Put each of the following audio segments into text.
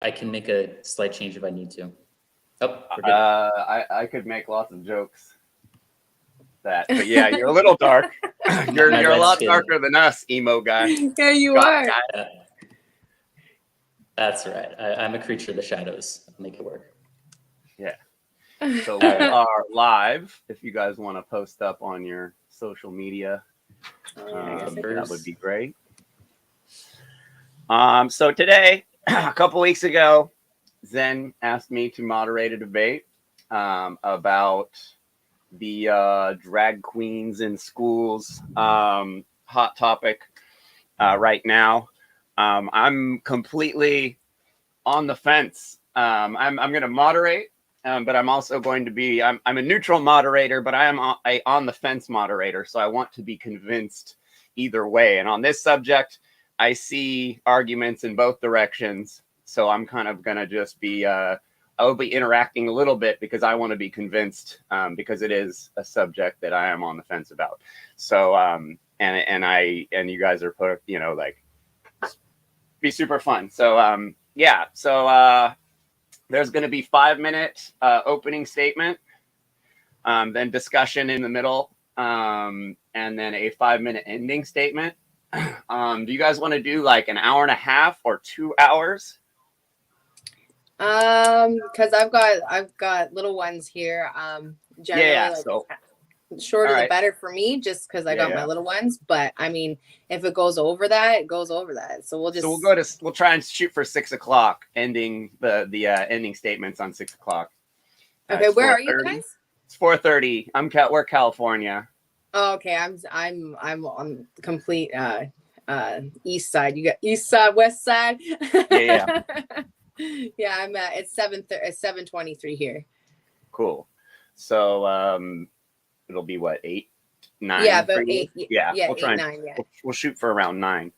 I can make a slight change if I need to. Oh, we're good. I could make lots of jokes. But yeah, you're a little dark. You're a lot darker than us, emo guy. Yeah, you are. That's right. I'm a creature of the shadows. I'll make it work. Yeah. So we are live. If you guys want to post up on your social media, that would be great. So today, a couple weeks ago, Zen asked me to moderate a debate about the drag queens in schools hot topic right now. I'm completely on the fence. I'm going to moderate, but I'm also going to be, I'm a neutral moderator, but I am a on the fence moderator. So I want to be convinced either way. And on this subject, I see arguments in both directions. So I'm kind of going to just be, I'll be interacting a little bit because I want to be convinced because it is a subject that I am on the fence about. So, and you guys are put, like, be super fun. So, yeah. So there's going to be 5-minute opening statement, then discussion in the middle, and then a 5-minute ending statement. Do you guys want to do like an hour and a half or 2 hours? Because I've got little ones here. Generally, so shorter the better for me, just because I got my little ones. But I mean, if it goes over that, it goes over that. So we'll try and shoot for 6 o'clock, ending the ending statements on 6 o'clock. Okay, where are you guys? It's 4:30. We're California. Oh, okay. I'm on the complete east side. You got east side, west side. Yeah. Yeah, I'm at it's 7:23 here. Cool. So it'll be what, 8, 9? Yeah, about 8. Yeah, we'll try 8, 9, yeah. We'll shoot for around 9.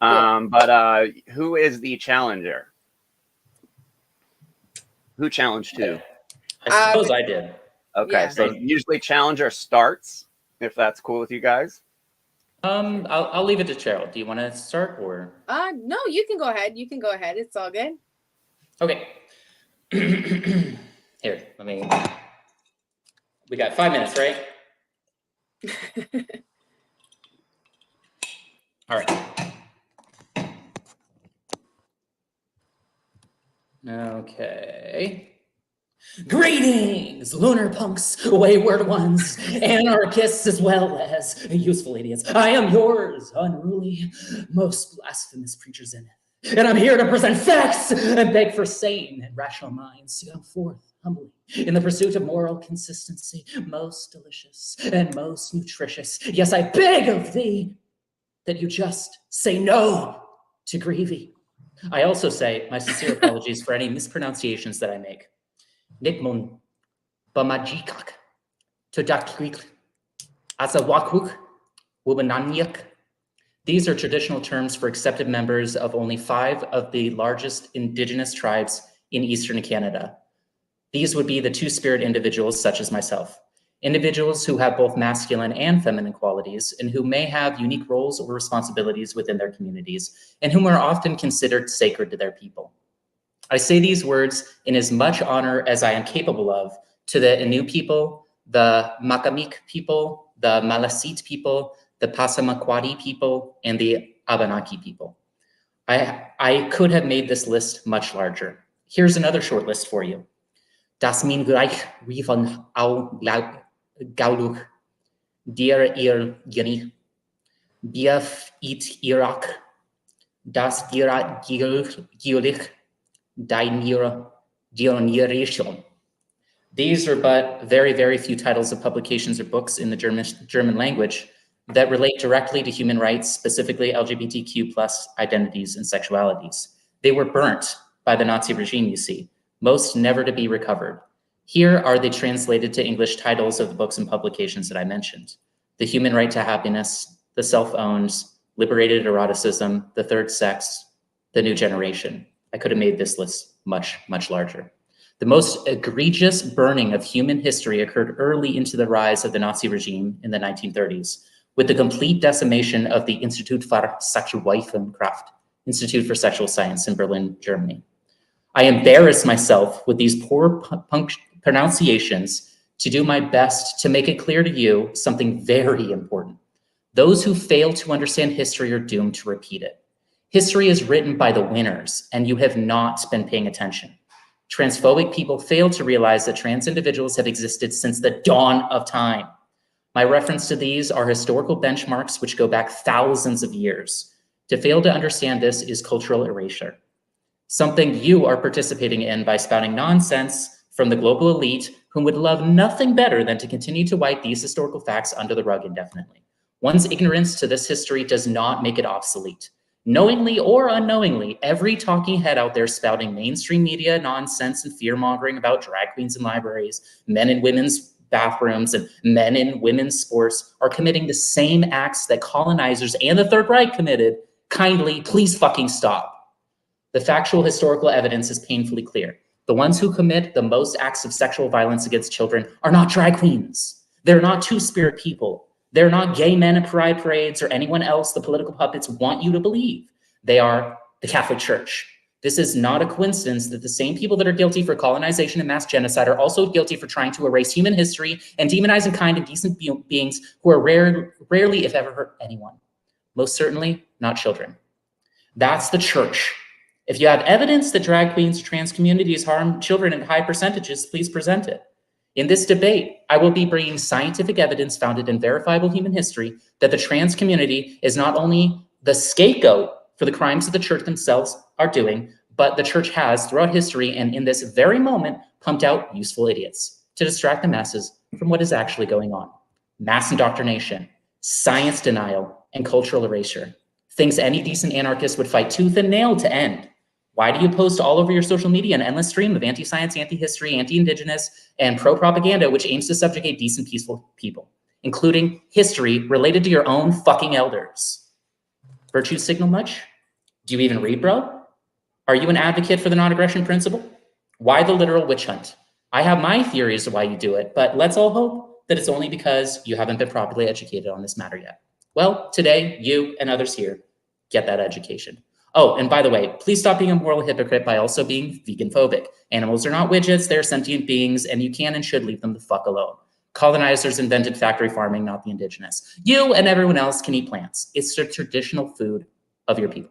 Cool. But who is the challenger? Who challenged who? I suppose I did. Okay, yeah. So usually challenger starts, if that's cool with you guys. I'll leave it to Cheryl. Do you want to start or? No, you can go ahead. It's all good. Okay. Here, we got 5 minutes, right? All right. Okay. Greetings, lunar punks, wayward ones, anarchists as well as useful idiots. I am yours, unruly, most blasphemous preacher Xenith. And I'm here to present facts and beg for sane and rational minds to come forth humbly in the pursuit of moral consistency, most delicious and most nutritious. Yes, I beg of thee that you just say no to Greevy. I also say my sincere apologies for any mispronunciations that I make. Nikmon Bamajikak Todakrik Azawakuk Wubananyak. These are traditional terms for accepted members of only 5 of the largest indigenous tribes in Eastern Canada. These would be the two-spirit individuals such as myself, individuals who have both masculine and feminine qualities and who may have unique roles or responsibilities within their communities and whom are often considered sacred to their people. I say these words in as much honor as I am capable of to the Innu people, the Makamik people, the Malasit people, the Passamaquoddy people, and the Abenaki people. I could have made this list much larger. Here's another short list for you. Das min Reich riefan au gauluch, dir ir geni, biaf it Iraq, das dira giulich, dainira dionirishon. These are but very, very few titles of publications or books in the German language that relate directly to human rights, specifically LGBTQ+ identities and sexualities. They were burnt by the Nazi regime, you see, most never to be recovered. Here are the translated to English titles of the books and publications that I mentioned. The Human Right to Happiness, The Self-Owns, Liberated Eroticism, The Third Sex, The New Generation. I could have made this list much, much larger. The most egregious burning of human history occurred early into the rise of the Nazi regime in the 1930s, with the complete decimation of the Institut für Sexualwissenschaft, Institute for Sexual Science in Berlin, Germany. I embarrass myself with these poor pronunciations to do my best to make it clear to you something very important. Those who fail to understand history are doomed to repeat it. History is written by the winners, and you have not been paying attention. Transphobic people fail to realize that trans individuals have existed since the dawn of time. My reference to these are historical benchmarks which go back thousands of years. To fail to understand this is cultural erasure, something you are participating in by spouting nonsense from the global elite whom would love nothing better than to continue to wipe these historical facts under the rug indefinitely. One's ignorance to this history does not make it obsolete. Knowingly or unknowingly, every talking head out there spouting mainstream media nonsense and fear-mongering about drag queens in libraries, men in women's bathrooms, and men in women's sports are committing the same acts that colonizers and the Third Reich committed. Kindly, please fucking stop. The factual historical evidence is painfully clear. The ones who commit the most acts of sexual violence against children are not drag queens. They're not two-spirit people. They're not gay men in pride parades or anyone else the political puppets want you to believe. They are the Catholic Church. This is not a coincidence that the same people that are guilty for colonization and mass genocide are also guilty for trying to erase human history and demonizing kind and decent beings who are rarely, if ever, hurt anyone. Most certainly not children. That's the church. If you have evidence that drag queens or trans communities harm children in high percentages, please present it. In this debate, I will be bringing scientific evidence founded in verifiable human history that the trans community is not only the scapegoat for the crimes that the church themselves are doing, but the church has throughout history and in this very moment pumped out useful idiots to distract the masses from what is actually going on. Mass indoctrination, science denial, and cultural erasure. Things any decent anarchist would fight tooth and nail to end. Why do you post all over your social media an endless stream of anti-science, anti-history, anti-indigenous, and pro-propaganda which aims to subjugate decent, peaceful people, including history related to your own fucking elders? Virtue signal much? Do you even read, bro? Are you an advocate for the non-aggression principle? Why the literal witch hunt? I have my theories of why you do it, but let's all hope that it's only because you haven't been properly educated on this matter yet. Well, today, you and others here get that education. Oh, and by the way, please stop being a moral hypocrite by also being vegan phobic. Animals are not widgets, they're sentient beings, and you can and should leave them the fuck alone. Colonizers invented factory farming, not the indigenous. You and everyone else can eat plants. It's the traditional food of your people.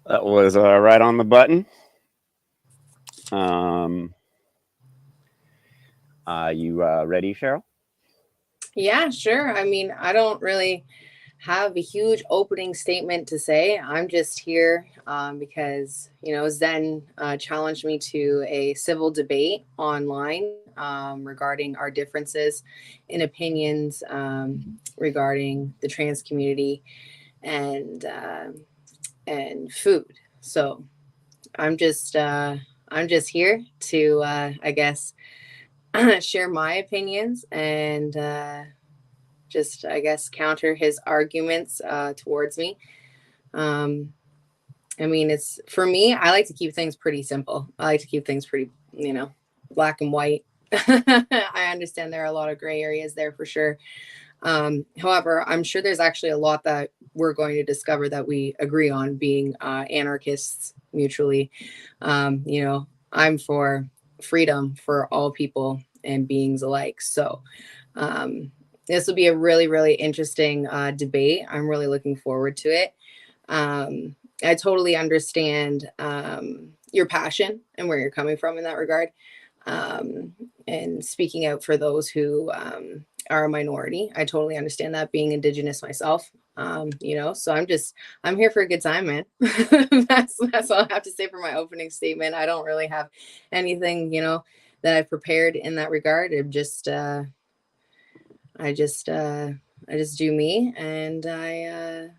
That was right on the button. You ready, Cheryl? Yeah, sure. I mean, I don't really have a huge opening statement to say. I'm just here because, Zen challenged me to a civil debate online regarding our differences in opinions regarding the trans community and food. So I'm just here to, I guess, share my opinions and just, I guess, counter his arguments towards me. I mean, it's for me, I like to keep things pretty simple. I like to keep things pretty, black and white. I understand there are a lot of gray areas there for sure. However, I'm sure there's actually a lot that we're going to discover that we agree on, being anarchists mutually. I'm for freedom for all people and beings alike. So this will be a really, really interesting debate. I'm really looking forward to it. I totally understand your passion and where you're coming from in that regard. And speaking out for those who are a minority. I totally understand that, being Indigenous myself. So I'm here for a good time, man. That's all I have to say for my opening statement. I don't really have anything, that I've prepared in that regard. I just do me, and I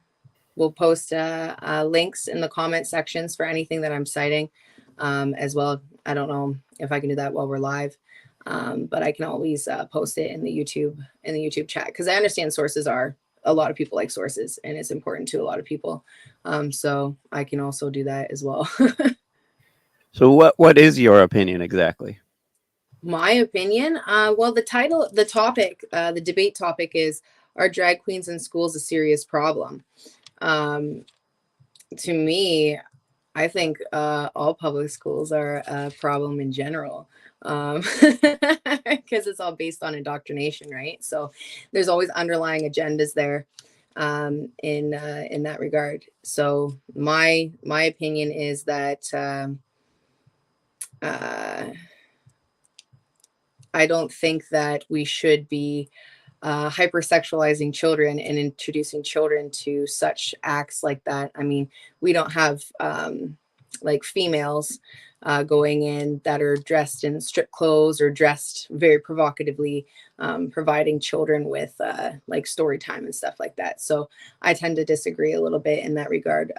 will post links in the comment sections for anything that I'm citing as well. I don't know if I can do that while we're live. But I can always post it in the YouTube chat, because I understand a lot of people like sources, and it's important to a lot of people. So I can also do that as well. So what is your opinion exactly? My opinion? Well, the debate topic is, are drag queens in schools a serious problem? To me, I think all public schools are a problem in general, because it's all based on indoctrination, right? So there's always underlying agendas there in that regard. So my opinion is that I don't think that we should be hypersexualizing children and introducing children to such acts like that. I mean, we don't have like females going in that are dressed in strip clothes or dressed very provocatively, providing children with like story time and stuff like that. So I tend to disagree a little bit in that regard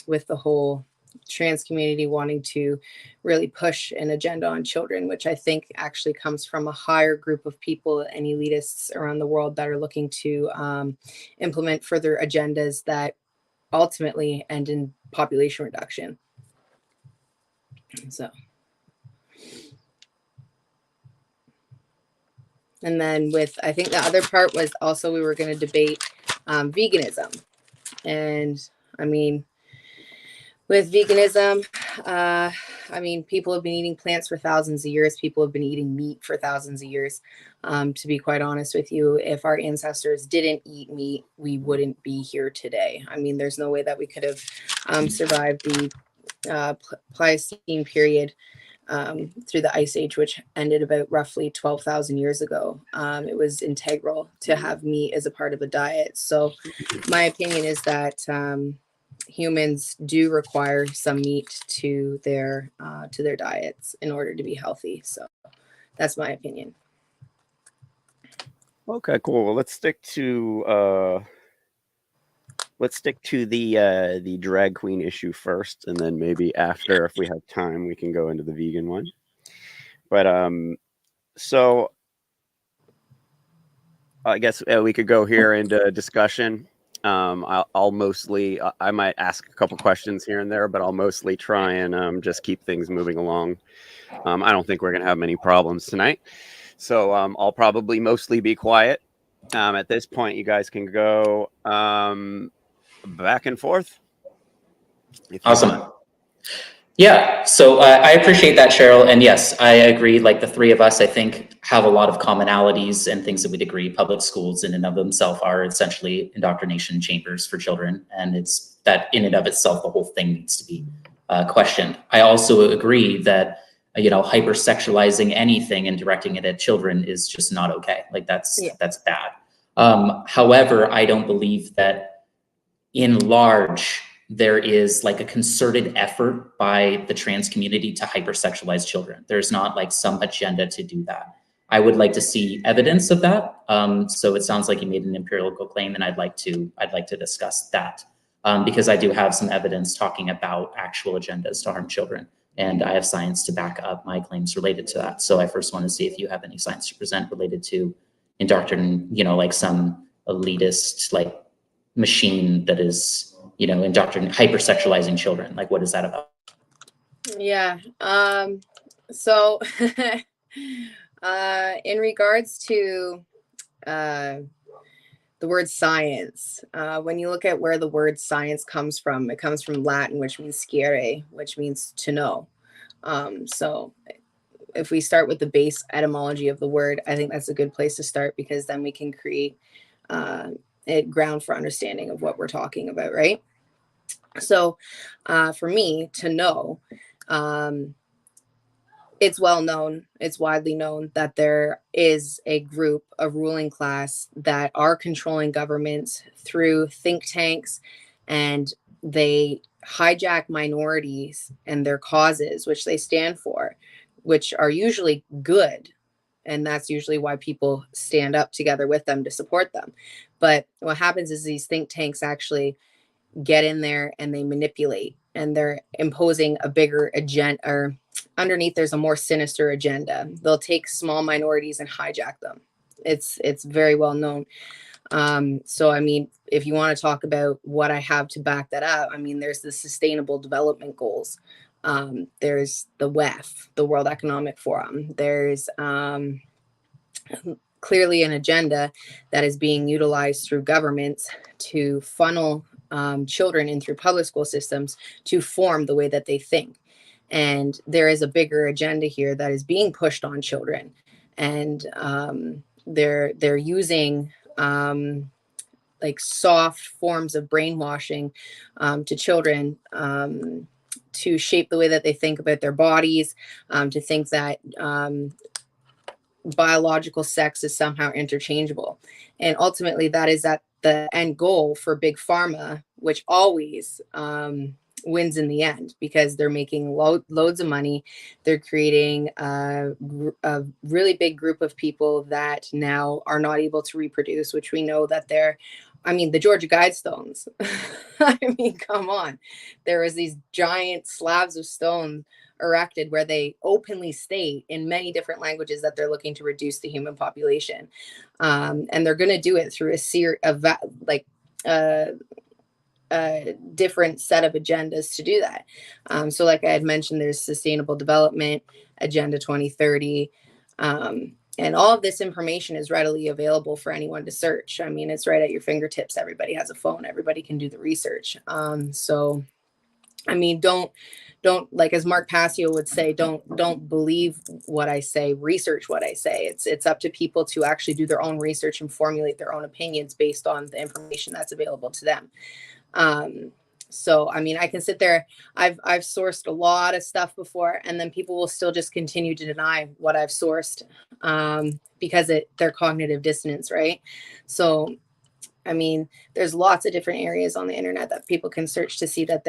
with the whole trans community wanting to really push an agenda on children, which I think actually comes from a higher group of people and elitists around the world that are looking to implement further agendas that ultimately end in population reduction. So, and then I think the other part was also we were going to debate veganism. And I mean, with veganism, I mean, people have been eating plants for thousands of years. People have been eating meat for thousands of years. To be quite honest with you, if our ancestors didn't eat meat, we wouldn't be here today. I mean, there's no way that we could have survived the Pleistocene period through the Ice Age, which ended about roughly 12,000 years ago. It was integral to have meat as a part of a diet. So my opinion is that humans do require some meat to their diets in order to be healthy. So that's my opinion. Okay, cool. Well, let's stick to the drag queen issue first, and then maybe after, if we have time, we can go into the vegan one. But so I guess we could go here into discussion. I'll mostly, I might ask a couple questions here and there, but I'll mostly try and just keep things moving along. I don't think we're going to have many problems tonight. So I'll probably mostly be quiet. At this point, you guys can go back and forth. Awesome. Yeah, so I appreciate that, Cheryl. And yes, I agree. Like the three of us, I think, have a lot of commonalities and things that we'd agree. Public schools in and of themselves are essentially indoctrination chambers for children. And it's that in and of itself, the whole thing needs to be questioned. I also agree that, hypersexualizing anything and directing it at children is just not okay. Like that's bad. However, I don't believe that in large, there is like a concerted effort by the trans community to hypersexualize children. There's not like some agenda to do that. I would like to see evidence of that. So it sounds like you made an empirical claim, and I'd like to discuss that because I do have some evidence talking about actual agendas to harm children, and I have science to back up my claims related to that. So I first want to see if you have any science to present related to indoctrination, like some elitist like machine that is hypersexualizing children. Like, what is that about? Yeah. So in regards to the word science, when you look at where the word science comes from, it comes from Latin, which means scire, which means to know. So if we start with the base etymology of the word, I think that's a good place to start, because then we can create a ground for understanding of what we're talking about, right? So for me to know, it's well known, it's widely known that there is a group, a ruling class that are controlling governments through think tanks, and they hijack minorities and their causes, which they stand for, which are usually good. And that's usually why people stand up together with them to support them. But what happens is these think tanks actually get in there and they manipulate, and they're imposing a bigger agenda, or underneath there's a more sinister agenda. They'll take small minorities and hijack them. It's very well known. So, I mean, if you want to talk about what I have to back that up, I mean, there's the Sustainable Development Goals. There's the WEF, the World Economic Forum. There's clearly an agenda that is being utilized through governments to funnel children in through public school systems to form the way that they think. And there is a bigger agenda here that is being pushed on children. And they're using like soft forms of brainwashing to children to shape the way that they think about their bodies, to think that biological sex is somehow interchangeable. And ultimately that is at the end goal for big pharma, which always wins in the end, because they're making loads of money. They're creating a really big group of people that now are not able to reproduce, which we know that the Georgia Guidestones, I mean, come on. There was these giant slabs of stone erected where they openly state in many different languages that they're looking to reduce the human population. And they're going to do it through a series of a different set of agendas to do that. So like I had mentioned, there's Sustainable Development, Agenda 2030. And all of this information is readily available for anyone to search. I mean, it's right at your fingertips. Everybody has a phone. Everybody can do the research. So, I mean, don't like, as Mark Passio would say, don't believe what I say, research what I say. It's up to people to actually do their own research and formulate their own opinions based on the information that's available to them. So, I mean, I can sit there. I've sourced a lot of stuff before, and then people will still just continue to deny what I've sourced, because they're cognitive dissonance, right? So, I mean, there's lots of different areas on the internet that people can search to see that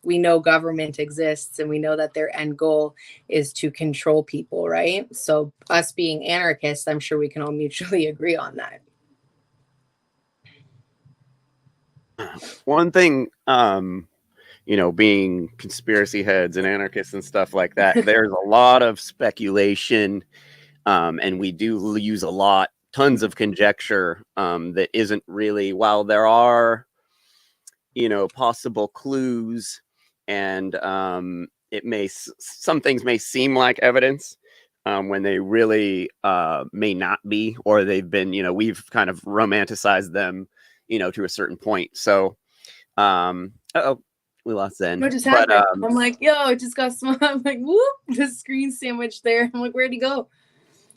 we know government exists, and we know that their end goal is to control people, right? So us being anarchists, I'm sure we can all mutually agree on that. One thing, being conspiracy heads and anarchists and stuff like that, there's a lot of speculation, and we do use tons of conjecture that isn't really, while there are, possible clues, and some things may seem like evidence when they really may not be, or they've been, we've kind of romanticized them, to a certain point. So, we lost Zen. What just happened? I'm like, yo, it just got small. I'm like, whoop, the screen sandwich there. I'm like, where'd he go?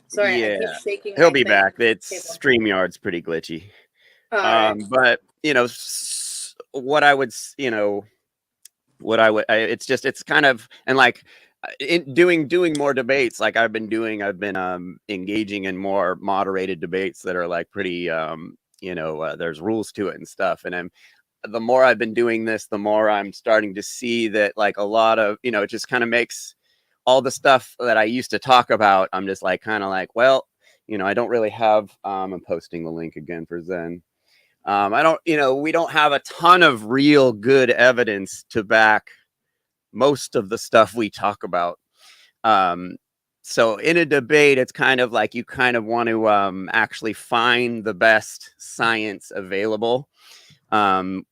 Sorry, yeah, I keep shaking. He'll be back. StreamYard's pretty glitchy. Right. But what I would, it's kind of, and like doing more debates, like I've been engaging in more moderated debates that are like pretty, there's rules to it and stuff. And the more I've been doing this, the more I'm starting to see that, like, a lot of, it just kind of makes all the stuff that I used to talk about, I'm just like, kind of like, well, I don't really have, I'm posting the link again for Zen. We don't have a ton of real good evidence to back most of the stuff we talk about. So in a debate, it's kind of like you kind of want to actually find the best science available,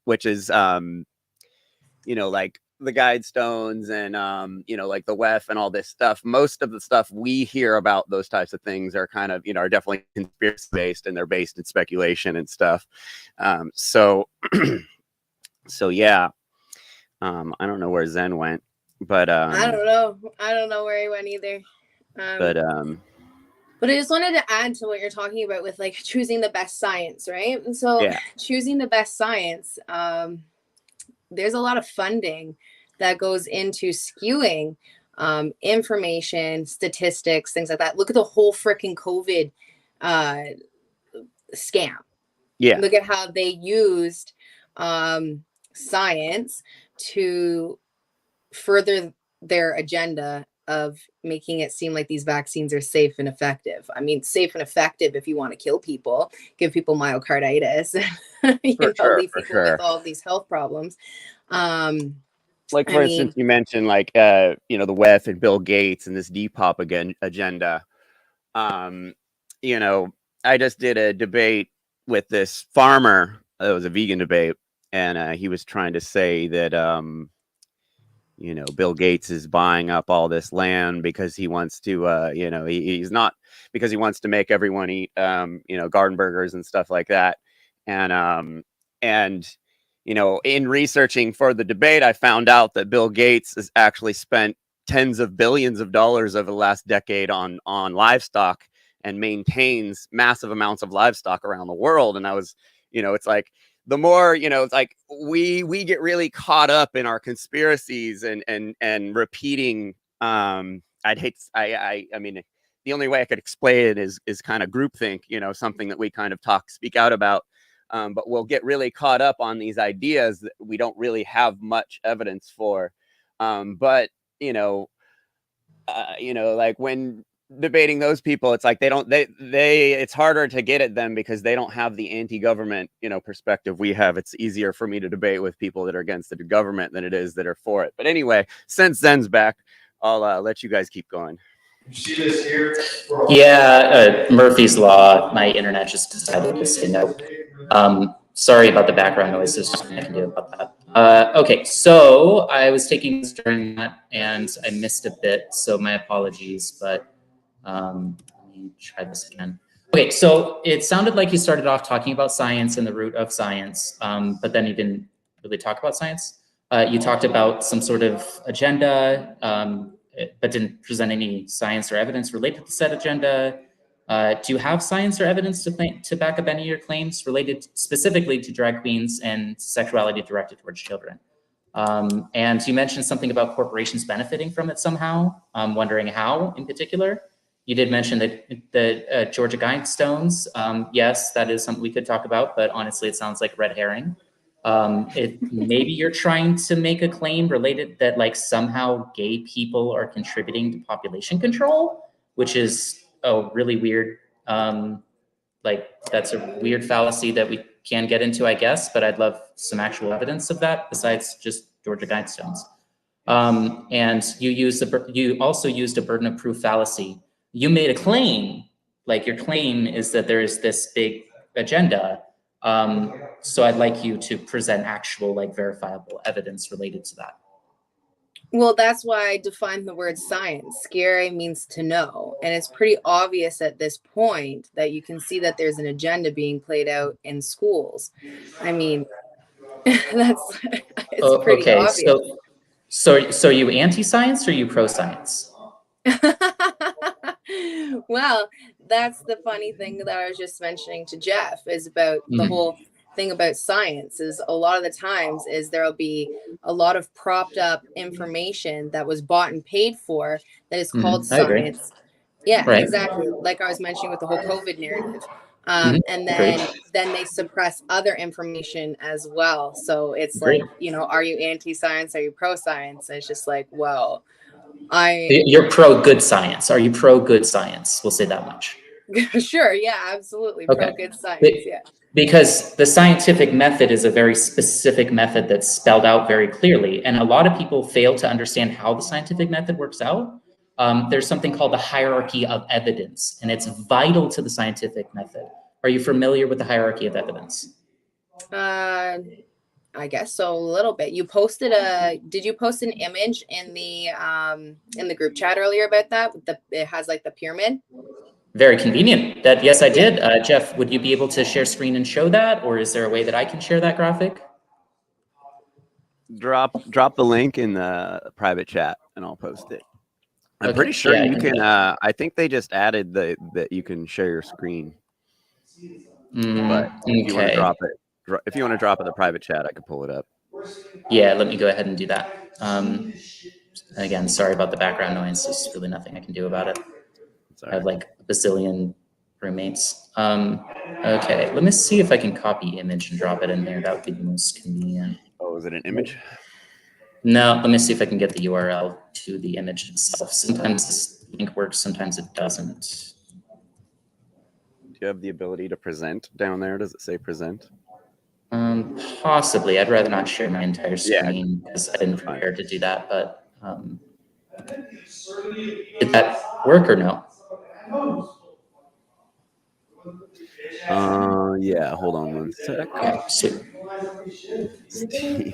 which is, like the Guidestones and, like the WEF and all this stuff. Most of the stuff we hear about those types of things are kind of, are definitely conspiracy based, and they're based in speculation and stuff. So yeah, I don't know where Zen went, but I don't know where he went either. But I just wanted to add to what you're talking about with like choosing the best science, right? And so choosing the best science, there's a lot of funding that goes into skewing information, statistics, things like that. Look at the whole freaking COVID scam. Yeah. Look at how they used science to further their agenda of making it seem like these vaccines are safe and effective. I mean, safe and effective if you want to kill people, give people myocarditis, leave people with all of these health problems. Like, for instance, you mentioned like, the WEF and Bill Gates and this Depop agenda. I just did a debate with this farmer. It was a vegan debate, and he was trying to say that, Bill Gates is buying up all this land because he wants to, he's not because he wants to make everyone eat, garden burgers and stuff like that. And in researching for the debate, I found out that Bill Gates has actually spent tens of billions of dollars over the last decade on livestock and maintains massive amounts of livestock around the world. And I was, it's like, the more, it's like we get really caught up in our conspiracies and repeating. I mean, the only way I could explain it is kind of groupthink, something that we kind of speak out about. But we'll get really caught up on these ideas that we don't really have much evidence for. But like when debating those people, it's like it's harder to get at them because they don't have the anti-government perspective we have. It's easier for me to debate with people that are against the government than it is that are for it. But anyway, since Zen's back, I'll let you guys keep going. You see this here? Yeah, Murphy's Law. My internet just decided to say no. Sorry about the background noise. There's nothing I can do about that. Okay, so I was taking this during that and I missed a bit, so my apologies, but let me try this again. Okay, so it sounded like you started off talking about science and the root of science, but then you didn't really talk about science. You talked about some sort of agenda, but didn't present any science or evidence related to said agenda. Do you have science or evidence to back up any of your claims related specifically to drag queens and sexuality directed towards children? And you mentioned something about corporations benefiting from it somehow. I'm wondering how in particular. You did mention that the Georgia Guidestones. Yes, that is something we could talk about, but honestly, it sounds like red herring. Maybe you're trying to make a claim related that like somehow gay people are contributing to population control, which is really weird. Like that's a weird fallacy that we can get into, I guess, but I'd love some actual evidence of that besides just Georgia Guidestones. And you also used a burden of proof fallacy. You made a claim, like your claim is that there is this big agenda. So I'd like you to present actual, like verifiable evidence related to that. Well, that's why I defined the word science. Scare means to know. And it's pretty obvious at this point that you can see that there's an agenda being played out in schools. I mean, it's pretty okay, obvious. So are you anti-science or are you pro-science? Well, that's the funny thing that I was just mentioning to Jeff is about the whole thing about science is a lot of the times is there'll be a lot of propped up information that was bought and paid for that is called science. Yeah, right. Exactly. Like I was mentioning with the whole COVID narrative. And then they suppress other information as well. So it's like, are you anti-science? Are you pro-science? It's just like, well, you're pro-good science. Are you pro-good science? We'll say that much. Sure. Yeah, absolutely. Okay. Pro-good science. Yeah. Because the scientific method is a very specific method that's spelled out very clearly. And a lot of people fail to understand how the scientific method works out. There's something called the hierarchy of evidence, and it's vital to the scientific method. Are you familiar with the hierarchy of evidence? I guess so, a little bit. You posted did you post an image in the group chat earlier about that? It has like the pyramid. Very convenient. Yes, I did. Jeff, would you be able to share screen and show that, or is there a way that I can share that graphic? Drop the link in the private chat, and I'll post it. I'm pretty sure you can. I think they just added that you can share your screen. But if you want to drop it, if you want to drop it in the private chat, I can pull it up. Yeah, let me go ahead and do that. Again, sorry about the background noise. There's really nothing I can do about it. I have like a bazillion roommates. Okay, let me see if I can copy image and drop it in there. That would be the most convenient. Oh, is it an image? No, let me see if I can get the URL to the image itself. Sometimes this link works, sometimes it doesn't. Do you have the ability to present down there? Does it say present? Possibly. I'd rather not share my entire screen because I didn't prepare to do that. But did that work or no? Yeah. Hold on one sec. Okay, sweet. Steve.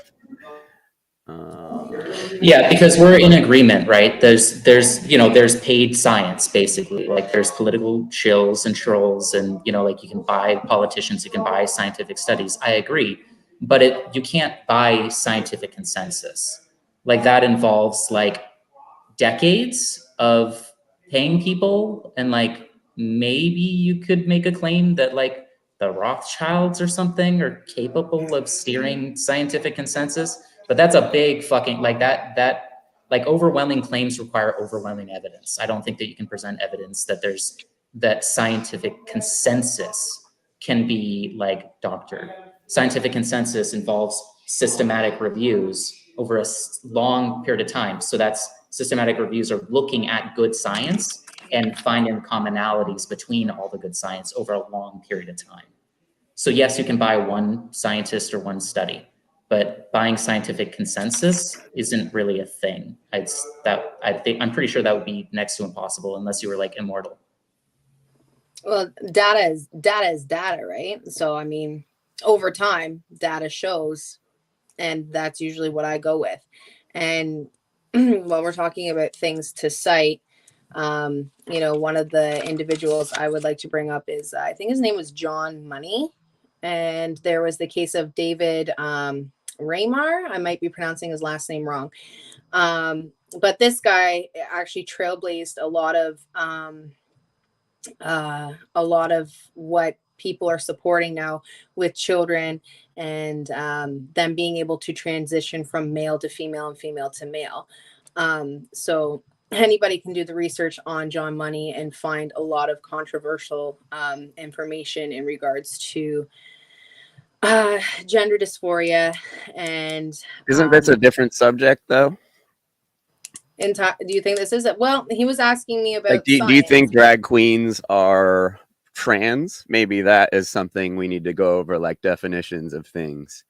Yeah, because we're in agreement, right? There's paid science, basically. Like there's political shills and trolls, and like you can buy politicians, you can buy scientific studies. I agree, but you can't buy scientific consensus. Like that involves like decades of paying people, and like maybe you could make a claim that like the Rothschilds or something are capable of steering scientific consensus, but that's a big fucking like that like overwhelming claims require overwhelming evidence. I don't think that you can present evidence that scientific consensus can be like doctored. Scientific consensus involves systematic reviews over a long period of time. So that's systematic reviews are looking at good science and finding commonalities between all the good science over a long period of time. So yes, you can buy one scientist or one study, but buying scientific consensus isn't really a thing. I'm pretty sure that would be next to impossible unless you were like immortal. Well, data is data, right? So I mean, over time, data shows, and that's usually what I go with. And while we're talking about things to cite, one of the individuals I would like to bring up is, I think his name was John Money. And there was the case of David Raymar. I might be pronouncing his last name wrong. But this guy actually trailblazed a lot of what people are supporting now with children, and them being able to transition from male to female and female to male. So anybody can do the research on John Money and find a lot of controversial information in regards to gender dysphoria. And isn't this a different subject though? Do you think this is it? Well, he was asking me about, like, do you think drag queens are trans? Maybe that is something we need to go over, like definitions of things,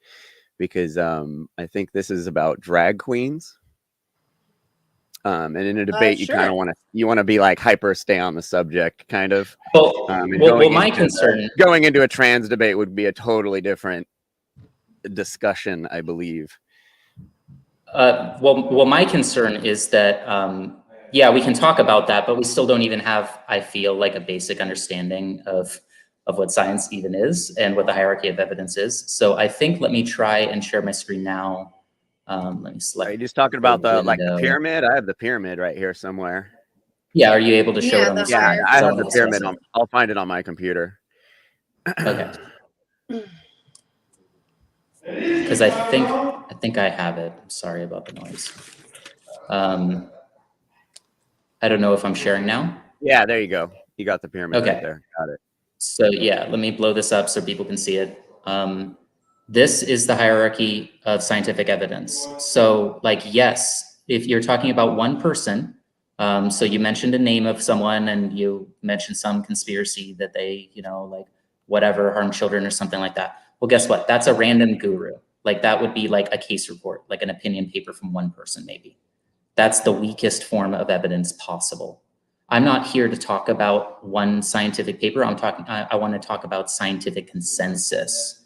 because I think this is about drag queens. And in a debate, you kind of want to be like hyper stay on the subject, kind of. My concern going into a trans debate would be a totally different discussion, I believe. My concern is that we can talk about that, but we still don't even have, I feel, like a basic understanding of what science even is and what the hierarchy of evidence is. So I think let me try and share my screen now. Let me select. Are you just talking about the pyramid? I have the pyramid right here somewhere. Yeah, are you able to show it on the screen? Yeah, I have the pyramid on. I'll find it on my computer. Okay. Because I think I have it. I'm sorry about the noise. I don't know if I'm sharing now. Yeah, there you go. You got the pyramid right there. Got it. So yeah, let me blow this up so people can see it. This is the hierarchy of scientific evidence. So like, yes, if you're talking about one person, so you mentioned a name of someone and you mentioned some conspiracy that they, like whatever, harm children or something like that. Well, guess what? That's a random guru. Like that would be like a case report, like an opinion paper from one person, maybe. That's the weakest form of evidence possible. I'm not here to talk about one scientific paper. I want to talk about scientific consensus.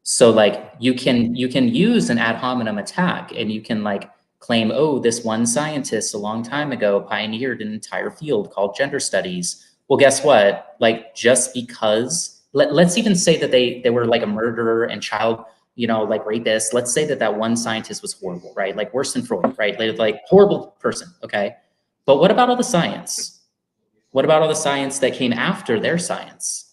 So like you can use an ad hominem attack and you can like claim, oh, this one scientist a long time ago pioneered an entire field called gender studies. Well, guess what? Like just because, let's even say that they were like a murderer and child, like rapist. Let's say that one scientist was horrible, right? Like worse than Freud, right? Like horrible person, okay? But what about all the science? What about all the science that came after their science?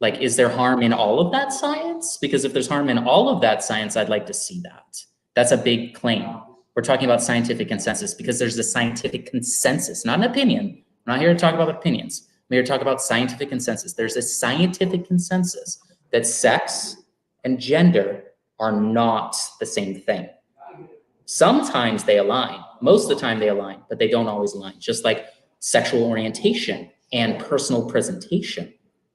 Like, is there harm in all of that science? Because if there's harm in all of that science, I'd like to see that. That's a big claim. We're talking about scientific consensus because there's a scientific consensus, not an opinion. I'm not here to talk about opinions. I'm here to talk about scientific consensus. There's a scientific consensus that sex and gender are not the same thing. Sometimes they align. Most of the time they align, but they don't always align. Just like sexual orientation and personal presentation,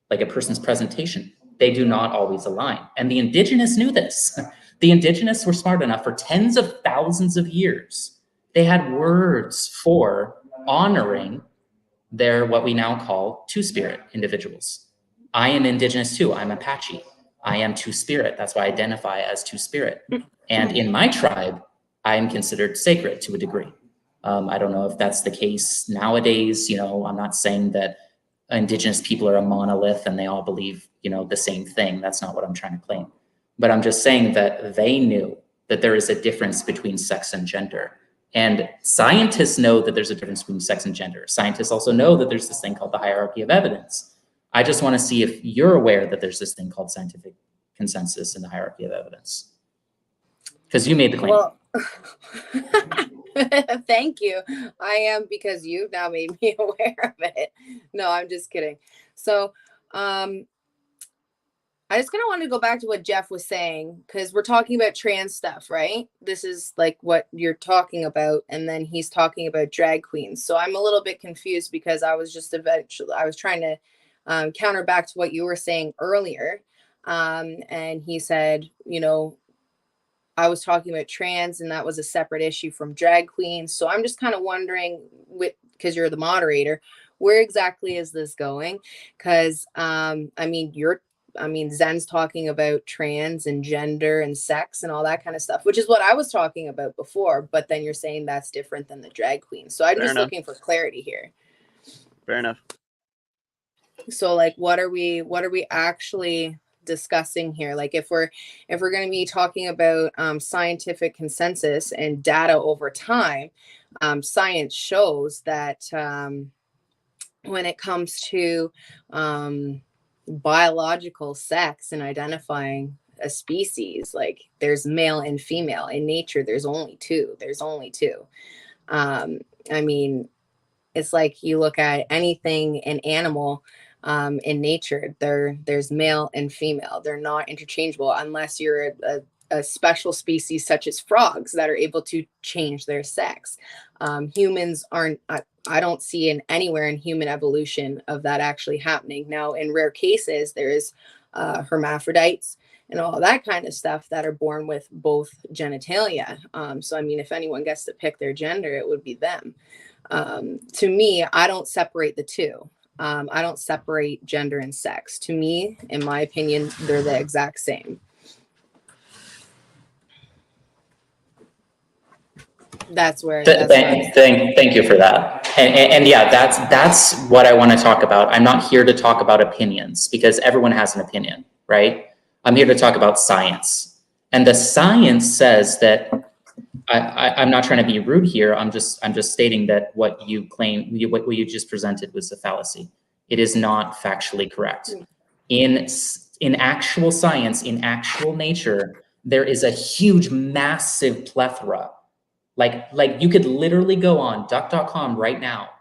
like a person's presentation, they do not always align. And the indigenous knew this. The indigenous were smart enough for tens of thousands of years. They had words for honoring their, what we now call two-spirit individuals. I am indigenous too, I'm Apache. I am two-spirit, that's why I identify as two-spirit. And in my tribe, I am considered sacred to a degree. I don't know if that's the case nowadays. I'm not saying that Indigenous people are a monolith and they all believe, the same thing. That's not what I'm trying to claim. But I'm just saying that they knew that there is a difference between sex and gender. And scientists know that there's a difference between sex and gender. Scientists also know that there's this thing called the hierarchy of evidence. I just want to see if you're aware that there's this thing called scientific consensus in the hierarchy of evidence. Because you made the claim. Well, thank you. I am, because you now made me aware of it. No, I'm just kidding. So I just kind of wanted to go back to what Jeff was saying, because we're talking about trans stuff, right? This is like what you're talking about. And then he's talking about drag queens. So I'm a little bit confused, because I was trying to counter back to what you were saying earlier. And he said, I was talking about trans and that was a separate issue from drag queens. So I'm just kind of wondering, because you're the moderator, where exactly is this going? Because Zen's talking about trans and gender and sex and all that kind of stuff, which is what I was talking about before. But then you're saying that's different than the drag queen. So I'm just looking for clarity here. Fair enough. So like, what are we actually discussing here? Like, if we're going to be talking about scientific consensus and data over time, science shows that when it comes to biological sex and identifying a species, like there's male and female. In nature, there's only two. It's like you look at anything, an animal, in nature, there's male and female. They're not interchangeable unless you're a special species such as frogs that are able to change their sex. Humans aren't. I don't see anywhere in human evolution of that actually happening. Now, in rare cases, there's hermaphrodites and all that kind of stuff that are born with both genitalia. So, if anyone gets to pick their gender, it would be them. To me, I don't separate the two. I don't separate gender and sex. To me, in my opinion, they're the exact same. That's where. Thank you for that. And yeah, that's what I want to talk about. I'm not here to talk about opinions, because everyone has an opinion, right? I'm here to talk about science, and the science says that. I'm not trying to be rude here. I'm just stating that what you claim, what you just presented, was a fallacy. It is not factually correct. In actual science, in actual nature, there is a huge, massive plethora. Like you could literally go on duck.com right now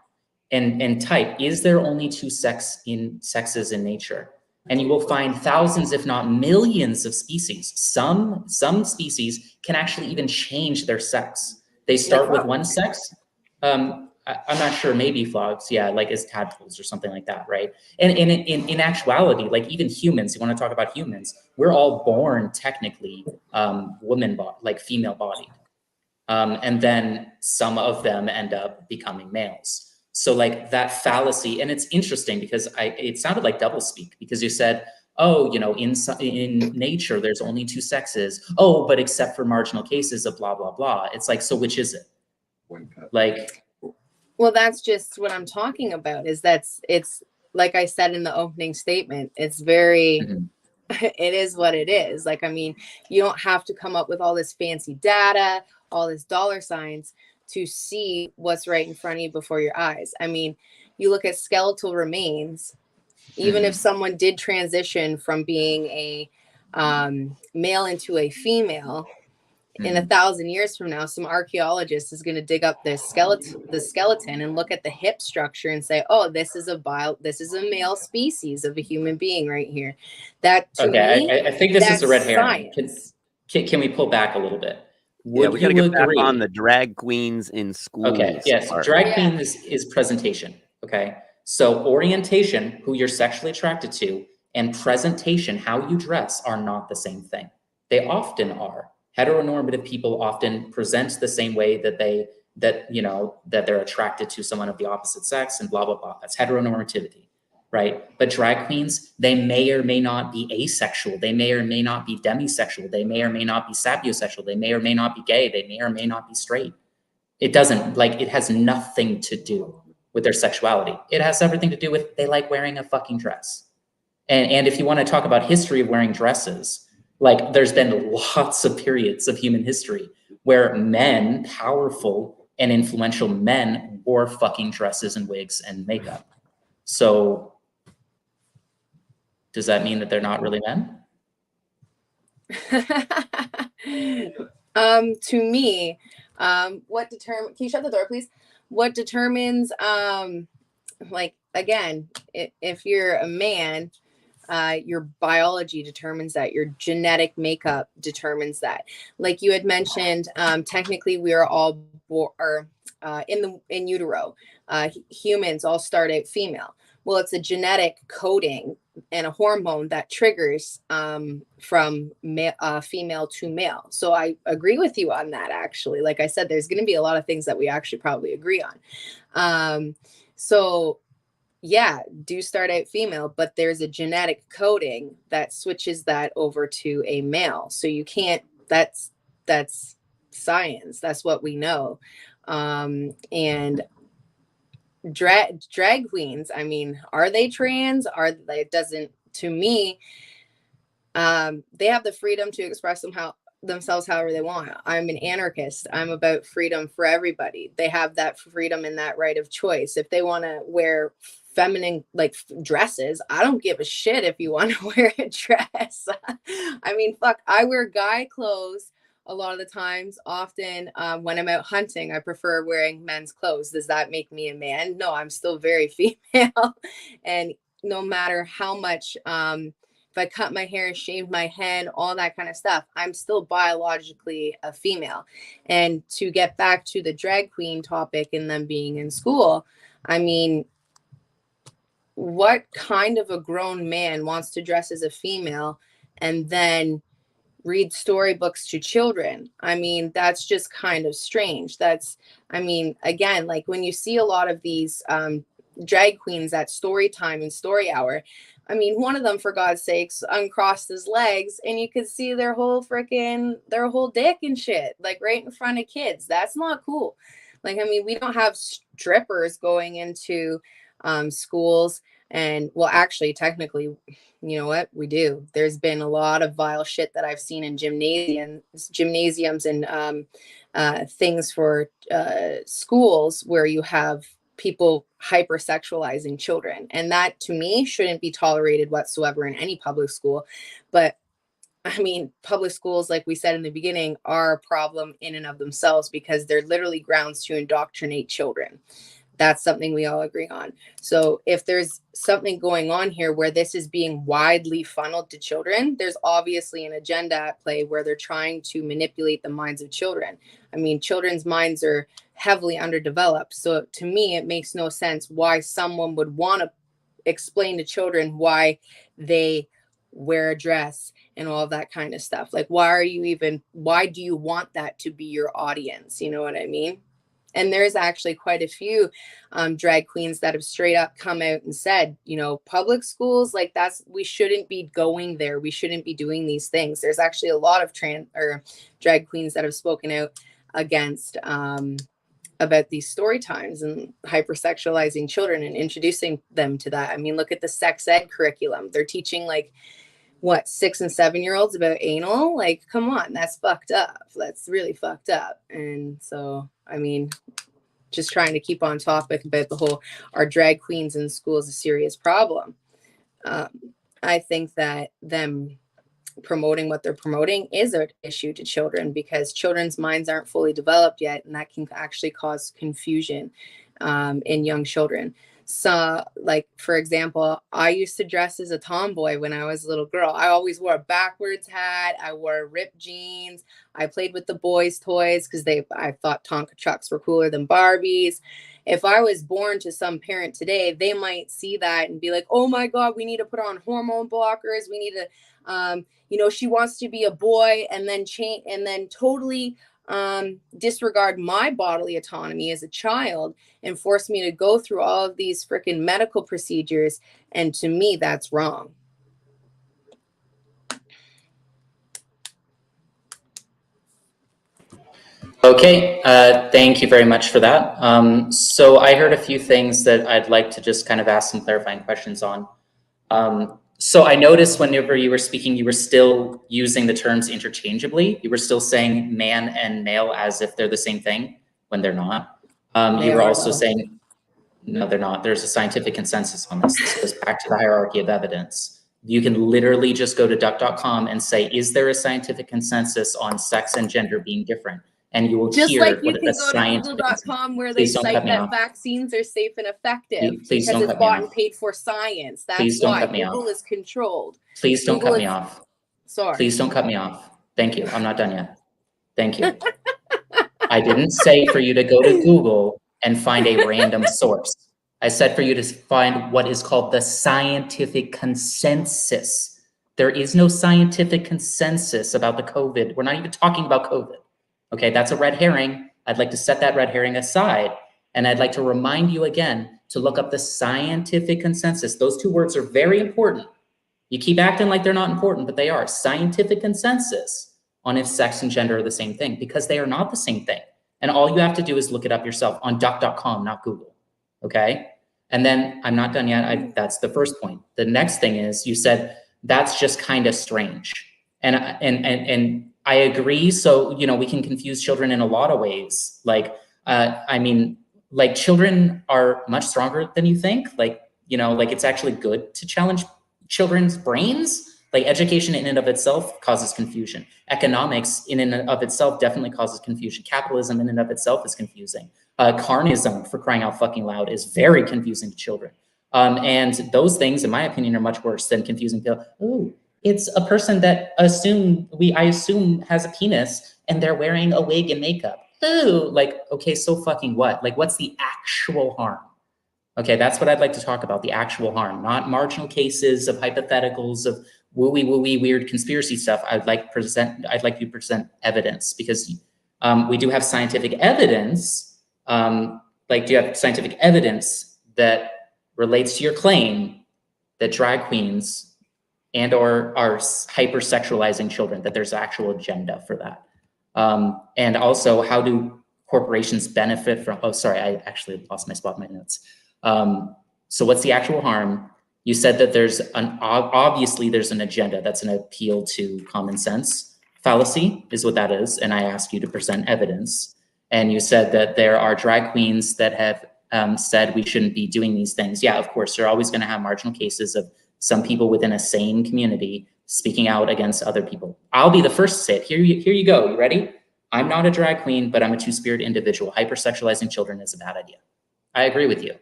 and type, is there only two sexes in nature? And you will find thousands, if not millions, of species. Some species can actually even change their sex. They start with one sex. I'm not sure, maybe frogs, yeah, like as tadpoles or something like that, right? And in actuality, like even humans, you want to talk about humans, we're all born technically female bodied. And then some of them end up becoming males. So like that fallacy, and it's interesting because it sounded like doublespeak, because you said, oh, in nature, there's only two sexes. Oh, but except for marginal cases of blah, blah, blah. It's like, so which is it? Well, that's just what I'm talking about, it's like I said in the opening statement, it's very, it is what it is. Like, you don't have to come up with all this fancy data, all this dollar signs to see what's right in front of you before your eyes. You look at skeletal remains, even if someone did transition from being a male into a female, in 1,000 years from now, some archaeologist is going to dig up the skeleton and look at the hip structure and say, oh, this is a male species of a human being right here. That to me, I think this is a red herring. Can we pull back a little bit? We got to get back on the drag queens in schools. Okay, yes, drag queen is presentation, okay? So orientation, who you're sexually attracted to, and presentation, how you dress, are not the same thing. They often are. Heteronormative people often present the same way that they're attracted to someone of the opposite sex and blah, blah, blah. That's heteronormativity. right? But drag queens, they may or may not be asexual. They may or may not be demisexual. They may or may not be sapiosexual. They may or may not be gay. They may or may not be straight. It doesn't, like, it has nothing to do with their sexuality. It has everything to do with they like wearing a fucking dress. And if you want to talk about history of wearing dresses, like, there's been lots of periods of human history where men, powerful and influential men, wore fucking dresses and wigs and makeup. So does that mean that they're not really men? To me, can you shut the door, please? What determines, like, again, if you're a man, your biology determines that, your genetic makeup determines that. Like you had mentioned, technically we are all in utero. Humans all start out female. Well, it's a genetic coding and a hormone that triggers from female to male. So I agree with you on that, actually. Like I said, there's going to be a lot of things that we actually probably agree on. So yeah, do start out female, but there's a genetic coding that switches that over to a male. So you can't, that's science. That's what we know. And drag queens, I mean, are they trans? It doesn't, to me, they have the freedom to express themselves however they want. I'm an anarchist. I'm about freedom for everybody. They have that freedom and that right of choice. If they want to wear feminine, like, dresses, I don't give a shit if you want to wear a dress. I mean, fuck, I wear guy clothes a lot of the times. Often when I'm out hunting, I prefer wearing men's clothes. Does that make me a man? No, I'm still very female. And no matter how much, if I cut my hair, shaved my head, all that kind of stuff, I'm still biologically a female. And to get back to the drag queen topic and them being in school, I mean, what kind of a grown man wants to dress as a female and then read storybooks to children? I mean, that's just kind of strange. I mean, again, like when you see a lot of these drag queens at story time and story hour, I mean, one of them, for God's sakes, uncrossed his legs and you could see their whole dick and shit, like right in front of kids. That's not cool. Like, I mean, we don't have strippers going into schools. And well, actually, technically, you know what? We do. There's been a lot of vile shit that I've seen in gymnasiums and things for schools where you have people hypersexualizing children. And that, to me, shouldn't be tolerated whatsoever in any public school. But I mean, public schools, like we said in the beginning, are a problem in and of themselves because they're literally grounds to indoctrinate children. That's something we all agree on. So if there's something going on here where this is being widely funneled to children, there's obviously an agenda at play where they're trying to manipulate the minds of children. I mean, children's minds are heavily underdeveloped. So to me, it makes no sense why someone would want to explain to children why they wear a dress and all of that kind of stuff. Like, why do you want that to be your audience? You know what I mean? And there's actually quite a few drag queens that have straight up come out and said, you know, public schools, like, we shouldn't be going there. We shouldn't be doing these things. There's actually a lot of drag queens that have spoken out against about these story times and hypersexualizing children and introducing them to that. I mean, look at the sex ed curriculum. They're teaching, like, 6 and 7-year-olds about anal? Like, come on, that's fucked up. That's really fucked up. And so, I mean, just trying to keep on topic about the whole, are drag queens in schools a serious problem? I think that them promoting what they're promoting is an issue to children because children's minds aren't fully developed yet, and that can actually cause confusion in young children. So, like, for example, I used to dress as a tomboy when I was a little girl. I always wore a backwards hat. I wore ripped jeans. I played with the boys' toys because I thought Tonka trucks were cooler than Barbies. If I was born to some parent today, they might see that and be like, oh my God, we need to put on hormone blockers. We need to, she wants to be a boy and then totally disregard my bodily autonomy as a child and force me to go through all of these freaking medical procedures. And to me, that's wrong. Okay, thank you very much for that. So I heard a few things that I'd like to just kind of ask some clarifying questions on. So I noticed whenever you were speaking, you were still using the terms interchangeably. You were still saying man and male as if they're the same thing when they're not. You were also saying, no, they're not. There's a scientific consensus on this. This goes back to the hierarchy of evidence. You can literally just go to duck.com and say, is there a scientific consensus on sex and gender being different? And you will just hear like you what can go to google.com where they cite that vaccines are safe and effective because it's bought and paid for science. That's why Google is controlled. Please don't cut me off. Sorry. Please don't cut me off. Thank you. I'm not done yet. Thank you. I didn't say for you to go to Google and find a random source. I said for you to find what is called the scientific consensus. There is no scientific consensus about the COVID. We're not even talking about COVID. Okay, that's a red herring. I'd like to set that red herring aside. And I'd like to remind you again to look up the scientific consensus. Those two words are very important. You keep acting like they're not important, but they are. Scientific consensus on if sex and gender are the same thing, because they are not the same thing. And all you have to do is look it up yourself on duck.com, not Google. Okay? And then I'm not done yet. That's the first point. The next thing is you said that's just kind of strange. And I agree. So, we can confuse children in a lot of ways. Like, like children are much stronger than you think. Like, like it's actually good to challenge children's brains. Like education in and of itself causes confusion. Economics in and of itself definitely causes confusion. Capitalism in and of itself is confusing. Carnism, for crying out fucking loud, is very confusing to children. And those things, in my opinion, are much worse than confusing people. Ooh, it's a person that I assume has a penis and they're wearing a wig and makeup. Ooh, like, okay, so fucking what? Like, what's the actual harm? Okay, that's what I'd like to talk about, the actual harm, not marginal cases of hypotheticals of wooey weird conspiracy stuff. I'd like you to present evidence, because we do have scientific evidence. Do you have scientific evidence that relates to your claim that drag queens and or are hypersexualizing children, that there's actual agenda for that? And also, how do corporations benefit from, oh, sorry, I actually lost my spot in my notes. So what's the actual harm? You said that obviously there's an agenda. That's an appeal to common sense. Fallacy is what that is. And I asked you to present evidence. And you said that there are drag queens that have said we shouldn't be doing these things. Yeah, of course, you're always going to have marginal cases of some people within a sane community speaking out against other people. I'll be the first to say it. Here you go. You ready? I'm not a drag queen, but I'm a two-spirit individual. Hypersexualizing children is a bad idea. I agree with you.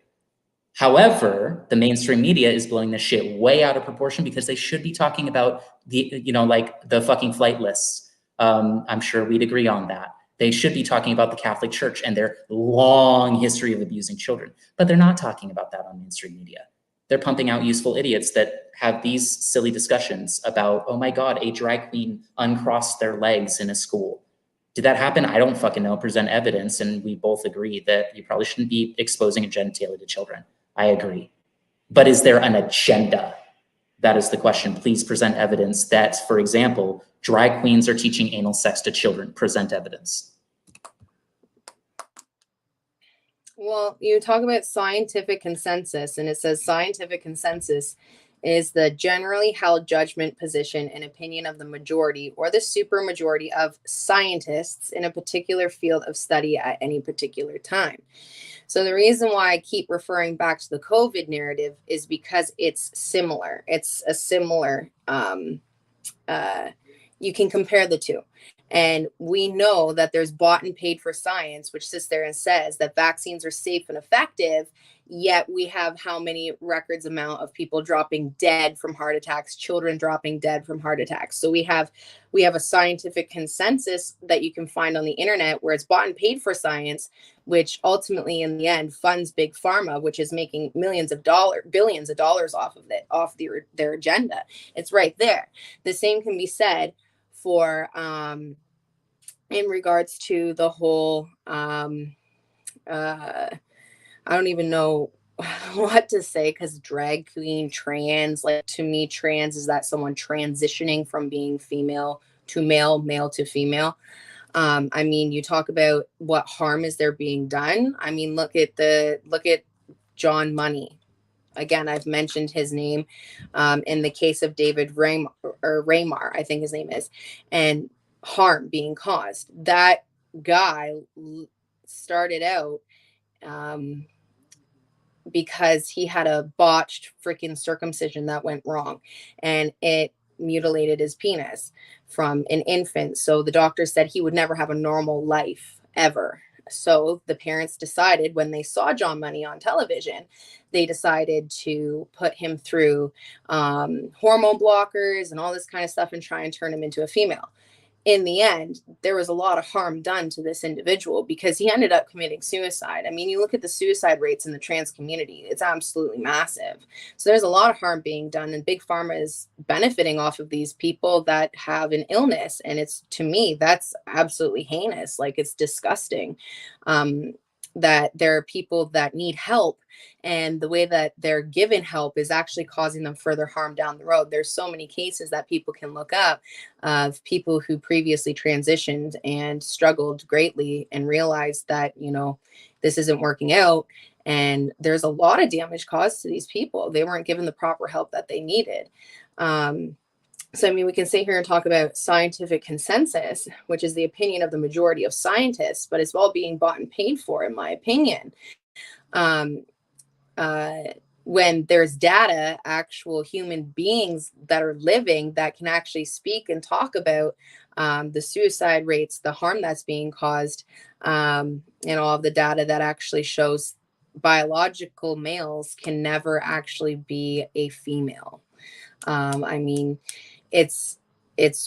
However, the mainstream media is blowing this shit way out of proportion, because they should be talking about the fucking flight lists. I'm sure we'd agree on that. They should be talking about the Catholic Church and their long history of abusing children, but they're not talking about that on mainstream media. They're pumping out useful idiots that have these silly discussions about, oh my God, a drag queen uncrossed their legs in a school. Did that happen? I don't fucking know. Present evidence, and we both agree that you probably shouldn't be exposing a genitalia to children. I agree. But is there an agenda? That is the question. Please present evidence that, for example, drag queens are teaching anal sex to children. Present evidence. Well, you talk about scientific consensus, and it says scientific consensus is the generally held judgment, position, and opinion of the majority or the supermajority of scientists in a particular field of study at any particular time. So the reason why I keep referring back to the COVID narrative is because it's similar. It's a similar, you can compare the two. And we know that there's bought and paid for science, which sits there and says that vaccines are safe and effective, yet we have how many records amount of people dropping dead from heart attacks, children dropping dead from heart attacks. So we have a scientific consensus that you can find on the internet where it's bought and paid for science, which ultimately in the end funds big pharma, which is making billions of dollars off of it, off their agenda. It's right there. The same can be said for in regards to the whole, I don't even know what to say, because drag queen, trans, like, to me, trans is that someone transitioning from being female to male, male to female. I mean, you talk about what harm is there being done. I mean, look at John Money. Again, I've mentioned his name in the case of David Raymar, I think his name is, and harm being caused. That guy started out because he had a botched freaking circumcision that went wrong, and it mutilated his penis from an infant. So the doctor said he would never have a normal life ever. So the parents decided, when they saw John Money on television, they decided to put him through hormone blockers and all this kind of stuff and try and turn him into a female. In the end, there was a lot of harm done to this individual because he ended up committing suicide. I mean, you look at the suicide rates in the trans community, it's absolutely massive. So there's a lot of harm being done, and Big Pharma is benefiting off of these people that have an illness. And it's, to me, that's absolutely heinous. Like, it's disgusting that there are people that need help, and the way that they're given help is actually causing them further harm down the road. There's so many cases that people can look up of people who previously transitioned and struggled greatly and realized that, you know, this isn't working out. And there's a lot of damage caused to these people. They weren't given the proper help that they needed. So, I mean, we can sit here and talk about scientific consensus, which is the opinion of the majority of scientists, but it's all being bought and paid for, in my opinion. When there's data, actual human beings that are living that can actually speak and talk about the suicide rates, the harm that's being caused, and all of the data that actually shows biological males can never actually be a female. I mean, it's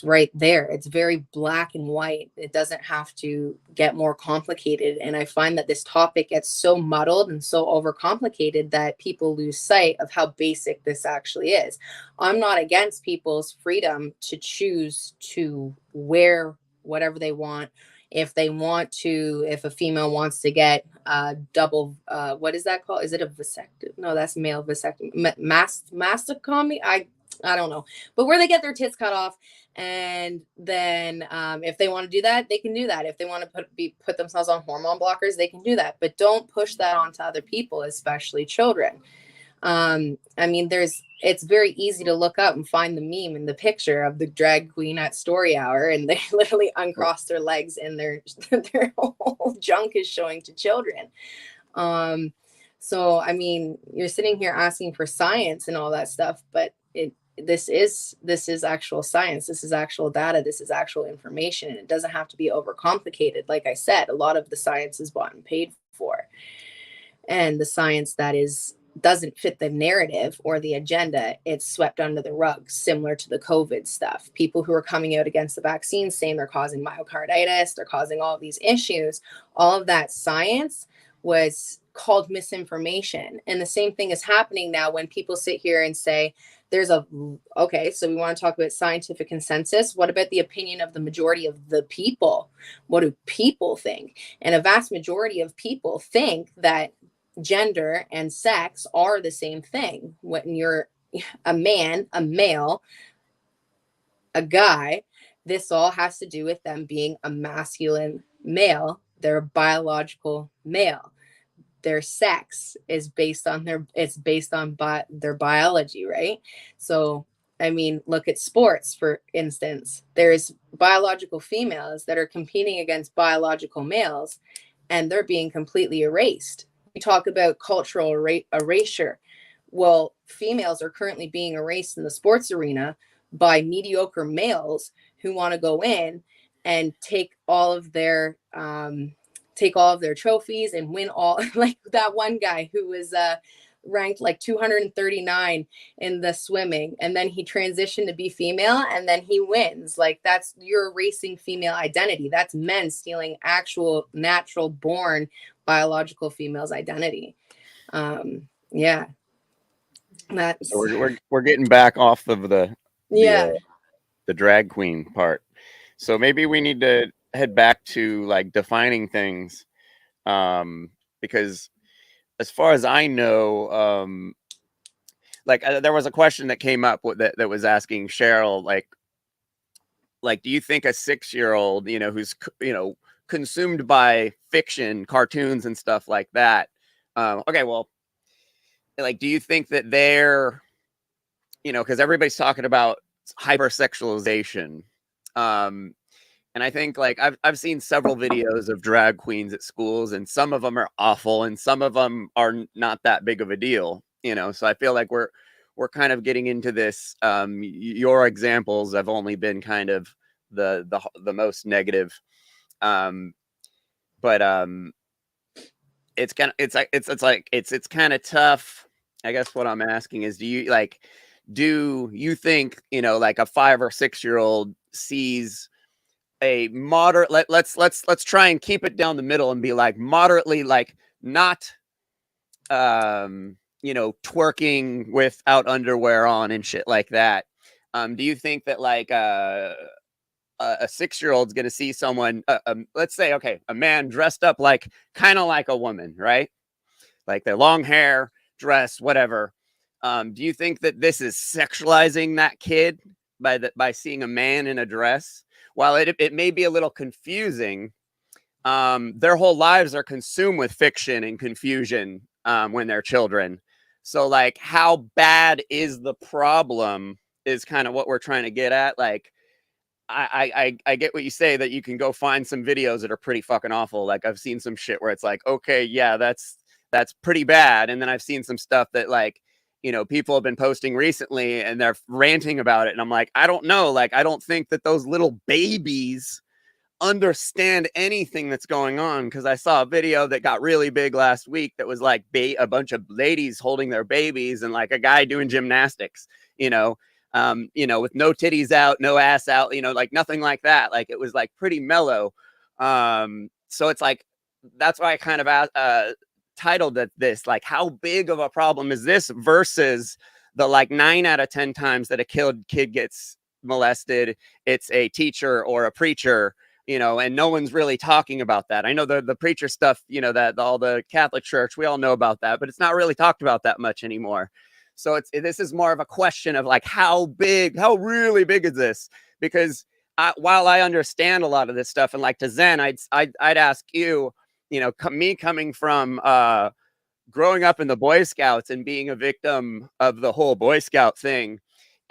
right there. It's very black and white. It doesn't have to get more complicated. And I find that this topic gets so muddled and so overcomplicated that people lose sight of how basic this actually is. I'm not against people's freedom to choose to wear whatever they want. If they want to, if a female wants to get double, what is that called? Is it a vasectomy? No, that's male vasectomy. Mastectomy? I don't know, but where they get their tits cut off, and then if they want to do that, they can do that. If they want to put themselves on hormone blockers, they can do that. But don't push that onto other people, especially children. I mean, it's very easy to look up and find the meme and the picture of the drag queen at Story Hour, and they literally uncross their legs and their whole junk is showing to children. So, I mean, you're sitting here asking for science and all that stuff, but this is actual science. This is actual data. This is actual information. And it doesn't have to be overcomplicated. Like I said, a lot of the science is bought and paid for. And the science that doesn't fit the narrative or the agenda, it's swept under the rug, similar to the COVID stuff. People who are coming out against the vaccine saying they're causing myocarditis, they're causing all of these issues. All of that science was called misinformation. And the same thing is happening now when people sit here and say, okay, so we want to talk about scientific consensus. What about the opinion of the majority of the people? What do people think? And a vast majority of people think that gender and sex are the same thing. When you're a man, a male, a guy, this all has to do with them being a masculine male. They're a biological male. Their sex is based on their biology, right? So, I mean, look at sports, for instance. There's biological females that are competing against biological males, and they're being completely erased. We talk about cultural erasure. Well, females are currently being erased in the sports arena by mediocre males who want to go in and take all of their trophies and win all, like that one guy who was ranked like 239 in the swimming, and then he transitioned to be female, and then he wins. Like, you're erasing female identity. That's men stealing actual natural born biological female's identity. Yeah, that's so we're getting back off of the drag queen part. So maybe we need to head back to like defining things, because as far as I know, like there was a question that came up that was asking Cheryl, like, do you think a 6-year-old, who's, consumed by fiction, cartoons and stuff like that, okay, well, like, do you think that they're, because everybody's talking about hypersexualization, and I think like I've seen several videos of drag queens at schools, and some of them are awful, and some of them are not that big of a deal, So I feel like we're kind of getting into this. Your examples have only been kind of the most negative, but it's kind of it's kind of tough. I guess what I'm asking is, do you think like a 5 or 6-year-old sees a moderate, let's try and keep it down the middle and be like moderately, like not twerking without underwear on and shit like that? Do you think that like a 6-year-old's gonna see someone, let's say, okay, a man dressed up like kind of like a woman, right? Like their long hair, dress, whatever. Do you think that this is sexualizing that kid by seeing a man in a dress? While it may be a little confusing, their whole lives are consumed with fiction and confusion when they're children. So, like, how bad is the problem is kind of what we're trying to get at. Like, I get what you say, that you can go find some videos that are pretty fucking awful. Like, I've seen some shit where it's like, okay, yeah, that's pretty bad. And then I've seen some stuff that like, people have been posting recently and they're ranting about it. And I'm like, I don't know. Like, I don't think that those little babies understand anything that's going on. Because I saw a video that got really big last week that was like a bunch of ladies holding their babies and like a guy doing gymnastics, with no titties out, no ass out, like nothing like that. Like, it was like pretty mellow. So it's like, that's why I kind of titled it this, like, how big of a problem is this versus the like 9 out of 10 times that a kid gets molested, it's a teacher or a preacher, and no one's really talking about that. I know the preacher stuff, that all the Catholic Church, we all know about that, but it's not really talked about that much anymore. So this is more of a question of like, how really big is this? Because while I understand a lot of this stuff, and like to Zen, I'd ask you, me coming from growing up in the Boy Scouts and being a victim of the whole Boy Scout thing,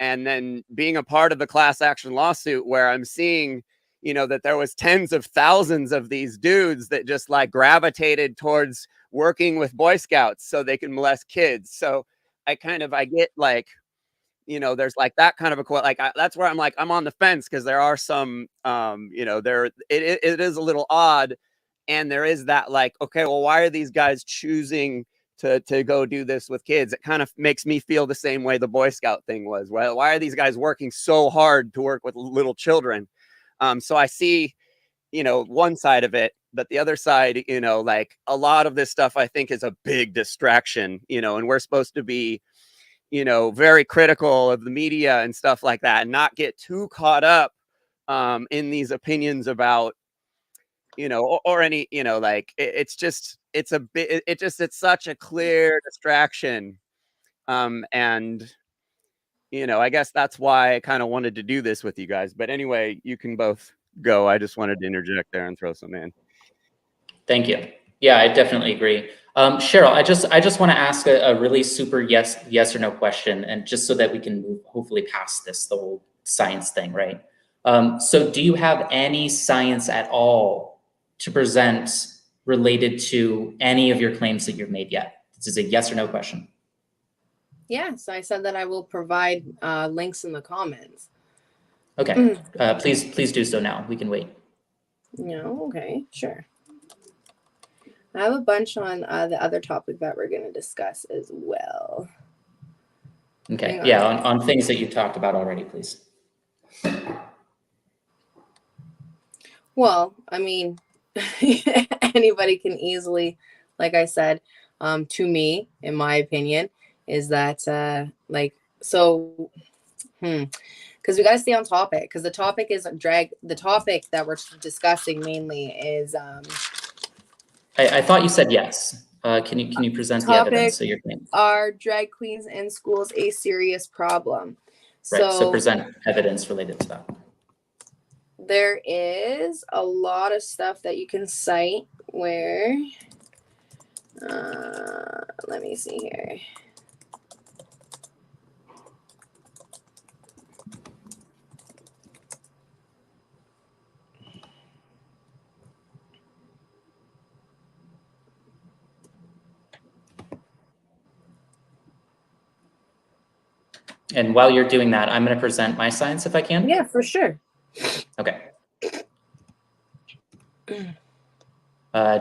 and then being a part of the class action lawsuit where I'm seeing, that there was tens of thousands of these dudes that just like gravitated towards working with Boy Scouts so they can molest kids. So I get like, there's like that kind of a quote. Like, that's where I'm like, I'm on the fence, because there are some, it is a little odd. And there is that like, okay, well, why are these guys choosing to go do this with kids? It kind of makes me feel the same way the Boy Scout thing was. Well, why are these guys working so hard to work with little children? So I see, one side of it, but the other side, like a lot of this stuff I think is a big distraction, and we're supposed to be, very critical of the media and stuff like that, and not get too caught up in these opinions about, or any, like it's such a clear distraction. And, I guess that's why I kind of wanted to do this with you guys. But anyway, you can both go. I just wanted to interject there and throw some in. Thank you. Yeah, I definitely agree. Cheryl, I just want to ask a really super yes or no question, and just so that we can move hopefully past the whole science thing, right? So do you have any science at all to present related to any of your claims that you've made yet? This is a yes or no question. Yeah, so I said that I will provide links in the comments. Okay, please do so now. We can wait. No, okay, sure. I have a bunch on the other topic that we're going to discuss as well. Okay, yeah, on things that you talked about already, please. Well, I mean, anybody can easily, like I said, to me, in my opinion, is that because because we got to stay on topic, because the topic is drag. The topic that we're discussing mainly is I thought you said yes. Can you present the evidence? So you're saying, are drag queens in schools a serious problem? Right. So present evidence related to that. There is a lot of stuff that you can cite where, let me see here. And while you're doing that, I'm going to present my science if I can. Yeah, for sure. Okay. Do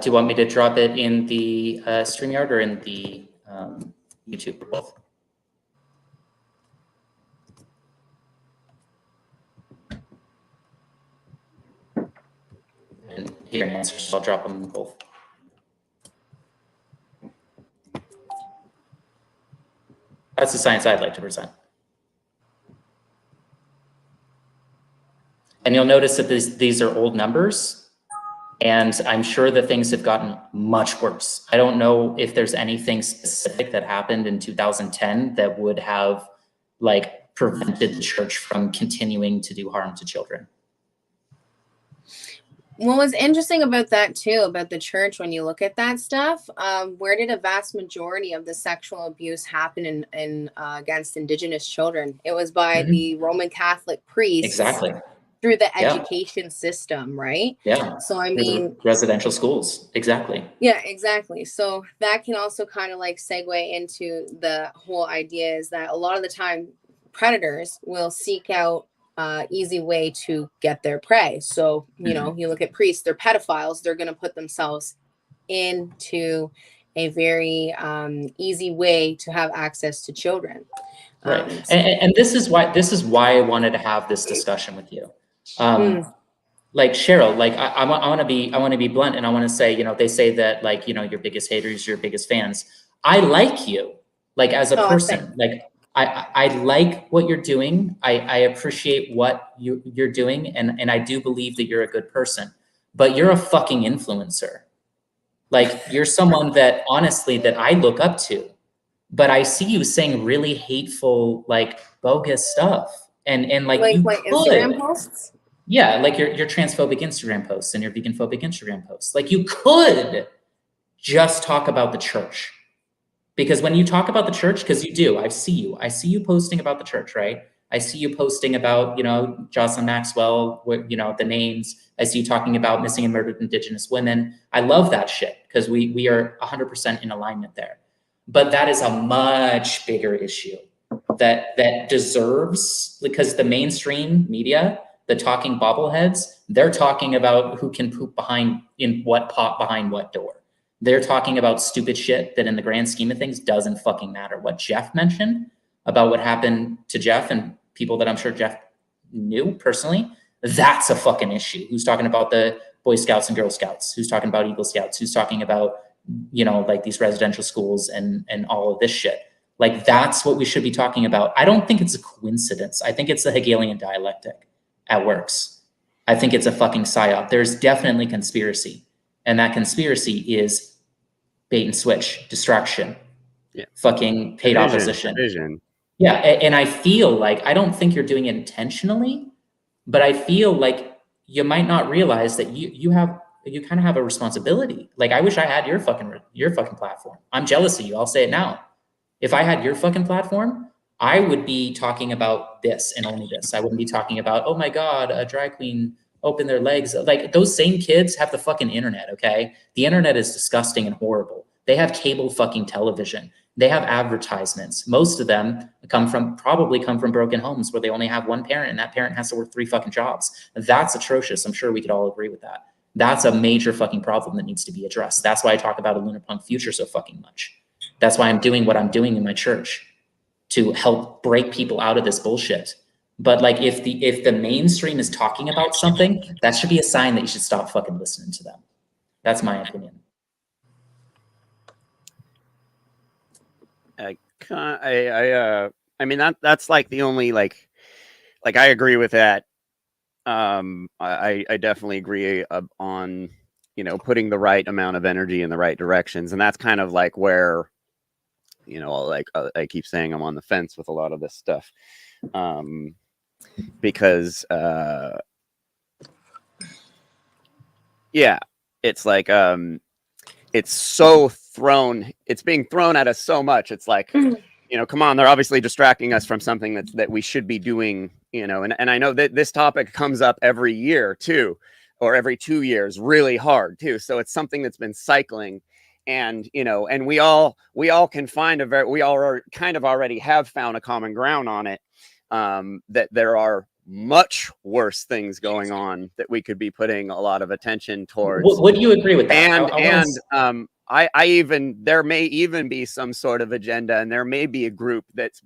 you want me to drop it in the StreamYard or in the YouTube or both? And here are answers, so I'll drop them in both. That's the science I'd like to present. And you'll notice that these are old numbers, and I'm sure that things have gotten much worse. I don't know if there's anything specific that happened in 2010 that would have like prevented the church from continuing to do harm to children. What was interesting about that too, about the church, when you look at that stuff, where did a vast majority of the sexual abuse happen in against Indigenous children? It was by the Roman Catholic priests. Exactly. Through the education system, right? Yeah. So I mean, residential schools. Exactly. Yeah, exactly. So that can also kind of like segue into the whole idea is that a lot of the time predators will seek out easy way to get their prey. So, you know, you look at priests, they're pedophiles, they're going to put themselves into a very easy way to have access to children. Right. And this is why I wanted to have this discussion with you. Like Cheryl, like I want to be blunt, and I want to say, you know, they say that like, you know, your biggest haters, your biggest fans. I like you, like as a person. Like I like what you're doing. I appreciate what you're doing, and I do believe that you're a good person. But you're a fucking influencer. Like you're someone that honestly that I look up to. But I see you saying really hateful, like bogus stuff, and like you could. Instagram posts. Yeah, like your transphobic Instagram posts and your vegan-phobic Instagram posts. Like you could just talk about the church. Because when you talk about the church, because you do, I see you posting about the church, right? I see you posting about, you know, Jocelyn Maxwell, you know, the names. I see you talking about missing and murdered Indigenous women. I love that shit because we are 100% in alignment there. But that is a much bigger issue that deserves, because the mainstream media, the talking bobbleheads, they're talking about who can poop in what pot behind what door. They're talking about stupid shit that in the grand scheme of things doesn't fucking matter. What Jeff mentioned about what happened to Jeff and people that I'm sure Jeff knew personally, that's a fucking issue. Who's talking about the Boy Scouts and Girl Scouts? Who's talking about Eagle Scouts? Who's talking about, you know, like these residential schools and all of this shit? Like that's what we should be talking about. I don't think it's a coincidence. I think it's the Hegelian dialectic at works. I think it's a fucking psyop. There's definitely conspiracy. And that conspiracy is bait and switch, distraction, fucking paid opposition. Yeah, and I feel like, I don't think you're doing it intentionally, but I feel like you might not realize that you kind of have a responsibility. Like I wish I had your fucking platform. I'm jealous of you. I'll say it now. If I had your fucking platform, I would be talking about this and only this. I wouldn't be talking about, oh my God, a drag queen opened their legs. Like those same kids have the fucking internet, okay? The internet is disgusting and horrible. They have cable fucking television. They have advertisements. Most of them probably come from broken homes where they only have one parent and that parent has to work 3 fucking jobs. That's atrocious. I'm sure we could all agree with that. That's a major fucking problem that needs to be addressed. That's why I talk about a lunar punk future so fucking much. That's why I'm doing what I'm doing in my church, to help break people out of this bullshit. But like if the mainstream is talking about something, that should be a sign that you should stop fucking listening to them. That's my opinion. I mean that's like the only like like, I agree with that. I definitely agree on, you know, putting the right amount of energy in the right directions. And that's kind of like where, you know, like I keep saying I'm on the fence with a lot of this stuff. Because, yeah, it's like, it's being thrown at us so much. It's like, you know, come on, they're obviously distracting us from something that we should be doing, you know, and I know that this topic comes up every year too, or every 2 years, really hard too. So it's something that's been cycling, and, you know, and we all can find we all are kind of already have found a common ground on it, that there are much worse things going on that we could be putting a lot of attention towards. Would you agree with that? I even, there may even be some sort of agenda, and there may be a group that's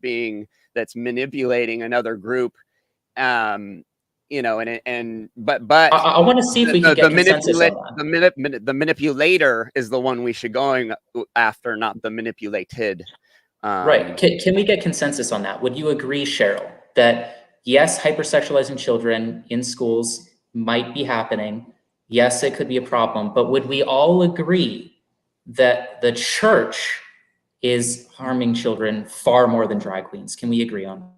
manipulating another group, you know, but I want to see if we can get consensus on that. The manipulator is the one we should going after, not the manipulated. Right. Can we get consensus on that? Would you agree, Cheryl, that yes, hypersexualizing children in schools might be happening? Yes, it could be a problem, but would we all agree that the church is harming children far more than drag queens? Can we agree on that?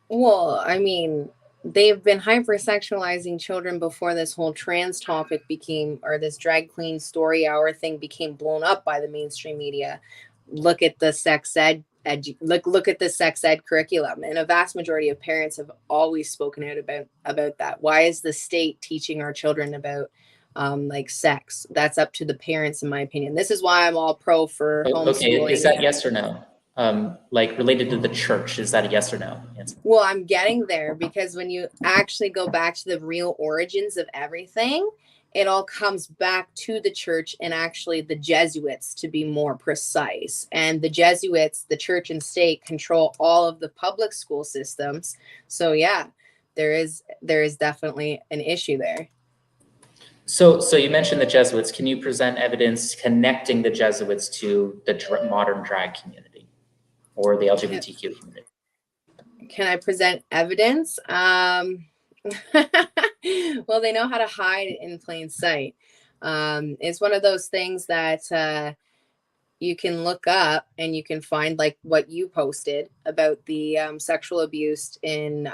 Well, I mean, they've been hypersexualizing children before this whole trans topic became, or this drag queen story hour thing became blown up by the mainstream media. Look at the sex ed look at the sex ed curriculum, and a vast majority of parents have always spoken out about that. Why is the state teaching our children about like sex? That's up to the parents, in my opinion. This is why I'm all pro for homeschooling. Okay, is that yes or no? Like related to the church, is that a yes or no answer? Well, I'm getting there, because when you actually go back to the real origins of everything, it all comes back to the church, and actually the Jesuits, to be more precise. And the Jesuits, the church and state, control all of the public school systems. So yeah, there is definitely an issue there. So you mentioned the Jesuits. Can you present evidence connecting the Jesuits to the modern drag community or the LGBTQ community? Can I present evidence? Well, they know how to hide in plain sight. It's one of those things that you can look up and you can find, like what you posted about the sexual abuse in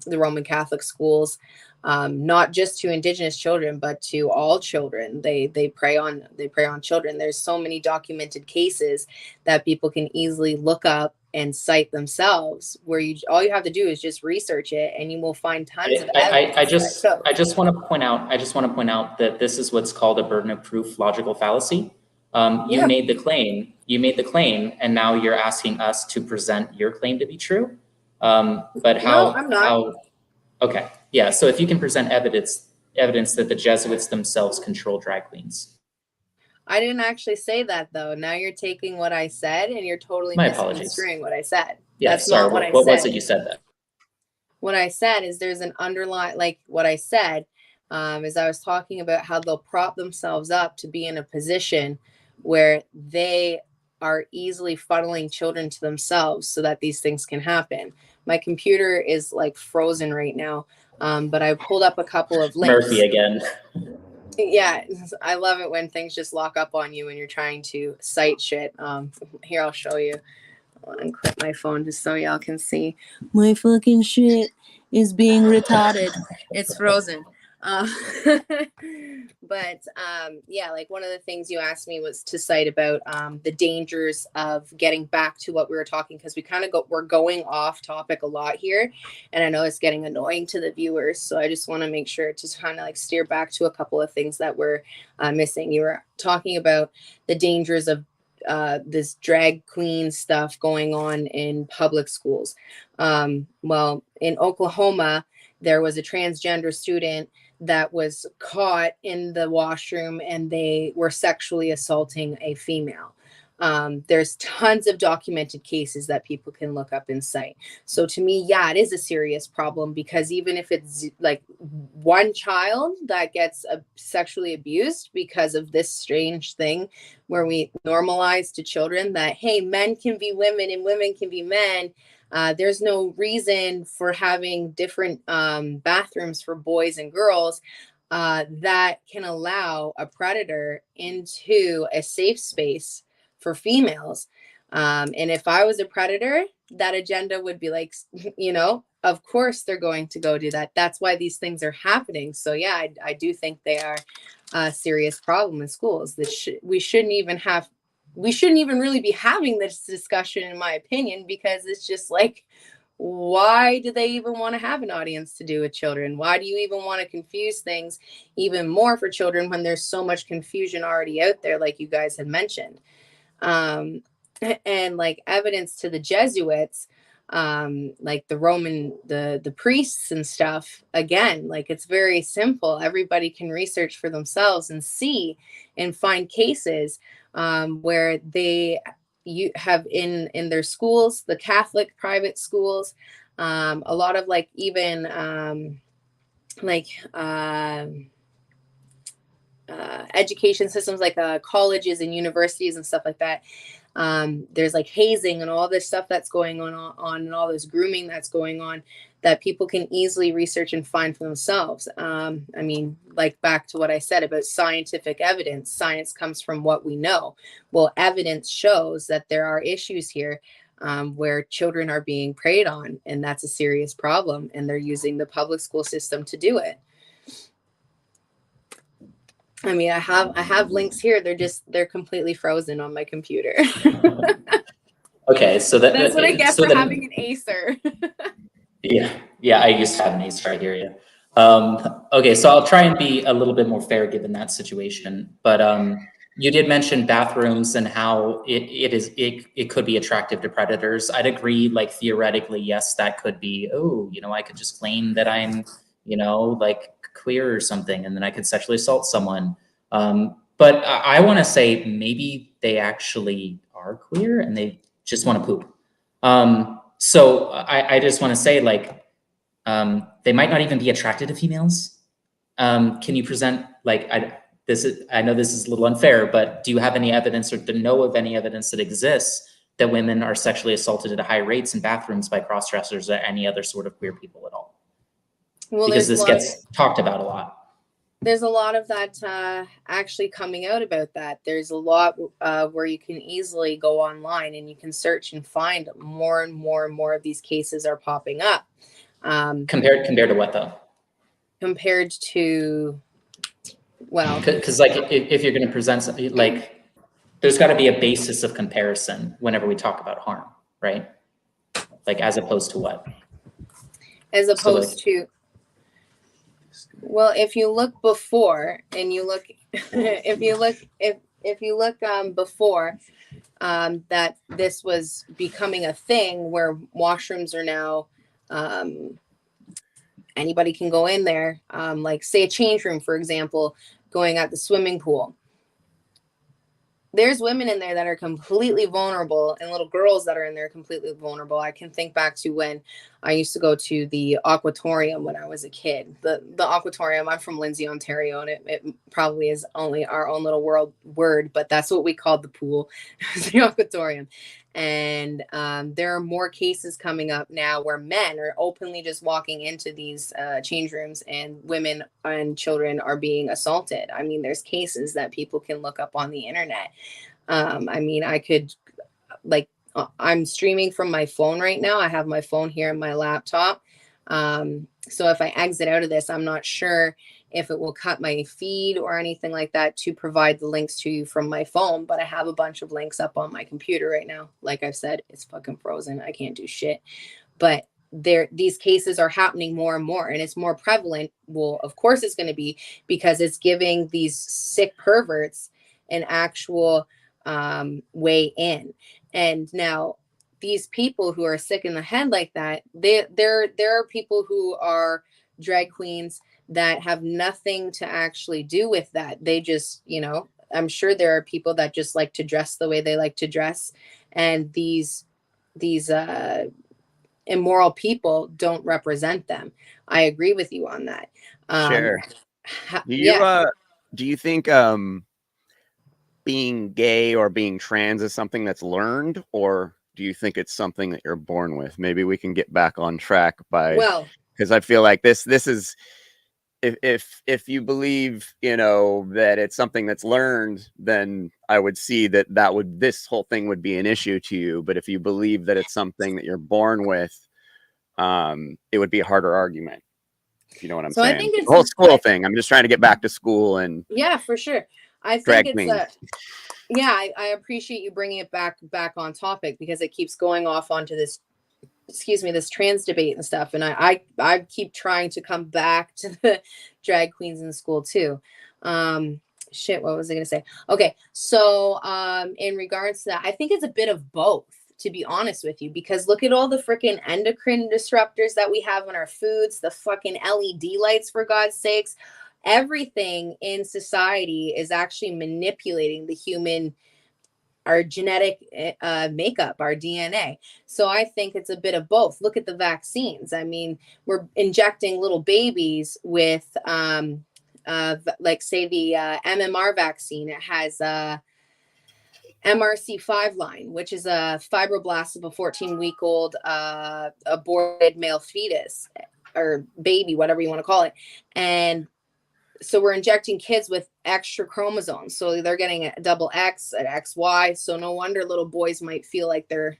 the Roman Catholic schools, not just to Indigenous children, but to all children. They prey on children. There's so many documented cases that people can easily look up and cite themselves, where all you have to do is just research it, and you will find tons of evidence. I just want to point out that this is what's called a burden of proof logical fallacy. You made the claim, and now you're asking us to present your claim to be true. But how? No, I'm not. Okay, yeah. So if you can present evidence that the Jesuits themselves control drag queens. I didn't actually say that, though. Now you're taking what I said and you're totally misconstruing what I said. Yeah, that's sorry. Not what I what said. Was it you said that? What I said is there's an underlying, like what I said, is I was talking about how they'll prop themselves up to be in a position where they are easily funneling children to themselves so that these things can happen. My computer is like frozen right now, but I pulled up a couple of links. Murphy again. Yeah, I love it when things just lock up on you when you're trying to cite shit. Here, I'll show you. I'll unclip my phone just so y'all can see. My fucking shit is being retarded. It's frozen. But yeah, like one of the things you asked me was to cite about the dangers of getting back to what we were talking, because we're going off topic a lot here, and I know it's getting annoying to the viewers, so I just want to make sure to kind of like steer back to a couple of things that we're missing. You were talking about the dangers of this drag queen stuff going on in public schools. Well, in Oklahoma, there was a transgender student that was caught in the washroom, and they were sexually assaulting a female. There's tons of documented cases that people can look up and cite. So to me, yeah, it is a serious problem, because even if it's like one child that gets sexually abused because of this strange thing where we normalize to children that, hey, men can be women and women can be men, There's no reason for having different bathrooms for boys and girls that can allow a predator into a safe space for females. And if I was a predator, that agenda would be like, of course they're going to go do that. That's why these things are happening. So yeah, I do think they are a serious problem in schools that we shouldn't even really be having this discussion, in my opinion, because it's just like, why do they even want to have an audience to do with children? Why do you even want to confuse things even more for children when there's so much confusion already out there, like you guys had mentioned? And like evidence to the Jesuits, like the priests and stuff, again, like it's very simple. Everybody can research for themselves and see and find cases where you have in their schools, the Catholic private schools, a lot of like even education systems like colleges and universities and stuff like that. There's like hazing and all this stuff that's going on and all this grooming that's going on that people can easily research and find for themselves. I mean, like back to what I said about scientific evidence, science comes from what we know. Well, evidence shows that there are issues here where children are being preyed on, and that's a serious problem, and they're using the public school system to do it. I mean, I have links here. They're completely frozen on my computer. Okay, so that's what I get for having an Acer. Yeah, I used to have an Acer. I hear you. Okay, so I'll try and be a little bit more fair given that situation. But you did mention bathrooms and how it could be attractive to predators. I'd agree. Like theoretically, yes, that could be. Oh, I could just claim that I'm, like queer or something, and then I could sexually assault someone. But I want to say maybe they actually are queer and they just want to poop. So I just want to say, like, they might not even be attracted to females. Can you present, like, I know this is a little unfair, but do you have any evidence or to know of any evidence that exists that women are sexually assaulted at high rates in bathrooms by cross-dressers or any other sort of queer people at all? Well, because this gets talked about a lot. There's a lot of that actually coming out about that. There's a lot where you can easily go online and you can search and find more and more and more of these cases are popping up. Compared to what though? Compared to, well, because like if you're going to present something, like there's got to be a basis of comparison whenever we talk about harm, right? Like as opposed to what? As opposed to. Well, if you look before and you look, if you look before that this was becoming a thing where washrooms are now, anybody can go in there, like say a change room, for example, going at the swimming pool. There's women in there that are completely vulnerable and little girls that are in there completely vulnerable. I can think back to when I used to go to the aquatorium when I was a kid. The aquatorium, I'm from Lindsay, Ontario, and it probably is only our own little word, but that's what we called the pool, the aquatorium. And there are more cases coming up now where men are openly just walking into these change rooms and women and children are being assaulted. I mean, there's cases that people can look up on the internet. I mean, I could, like, I'm streaming from my phone right now. I have my phone here and my laptop. So if I exit out of this, I'm not sure if it will cut my feed or anything like that to provide the links to you from my phone, but I have a bunch of links up on my computer right now. Like I've said, it's fucking frozen. I can't do shit. But these cases are happening more and more, and it's more prevalent. Well, of course it's going to be, because it's giving these sick perverts an actual way in. And now these people who are sick in the head like that, there are people who are drag queens that have nothing to actually do with that. They just, I'm sure there are people that just like to dress the way they like to dress. And these immoral people don't represent them. I agree with you on that. Sure. Do you think being gay or being trans is something that's learned, or do you think it's something that you're born with? Maybe we can get back on track by, because I feel like this is, if you believe, you know, that it's something that's learned, then I would see that this whole thing would be an issue to you. But if you believe that it's something that you're born with, it would be a harder argument. If you know what I'm saying? I think it's the whole school thing. I'm just trying to get back to school and for sure. I think it's I appreciate you bringing it back on topic, because it keeps going off onto this, this trans debate and stuff. And I keep trying to come back to the drag queens in school too. What was I going to say? Okay. So, in regards to that, I think it's a bit of both, to be honest with you, because look at all the freaking endocrine disruptors that we have in our foods, the fucking LED lights, for God's sakes. Everything in society is actually manipulating our genetic makeup, our DNA. So I think it's a bit of both. Look at the vaccines. I mean, we're injecting little babies with, like, say, the MMR vaccine. It has MRC5 line, which is a fibroblast of a 14-week-old aborted male fetus or baby, whatever you want to call it. And so we're injecting kids with extra chromosomes. So they're getting a double X, an XY. So no wonder little boys might feel like they're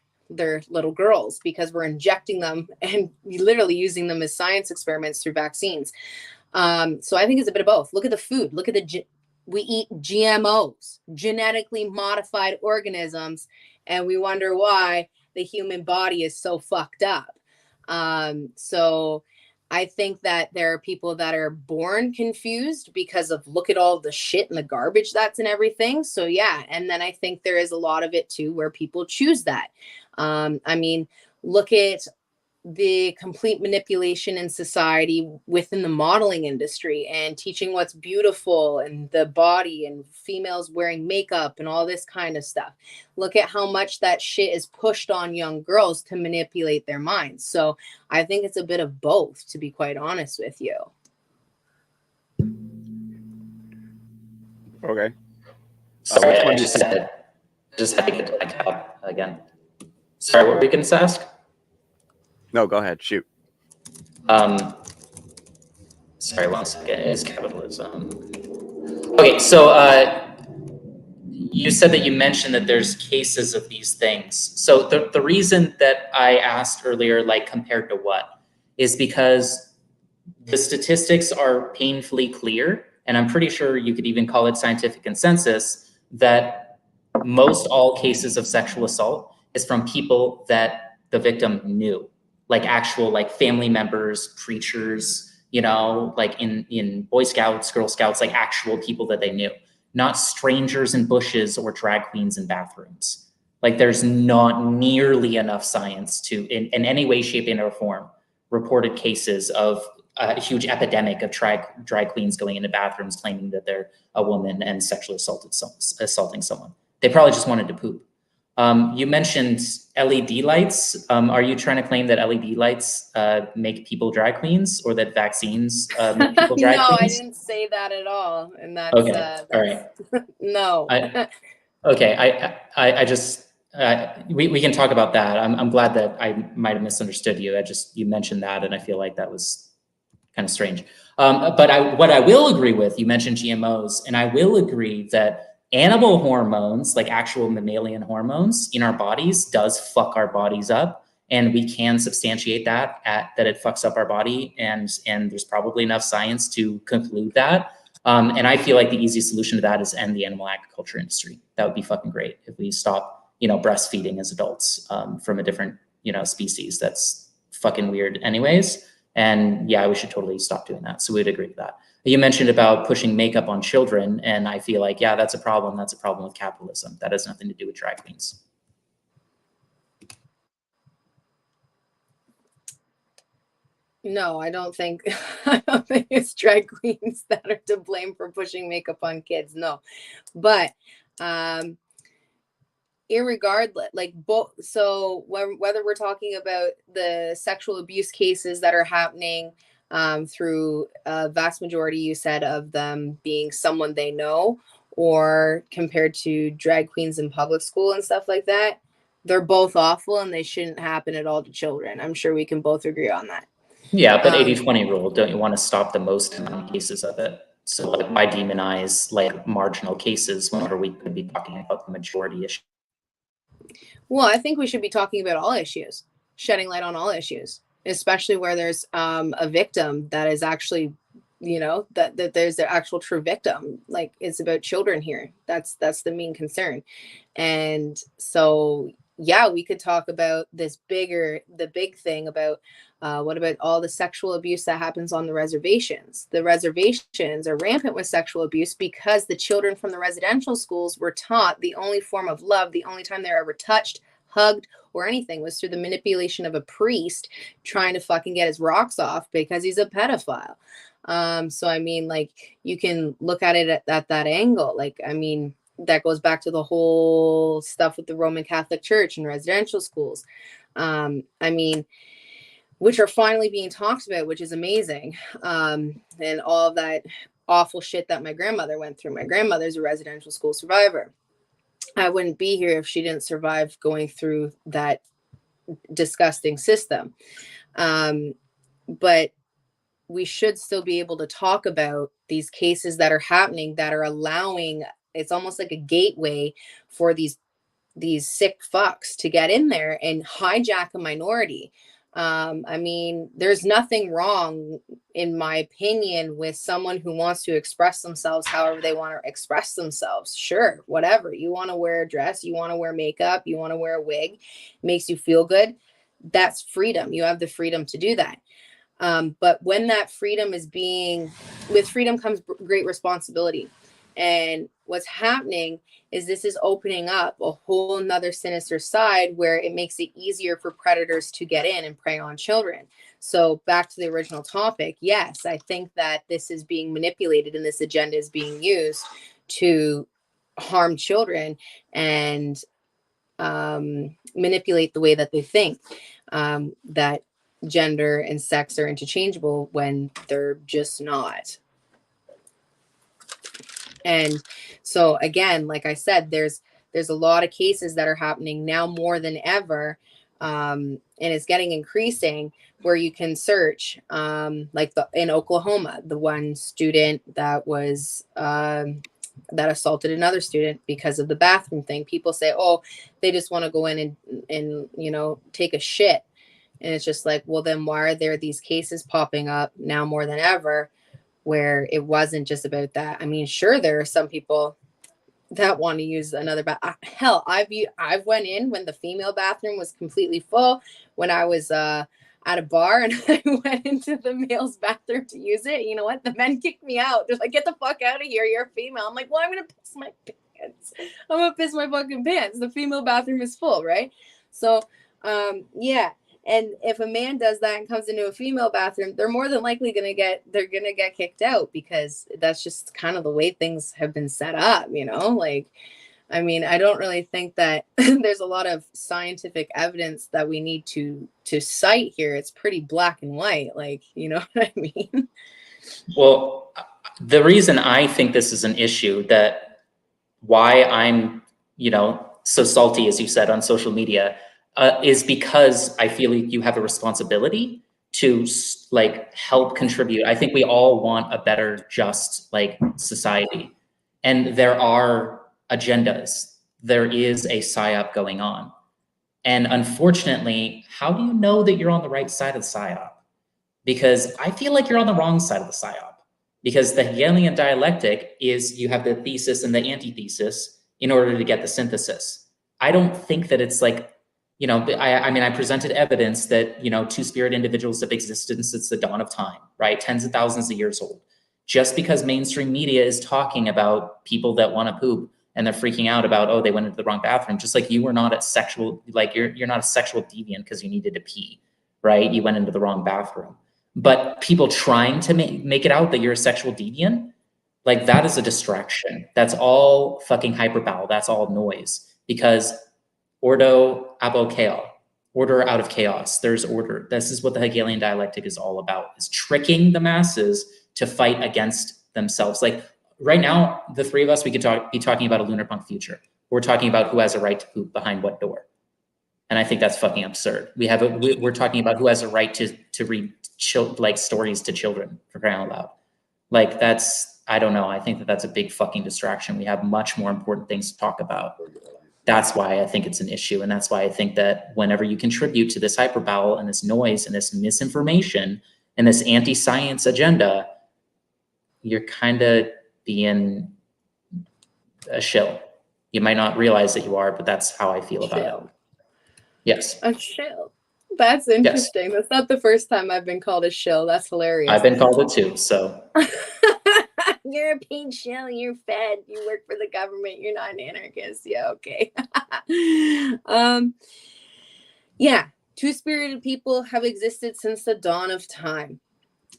little girls, because we're injecting them and literally using them as science experiments through vaccines. So I think it's a bit of both. Look at the food. Look at we eat GMOs, genetically modified organisms, and we wonder why the human body is so fucked up. So I think that there are people that are born confused because of, look at all the shit and the garbage that's in everything. So yeah. And then I think there is a lot of it too, where people choose that. I mean, look at the complete manipulation in society within the modeling industry and teaching what's beautiful and the body and females wearing makeup and all this kind of stuff. Look at how much that shit is pushed on young girls to manipulate their minds. So I think it's a bit of both, to be quite honest with you. Okay. Sorry, I just had to get to my tab again. Sorry, what were you going to ask? No, go ahead. Shoot. Sorry, one second. Is capitalism. Okay, so you said that you mentioned that there's cases of these things. So the reason that I asked earlier, like, compared to what, is because the statistics are painfully clear, and I'm pretty sure you could even call it scientific consensus, that most all cases of sexual assault is from people that the victim knew. Like actual, like, family members, preachers, you know, like in Boy Scouts, Girl Scouts, like actual people that they knew, not strangers in bushes or drag queens in bathrooms. Like, there's not nearly enough science to, in any way, shape, or form, reported cases of a huge epidemic of drag queens going into bathrooms claiming that they're a woman and sexually assaulting someone. They probably just wanted to poop. You mentioned LED lights. Are you trying to claim that LED lights make people drag queens, or that vaccines make people drag queens? No, I didn't say that at all. And that's okay. All right. No. I just we can talk about that. I'm glad that I might have misunderstood you. You mentioned that, and I feel like that was kind of strange. But what I will agree with, you mentioned GMOs, and I will agree that animal hormones, like actual mammalian hormones in our bodies, does fuck our bodies up, and we can substantiate that it fucks up our body, and there's probably enough science to conclude that. And I feel like the easy solution to that is end the animal agriculture industry. That would be fucking great if we stop, breastfeeding as adults from a different, species. That's fucking weird anyways. And yeah, we should totally stop doing that. So we'd agree with that. You mentioned about pushing makeup on children, and I feel like, yeah, that's a problem. That's a problem with capitalism. That has nothing to do with drag queens. No, I don't think it's drag queens that are to blame for pushing makeup on kids. No, but irregardless, like both. So whether we're talking about the sexual abuse cases that are happening through a vast majority, you said, of them being someone they know, or compared to drag queens in public school and stuff like that, they're both awful and they shouldn't happen at all to children. I'm sure we can both agree on that. Yeah, but 80-20 rule, don't you want to stop the most amount of cases of it? So like, why demonize like marginal cases whenever we could be talking about the majority issue? Well, I think we should be talking about all issues, shedding light on all issues, especially where there's a victim that is actually, you know, that there's the actual true victim. Like, it's about children here. That's the main concern. And so, yeah, we could talk about the big thing about what about all the sexual abuse that happens on the reservations? The reservations are rampant with sexual abuse because the children from the residential schools were taught the only form of love, the only time they're ever touched, hugged, or anything was through the manipulation of a priest trying to fucking get his rocks off because he's a pedophile. So, I mean, like, you can look at it at that angle. Like, I mean, that goes back to the whole stuff with the Roman Catholic Church and residential schools. I mean, which are finally being talked about, which is amazing. And all of that awful shit that my grandmother went through. My grandmother's a residential school survivor. I wouldn't be here if she didn't survive going through that disgusting system. But we should still be able to talk about these cases that are happening, that are allowing, it's almost like a gateway for these sick fucks to get in there and hijack a minority. I mean, there's nothing wrong, in my opinion, with someone who wants to express themselves however they want to express themselves. Sure, whatever. You want to wear a dress, you want to wear makeup, you want to wear a wig, makes you feel good. That's freedom. You have the freedom to do that. But when that freedom is with freedom comes great responsibility. And what's happening is this is opening up a whole nother sinister side where it makes it easier for predators to get in and prey on children. So back to the original topic, yes, I think that this is being manipulated and this agenda is being used to harm children and manipulate the way that they think, that gender and sex are interchangeable when they're just not. And so, again, like I said, there's a lot of cases that are happening now more than ever. And it's getting increasing where you can search, like in Oklahoma, the one student that was, that assaulted another student because of the bathroom thing. People say, oh, they just want to go in and, you know, take a shit. And it's just like, well, then why are there these cases popping up now more than ever, where it wasn't just about that? I mean, sure, there are some people that want to use another hell, I've went in when the female bathroom was completely full, when I was at a bar and I went into the male's bathroom to use it. You know what? The men kicked me out. They're like, get the fuck out of here. You're a female. I'm like, well, I'm going to piss my pants. I'm going to piss my fucking pants. The female bathroom is full, right? So, yeah. And if a man does that and comes into a female bathroom, they're more than likely going to get kicked out, because that's just kind of the way things have been set up, you know? Like, I mean, I don't really think that there's a lot of scientific evidence that we need to cite here. It's pretty black and white, like, you know what I mean? Well, the reason I think this is an issue, that why I'm, you know, so salty, as you said, on social media, is because I feel like you have a responsibility to like help contribute. I think we all want a better, just like society, and there are agendas. There is a psyop going on, and unfortunately, how do you know that you're on the right side of the psyop? Because I feel like you're on the wrong side of the psyop. Because the Hegelian dialectic is you have the thesis and the antithesis in order to get the synthesis. I don't think that it's like, you know, I mean, I presented evidence that, you know, two-spirit individuals have existed since the dawn of time, right? Tens of thousands of years old. Just because mainstream media is talking about people that want to poop and they're freaking out about, oh, they went into the wrong bathroom, just like you were not a sexual, like you're not a sexual deviant because you needed to pee, right? You went into the wrong bathroom. But people trying to make it out that you're a sexual deviant, like that is a distraction. That's all fucking hyperbole. That's all noise, because ordo abo chaos, order out of chaos. There's order. This is what the Hegelian dialectic is all about, is tricking the masses to fight against themselves. Like right now, the three of us, we could be talking about a lunar punk future. We're talking about who has a right to poop behind what door, And I think that's fucking absurd. We're talking about who has a right to read like stories to children, for crying out loud. Like that's, I don't know. I think that's a big fucking distraction. We have much more important things to talk about. That's why I think it's an issue. And that's why I think that whenever you contribute to this hyperbole and this noise and this misinformation and this anti-science agenda, you're kind of being a shill. You might not realize that you are, but that's how I feel about it. Yes. A shill. That's interesting. Yes. That's not the first time I've been called a shill. That's hilarious. I've been called it too, so. You're a paid shill. You're fed. You work for the government. You're not an anarchist. Yeah, okay. Yeah, two-spirited people have existed since the dawn of time.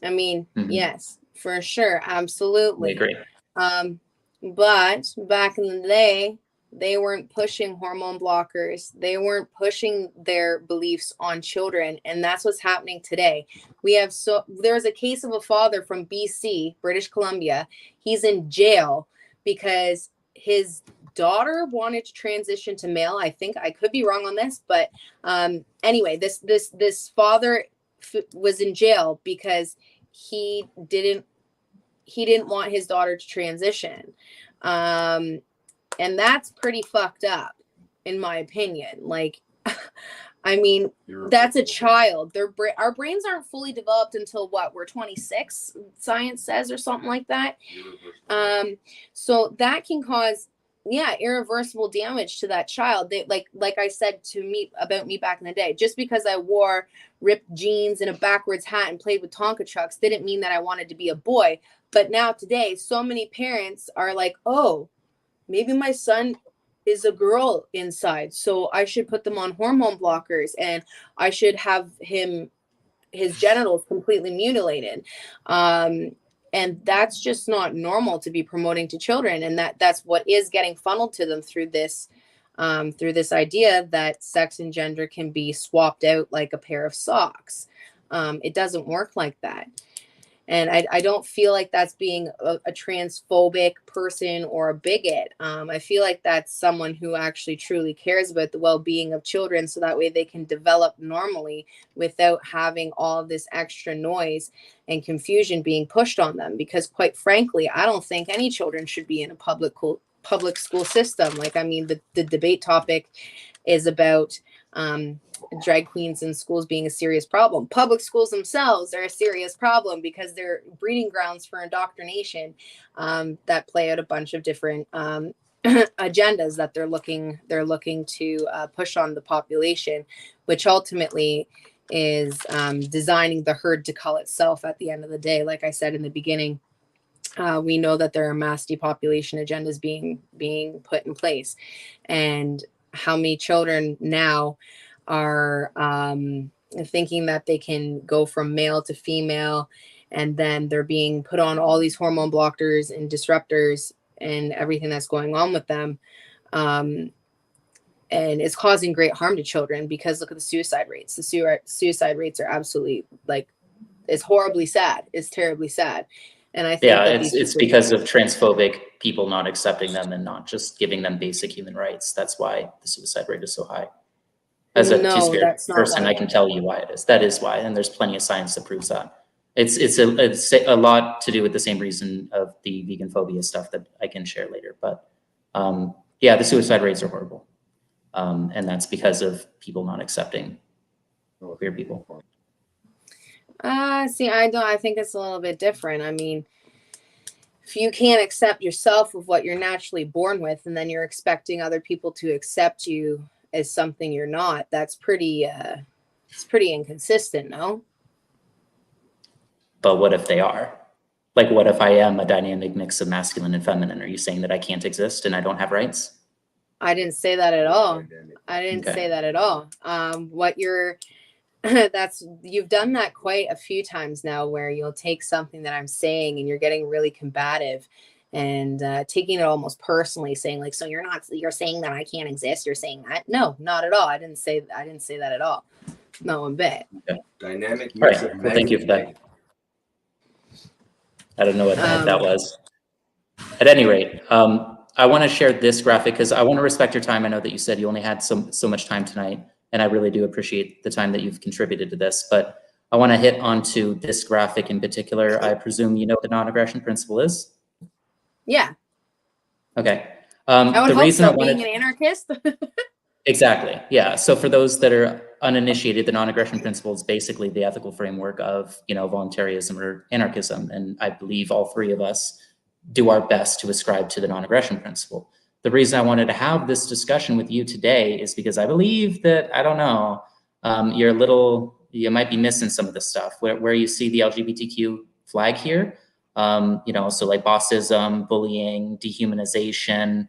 I mean, yes, for sure. Absolutely. I agree. But back in the day, they weren't pushing hormone blockers. They weren't pushing their beliefs on children. And that's what's happening today. There's a case of a father from BC, British Columbia. He's in jail because his daughter wanted to transition to male. I think I could be wrong on this, but anyway, this father was in jail because he didn't want his daughter to transition. And that's pretty fucked up, in my opinion. Like, I mean, that's a child. Our brains aren't fully developed until what? We're 26, science says, or something like that. So that can cause, irreversible damage to that child. They, like I said about me back in the day, just because I wore ripped jeans and a backwards hat and played with Tonka trucks didn't mean that I wanted to be a boy. But now today, so many parents are like, oh, maybe my son is a girl inside, so I should put them on hormone blockers and I should have his genitals completely mutilated. And that's just not normal to be promoting to children. And that's what is getting funneled to them through this idea that sex and gender can be swapped out like a pair of socks. It doesn't work like that. And I don't feel like that's being a transphobic person or a bigot. I feel like that's someone who actually truly cares about the well-being of children, so that way they can develop normally without having all of this extra noise and confusion being pushed on them. Because quite frankly, I don't think any children should be in a public school system. Like, I mean, the debate topic is about drag queens in schools being a serious problem. Public schools themselves are a serious problem because they're breeding grounds for indoctrination that play out a bunch of different agendas that they're looking to push on the population, which ultimately is designing the herd to cull itself at the end of the day. Like I said in the beginning, we know that there are mass depopulation agendas being put in place, and how many children now are thinking that they can go from male to female, and then they're being put on all these hormone blockers and disruptors and everything that's going on with them. And it's causing great harm to children, because look at the suicide rates. The suicide rates are absolutely, like, it's horribly sad. It's terribly sad. And I think it's because of transphobic people not accepting them and not just giving them basic human rights. That's why the suicide rate is so high. As a two-spirit person, I can tell you why it is. That is why, and there's plenty of science that proves that. It's a lot to do with the same reason of the vegan phobia stuff that I can share later. But the suicide rates are horrible, and that's because of people not accepting queer people. See, I think it's a little bit different. I mean, if you can't accept yourself of what you're naturally born with, and then you're expecting other people to accept you as something you're not, that's pretty it's pretty inconsistent, no? But what if they are? Like, what if I am a dynamic mix of masculine and feminine? Are you saying that I can't exist and I don't have rights? I didn't say that at all. I didn't say that at all. You've done that quite a few times now, where you'll take something that I'm saying and you're getting really combative and taking it almost personally, saying like, so you're saying that I can't exist, you're saying that. No, not at all. I didn't say that at all. Not one bit. Okay. Dynamic. All right. Well, thank you for that. I don't know what the heck that was. At any rate, I want to share this graphic because I want to respect your time. I know that you said you only had so much time tonight. and I really do appreciate the time that you've contributed to this. But I want to hit onto this graphic in particular. I presume you know what the non-aggression principle is? Yeah. Okay. I would the hope reason so, I wanted... being an anarchist. Exactly. Yeah. So for those that are uninitiated, the non-aggression principle is basically the ethical framework of, voluntarism or anarchism. And I believe all three of us do our best to ascribe to the non-aggression principle. The reason I wanted to have this discussion with you today is because I believe that, I don't know, you might be missing some of the stuff where you see the LGBTQ flag here. So like bossism, bullying, dehumanization,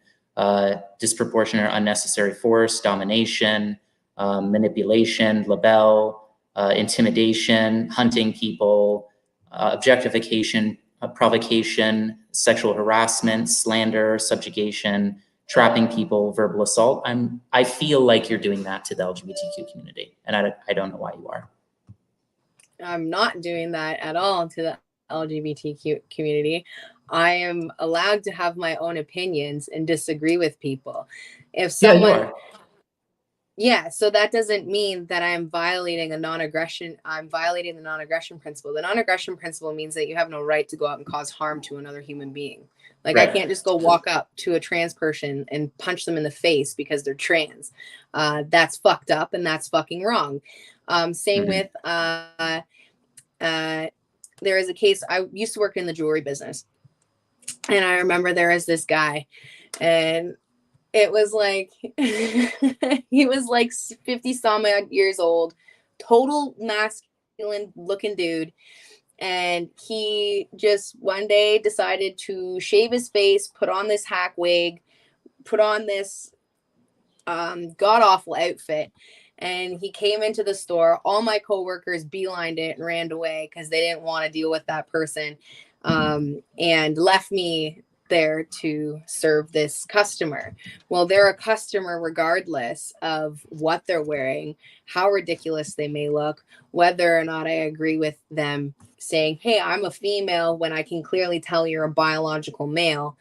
disproportionate or unnecessary force, domination, manipulation, libel, intimidation, hunting people, objectification, provocation, sexual harassment, slander, subjugation, trapping people, verbal assault. I feel like you're doing that to the LGBTQ community, and I don't know why you are. I'm not doing that at all to the LGBTQ community. I am allowed to have my own opinions and disagree with people. If someone, so that doesn't mean that I'm violating the non-aggression principle. The non-aggression principle means that you have no right to go out and cause harm to another human being. Like, right. I can't just go walk up to a trans person and punch them in the face because they're trans. That's fucked up and that's fucking wrong. Same with, there is a case, I used to work in the jewelry business. And I remember there was this guy, and it was like, he was like 50 some odd years old, total masculine looking dude. And he just one day decided to shave his face, put on this hack wig, put on this god-awful outfit. And he came into the store. All my coworkers beelined it and ran away because they didn't want to deal with that person, and left me there to serve this customer. Well, they're a customer regardless of what they're wearing, how ridiculous they may look, whether or not I agree with them saying, hey, I'm a female, when I can clearly tell you're a biological male.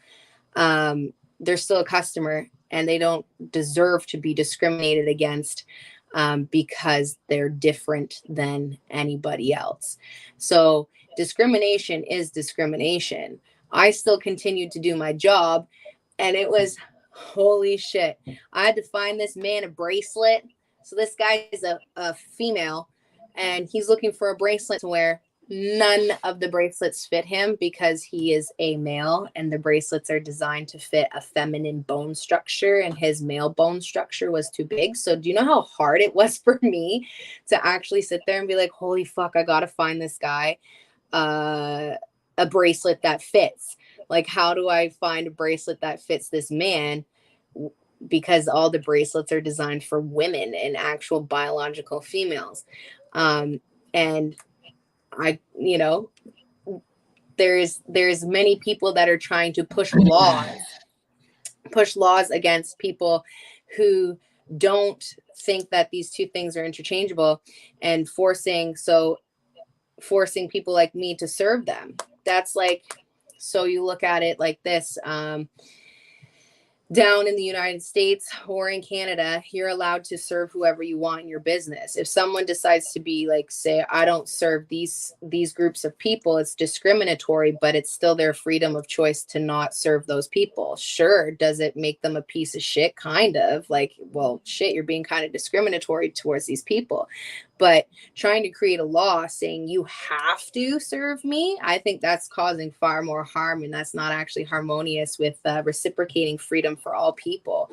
They're still a customer, and they don't deserve to be discriminated against because they're different than anybody else. So discrimination is discrimination. I still continued to do my job, and it was, holy shit. I had to find this man a bracelet. So this guy is a female, and he's looking for a bracelet to wear. None of the bracelets fit him because he is a male, and the bracelets are designed to fit a feminine bone structure, and his male bone structure was too big. So do you know how hard it was for me to actually sit there and be like, holy fuck, I gotta find this guy a bracelet that fits? Like, how do I find a bracelet that fits this man? Because all the bracelets are designed for women and actual biological females. And I, there's many people that are trying to push laws against people who don't think that these two things are interchangeable, and forcing people like me to serve them. That's like, so you look at it like this, down in the United States or in Canada, you're allowed to serve whoever you want in your business. If someone decides to be like, say, I don't serve these groups of people, it's discriminatory, but it's still their freedom of choice to not serve those people. Sure. Does it make them a piece of shit? Kind of. Like, well, shit, you're being kind of discriminatory towards these people. But trying to create a law saying you have to serve me, I think that's causing far more harm, and that's not actually harmonious with reciprocating freedom for all people.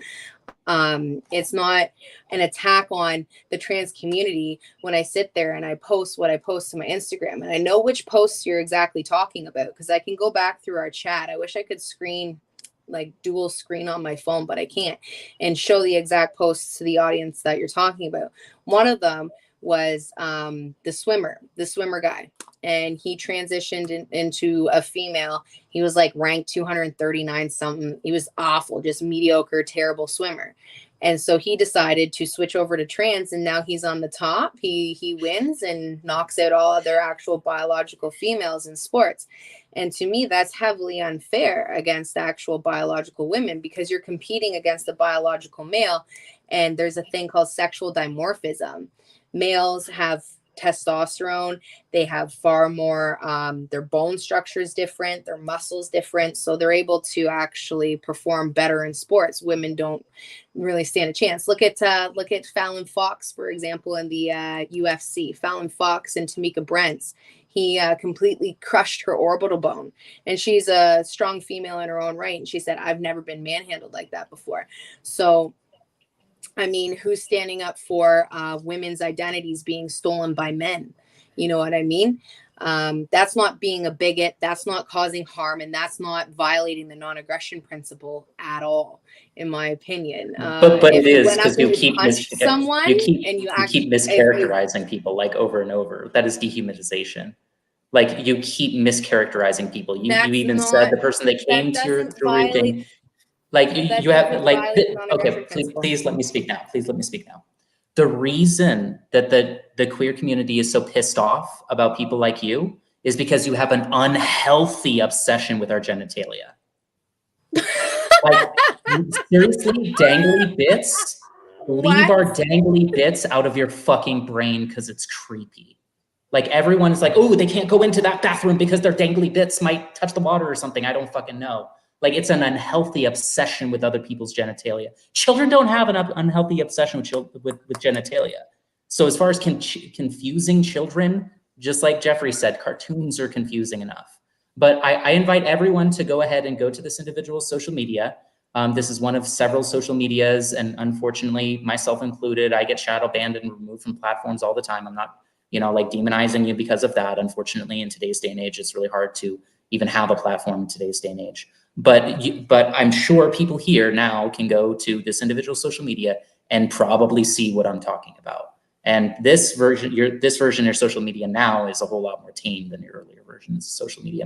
It's not an attack on the trans community when I sit there and I post what I post to my Instagram. And I know which posts you're exactly talking about because I can go back through our chat. I wish I could dual screen on my phone, but I can't, and show the exact posts to the audience that you're talking about. One of them was the swimmer guy. And he transitioned into a female. He was like ranked 239 something. He was awful, just mediocre, terrible swimmer. And so he decided to switch over to trans, and now he's on the top. He wins and knocks out all other actual biological females in sports. And to me, that's heavily unfair against actual biological women, because you're competing against a biological male. And there's a thing called sexual dimorphism. Males have testosterone, they have far more, their bone structure is different, their muscles different, so they're able to actually perform better in sports. Women don't really stand a chance. Look at Fallon Fox, for example, in the UFC. Fallon Fox and Tamika Brents, he completely crushed her orbital bone, and she's a strong female in her own right, and she said, I've never been manhandled like that before. So I mean, who's standing up for women's identities being stolen by men? You know what I mean? That's not being a bigot. That's not causing harm. And that's not violating the non-aggression principle at all, in my opinion. But it is, because you keep mischaracterizing people like over and over. That is dehumanization. Like, you keep mischaracterizing people. You even said the person that came to your thing. Like you have like, okay, please let me speak now. Please let me speak now. The reason that the queer community is so pissed off about people like you is because you have an unhealthy obsession with our genitalia. Like, seriously, dangly bits, leave our dangly bits out of your fucking brain, because it's creepy. Like, everyone's like, oh, they can't go into that bathroom because their dangly bits might touch the water or something. I don't fucking know. Like, it's an unhealthy obsession with other people's genitalia. Children don't have an unhealthy obsession with genitalia. So as far as confusing children, just like Jeffrey said, cartoons are confusing enough. But I invite everyone to go ahead and go to this individual's social media. This is one of several social medias, and unfortunately, myself included, I get shadow banned and removed from platforms all the time. I'm not, like, demonizing you because of that. Unfortunately, in today's day and age, it's really hard to even have a platform in today's day and age. But I'm sure people here now can go to this individual social media and probably see what I'm talking about. And this version, your social media now is a whole lot more tame than your earlier versions of social media.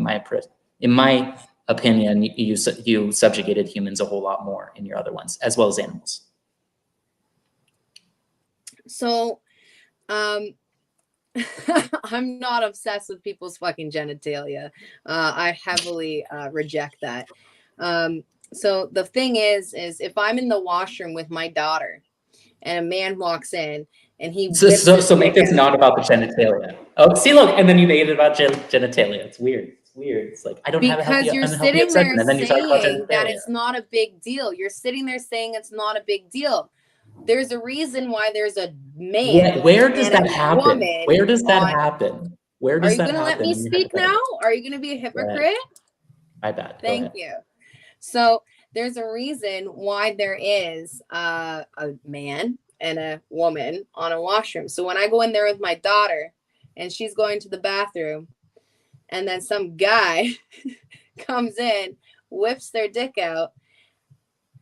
In my opinion, you subjugated humans a whole lot more in your other ones, as well as animals. So, I'm not obsessed with people's fucking genitalia. I heavily reject that. So the thing is if I'm in the washroom with my daughter and a man walks in and he so make this not about the genitalia. Oh, see, look, and then you made it about genitalia. It's weird. It's like, I don't have a healthy, because you're sitting there saying that it's not a big deal. You're sitting there saying it's not a big deal. There's a reason why there's a man. Where does that happen? Where does that happen? Where does that happen? Are you going to let me speak now? Or are you going to be a hypocrite? My bad. Thank you. So there's a reason why there is a man and a woman on a washroom. So when I go in there with my daughter and she's going to the bathroom, and then some guy comes in, whips their dick out,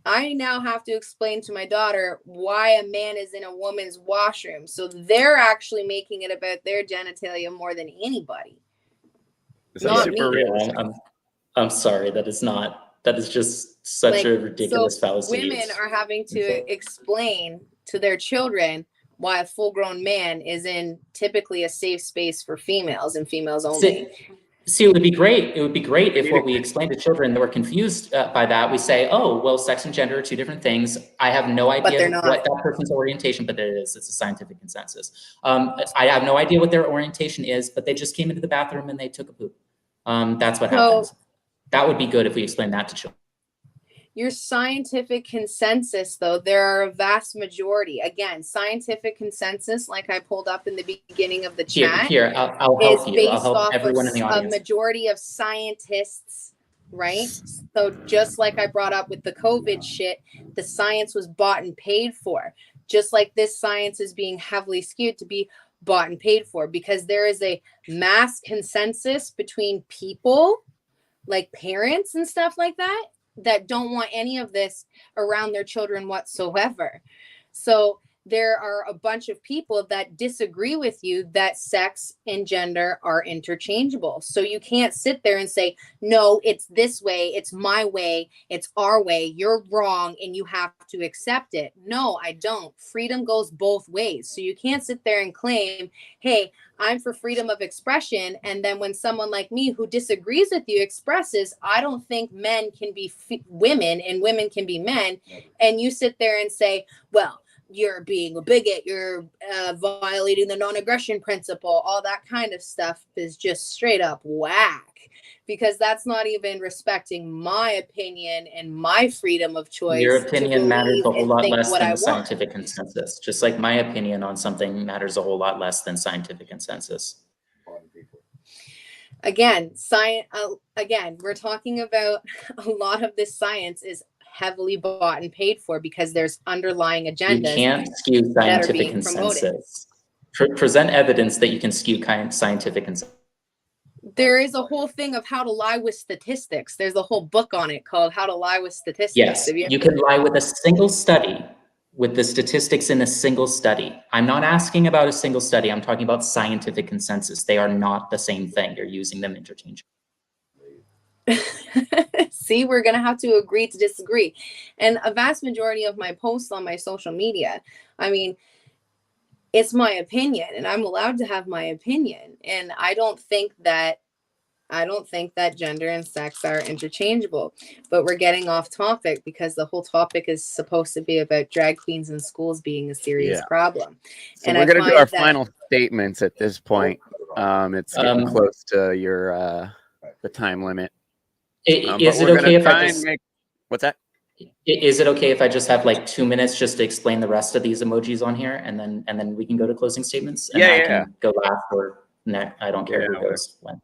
I now have to explain to my daughter why a man is in a woman's washroom. So they're actually making it about their genitalia more than anybody. Not me. I'm sorry. That is just such a ridiculous fallacy. Women are having to explain to their children why a full-grown man is in typically a safe space for females and females only. See, it would be great. It would be great if what we explain to children that were confused by that, we say, oh, well, sex and gender are two different things. I have no idea what that person's orientation, but it is. It's a scientific consensus. I have no idea what their orientation is, but they just came into the bathroom and they took a poop. That's what happens. That would be good if we explain that to children. Your scientific consensus, though, there are a vast majority. Again, scientific consensus, like I pulled up in the beginning of the chat, I'll help you. I'll help everyone in the audience. A majority of scientists, right? So just like I brought up with the COVID shit, the science was bought and paid for. Just like this science is being heavily skewed to be bought and paid for, because there is a mass consensus between people, like parents and stuff like that don't want any of this around their children whatsoever. So there are a bunch of people that disagree with you that sex and gender are interchangeable. So you can't sit there and say, no, it's this way, it's my way, it's our way, you're wrong, and you have to accept it. No, I don't. Freedom goes both ways. So you can't sit there and claim, hey, I'm for freedom of expression. And then when someone like me who disagrees with you expresses, I don't think men can be women and women can be men. And you sit there and say, well, you're being a bigot, you're violating the non-aggression principle, all that kind of stuff is just straight up whack, because that's not even respecting my opinion and my freedom of choice. Your opinion matters a whole lot less than the scientific consensus. Just like my opinion on something matters a whole lot less than scientific consensus. Again, we're talking about a lot of this science is heavily bought and paid for because there's underlying agendas. You can't skew scientific consensus. Present evidence that you can skew scientific consensus. There is a whole thing of how to lie with statistics. There's a whole book on it called How to Lie with Statistics. Yes, you can lie with a single study, with the statistics in a single study. I'm not asking about a single study. I'm talking about scientific consensus. They are not the same thing. You're using them interchangeably. See, we're going to have to agree to disagree. And a vast majority of my posts on my social media, I mean, it's my opinion and I'm allowed to have my opinion. And I don't think that gender and sex are interchangeable, but we're getting off topic because the whole topic is supposed to be about drag queens in schools being a serious problem. So and we're going to do our final statements at this point. It's getting close to your the time limit. Is it okay if I just what's that? Is it okay if I just have like 2 minutes just to explain the rest of these emojis on here, and then we can go to closing statements? And I can go last or next. I don't care who goes when.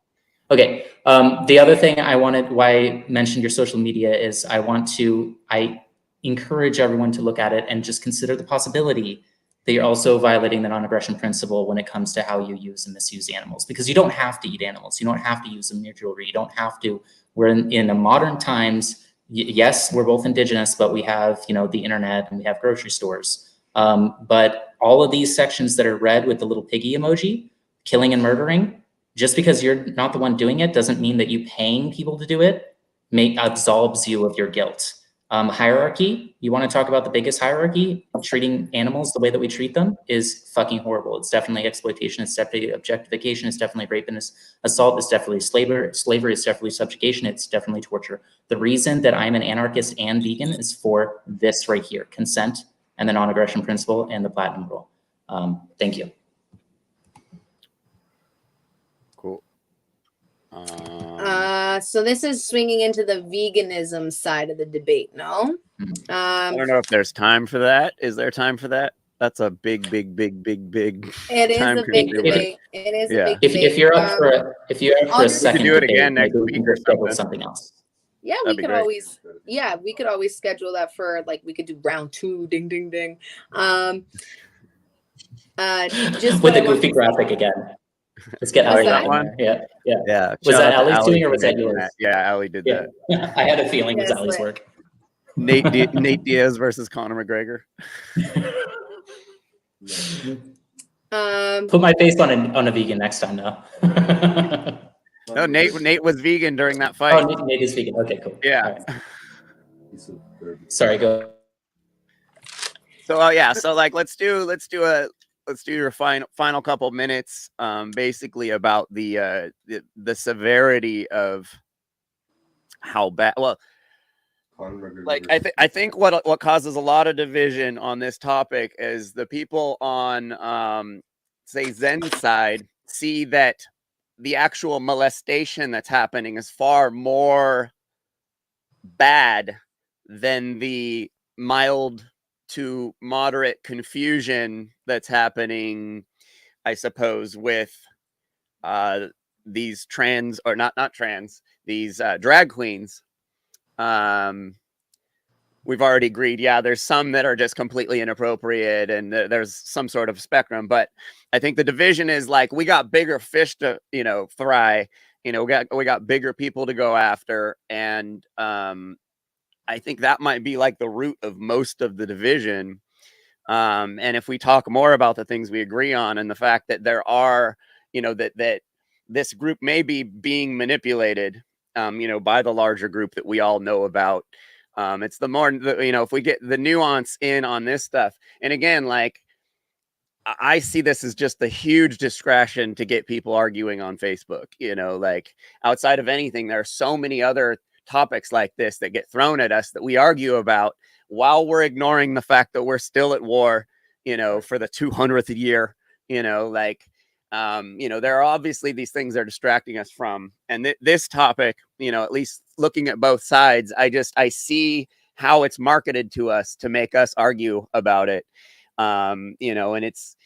Okay. The other thing why I mentioned your social media is I encourage everyone to look at it and just consider the possibility that you're also violating the non-aggression principle when it comes to how you use and misuse animals, because you don't have to eat animals. You don't have to use them in your jewelry. You don't have to. We're in a modern times. Yes, we're both indigenous, but we have, the internet and we have grocery stores. But all of these sections that are red with the little piggy emoji, killing and murdering, just because you're not the one doing it doesn't mean that you paying people to do it absolves you of your guilt. Hierarchy, you want to talk about the biggest hierarchy? Treating animals the way that we treat them is fucking horrible. It's definitely exploitation. It's definitely objectification. It's definitely rape and assault. It's definitely slavery. It's definitely subjugation. It's definitely torture. The reason that I'm an anarchist and vegan is for this right here: consent and the non-aggression principle and the platinum rule. Thank you. Cool. So this is swinging into the veganism side of the debate, no? I don't know if there's time for that. Is there time for that? That's a big. It is a big debate. It is a big debate. If you're up for a second, do it again next week or something else. Yeah, we could always schedule that for, like, we could do round 2, ding ding ding. Just with the goofy graphic again. Let's get Ali on there. Yeah. Was that Ali's doing or was that yours? Yeah, Ali did that. I had a feeling it was Ali's work. Nate Diaz versus Conor McGregor. Put my face on a vegan next time, though. No, Nate was vegan during that fight. Oh, Nate is vegan. Okay, cool. Yeah. Right. Sorry, go. So so like let's do your final couple minutes, basically about the severity of how bad. Well, like I think what causes a lot of division on this topic is the people on say Zen's side see that the actual molestation that's happening is far more bad than the mild to moderate confusion that's happening, I suppose, with these trans, or not trans, these drag queens. We've already agreed, there's some that are just completely inappropriate and there's some sort of spectrum, but I think the division is like, we got bigger fish to, fry, we got bigger people to go after. And I think that might be like the root of most of the division. And if we talk more about the things we agree on and the fact that there are, that this group may be being manipulated, by the larger group that we all know about. It's the more, if we get the nuance in on this stuff. And again, like, I see this as just a huge distraction to get people arguing on Facebook. Like, outside of anything, there are so many other topics like this that get thrown at us that we argue about while we're ignoring the fact that we're still at war, for the 200th year, there are obviously these things that are distracting us from, and this topic, at least looking at both sides, I see how it's marketed to us to make us argue about it. And it's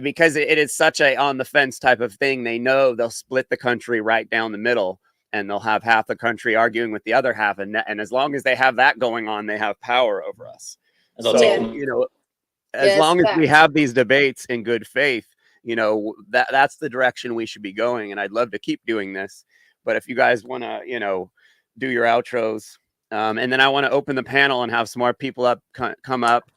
because it is such a on the fence type of thing. They know they'll split the country right down the middle, and they'll have half the country arguing with the other half. And as long as they have that going on, they have power over us. So, as long as we have these debates in good faith, that's the direction we should be going. And I'd love to keep doing this. But if you guys want to, do your outros, and then I want to open the panel and have some more people come up,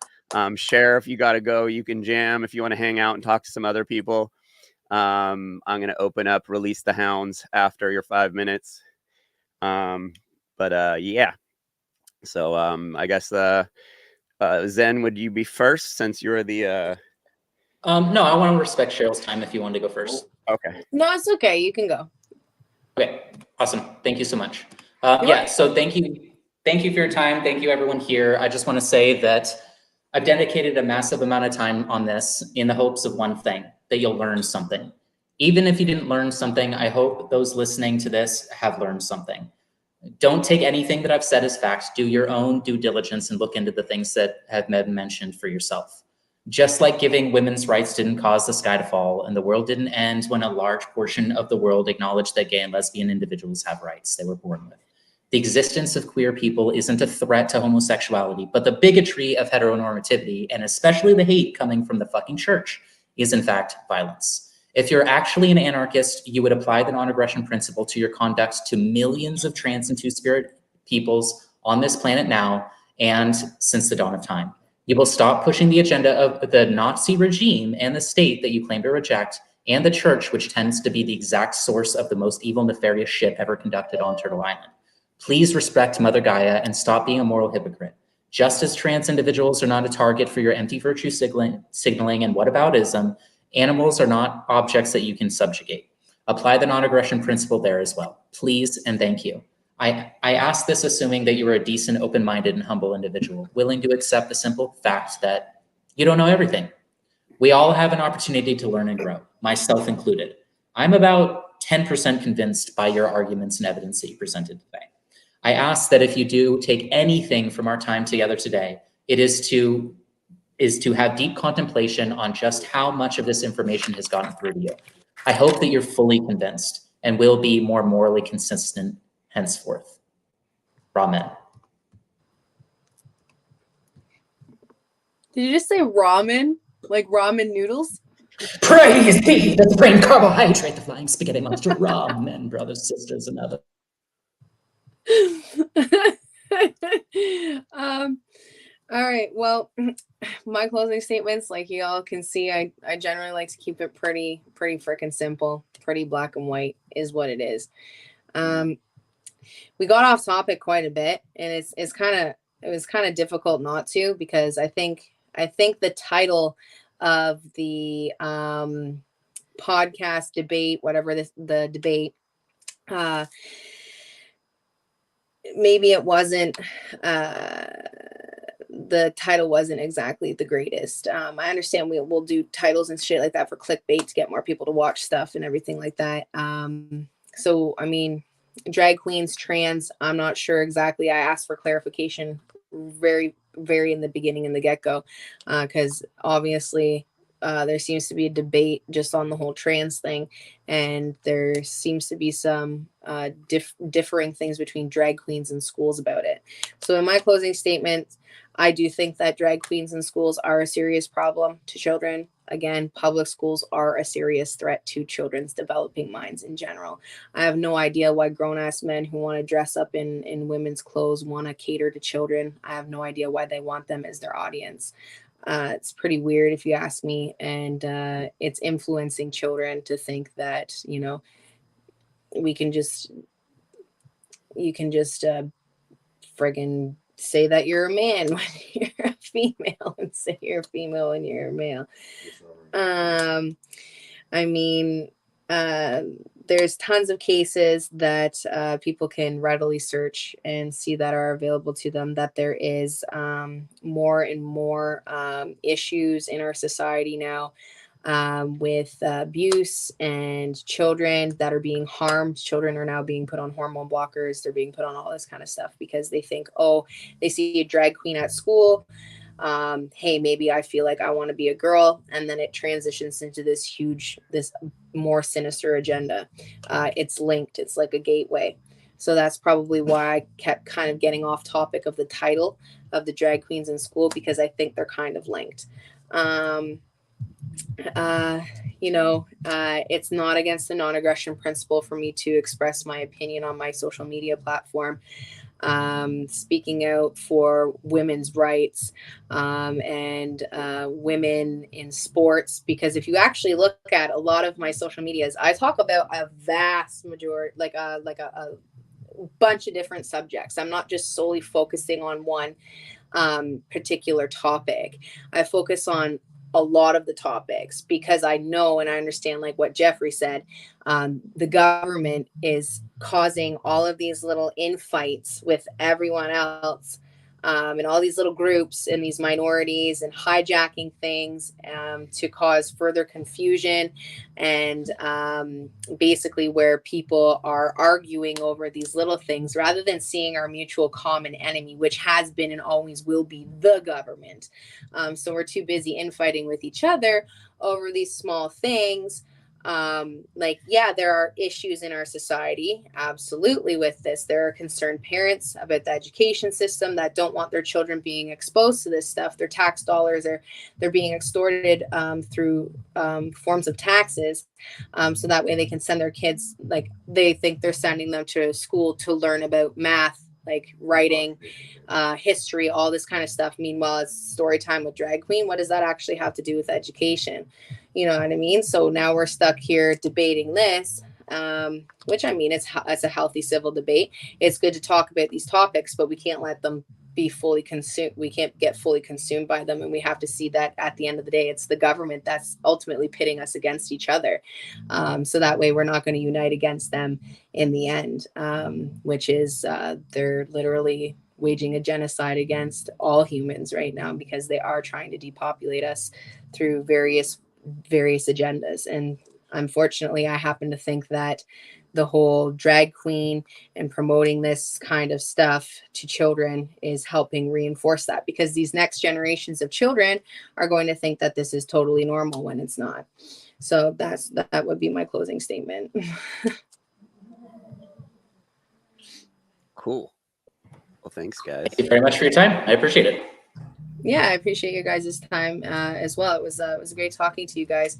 share. If you got to go, you can jam. If you want to hang out and talk to some other people, I'm going to open up Release the Hounds after your 5 minutes. Yeah. So I guess Zen, would you be first since you're the No, I want to respect Cheryl's time if you want to go first. Okay. No, it's okay. You can go. Okay, awesome. Thank you so much. So thank you for your time. Thank you everyone here. I just want to say that I've dedicated a massive amount of time on this in the hopes of one thing, that you'll learn something. Even if you didn't learn something, I hope those listening to this have learned something. Don't take anything that I've said as fact. Do your own due diligence and look into the things that have been mentioned for yourself. Just like giving women's rights didn't cause the sky to fall, and the world didn't end when a large portion of the world acknowledged that gay and lesbian individuals have rights they were born with. The existence of queer people isn't a threat to homosexuality, but the bigotry of heteronormativity, and especially the hate coming from the fucking church, is in fact violence. If you're actually an anarchist, you would apply the non-aggression principle to your conduct to millions of trans and two-spirit peoples on this planet now and since the dawn of time. You will stop pushing the agenda of the Nazi regime and the state that you claim to reject, and the church, which tends to be the exact source of the most evil, nefarious shit ever conducted on Turtle Island. Please respect Mother Gaia and stop being a moral hypocrite. Just as trans individuals are not a target for your empty virtue signaling and whataboutism, animals are not objects that you can subjugate. Apply the non-aggression principle there as well. Please and thank you. I ask this assuming that you are a decent, open-minded, and humble individual, willing to accept the simple fact that you don't know everything. We all have an opportunity to learn and grow, myself included. I'm about 10% convinced by your arguments and evidence that you presented today. I ask that if you do take anything from our time together today, it is to have deep contemplation on just how much of this information has gotten through to you. I hope that you're fully convinced and will be more morally consistent henceforth. Ramen. Did you just say ramen? Like ramen noodles? Praise be the brain carbohydrate, the flying spaghetti monster, ramen, brothers, sisters, and others. All right. Well, my closing statements, like you all can see, I generally like to keep it pretty freaking simple, pretty black and white is what it is. We got off topic quite a bit, and it was kind of difficult not to, because I think the title of the podcast debate, whatever the debate, maybe it wasn't, the title wasn't exactly the greatest. I understand we'll do titles and shit like that for clickbait to get more people to watch stuff and everything like that. So, I mean, drag queens, trans, I'm not sure exactly. I asked for clarification very, very in the beginning, in the get-go, because obviously there seems to be a debate just on the whole trans thing, and there seems to be some differing things between drag queens and schools about it. So in my closing statement, I do think that drag queens in schools are a serious problem to children. Again, public schools are a serious threat to children's developing minds in general. I have no idea why grown-ass men who want to dress up in women's clothes want to cater to children. I have no idea why they want them as their audience. It's pretty weird if you ask me, and it's influencing children to think that, you know, you can just friggin' say that you're a man when you're a female, and say you're a female when you're a male. I mean, there's tons of cases that people can readily search and see that are available to them, that there is more and more issues in our society now with abuse and children that are being harmed. Children are now being put on hormone blockers. They're being put on all this kind of stuff because they think, oh, they see a drag queen at school. Hey, maybe I feel like I want to be a girl. And then it transitions into this more sinister agenda. It's linked. It's like a gateway. So that's probably why I kept kind of getting off topic of the title of the drag queens in school, because I think they're kind of linked. It's not against the non-aggression principle for me to express my opinion on my social media platform, speaking out for women's rights and women in sports. Because if you actually look at a lot of my social medias, I talk about a vast majority, like a bunch of different subjects. I'm not just solely focusing on one particular topic. I focus on a lot of the topics because I know and I understand, like what Jeffrey said, the government is causing all of these little infights with everyone else, and all these little groups and these minorities, and hijacking things to cause further confusion, and basically where people are arguing over these little things rather than seeing our mutual common enemy, which has been and always will be the government. So we're too busy infighting with each other over these small things. There are issues in our society, absolutely, with this. There are concerned parents about the education system that don't want their children being exposed to this stuff. Their tax dollars they're being extorted through forms of taxes, so that way they can send their kids, like they think they're sending them to school to learn about math, like writing, history, all this kind of stuff. Meanwhile, it's story time with drag queen. What does that actually have to do with education? You know what I mean? So now we're stuck here debating this, which, I mean, it's a healthy civil debate. It's good to talk about these topics, but we can't let them be fully consumed. We can't get fully consumed by them. And we have to see that at the end of the day, it's the government that's ultimately pitting us against each other. So that way we're not going to unite against them in the end, which is they're literally waging a genocide against all humans right now, because they are trying to depopulate us through various agendas. And unfortunately, I happen to think that the whole drag queen and promoting this kind of stuff to children is helping reinforce that, because these next generations of children are going to think that this is totally normal when it's not. So that would be my closing statement. Cool. Well, thanks, guys. Thank you very much for your time. I appreciate it. Yeah, I appreciate you guys' time as well. It was great talking to you guys.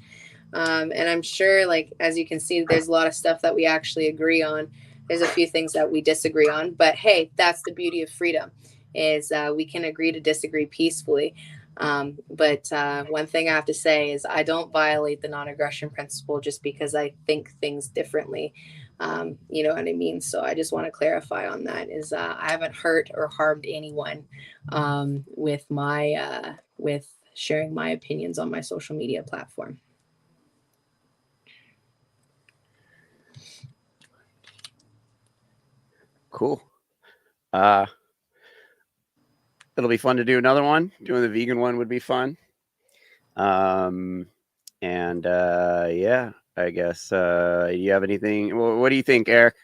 And I'm sure, like, as you can see, there's a lot of stuff that we actually agree on. There's a few things that we disagree on, but hey, that's the beauty of freedom, is we can agree to disagree peacefully. But one thing I have to say is I don't violate the non-aggression principle just because I think things differently. You know what I mean? So I just want to clarify on that, is I haven't hurt or harmed anyone with sharing my opinions on my social media platform. Cool. It'll be fun to do another one. Doing the vegan one would be fun. Yeah, I guess. Do you have anything? Well, what do you think, Eric?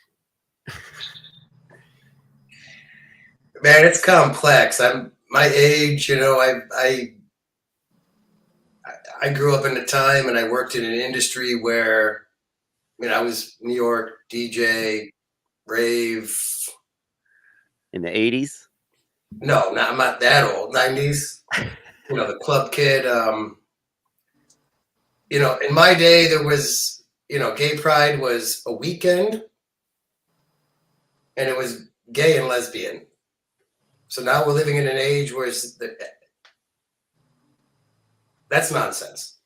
Man, it's complex. I'm my age, you know. I grew up in a time, and I worked in an industry where, I was New York DJ, rave. In the 80s? No, I'm not that old. 90s. The club kid. In my day, there was, gay pride was a weekend, and it was gay and lesbian. So now we're living in an age where That's nonsense.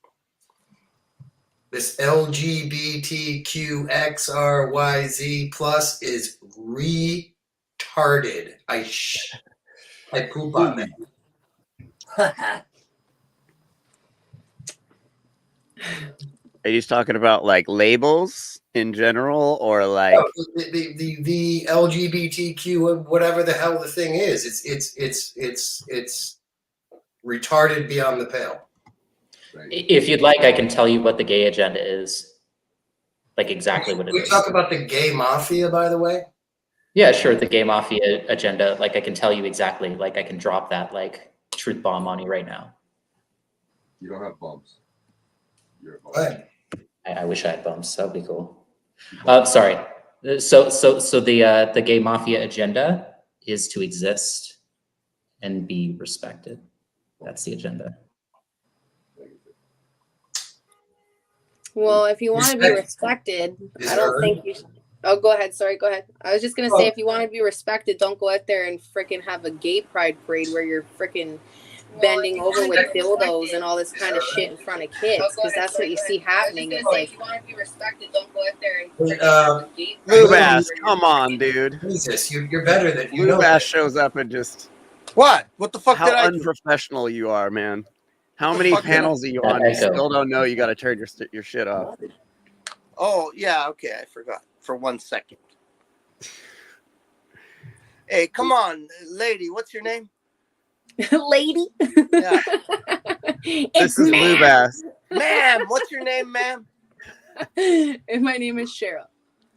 This LGBTQXRYZ plus is retarded. I poop on that. Are you talking about like labels in general, or like the LGBTQ, whatever the hell the thing is? It's retarded beyond the pale. If you'd like, I can tell you what the gay agenda is. Like exactly what it is. We talk about the gay mafia, by the way. Yeah, sure. The gay mafia agenda. Like I can tell you exactly. Like I can drop that like truth bomb on you right now. You don't have bumps. You're a bump. What? I wish I had bumps. That would be cool. Sorry. So the gay mafia agenda is to exist and be respected. That's the agenda. Well, if you want to be respected, I don't think you should. Oh, go ahead. Sorry, go ahead. I was just going to say, if you want to be respected, don't go out there and freaking have a gay pride parade where you're freaking bending over with dildos and all this kind of shit in front of kids, because that's what you see happening. It's like, if you want to be respected, don't go out there and have a gay pride Lubass, come on, dude. Jesus, you're better than you Lubass know. shows up and just What the fuck how did I do? unprofessional you are, man. How What the many fuck did I- panels are you on? You still don't know you got to turn your shit off. Oh yeah, okay, I forgot for 1 second. Hey, come on, lady, what's your name? lady. Yeah. This is Lubass. Ma'am, what's your name, ma'am? And my name is Cheryl.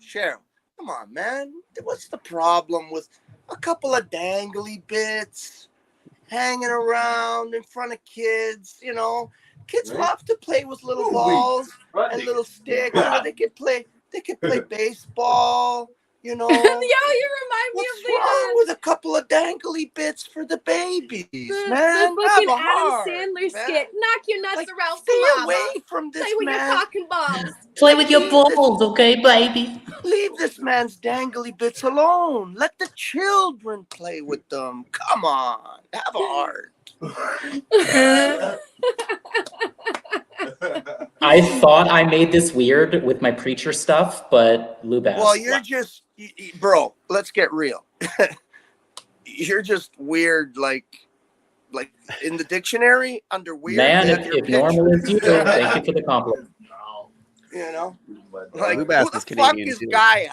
Cheryl. Come on, man. What's the problem with a couple of dangly bits hanging around in front of kids? You know, kids love to play with little balls and little sticks. You know, they could play baseball. You know, Yeah, you remind me what's of the wrong with a couple of dangly bits for the babies, man? the fucking Have a Adam heart, Sandler man. skit. Knock your nuts Like, around, stay mama. away from this Play with your man. cock and balls. Play with your Leave this- balls, okay, baby? Leave this man's dangly bits alone. Let the children play with them. Come on, have a heart. I thought I made this weird with my preacher stuff, but Lubass. Well, you're just, bro. Let's get real. You're just weird, like in the dictionary under weird. Man, they have if your normal picture. is you, thank you for the compliment. You know, like Lubass who the is fuck Canadian, is too. Gaia?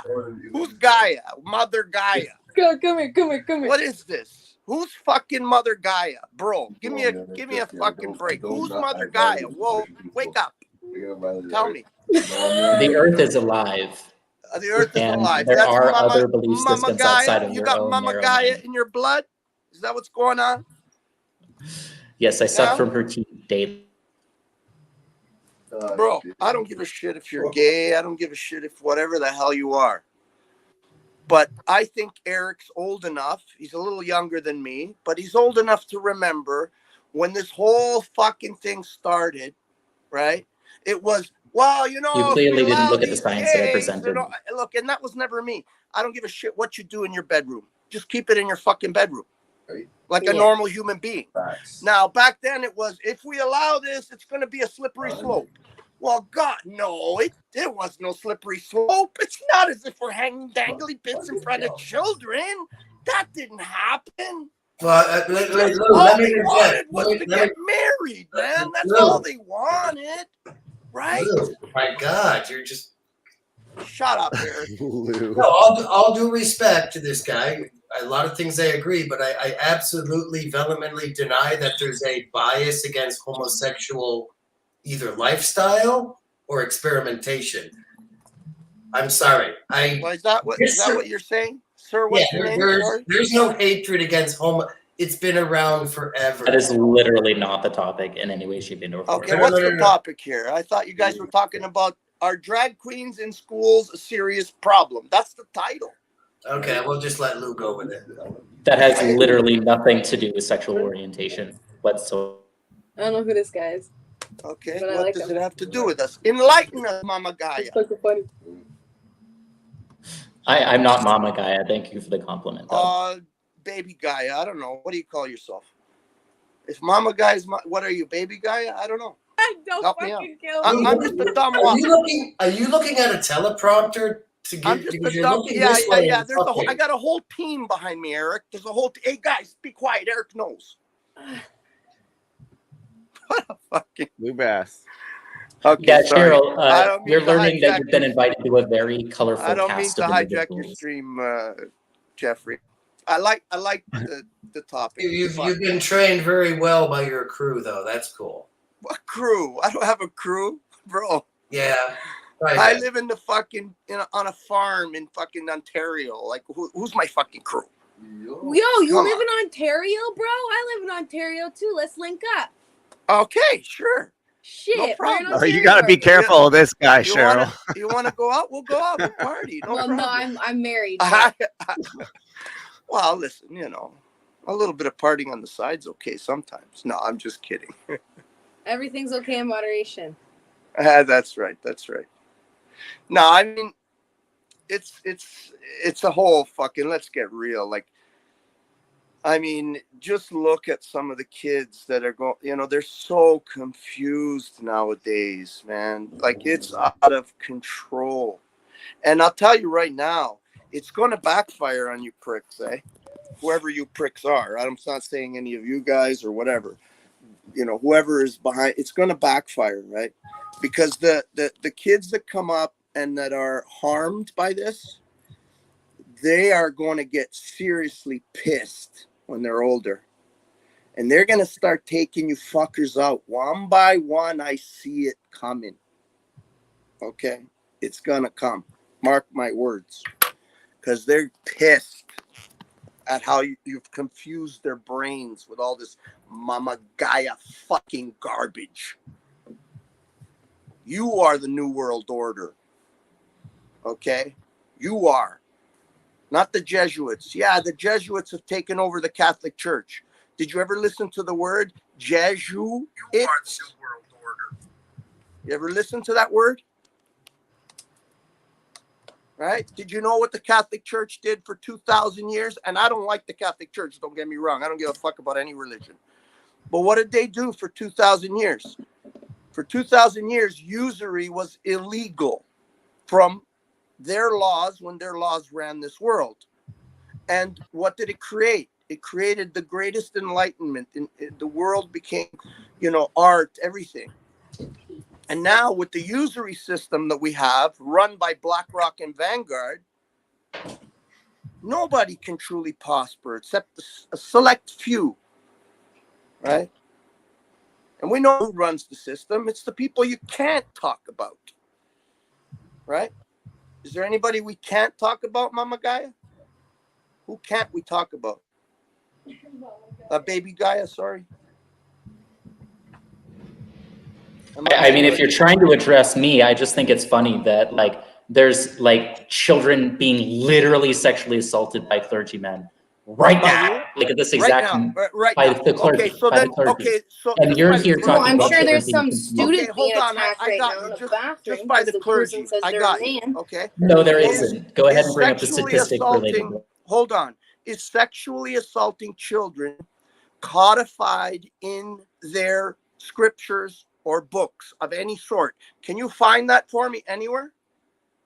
Who's Gaia? Mother Gaia. Come here. What is this? Who's fucking Mother Gaia, bro? Give me a fucking break. Who's Mother Gaia? Whoa, wake up! Tell me. The Earth is alive. The Earth is And alive. there That's are Mama, other belief Mama systems Gaia. outside of You your got own Mama narrow Gaia mind. in your blood. Is that what's going on? Yes, I suck Yeah. from her teeth daily. Bro, I don't give a shit if you're gay. I don't give a shit if whatever the hell you are. But I think Eric's old enough. He's a little younger than me, but he's old enough to remember when this whole fucking thing started, right? It was, well, you know, You clearly if we didn't allow look at the these science that I gays, presented. you know, look, and that was never me. I don't give a shit what you do in your bedroom. Just keep it in your fucking bedroom. Like a normal human being. Now, back then it was, if we allow this, it's going to be a slippery slope. Well, God, no, there was no slippery slope. It's not as if we're hanging dangly bits in front of children. That didn't happen. Well, All let me they interject. wanted was to get married, man. That's all they wanted, right? Lou, my God, you're just. Shut up, Eric. No, all due respect to this guy. A lot of things I agree, but I absolutely vehemently deny that there's a bias against homosexual either lifestyle or experimentation. I'm sorry. Well, is that what you're saying, sir? What's your name? There's no hatred against homo. It's been around forever. That is literally not the topic in any way, shape, or form. Okay, what's the topic here? I thought you guys were talking about are drag queens in schools a serious problem? That's the title. Okay, we'll just let Lou go with it. That has literally nothing to do with sexual orientation whatsoever. I don't know who this guy is. Okay, But I what like does him. it have to do with us? Enlighten us, Mama Gaia. It's fucking funny. I'm not Mama Gaia. Thank you for the compliment, though. Baby Gaia. I don't know. What do you call yourself? If Mama Guy's what are you, Baby Guy? I don't know. Don't Help me fucking out. kill me. I'm just a dumb Are one. you looking at a teleprompter to I'm get? just Because a you're dumb. looking Yeah. this way. There's I got a whole team behind me, Eric. There's a whole. Hey guys, be quiet. Eric knows. What a fucking Blue bass. Okay, Yeah, sorry. Cheryl, mean you're to learning that hijack you've been your- invited to a very colorful I don't mean cast to of hijack your individuals. stream, Jeffrey. I like the topic. You've been trained very well by your crew, though. That's cool. What crew? I don't have a crew, bro. Yeah. I live in the fucking on a farm in fucking Ontario. Like, who's my fucking crew? Yo, you Come live on. in Ontario, bro? I live in Ontario too. Let's link up. Okay, sure. Shit, No we're in problem. Oh, Ontario you got to be right now. careful of this guy, Cheryl. You wanna go out? We'll go out. We'll party. No Well, problem. no, I'm married. but- Well, listen, a little bit of partying on the side's okay sometimes. No, I'm just kidding. Everything's okay in moderation. That's right. No, I mean, it's a whole fucking. Let's get real. Like, I mean, just look at some of the kids that are going. They're so confused nowadays, man. Like, it's out of control. And I'll tell you right now, it's going to backfire on you pricks, eh? Whoever you pricks are. I'm not saying any of you guys or whatever. Whoever is behind, it's going to backfire, right? Because the kids that come up and that are harmed by this, they are going to get seriously pissed when they're older. And they're going to start taking you fuckers out one by one. I see it coming. Okay? It's going to come. Mark my words. Because they're pissed at how you've confused their brains with all this Mama Gaia fucking garbage. You are the New World Order. Okay? You are. Not the Jesuits. Yeah, the Jesuits have taken over the Catholic Church. Did you ever listen to the word Jesuit? You are the New World Order. You ever listen to that word? Right? Did you know what the Catholic Church did for 2,000 years? And I don't like the Catholic Church, don't get me wrong. I don't give a fuck about any religion. But what did they do for 2,000 years? For 2,000 years, usury was illegal from their laws when their laws ran this world. And what did it create? It created the greatest enlightenment. The world became, art, everything. And now with the usury system that we have run by BlackRock and Vanguard, nobody can truly prosper except a select few, right? And we know who runs the system. It's the people you can't talk about, right? Is there anybody we can't talk about, Mama Gaia? Who can't we talk about? Baby Gaia, sorry. I mean, if you're trying to address me, I just think it's funny that there's children being literally sexually assaulted by clergymen right now, at this exact by the clergy. Okay, so then, and you're here talking I'm about sure there's children some being student hold being on, attacked I right got now you. in the Just bathroom by because the clergy. person says I they're got a you. man. Okay. No, there isn't. Go ahead and bring up the statistic related. Hold on. Is sexually assaulting children codified in their scriptures or books of any sort? Can you find that for me anywhere?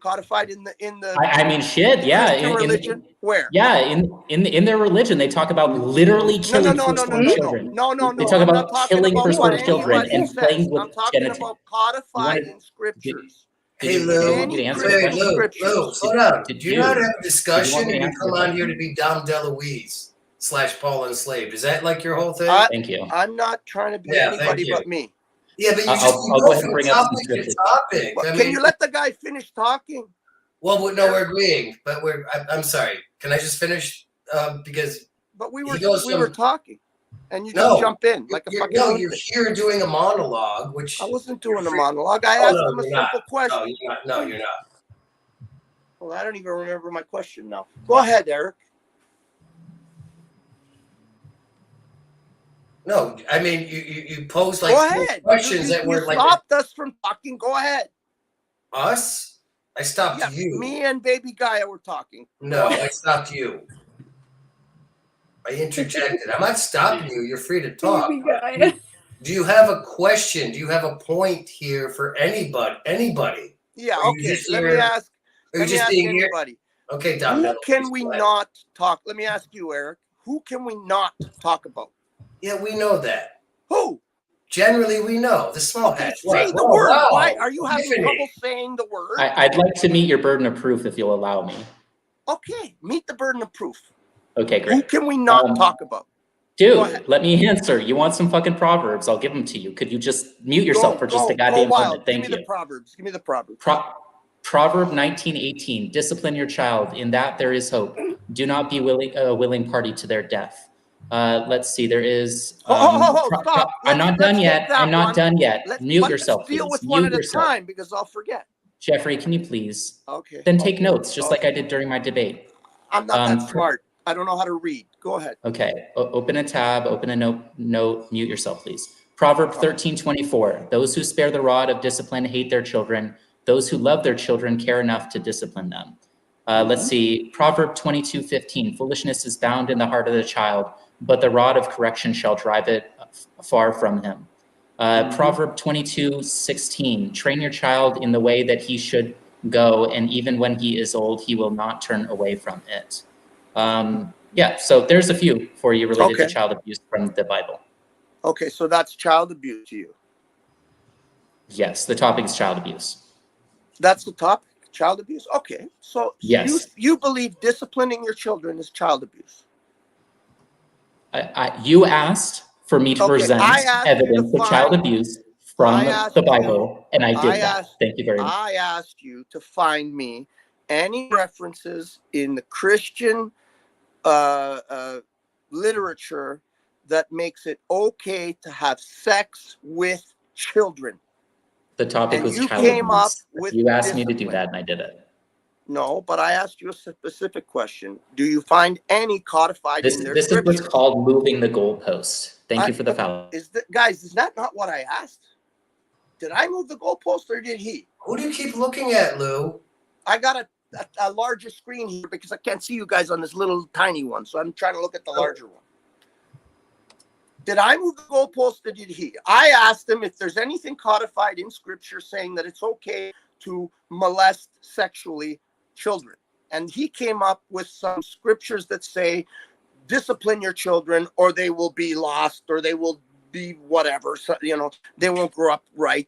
Codified in the I mean, shit, yeah. Christian religion? Where? Yeah, in their religion, they talk about literally killing firstborn children. No. They talk about killing firstborn children and playing with I'm talking genitals. about codified in scriptures. Hey, Lou, Lou, slow down. Do you not have a discussion or you come on here to be Dom DeLuise / Paul Enslaved? Is that like your whole thing? Thank you. I'm not trying to be anybody but me. Yeah, but I'll go ahead and bring up some topic. Well, can you let the guy finish talking? Well, no, we're agreeing, but I'm sorry. Can I just finish? Because we were talking, and you just jump in like a fucking. No, you're here doing a monologue, which I wasn't doing a monologue. I asked him a simple question. No, you're not. Well, I don't even remember my question now. Go ahead, Eric. No, I mean you posed questions that were you stopped us from talking. Go ahead. Us? I stopped you. Me and Baby Gaia were talking. No, I stopped you. I interjected. I'm not stopping you. You're free to talk. Baby guy. Do you have a question? Do you have a point here for anybody? Yeah, Or you okay. just Let me here- ask. Or you Let me just ask being here? anybody. Okay, Dom. Who Miller, can please we go ahead. not talk? Let me ask you, Eric. Who can we not talk about? Yeah, we know that. Who? Generally, we know the small Okay, hats. say the word. Why are you having Tiffany. trouble saying the word? I'd like to meet your burden of proof if you'll allow me. Okay, meet the burden of proof. Okay, Who great. can we not talk about? Dude, let me answer. You want some fucking proverbs? I'll give them to you. Could you just mute yourself for just a goddamn moment? Thank you. Give me the proverbs. Give me the proverbs. Proverb 19:18. Discipline your child. In that there is hope. Do not be a willing party to their death. Let's see. There is. Stop. I'm not done yet. I'm not done yet. Mute yourself, Let's deal please. with one Mute at a yourself. time because I'll forget. Jeffrey, can you please? Okay. Then take notes, just like I did during my debate. I'm not that smart. I don't know how to read. Go ahead. Okay. Open a tab. Open a note. Mute yourself, please. Proverb 13:24. Those who spare the rod of discipline hate their children. Those who love their children care enough to discipline them. Let's see. Proverb 22:15. Foolishness is bound in the heart of the child, but the rod of correction shall drive it far from him. Proverb 22:16. Train your child in the way that he should go, and even when he is old, he will not turn away from it. Yeah, so there's a few for you related to child abuse from the Bible. Okay, so that's child abuse to you. Yes, the topic is child abuse. That's the topic, child abuse? Okay, so yes. you believe disciplining your children is child abuse? You asked for me to present evidence of child abuse from the Bible, and I did that. Thank you very much. I asked you to find me any references in the Christian literature that makes it okay to have sex with children. The topic was child abuse. You asked me to do that, and I did it. No, but I asked you a specific question. Do you find any codified in their This is what's called moving the goalpost. Thank you for the follow. Guys, is that not what I asked? Did I move the goalpost or did he? Who do you keep looking at, Lou? I got a larger screen here because I can't see you guys on this little tiny one. So I'm trying to look at the larger one. Did I move the goalpost or did he? I asked him if there's anything codified in scripture saying that it's okay to molest sexually children. And he came up with some scriptures that say, discipline your children or they will be lost or they will be whatever. So, they won't grow up right.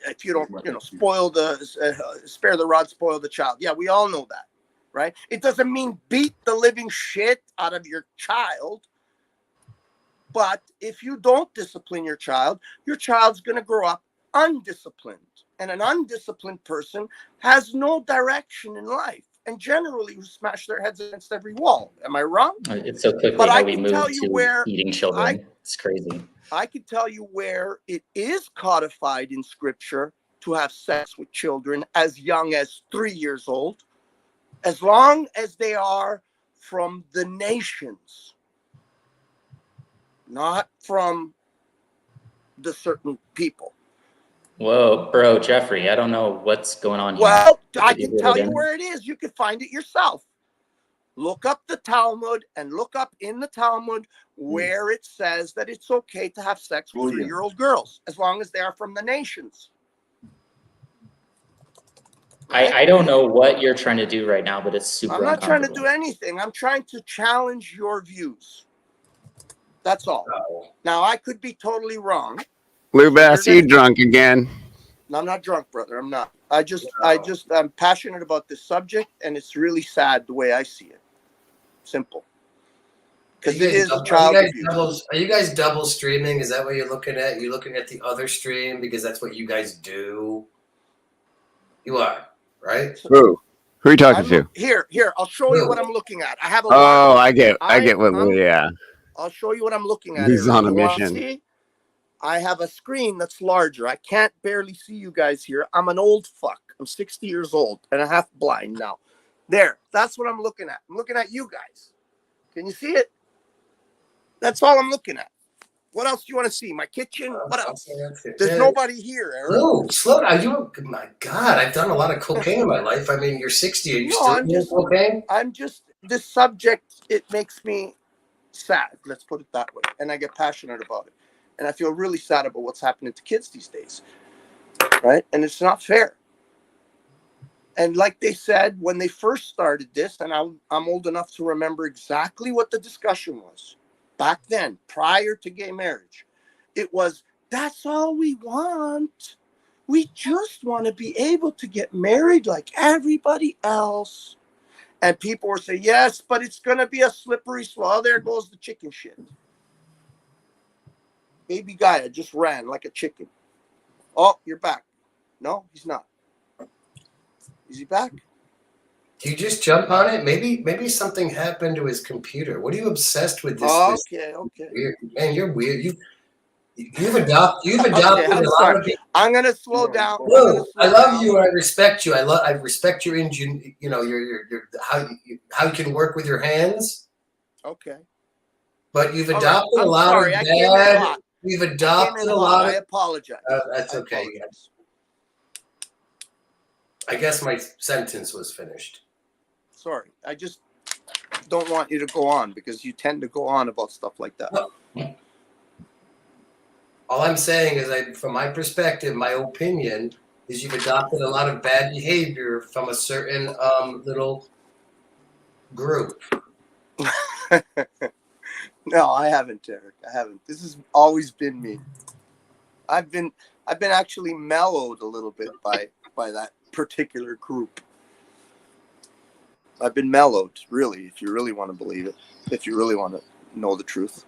If you don't, spare the rod, spoil the child. Yeah, we all know that, right? It doesn't mean beat the living shit out of your child. But if you don't discipline your child's going to grow up undisciplined. And an undisciplined person has no direction in life. And generally, we smash their heads against every wall. Am I wrong? It's so quickly how we move to eating children. It's crazy. I can tell you where it is codified in scripture to have sex with children as young as 3 years old, as long as they are from the nations, not from the certain people. Whoa, bro, Jeffrey, I don't know what's going on here. Well, I can tell you where it is. You can find it yourself. Look up the Talmud and look up in the Talmud where it says that it's okay to have sex with 3-year-old girls as long as they are from the nations. I don't know what you're trying to do right now, but it's super I'm not trying to do anything. I'm trying to challenge your views. That's all. Now, I could be totally wrong. Lou Bass, you drunk again? No, I'm not drunk, brother. I'm not. I'm passionate about this subject, and it's really sad the way I see it. Simple. Because it is child abuse. Are you guys double streaming? Is that what you're looking at? You're looking at the other stream because that's what you guys do? You are, right? Who are you talking to? Here. I'll show you what I'm looking at. I have a I get what, yeah. I'll show you what I'm looking at. He's on a mission. See? I have a screen that's larger. I can't barely see you guys here. I'm an old fuck. I'm 60 years old and a half blind now. There. That's what I'm looking at. I'm looking at you guys. Can you see it? That's all I'm looking at. What else do you want to see? My kitchen? What else? There's nobody here, Eric. No, slow down. My God, I've done a lot of cocaine in my life. I mean, you're 60. Are you still doing cocaine? I'm just, this subject, it makes me sad. Let's put it that way. And I get passionate about it. And I feel really sad about what's happening to kids these days. Right? And it's not fair. And like they said, when they first started this, and I'm old enough to remember exactly what the discussion was back then, prior to gay marriage, it was, that's all we want. We just want to be able to get married like everybody else. And people were saying, yes, but it's going to be a slippery slope. Oh, there goes the chicken shit. Baby Gaia just ran like a chicken. Oh, you're back. No, he's not. Is he back? Do you just jump on it? Maybe something happened to his computer. What are you obsessed with this? Okay. Weird. Man, you're weird. You've adopted Okay, a lot of. I'm gonna slow down. No, I love you. I respect you. I respect your your how you can work with your hands. Okay. But you've adopted a lot of bad. You've adopted a lot. I apologize. That's okay. I guess my sentence was finished. Sorry, I just don't want you to go on because you tend to go on about stuff like that. Well, all I'm saying is, from my perspective, my opinion is you've adopted a lot of bad behavior from a certain little group. No, I haven't, Eric. I haven't. This has always been me. I've been actually mellowed a little bit by that particular group. I've been mellowed, really, if you really want to believe it, if you really want to know the truth.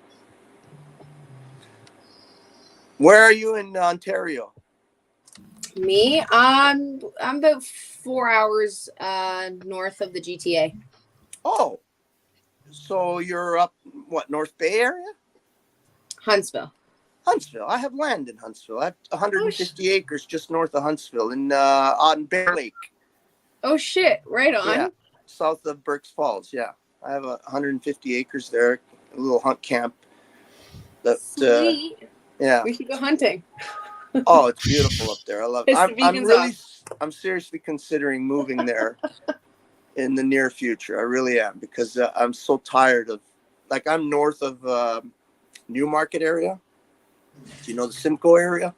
Where are you in Ontario? Me? I'm about 4 hours north of the GTA. Oh, so you're up, what, North Bay area? Huntsville. Huntsville. I have land in Huntsville. I have 150 acres just north of Huntsville on Bear Lake. Oh, shit. Right on. Yeah, south of Burkes Falls. Yeah. I have 150 acres there, a little hunt camp. Sweet. Yeah. We should go hunting. Oh, it's beautiful up there. I love it. I'm seriously considering moving there in the near future. I really am, because I'm so tired of, like, I'm north of Newmarket area. Do you know the Simcoe area?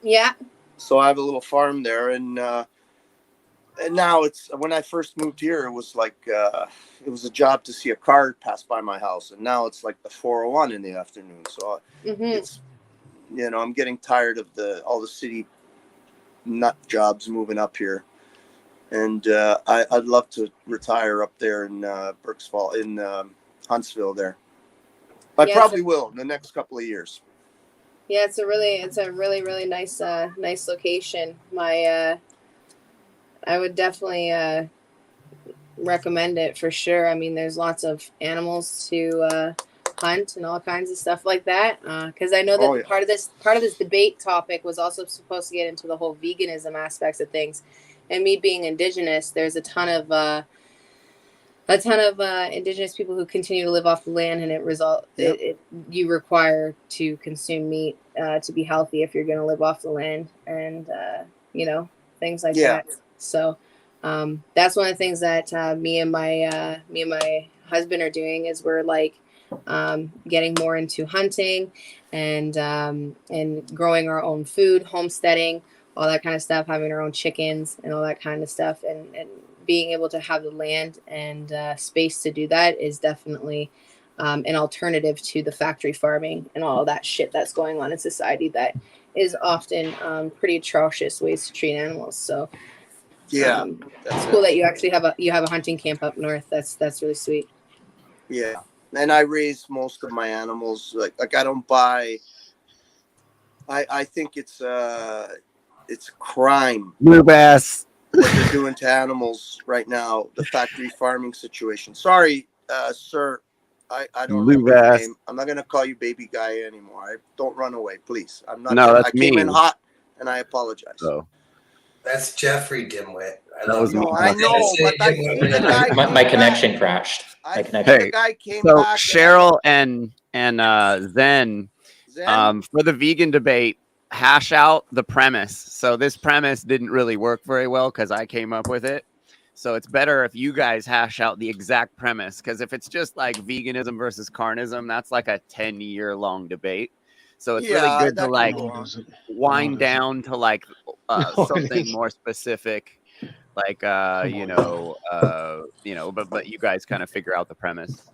Yeah. So I have a little farm there, and now it's, when I first moved here, it was like it was a job to see a car pass by my house, and now it's like the 401 in the afternoon. So it's, I'm getting tired of all the city nut jobs moving up here, and I'd love to retire up there in Burkes Falls, in Huntsville there. I probably will in the next couple of years. Yeah, it's a really nice location. I would definitely recommend it for sure. I mean, there's lots of animals to hunt and all kinds of stuff like that. Because I know that part of this debate topic was also supposed to get into the whole veganism aspects of things. And me being Indigenous, there's a ton of Indigenous people who continue to live off the land, and you require to consume meat to be healthy if you're going to live off the land, and things like that. So that's one of the things that me and my husband are doing, is we're like getting more into hunting and growing our own food, homesteading, all that kind of stuff, having our own chickens and all that kind of stuff, and being able to have the land and space to do that is definitely an alternative to the factory farming and all that shit that's going on in society that is often pretty atrocious ways to treat animals. So it's cool that you actually have a hunting camp up north. That's really sweet. Yeah, and I raise most of my animals. Like I don't buy. I think it's a crime. Blue bass. What they're doing to animals right now, the factory farming situation. Sorry, sir, I don't remember your name. I'm not gonna call you Baby Guy anymore. Don't run away, please. I'm not. No, that's I came in hot, and I apologize. So that's Jeffrey Dimwit. I know, but my connection crashed. My connection. The guy came so back. Cheryl and Zen, for the vegan debate, hash out the premise. So this premise didn't really work very well because I came up with it. So it's better if you guys hash out the exact premise, because if it's just like veganism versus carnism, that's like a 10-year-long debate. So it's really good to like wind down to like something more specific, like but you guys kind of figure out the premise.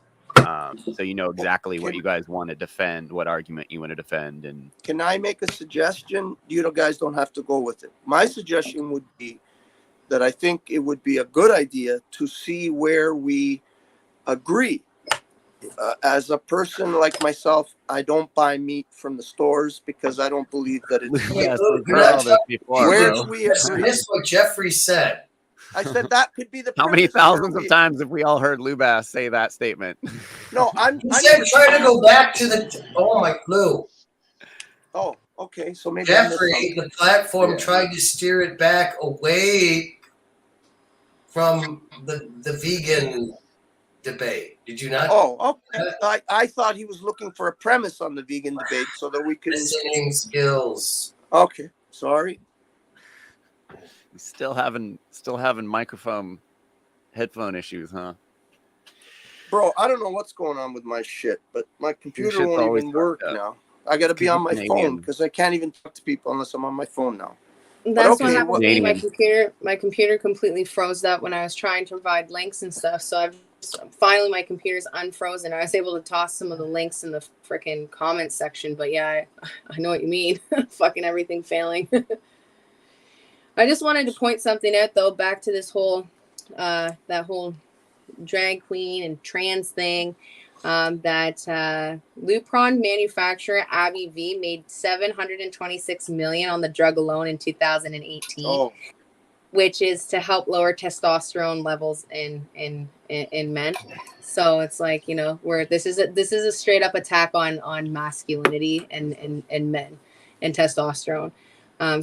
So you know exactly what you guys want to defend, what argument you want to defend. And can I make a suggestion? You guys don't have to go with it. My suggestion would be that I think it would be a good idea to see where we agree. As a person like myself, I don't buy meat from the stores because I don't believe that it's. Where do we agree? That's what Jeffrey said. I said that could be the. How many thousands of times have we all heard Lubass say that statement? No, I'm said trying to go back to the. Oh my Lou. Oh, okay. So maybe Jeffrey, the platform tried to steer it back away from the vegan debate. Did you not? Oh, okay. I thought he was looking for a premise on the vegan debate so that we could. Listening skills. Okay, sorry. Still having microphone headphone issues, huh? Bro, I don't know what's going on with my shit, but my computer won't even work now. I got to be on my phone because I can't even talk to people unless I'm on my phone now. That's what happened to me. My computer completely froze up when I was trying to provide links and stuff. So finally my computer's unfrozen. I was able to toss some of the links in the freaking comments section. But yeah, I know what you mean. Fucking everything failing. I just wanted to point something out though, back to this whole that whole drag queen and trans thing. That Lupron manufacturer Abby V made $726 million on the drug alone in 2018, which is to help lower testosterone levels in men. So it's like, where this is a straight up attack on masculinity and men and testosterone.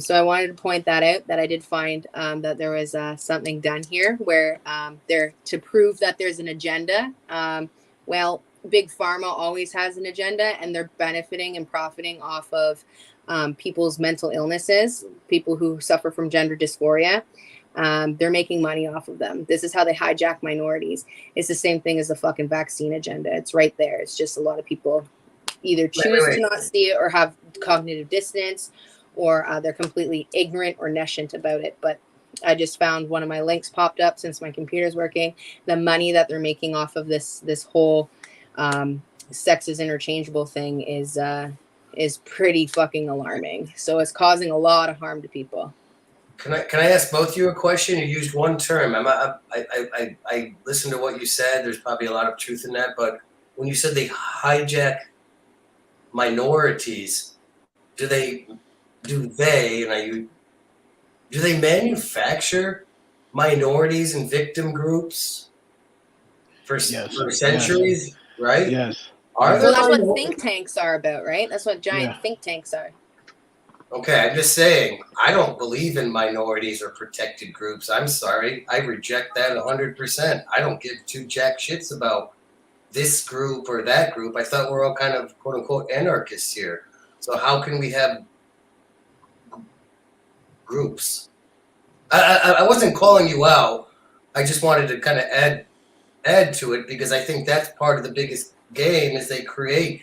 So I wanted to point that out, that I did find that there was something done here where to prove that there's an agenda. Well, Big Pharma always has an agenda, and they're benefiting and profiting off of people's mental illnesses, people who suffer from gender dysphoria. They're making money off of them. This is how they hijack minorities. It's the same thing as the fucking vaccine agenda. It's right there. It's just a lot of people either choose to not see it or have cognitive dissonance, or they're completely ignorant or nescient about it. But I just found one of my links popped up since my computer's working. The money that they're making off of this whole sex is interchangeable thing is pretty fucking alarming. So it's causing a lot of harm to people. Can I ask both of you a question? You used one term. I listened to what you said. There's probably a lot of truth in that. But when you said they hijack minorities, do they manufacture minorities and victim groups for centuries? Yes. Right? Yes. Well, that's what think tanks are about, right? That's what giant think tanks are. Okay, I'm just saying, I don't believe in minorities or protected groups. I'm sorry. I reject that 100%. I don't give two jack shits about this group or that group. I thought we're all kind of quote unquote anarchists here. So how can we have groups? I wasn't calling you out. I just wanted to kind of add to it, because I think that's part of the biggest game is they create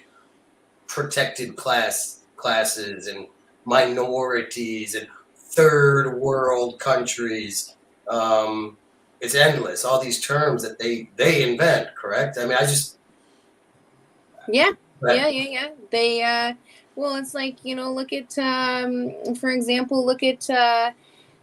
protected classes and minorities and third world countries. It's endless, all these terms that they invent, correct? I mean, Yeah. They well, it's like, look at for example, look at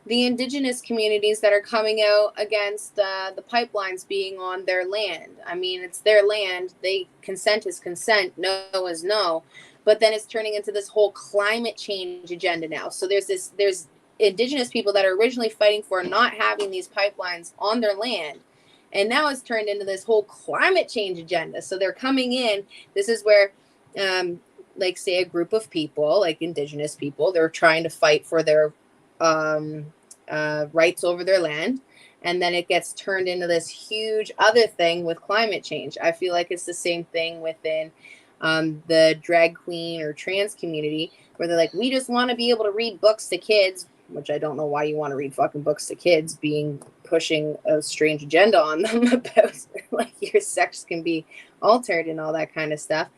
the indigenous communities that are coming out against the pipelines being on their land. I mean, it's their land. Consent is consent. No is no. But then it's turning into this whole climate change agenda now. So there's indigenous people that are originally fighting for not having these pipelines on their land. And now it's turned into this whole climate change agenda. So they're coming in. This is where, like, say, a group of people, like indigenous people, they're trying to fight for their rights over their land. And then it gets turned into this huge other thing with climate change. I feel like it's the same thing within the drag queen or trans community, where they're like, we just want to be able to read books to kids which I don't know why you want to read fucking books to kids, pushing a strange agenda on them about like your sex can be altered and all that kind of stuff.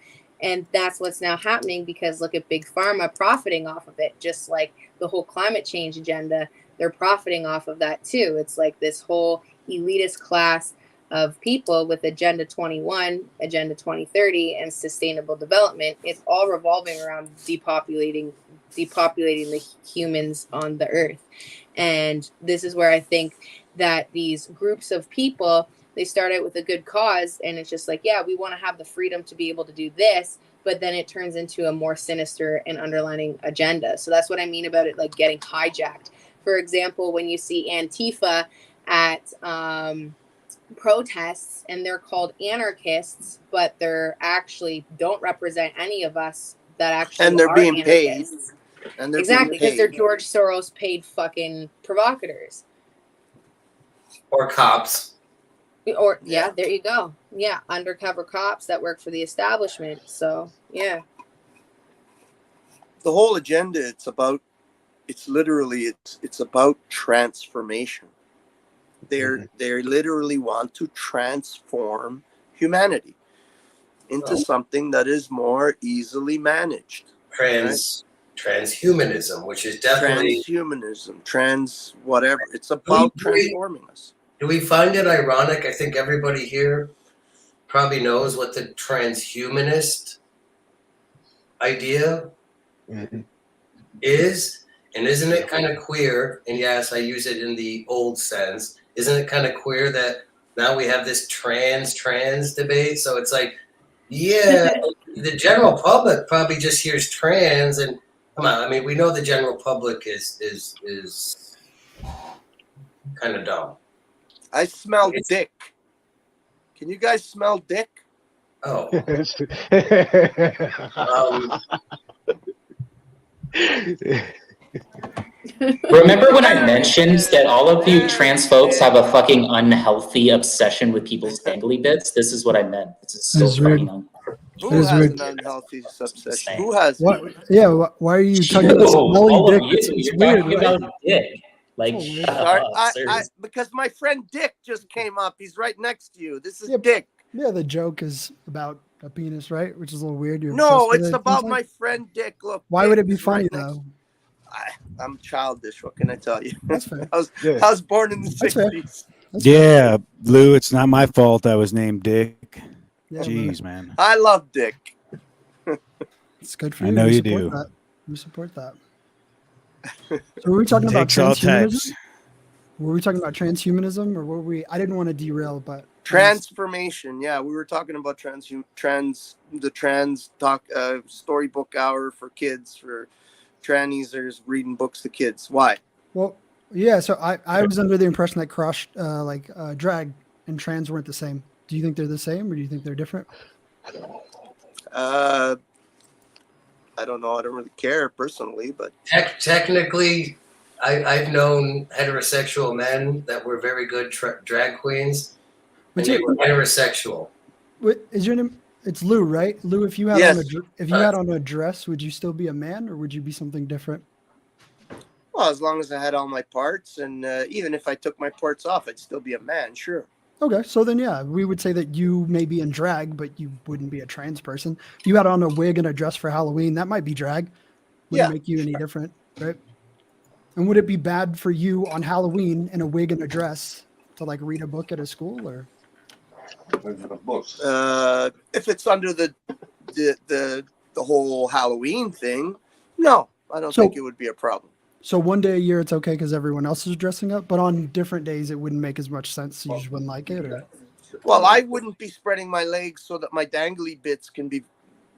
And that's what's now happening, because look at Big Pharma profiting off of it, just like the whole climate change agenda. They're profiting off of that too. It's like this whole elitist class of people with Agenda 21, Agenda 2030, and sustainable development. It's all revolving around depopulating the humans on the earth. And this is where I think that these groups of people, they start out with a good cause, and it's just like, yeah, we want to have the freedom to be able to do this, but then it turns into a more sinister and underlining agenda. So that's what I mean about it, like getting hijacked. For example, when you see Antifa at protests, and they're called anarchists, but they're actually don't represent any of us that actually and they're are being anarchists. paid. And they're Exactly, because being they're paid. George Soros paid fucking provocateurs. Or cops. Or yeah, there you go. Yeah, undercover cops that work for the establishment. So yeah, The whole agenda, it's about transformation. They literally want to transform humanity into something that is more easily managed. Transhumanism, which is definitely whatever. It's about transforming us. Do we find it ironic? I think everybody here probably knows what the transhumanist idea is. And isn't it kind of queer? And yes, I use it in the old sense. Isn't it kind of queer that now we have this trans debate? So it's like, yeah, the general public probably just hears trans, and come on, I mean, we know the general public is kind of dumb. I smell dick. Can you guys smell dick? Oh. Remember when I mentioned that all of you trans folks have a fucking unhealthy obsession with people's dangly bits? This is what I meant. This is so fucking Who has an unhealthy obsession? Who has? Yeah, why are you talking about smelling dick? You're talking about dick. Like, because my friend Dick just came up. He's right next to you. This is Dick. Yeah, the joke is about a penis, right? Which is a little weird. No, it's about my friend Dick. Look, why would it be funny though? I'm childish. What can I tell you? That's fair. I was born in the 60s. Yeah, Lou, it's not my fault I was named Dick. Yeah, jeez, man. I love Dick. It's good for you. I know you do. We support that. So were we talking about transhumanism? Were we talking about transhumanism, or were we? I didn't want to derail, but transformation. Yeah, we were talking about the trans talk storybook hour for kids, for trannies reading books to kids. Why? Well, yeah. So I was under the impression that drag and trans weren't the same. Do you think they're the same, or do you think they're different? I don't know. I don't really care personally, but technically, I've known heterosexual men that were very good drag queens, and they were heterosexual. What is your name? It's Lou, right? Lou, if you had had on a dress, would you still be a man, or would you be something different? Well, as long as I had all my parts, and even if I took my parts off, I'd still be a man. Sure. Okay, so then yeah, we would say that you may be in drag, but you wouldn't be a trans person. If you had on a wig and a dress for Halloween, that might be drag. Wouldn't make you any different, right? And would it be bad for you on Halloween in a wig and a dress to like read a book at a school, or? If it's under the whole Halloween thing, no, I don't think it would be a problem. So one day a year it's okay because everyone else is dressing up, but on different days it wouldn't make as much sense. You just wouldn't like it, or? Well, I wouldn't be spreading my legs so that my dangly bits can be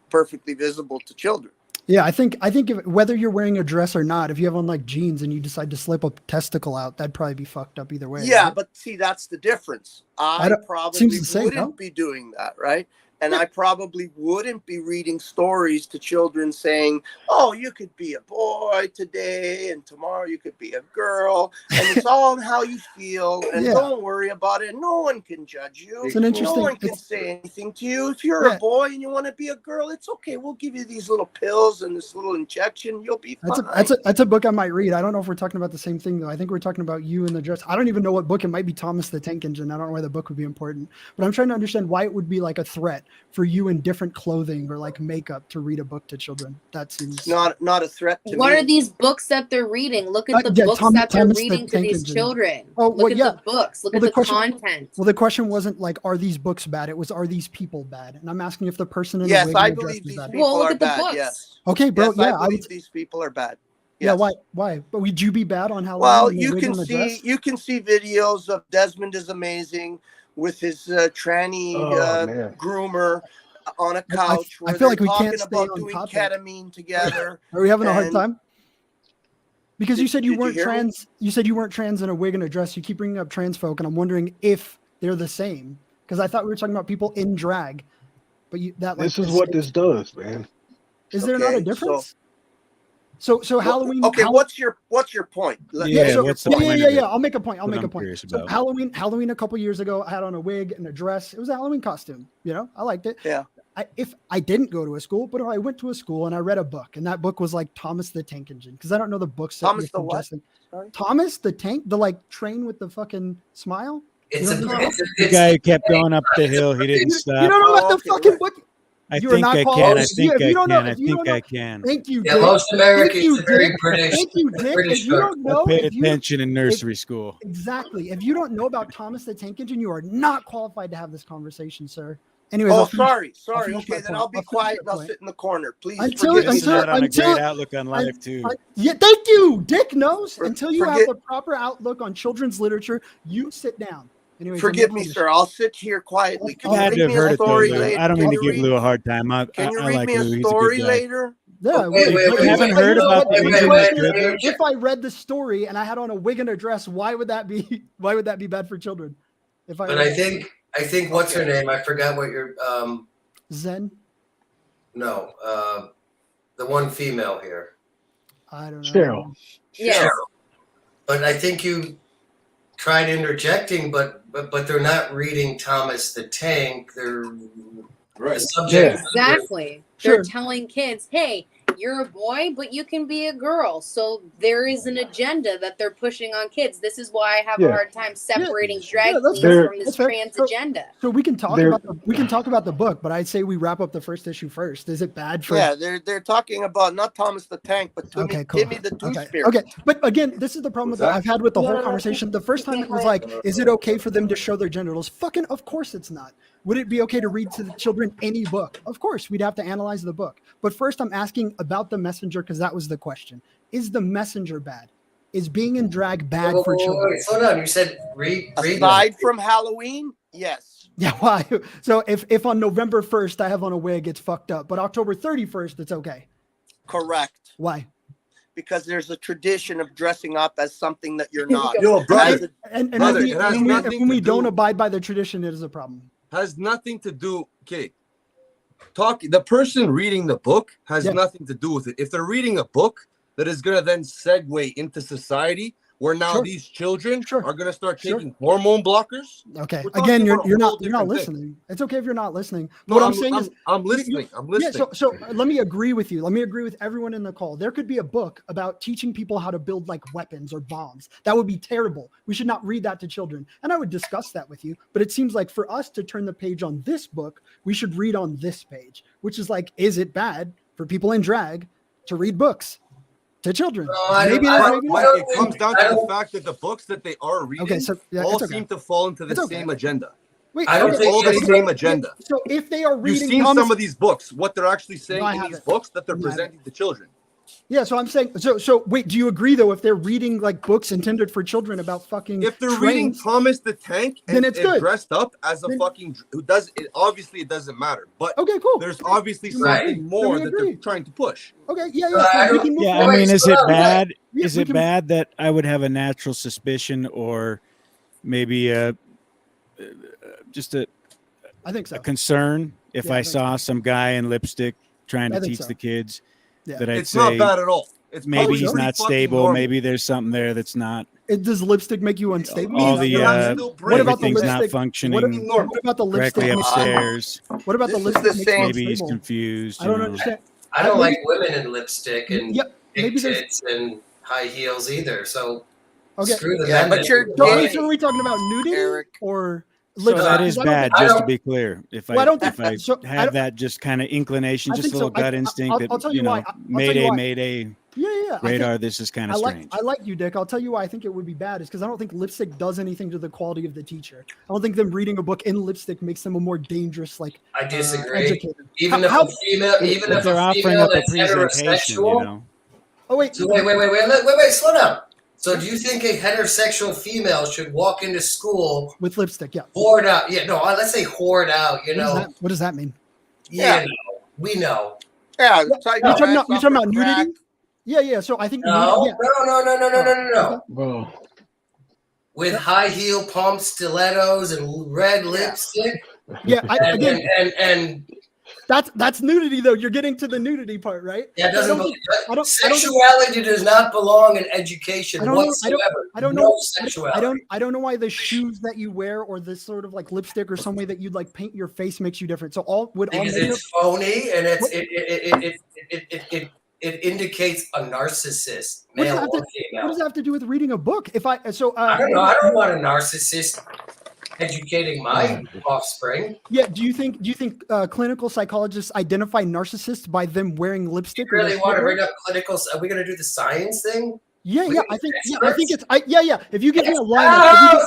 perfectly visible to children. Yeah, I think whether you're wearing a dress or not, if you have on like jeans and you decide to slip a testicle out, that'd probably be fucked up either way. Yeah, right? But see, that's the difference. I probably wouldn't be doing that, right? And I probably wouldn't be reading stories to children saying, oh, you could be a boy today and tomorrow you could be a girl. And it's all how you feel. And don't worry about it. No one can judge you. It's an interesting, no one can say anything to you. If you're a boy and you want to be a girl, it's okay. We'll give you these little pills and this little injection. You'll be fine. That's a book I might read. I don't know if we're talking about the same thing, though. I think we're talking about You and the Dress. I don't even know what book. It might be Thomas the Tank Engine. I don't know why the book would be important. But I'm trying to understand why it would be like a threat for you in different clothing or like makeup to read a book to children. That seems not a threat to What me. are these books that they're reading? Look at the books that they're reading to these children. Look at the books. Look at the content. Well, the question wasn't like, are these books bad? It was, are these people bad? And I'm asking if the person in yes, the wig I and the dress believe is these bad. people look are at the bad. books. Yes. Okay, bro. Yes, Yeah, I believe these people are bad. Yeah, Yes. why? But would you be bad on Halloween? Well, in the you wig can and the see dress? videos of Desmond is Amazing with his tranny groomer on a couch I where feel they're like we talking can't stay about on doing topic. ketamine together. Are we having a hard and- time? Because you said you Did you weren't hear me? trans. You said you weren't trans in a wig and a dress. You keep bringing up trans folk, and I'm wondering if they're the same. Because I thought we were talking about people in drag, but this is what this does, man. Is there not a difference? So Halloween. Okay, what's your point? Yeah, what's the point of it? I'll make a point. I'll make a point. curious So about. Halloween a couple years ago, I had on a wig and a dress. It was a Halloween costume. I liked it. Yeah. If I didn't go to a school, but if I went to a school and I read a book, and that book was like Thomas the Tank Engine, because I don't know the books. Thomas the what? Sorry? Thomas the Tank, the like train with the fucking smile. The guy who kept going up the hill, he didn't stop. You don't know what the fucking book. I think I can. I think I can. Thank you, Yeah, Dick. most Americans Thank are very you, Dick. British. Thank you, Dick. British If you don't know, I paid if you- attention in nursery school. Exactly. If you don't know about Thomas the Tank Engine, you are not qualified to have this conversation, sir. Anyways, Oh, I'll finish- sorry. I'll finish Okay, my then point. I'll be finish quiet my and I'll point. sit in the corner. Please Until- forgive me. Isn't sir. that on a until- great outlook on life too? Yeah, thank you. Dick knows. Until you have forget- the proper outlook on children's literature, you sit down. Anyways, Forgive me, sir. I'll sit here quietly. Can I you had read to have me heard a it though. story Lou. later? I don't Can mean to you give read- Lou a hard time. I Can you like read me Lou. a He's a story good guy. later? Yeah, Wait, You haven't heard about the wait, Indian if I read the story and I had on a wig and a dress, why would that be? Why would that be bad for children? If But I think what's her name? I forgot what your Zen. no, the one female here. I don't know. Cheryl. Yes. But I think you tried interjecting, but they're not reading Thomas the Tank. They're the subject. Exactly. Sure. They're telling kids, hey, you're a boy, but you can be a girl. So there is an agenda that they're pushing on kids. This is why I have a hard time separating drag that's queens fair. from this That's fair. trans So- agenda. So we can talk They're- about the book, but I'd say we wrap up the first issue first. Is it bad for? Yeah, they're talking about not Thomas the Tank, but Okay, cool. Timmy the Two Okay. Spirit. Okay, but again, this is the problem that I've had with the whole conversation. The first time it was like, is it okay for them to show their genitals? Fucking, of course it's not. Would it be okay to read to the children any book? Of course, we'd have to analyze the book. But first, I'm asking about the messenger because that was the question. Is the messenger bad? Is being in drag bad for children? Wait, slow down. You said read. Aside from Halloween, yes. Yeah, why? So if on November 1st I have on a wig, it's fucked up. But October 31st, it's okay. Correct. Why? Because there's a tradition of dressing up as something that you're not. Yo, brother, As a- And Brother, when it has we nothing when we to don't do- abide by the tradition, it is a problem. has nothing to do. Okay, the person reading the book has Yeah. nothing to do with it. If they're reading a book that is gonna then segue into society, where now Sure. these children Sure. are gonna start Sure. taking hormone blockers. Okay. We're talking Again, about a you're whole not different thing. listening. It's okay if you're not listening. No, What I'm saying is I'm listening. I'm listening. Yeah, so let me agree with you. Let me agree with everyone in the call. There could be a book about teaching people how to build like weapons or bombs. That would be terrible. We should not read that to children. And I would discuss that with you. But it seems like for us to turn the page on this book, we should read on this page, which is like, is it bad for people in drag to read books to children? Maybe But maybe not. it comes down to the fact that the books that they are reading Okay, so yeah, all it's okay. seem to fall into the It's okay. same agenda. Wait, I don't It's okay. all the think same agenda. So if they are You've reading seen Thomas, some of these books, what they're actually saying No, I in these haven't. books that they're No, I presenting to children. yeah, so I'm saying, so wait, do you agree though? If they're reading like books intended for children about fucking If they're reading trains, Thomas the Tank Then and, it's and good. dressed up as a Then- fucking who does it, obviously it doesn't matter. But okay, cool. there's obviously Right. something more Then we that they're agree. trying to push. Okay, yeah, I yeah. So we don't- can move Yeah, I forward. mean, is it bad? Yeah, Is we it can- bad that I would have a natural suspicion or maybe just a I think so. concern if I saw some guy in lipstick trying to teach the kids, that I'd it's say not bad at all. It's maybe he's pretty not fucking stable. normal. Maybe there's something there that's not. Does lipstick make you unstable? All the what about the everything's lipstick? not functioning What about the lipstick? correctly upstairs. What about the lipstick? Makes you Maybe he's unstable? confused. I don't understand. I don't like women in lipstick and big maybe there's- tits and high heels either. So Okay. screw the Yeah, men. but you're So gay, are we talking about nudity Eric. or So lipstick? that is 'Cause I don't bad, think- just to be clear. If Well, I don't think- if I so I have don't- that just kind of inclination, I just a think so. little gut instinct I'll that tell you why. I'll tell you mayday, why. mayday, Yeah. radar. This is kind of strange. I like you, Dick. I'll tell you why I think it would be bad is because I don't think lipstick does anything to the quality of the teacher. I don't think them reading a book in lipstick makes them a more dangerous, like, I disagree. educator. Even if a female, even But if they're a offering female up a that's presentation, heterosexual. you know. Oh wait. So wait, slow down. So do you think a heterosexual female should walk into school with lipstick? Yeah. Hoard out. Yeah, no, let's say hoard out. You know. What does that mean? Yeah, we know. Yeah, You're talking about nudity. Yeah. So I think No. Bro. With high heel pump stilettos and red lipstick. Yeah, and that's nudity though. You're getting to the nudity part, right? Yeah, it doesn't. Sexuality does not belong in education whatsoever. I don't no know. Sexuality. I don't know why the shoes that you wear or this sort of like lipstick or some way that you'd like paint your face makes you different. So because it's phony and it indicates a narcissist, male or female. What does that have to do with reading a book? I don't know. I don't want a narcissist educating my offspring. Yeah. Do you think clinical psychologists identify narcissists by them wearing lipstick? You really want to bring up clinical? Are we going to do the science thing? Yeah. I think it's. If you give me a lineup,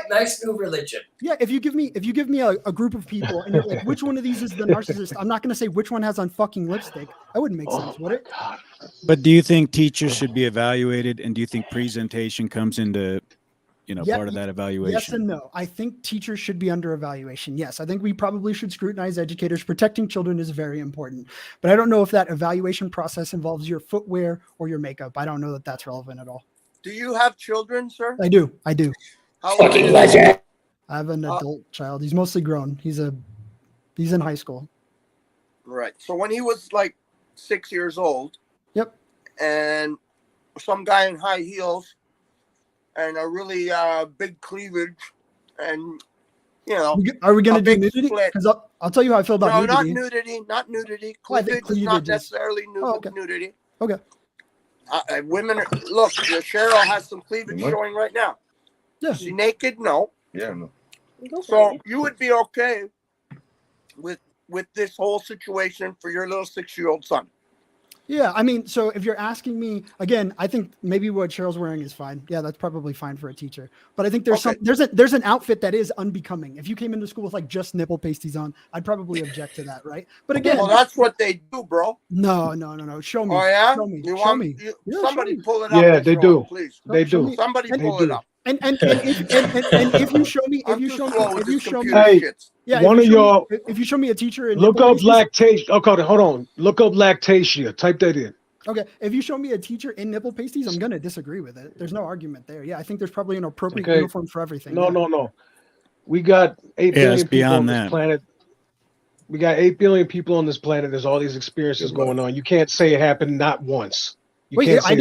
nice new religion. Yeah. If you give me a group of people and you're like, which one of these is the narcissist? I'm not going to say which one has on fucking lipstick. That wouldn't make sense, would it? But do you think teachers should be evaluated, and do you think presentation comes into part of that evaluation? Yes and no. I think teachers should be under evaluation. Yes, I think we probably should scrutinize educators. Protecting children is very important. But I don't know if that evaluation process involves your footwear or your makeup. I don't know that that's relevant at all. Do you have children, sir? I do. How fucking legend. I have an adult child. He's mostly grown. He's in high school. Right. So when he was like 6 years old. Yep. And some guy in high heels and a really big cleavage, and are we going to do nudity? Because I'll tell you how I feel about nudity. Not nudity. Cleavage is not necessarily nudity. Okay. Women look. Cheryl has some cleavage showing right now. Yeah. Is she naked? No. Yeah. No. So you would be okay with this whole situation for your little 6-year-old son. Yeah, I mean, so if you're asking me again, I think maybe what Cheryl's wearing is fine. Yeah, that's probably fine for a teacher. But I think there's there's an outfit that is unbecoming. If you came into school with like just nipple pasties on, I'd probably object to that, right? But again, well, that's what they do, bro. No. Show me. Oh yeah, show me. Somebody pull it up. Yeah, they do. Please. They do. Somebody pull it up. And if you show me, hey, yeah, one of y'all, if you show me a teacher in look up lactation. Okay, hold on. Look up lactatia. Type that in. Okay, if you show me a teacher in nipple pasties, I'm gonna disagree with it. There's no argument there. Yeah, I think there's probably an appropriate uniform for everything. No. We got 8 billion people on this planet. We got 8 billion people on this planet. There's all these experiences going on. You can't say it happened not once. I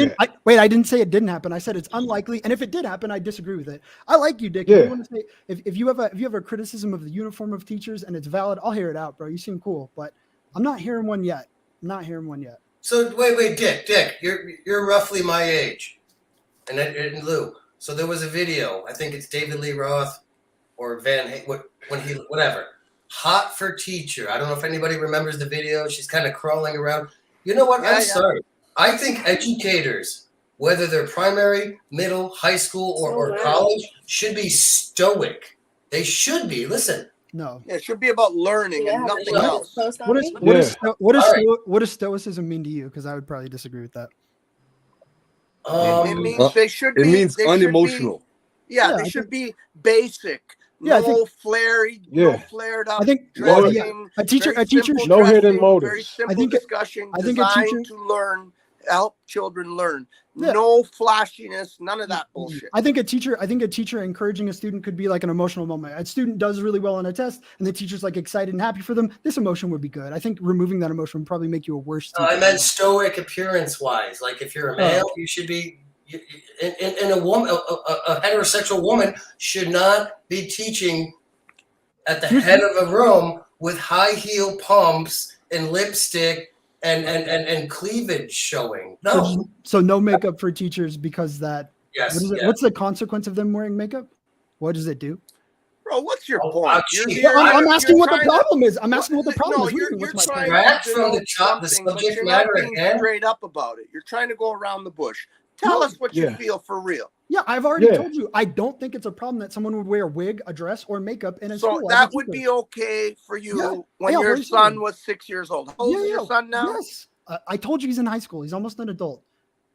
didn't say it didn't happen. I said it's unlikely, and if it did happen, I disagree with it. I like you, Dick. Yeah. If you want to say if you have a criticism of the uniform of teachers and it's valid, I'll hear it out, bro. You seem cool, but I'm not hearing one yet. So wait, Dick, you're roughly my age, and Lou. So there was a video. I think it's David Lee Roth or whatever. Hot for teacher. I don't know if anybody remembers the video. She's kind of crawling around. You know what? I'm sorry. I think educators, whether they're primary, middle, high school, or college, should be stoic. They should be. Listen. No. Yeah, it should be about learning and nothing else. What does stoicism mean to you? Because I would probably disagree with that. It means they should be. It means unemotional. They should be basic. Yeah, no flared up. I think dressing, a teacher, no hidden motives. Very simple discussion. I think a teacher to learn help children learn. Yeah. No flashiness, none of that bullshit. I think a teacher encouraging a student could be like an emotional moment. A student does really well on a test and the teacher's like excited and happy for them. This emotion would be good. I think removing that emotion would probably make you a worse student. I meant stoic appearance wise. Like if you're a male, you should be, and a woman, a heterosexual woman should not be teaching at the head of a room with high heel pumps and lipstick and cleavage showing. No. So no makeup for teachers because that. Yes. What's the consequence of them wearing makeup? What does it do? Bro, what's your point? I'm asking what the problem is. I'm asking what the problem is. You're trying to the subject matter and straight up about it. You're trying to go around the bush. Tell us what you feel for real. Yeah, I've already told you. I don't think it's a problem that someone would wear a wig, a dress, or makeup in a school. So that would be okay for you when your son was 6 years old. How old is your son now? Yes. I told you he's in high school. He's almost an adult.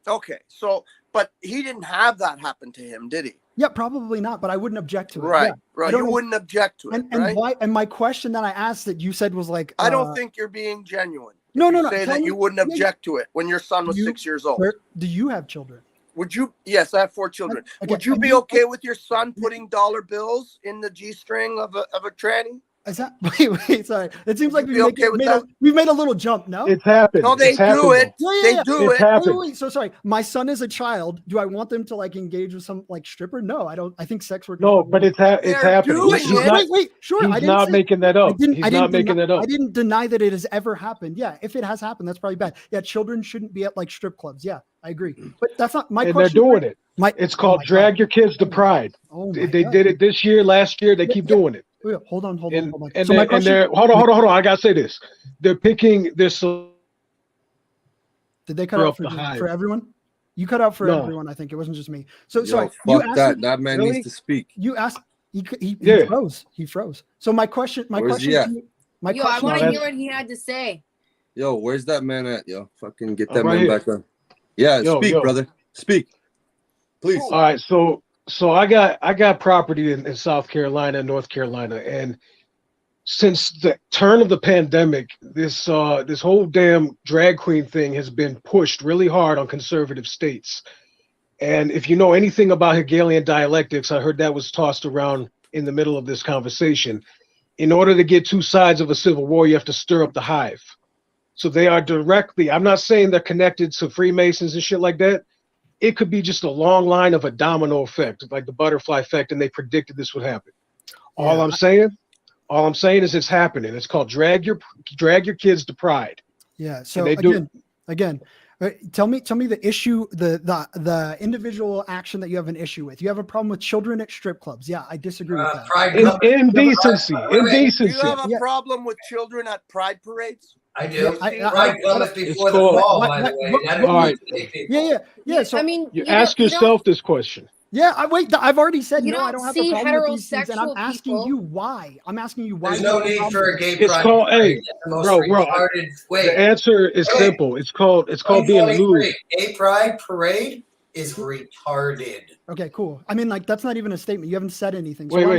Okay, so, but he didn't have that happen to him, did he? Yeah, probably not, but I wouldn't object to it. Right, right. You wouldn't object to it, and why? And my question that I asked that you said was like, I don't think you're being genuine. No. Say that you wouldn't object to it when your son was 6 years old. Do you have children? Would you? Yes, I have 4 children. Okay. Would you be okay with your son putting dollar bills in the G-string of a tranny? Is that wait? Sorry. It seems like we've made a little jump. No, it's happened. No, they do it. They do it. Wait. So sorry. My son is a child. Do I want them to like engage with some like stripper? No, I don't. I think sex work. No, but it's happening. Wait. Sure. He's not making that up. He's not making that up. I didn't deny that it has ever happened. Yeah, if it has happened, that's probably bad. Yeah, children shouldn't be at like strip clubs. Yeah, I agree. But that's not my question. And they're doing it. It's called drag your kids to pride. They did it this year, last year. They keep doing it. Hold on. And hold on. I gotta say this. They're picking this. Did they cut out for everyone? You cut out for everyone. I think it wasn't just me. So fuck that man really? Needs to speak. You asked. He froze. He froze. So my question. I want to hear what he had to say. Yo, where's that man at? Yo, fucking get that man back on. Yeah, speak, brother. Speak, please. All right, so I got property in South Carolina and North Carolina, and since the turn of the pandemic, this whole damn drag queen thing has been pushed really hard on conservative states. And if you know anything about Hegelian dialectics, I heard that was tossed around in the middle of this conversation. In order to get two sides of a civil war, you have to stir up the hive. So they are directly, I'm not saying they're connected to Freemasons and shit like that. It could be just a long line of a domino effect, like the butterfly effect, and they predicted this would happen. All I'm saying is it's happening. It's called drag your kids to pride. Yeah. So again, tell me the issue, the individual action that you have an issue with. You have a problem with children at strip clubs. Yeah, I disagree with that. Indecency. Do you have a problem with children at pride parades? I do. Pride comes before the fall, by the way. All right. Yeah. So I mean, you ask yourself this question. Yeah, I've already said no. I don't have a problem with these things, and I'm asking you why. There's no need for a gay pride. It's called, bro. The answer is simple. It's called being lewd. Gay pride parade is retarded. Okay, cool. I mean, like that's not even a statement. You haven't said anything. So no.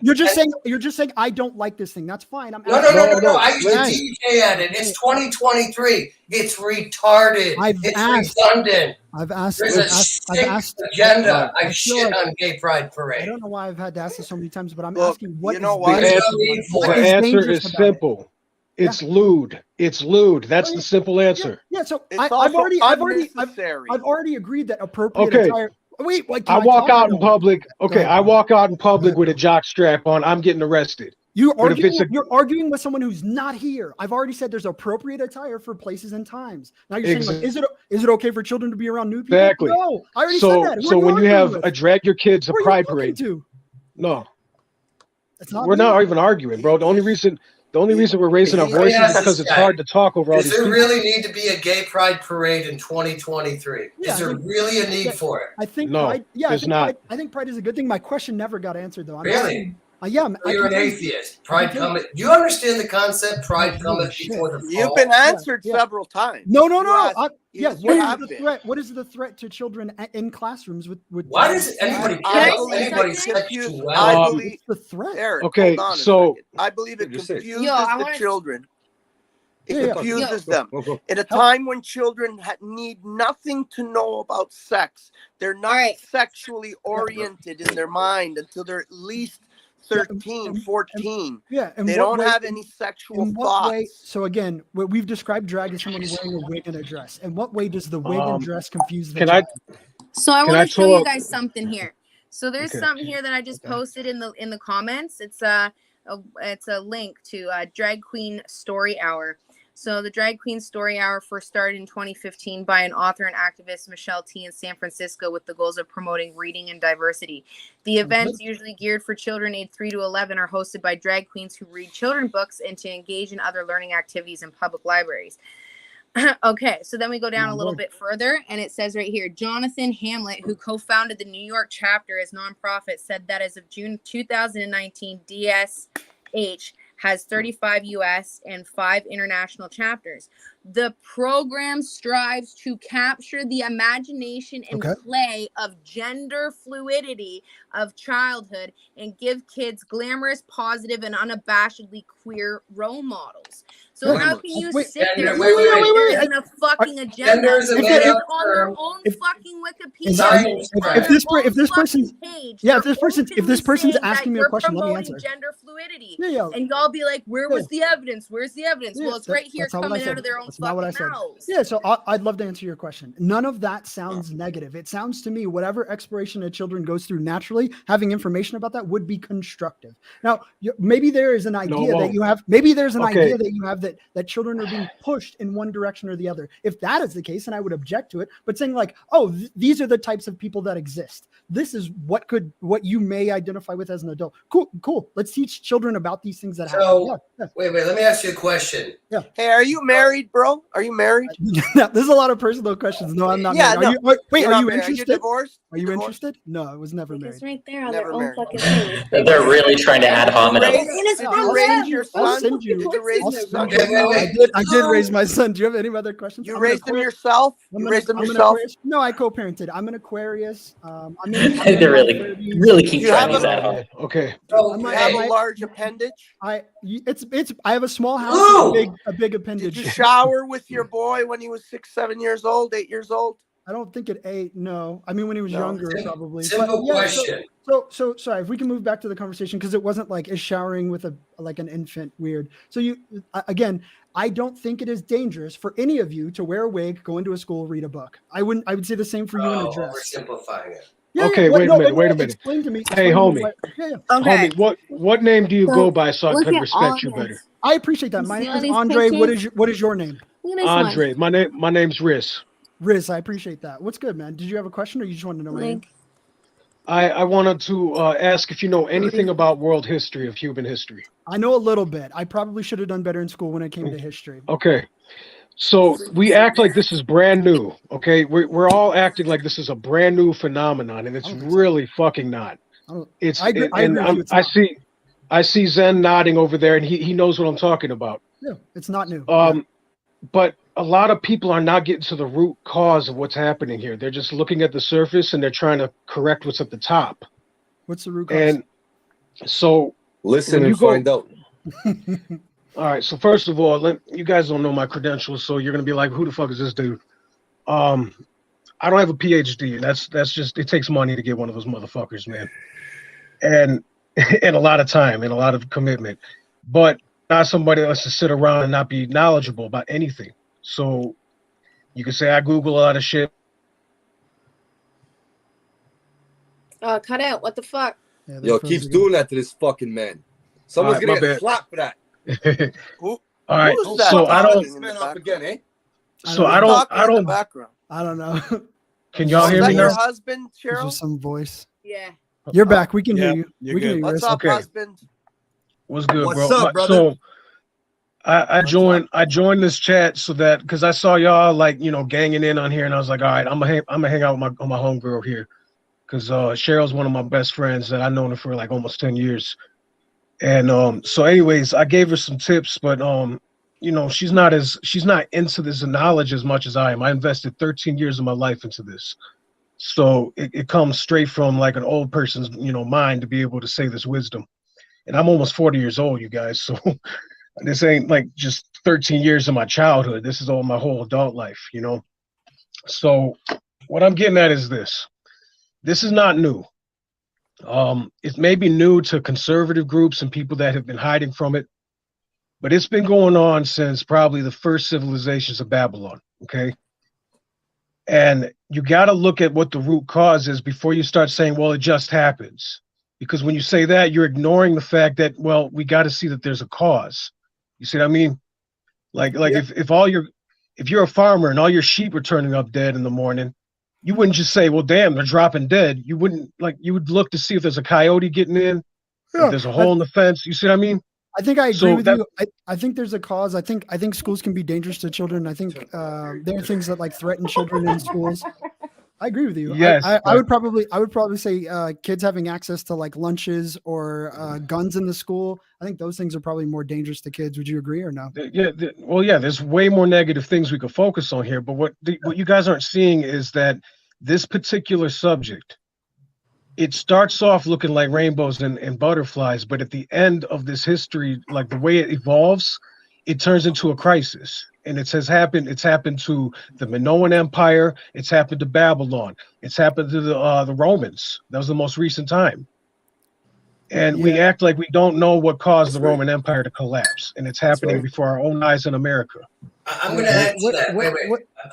You're just saying I don't like this thing. That's fine. No. I used to DJ at it. It's 2023. It's retarded. It's redundant. I've asked agenda. I shit on gay pride parade. I don't know why I've had to ask this so many times, but I'm asking what. You know what? The answer is simple. It's lewd. It's lewd. That's the simple answer. Yeah. So I've already agreed that appropriate attire. Wait, I walk out in public. Okay, I walk out in public with a jock strap on. I'm getting arrested. You're arguing with someone who's not here. I've already said there's appropriate attire for places and times. Now you're saying, like, is it okay for children to be around nude people? Exactly. No, I already said that. So when you have a drag your kids a pride parade, no, we're not even arguing, bro. The only reason we're raising our voices is because it's hard to talk over all these people. Does there really need to be a gay pride parade in 2023? Is there really a need for it? I think no, there's not. I think pride is a good thing. My question never got answered, though. Really? You're an atheist. Pride cometh. Do you understand the concept? Pride cometh before the fall. You've been answered several times. No. Yes. What is the threat to children in classrooms with why does anybody anybody sexual? I believe the threat. Eric, okay, so I believe it confuses the children. It confuses them. At a time when children need nothing to know about sex, they're not sexually oriented in their mind until they're at least 13, 14. And they don't have any sexual thoughts. So again, we've described drag as someone wearing a wig and a dress. In what way does the wig and dress confuse the child? So I want to show you guys something here. So there's something here that I just posted in the comments. It's a link to Drag Queen Story Hour. So the Drag Queen Story Hour first started in 2015 by an author and activist, Michelle T. in San Francisco, with the goals of promoting reading and diversity. The events, usually geared for children aged 3 to 11, are hosted by drag queens who read children's books and to engage in other learning activities in public libraries. Okay, so then we go down a little bit further, and it says right here, Jonathan Hamlet, who co-founded the New York chapter as nonprofit, said that as of June 2019, DSH has 35 U.S. and 5 international chapters. The program strives to capture the imagination and play of gender fluidity of childhood and give kids glamorous, positive, and unabashedly queer role models. So how can you sit there and a fucking agenda on their own fucking Wikipedia? If this person's asking me a question, let me answer. Gender fluidity, and y'all be like, "Where was the evidence? Where's the evidence?" Well, it's right here coming out of their own fucking mouths. Yeah, so I'd love to answer your question. None of that sounds negative. It sounds to me whatever exploration of children goes through naturally, having information about that would be constructive. Now, maybe there is an idea that you have. Maybe there's an idea that you have that children are being pushed in one direction or the other. If that is the case, then I would object to it. But saying like, oh, these are the types of people that exist. This is what you may identify with as an adult. Cool. Let's teach children about these things that happen. Wait, let me ask you a question. Yeah. Hey, are you married, bro? Are you married? There's a lot of personal questions. No, I'm not married. No. Are you interested? Are you divorced? Are you interested? No, I was never married. It's right there on their own fucking thing. They're really trying to add hominem. I'll send you. I did raise my son. Do you have any other questions? You raised them yourself? You raised them yourself? No, I co-parented. I'm an Aquarius. They really keep trying these out. Okay. You have a large appendage? I have a small house with a big appendage. Did you shower with your boy when he was 6, 7 years old, 8 years old? I don't think at 8. No, I mean when he was younger, probably. Simple question. So sorry, if we can move back to the conversation, because it wasn't like, is showering with an infant weird? So again, I don't think it is dangerous for any of you to wear a wig, go into a school, read a book. I would say the same for you in a dress. We're simplifying it. Yeah, wait a minute. Explain to me. Hey, homie. Okay. Homie, what name do you go by so I can respect you better? I appreciate that. My name is Andre. What is your name? Andre. My name's Riz. Riz, I appreciate that. What's good, man? Did you have a question or you just wanted to know my name? I wanted to ask if you know anything about world history, of human history. I know a little bit. I probably should have done better in school when it came to history. Okay. So we act like this is brand new, okay? We're all acting like this is a brand new phenomenon, and it's really fucking not. I see Zen nodding over there, and he knows what I'm talking about. Yeah, it's not new. But a lot of people are not getting to the root cause of what's happening here. They're just looking at the surface, and they're trying to correct what's at the top. What's the root cause? And so listen and find out. All right. So first of all, you guys don't know my credentials, so you're gonna be like, "Who the fuck is this dude?" I don't have a PhD, and that's just, it takes money to get one of those motherfuckers, man, and a lot of time and a lot of commitment, but not somebody that wants to sit around and not be knowledgeable about anything. So you can say I Google a lot of shit. Cut out. What the fuck? Yeah, yo, keeps doing that to this fucking man. Someone's gonna get slapped for that. All right, so I don't. Again, eh? So I don't. Background. I don't know. Can y'all hear me now? Your husband, Cheryl? There's some voice. Yeah. You're back. We can hear you. We can hear you. What's up, husband? What's good, What's bro? up, brother? So I joined this chat so that, because I saw y'all like, ganging in on here, and I was like, all right, I'm gonna hang out with my homegirl here, because Cheryl's one of my best friends that I've known her for like almost 10 years. And so anyways, I gave her some tips, but she's not into this knowledge as much as I am. I invested 13 years of my life into this. So it comes straight from like an old person's, mind to be able to say this wisdom. And I'm almost 40 years old, you guys. So This ain't like just 13 years of my childhood. This is all my whole adult life, you know? So what I'm getting at is this. This is not new. It may be new to conservative groups and people that have been hiding from it, but it's been going on since probably the first civilizations of Babylon, okay? And you got to look at what the root cause is before you start saying, well, it just happens. Because when you say that, you're ignoring the fact that, well, we got to see that there's a cause. You see what I mean? Like yeah. if you're a farmer and all your sheep are turning up dead in the morning, you wouldn't just say, well, damn, they're dropping dead. You wouldn't you would look to see if there's a coyote getting in, if there's a hole in the fence. You see what I mean? I think I agree with you. I think there's a cause. I think schools can be dangerous to children. I think there are things that like threaten children in schools. I agree with you. Yes, I would probably say kids having access to like lunches or guns in the school. I think those things are probably more dangerous to kids. Would you agree or no? Yeah. There's way more negative things we could focus on here. But what you guys aren't seeing is that this particular subject, it starts off looking like rainbows and butterflies, but at the end of this history, like the way it evolves, it turns into a crisis. And it's happened to the Minoan Empire, it's happened to Babylon, it's happened to the Romans. That was the most recent time. And we act like we don't know what caused the Roman Empire to collapse. And it's happening before our own eyes in America. I'm going to answer that. Wait.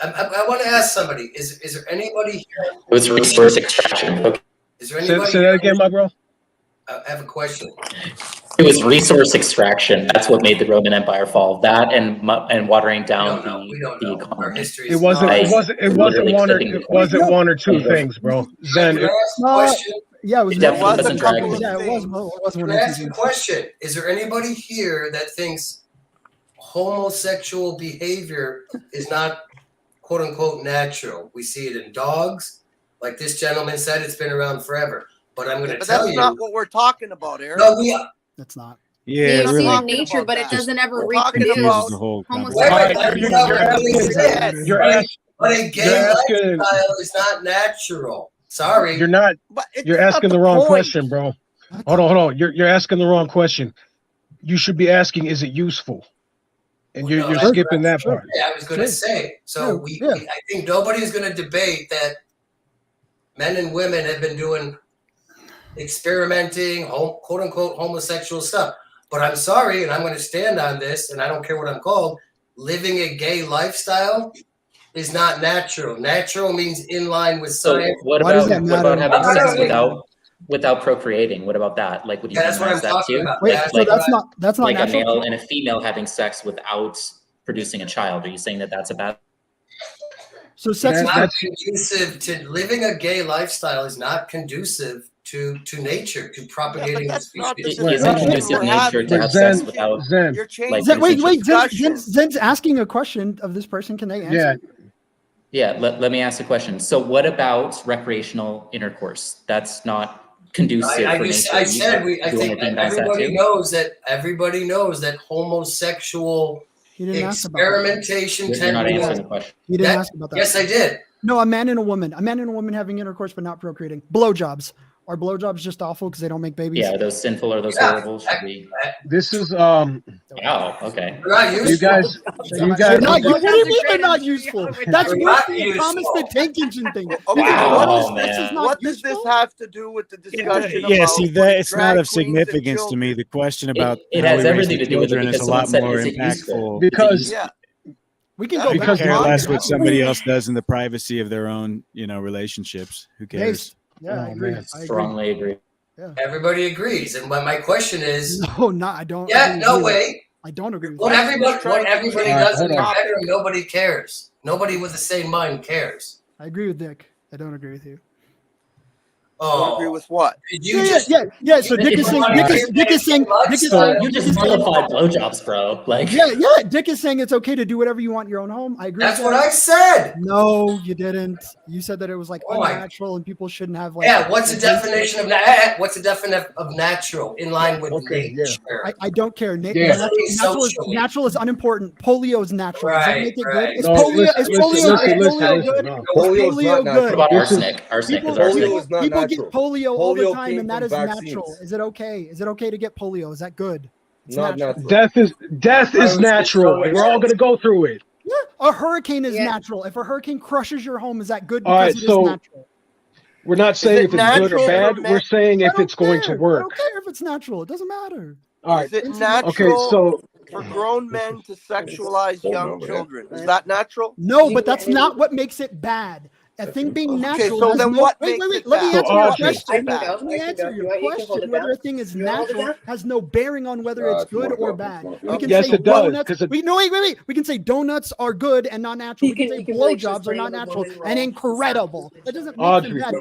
I want to ask somebody, is there anybody here? It was resource extraction. Okay. Is there anybody say that again, my bro? I have a question. It was resource extraction. That's what made the Roman Empire fall. That and watering down the economy. It wasn't one or two things, bro. Then it was definitely couple. Yeah, it was. Can I ask you a question? Is there anybody here that thinks homosexual behavior is not quote unquote natural? We see it in dogs. Like this gentleman said, it's been around forever. But I'm going to tell you. That's not what we're talking about, Eric. No, that's not. Yeah, you see in nature, but it doesn't ever reproduce. But a gay lifestyle is not natural. Sorry. You're not. You're asking the wrong question, bro. Hold on. You're asking the wrong question. You should be asking, is it useful? And you're skipping that part. Yeah, I was going to say. So I think nobody is going to debate that men and women have been doing experimenting, quote unquote, homosexual stuff. But I'm sorry, and I'm going to stand on this, and I don't care what I'm called, living a gay lifestyle is not natural. Natural means in line with science. So what about having sex without procreating? What about that? Like, would you that's what I'm talking about. That's not like natural. A male and a female having sex without producing a child. Are you saying that that's a bad? So sex is not conducive to living a gay lifestyle. Is not conducive to nature, to propagating the species. It's not conducive to nature to have sex without. Wait. Zen's asking a question of this person. Can they answer? Yeah. Let me ask a question. So, what about recreational intercourse? That's not conducive for nature. I said I think everybody knows that homosexual experimentation. You're not answering the question. You didn't ask about that. Yes, I did. No, a man and a woman having intercourse but not procreating. Blowjobs. Are blowjobs just awful because they don't make babies? Yeah, are those sinful or those horrible? This is Wow, okay. You guys. What do you mean they're not useful? That's worse than the Thomas the Tank Engine thing. What does this have to do with the discussion? It's not of significance to me. The question about it has everything to do with it is a lot more impactful because we can go because care less what somebody else does in the privacy of their own, relationships. Who cares? Yeah, I agree. Strongly agree. Yeah. Everybody agrees, and my question is, I don't. Yeah, no way. I don't agree with what everybody does in their bedroom. Nobody cares. Nobody with the same mind cares. I agree with Dick. I don't agree with you. Oh, agree with what? Yeah. So Dick is saying you just vilified blowjobs, bro. Like, Dick is saying it's okay to do whatever you want in your own home. I agree. That's what I said. No, you didn't. You said that it was like unnatural and people shouldn't have like. Yeah. What's the definition of natural in line with nature? I don't care. Natural is unimportant. Polio is natural. Does that make it good? Is polio good? Polio good. What about arsenic? Arsenic is arsenic. People get polio all the time, and that is natural. Is it okay? Is it okay to get polio? Is that good? Not natural. Death is natural, and we're all gonna go through it. Yeah, a hurricane is natural. If a hurricane crushes your home, is that good All right, because it is natural? We're not saying if it's good or bad. We're saying if it's going to work. I don't care if it's natural. It doesn't matter. All right. Is it natural for grown men to sexualize young children? Is that natural? No, but that's not what makes it bad. A thing being natural. So then what wait, makes it let me bad? answer your What makes question. it bad? Let me answer your question. Whether a thing is natural has no bearing on whether it's good or bad. We can Yes, say it does. donuts. Wait. We can say donuts are good and not natural. We can say blowjobs are not natural and incredible. That doesn't make them bad.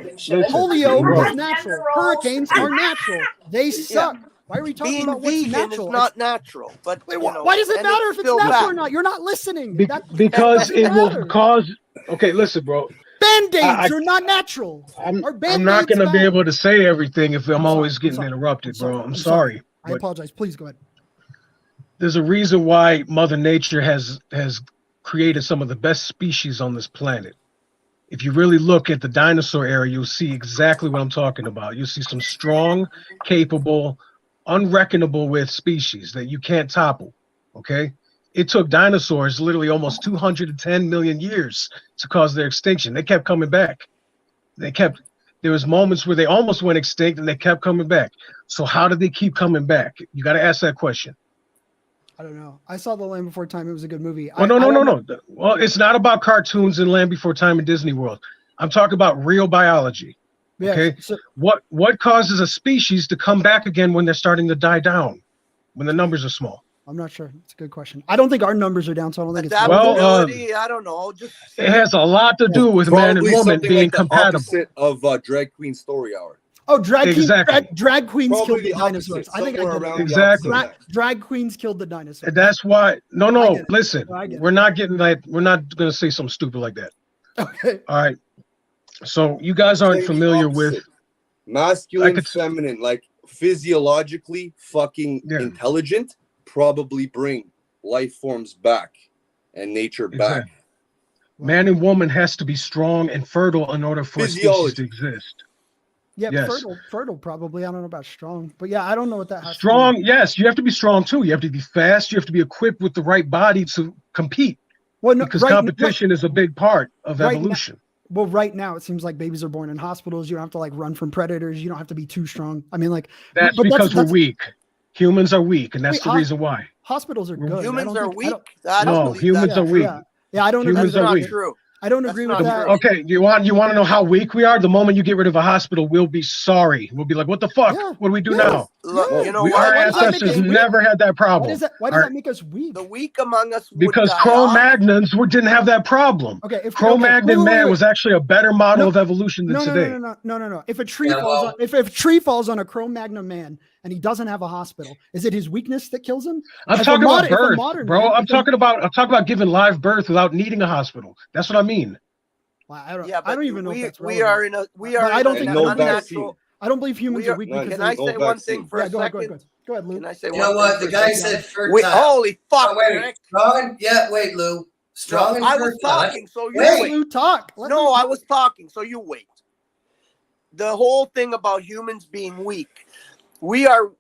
Polio is natural. Hurricanes are natural. They suck. Why are we talking about what's natural? Is not natural. But why does it matter if it's natural or not? You're not listening. Because it will cause. Okay, listen, bro. Band-aids are not natural. I'm not going to be able to say everything if I'm always getting interrupted, bro. I'm sorry. I apologize. Please go ahead. There's a reason why Mother Nature has created some of the best species on this planet. If you really look at the dinosaur era, you'll see exactly what I'm talking about. You'll see some strong, capable, unreckonable with species that you can't topple, okay? It took dinosaurs literally almost 210 million years to cause their extinction. They kept coming back. There was moments where they almost went extinct and they kept coming back. So how did they keep coming back? You got to ask that question. I don't know. I saw The Land Before Time. It was a good movie. Well, no. Well, it's not about cartoons and Land Before Time in Disney World. I'm talking about real biology. Okay. So, what causes a species to come back again when they're starting to die down, when the numbers are small? I'm not sure. It's a good question. I don't think our numbers are down, so I don't think it's I don't know. It has a lot to do with man and woman being like compatible. The opposite of Drag Queen Story Hour. Oh, drag queens Probably killed the the dinosaurs. I think exactly. Drag queens killed the dinosaurs. That's why. No. Listen, we're not getting like we're not gonna say something stupid like that. Okay. All right. So you guys aren't familiar with masculine, feminine, like physiologically fucking intelligent. Probably bring life forms back and nature back. Man and woman has to be strong and fertile in order for a species to exist. Yeah, yes. Fertile probably. I don't know about strong, but yeah, I don't know what that has strong. To do. Yes, you have to be strong too. You have to be fast. You have to be equipped with the right body to compete. Well, no, because competition is a big part of evolution. Right now it seems like babies are born in hospitals. You don't have to like run from predators. You don't have to be too strong. I mean, like that's because we're weak. Humans are weak, and that's the reason why. Hospitals are good. Humans are weak. No, humans are weak. Yeah, I don't agree with that. That's not true. I don't agree with that. Okay, you want to know how weak we are? The moment you get rid of a hospital, we'll be sorry. We'll be like, what the fuck? Yeah. What do we do now? Look, you know our ancestors never had that problem. Why does that make us weak? The weak among us because Cro-Magnons didn't have that problem. Okay, Cro-Magnon man was actually a better model of evolution than today. No. If a tree falls on a Cro-Magnon man and he doesn't have a hospital, is it his weakness that kills him? I'm talking about birth, bro. I'm talking about giving live birth without needing a hospital. That's what I mean. Well, I don't even know if that's relevant. I don't think unnatural. I don't believe humans are weak. Can I say one thing for a second? Go ahead, Lou. Can I say you know what? The guy said fertile. Wait, holy fuck. Wait, strong? Yeah, wait, Lou. Strong and I was talking, so you wait. Lou talk. No, I was talking, so you wait. The whole thing about humans being weak. We are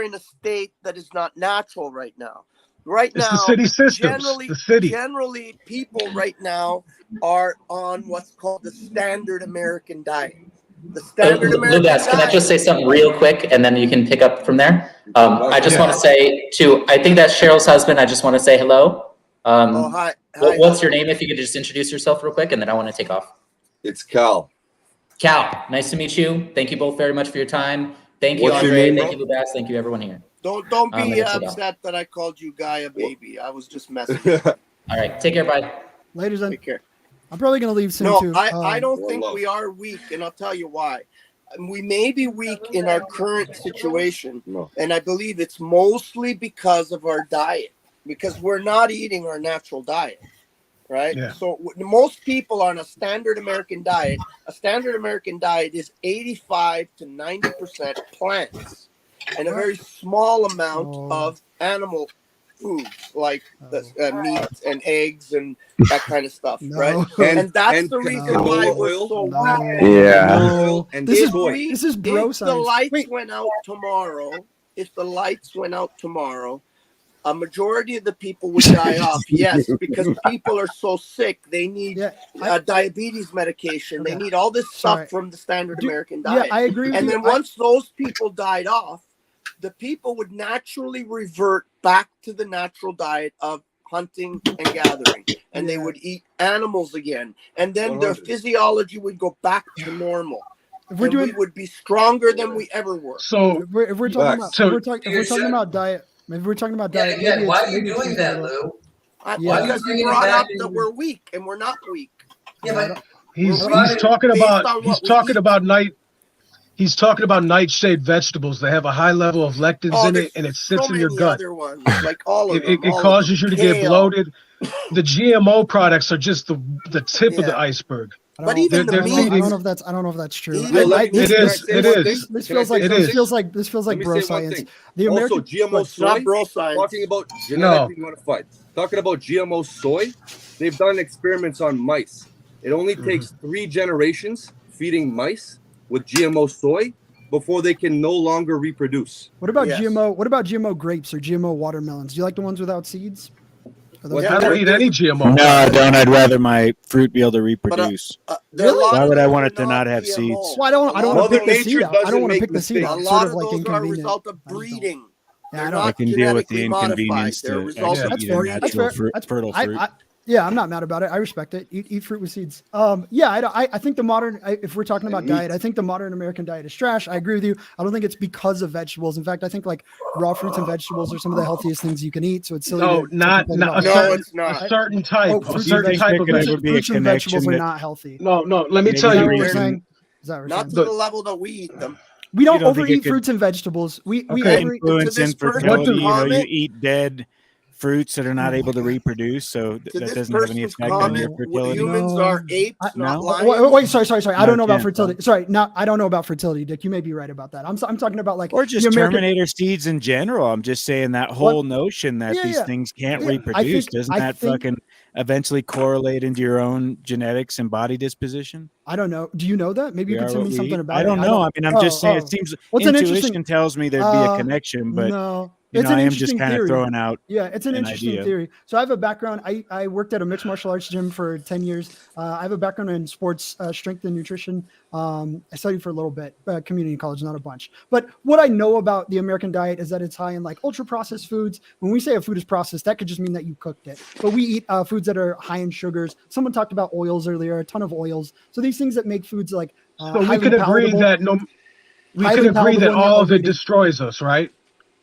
in a state that is not natural right now. Right now, the city systems. Generally, people right now are on what's called the standard American diet. The standard American diet. Can I just say something real quick, and then you can pick up from there? I just want to say I think that's Cheryl's husband. I just want to say hello. Hi. What's your name? If you could just introduce yourself real quick, and then I want to take off. It's Cal. Cal, nice to meet you. Thank you both very much for your time. Thank you, Andre. Thank you, Lubas. Thank you, everyone here. Don't be upset that I called you Guy a baby. I was just messing. All right, take care. Bye. Ladies and take care. I'm probably gonna leave soon too. I don't think we are weak, and I'll tell you why. We may be weak in our current situation, and I believe it's mostly because of our diet, because we're not eating our natural diet. Right. Yeah. So most people on a standard American diet, is 85 to 90% plants and a very small amount of animal foods like meat and eggs and that kind of stuff. Right. And that's the reason why we're so weak. Yeah. This is bro science. If the lights went out tomorrow if the lights went out tomorrow, a majority of the people would die off. Yes, because people are so sick. They need diabetes medication. They need all this stuff from the standard American diet. Yeah, I agree with and you. Then once those people died off, the people would naturally revert back to the natural diet of hunting and gathering. And they would eat animals again. And then their physiology would go back to normal. We would be stronger than we ever were. So if we're talking about diet, maybe we're talking about diet. Yeah, why are you doing that, Lou? Because you brought up that we're weak, and we're not weak. Yeah, but he's talking about nightshade vegetables. They have a high level of lectins in it, and it sits in your gut. Other ones, like all of them. It causes you to get bloated. The GMO products are just the tip of the iceberg. But even I don't know if that's true. This feels like bro science. The American also GMO soy. Not bro science. Talking about genetically modified. Talking about GMO soy, they've done experiments on mice. It only takes 3 generations feeding mice with GMO soy before they can no longer reproduce. What about GMO? What about GMO grapes or GMO watermelons? Do you like the ones without seeds? I don't eat any GMO. No, I don't. I'd rather my fruit be able to reproduce. Really? Why would I want it to not have seeds? Well, I don't want to pick the seed out. I don't want to pick the seed out. A lot of those are a result of breeding. I can deal with the inconvenience to actually eat a natural fertile fruit. Yeah, I'm not mad about it. I respect it. Eat fruit with seeds. I think the modern, if we're talking about diet, I think the modern American diet is trash. I agree with you. I don't think it's because of vegetables. In fact, I think like raw fruits and vegetables are some of the healthiest things you can eat. So it's silly. No, it's not. A certain type. A certain type of fruits and vegetables are not healthy. No. Let me tell you. Not to the level that we eat them. We don't overeat fruits and vegetables. We influence infertility. You eat dead fruits that are not able to reproduce, so that doesn't have any effect on your fertility. Humans are apes, not lions. Wait, sorry. I don't know about fertility. Sorry, I don't know about fertility, Dick. You may be right about that. I'm talking about like or just Terminator seeds in general. I'm just saying that whole notion that these things can't reproduce doesn't that fucking eventually correlate into your own genetics and body disposition? I don't know. Do you know that? Maybe you can tell me something about it. I don't know. I mean, I'm just saying. It seems intuition tells me there'd be a connection, but no. I am just kind of throwing out. Yeah, it's an interesting theory. So I have a background. I worked at a mixed martial arts gym for 10 years. I have a background in sports, strength and nutrition. I studied for a little bit, community college, not a bunch. But what I know about the American diet is that it's high in like ultra processed foods. When we say a food is processed, that could just mean that you cooked it. But we eat foods that are high in sugars. Someone talked about oils earlier, a ton of oils. So these things that make foods like so we could agree that all of it destroys us, right?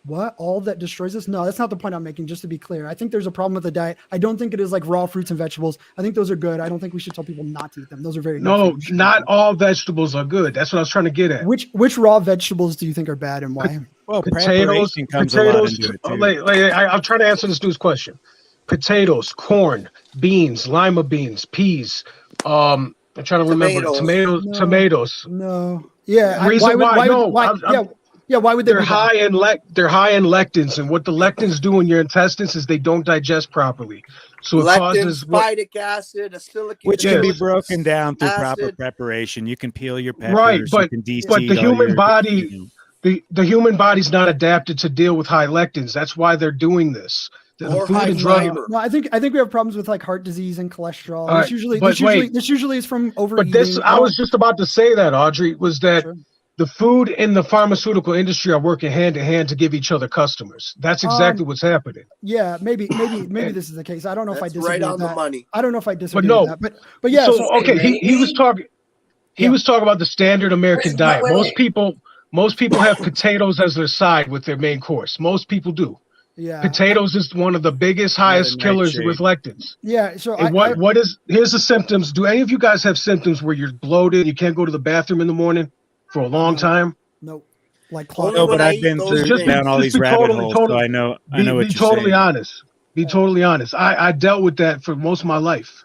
What? All that destroys us? No, that's not the point I'm making, just to be clear. I think there's a problem with the diet. I don't think it is like raw fruits and vegetables. I think those are good. I don't think we should tell people not to eat them. Those are very good. No, not all vegetables are good. That's what I was trying to get at. Which raw vegetables do you think are bad and why? Well, potatoes. I'm trying to answer this dude's question. Potatoes, corn, beans, lima beans, peas. I'm trying to remember tomatoes. No. Yeah. Reason why? Yeah, why would they? They're high in lectins, and what the lectins do in your intestines is they don't digest properly. So it causes phytic acid, acetylcholine, which can be broken down through proper preparation. You can peel your peppers, right? But the human body, the human body's not adapted to deal with high lectins. That's why they're doing this. No, I think we have problems with like heart disease and cholesterol. This usually is from overeating. But I was just about to say that, Audrey, was that. Sure. The food and the pharmaceutical industry are working hand in hand to give each other customers. That's exactly what's happening. Yeah, maybe this is the case. I don't know if I disagree right on with that. The money. I don't know if I disagree with that. But yeah. So okay, he was talking. He was talking about the standard American diet. Most people have potatoes as their side with their main course. Most people do. Yeah. Potatoes is one of the biggest, highest killers with lectins. Yeah. So here's the symptoms. Do any of you guys have symptoms where you're bloated, you can't go to the bathroom in the morning? For a long time? Nope. Like but I've been down all these rabbit holes, so I know what you're saying. Be totally honest. I dealt with that for most of my life.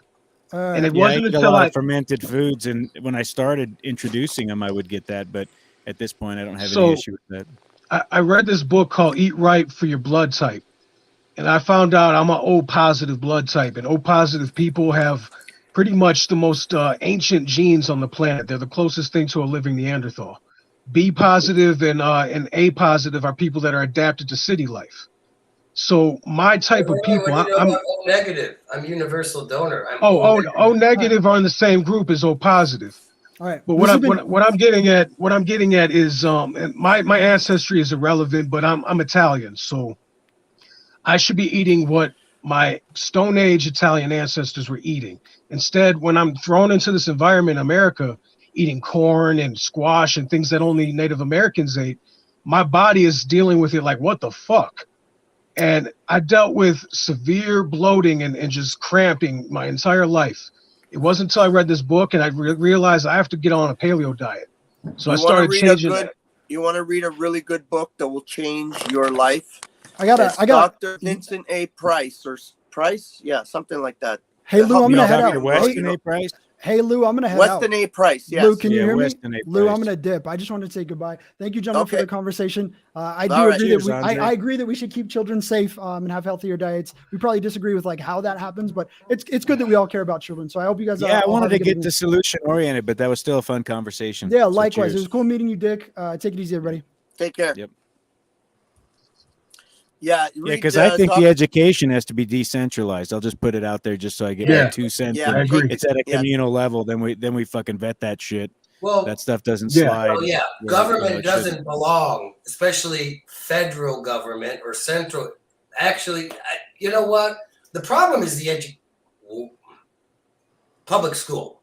And it wasn't until a lot of fermented foods, and when I started introducing them, I would get that, but at this point, I don't have any issue with that. I read this book called Eat Right for Your Blood Type, and I found out I'm an O positive blood type, and O positive people have pretty much the most ancient genes on the planet. They're the closest thing to a living Neanderthal. B positive and A positive are people that are adapted to city life. So my type of people, I'm O negative. I'm universal donor. I'm O negative are in the same group as O positive. All right. But what I'm getting at is my ancestry is irrelevant, but I'm Italian, so I should be eating what my Stone Age Italian ancestors were eating. Instead, when I'm thrown into this environment in America, eating corn and squash and things that only Native Americans ate, my body is dealing with it like, what the fuck? And I dealt with severe bloating and just cramping my entire life. It wasn't until I read this book and I realized I have to get on a paleo diet. So I started changing. You want to read a really good book that will change your life? I got Dr. Vincent A. Price or Price, yeah, something like that. Hey Lou, I'm gonna head out. Weston A. Price. Hey Lou, I'm gonna head Weston out. A. Price, yes. Lou, can you hear me? Weston A. Lou, Price. I'm gonna dip. I just wanted to say goodbye. Thank you, gentlemen, for the conversation. I do agree Cheers, that I agree that we should keep children safe and have healthier diets. We probably disagree with like how that happens, but it's good that we all care about children. So I hope you guys. Yeah, I wanted to get to solution oriented, but that was still a fun conversation. Yeah, likewise. It was cool meeting you, Dick. Take it easy, everybody. Take care. Yep. Yeah, because I think the education has to be decentralized. I'll just put it out there just so I get my 2 cents. Yeah, I agree. It's at a communal level. Then we fucking vet that shit. Well, that stuff doesn't slide. Well, yeah, government doesn't belong, especially federal government or central. Actually, you know what? The problem is the public school.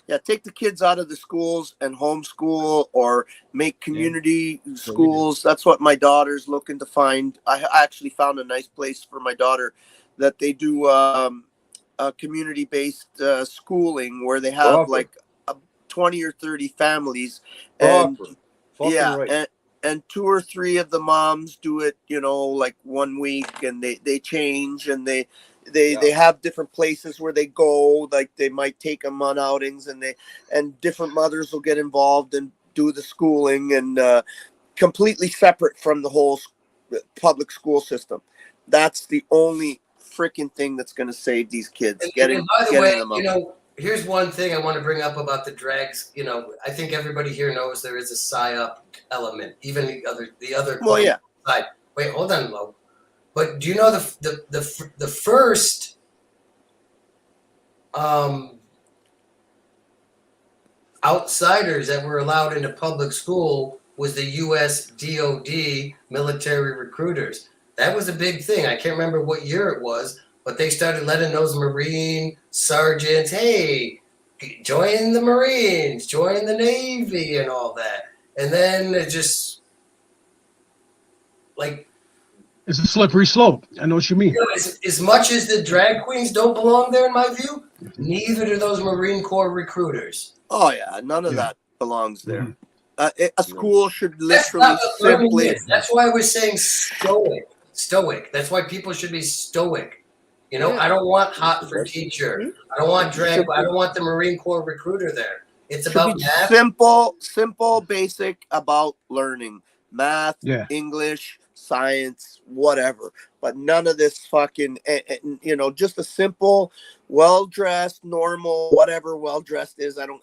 Yeah, take the kids out of the schools and homeschool or make community schools. That's what my daughter's looking to find. I actually found a nice place for my daughter that they do a community-based schooling where they have like 20 or 30 families. And and 2 or 3 of the moms do it, like 1 week, and they change and they have different places where they go, like they might take them on outings, and different mothers will get involved and do the schooling, and completely separate from the whole public school system. That's the only freaking thing that's going to save these kids. And by the way, here's one thing I want to bring up about the drags. I think everybody here knows there is a psyop element, even the other side. Wait, hold on, Lo. But do you know the first outsiders that were allowed into public school was the U.S. DOD military recruiters? That was a big thing. I can't remember what year it was, but they started letting those Marine sergeants, hey, join the Marines, join the Navy and all that. And then it just it's a slippery slope. I know what you mean. As much as the drag queens don't belong there, in my view, neither do those Marine Corps recruiters. Oh, yeah. None of that belongs there. A school should literally simply... That's why we're saying stoic. That's why people should be stoic. I don't want hot for teacher. I don't want drag. I don't want the Marine Corps recruiter there. It's about math. Simple, basic about learning. Math, English, science, whatever, but none of this fucking, just a simple, well-dressed, normal, whatever well-dressed is. I'm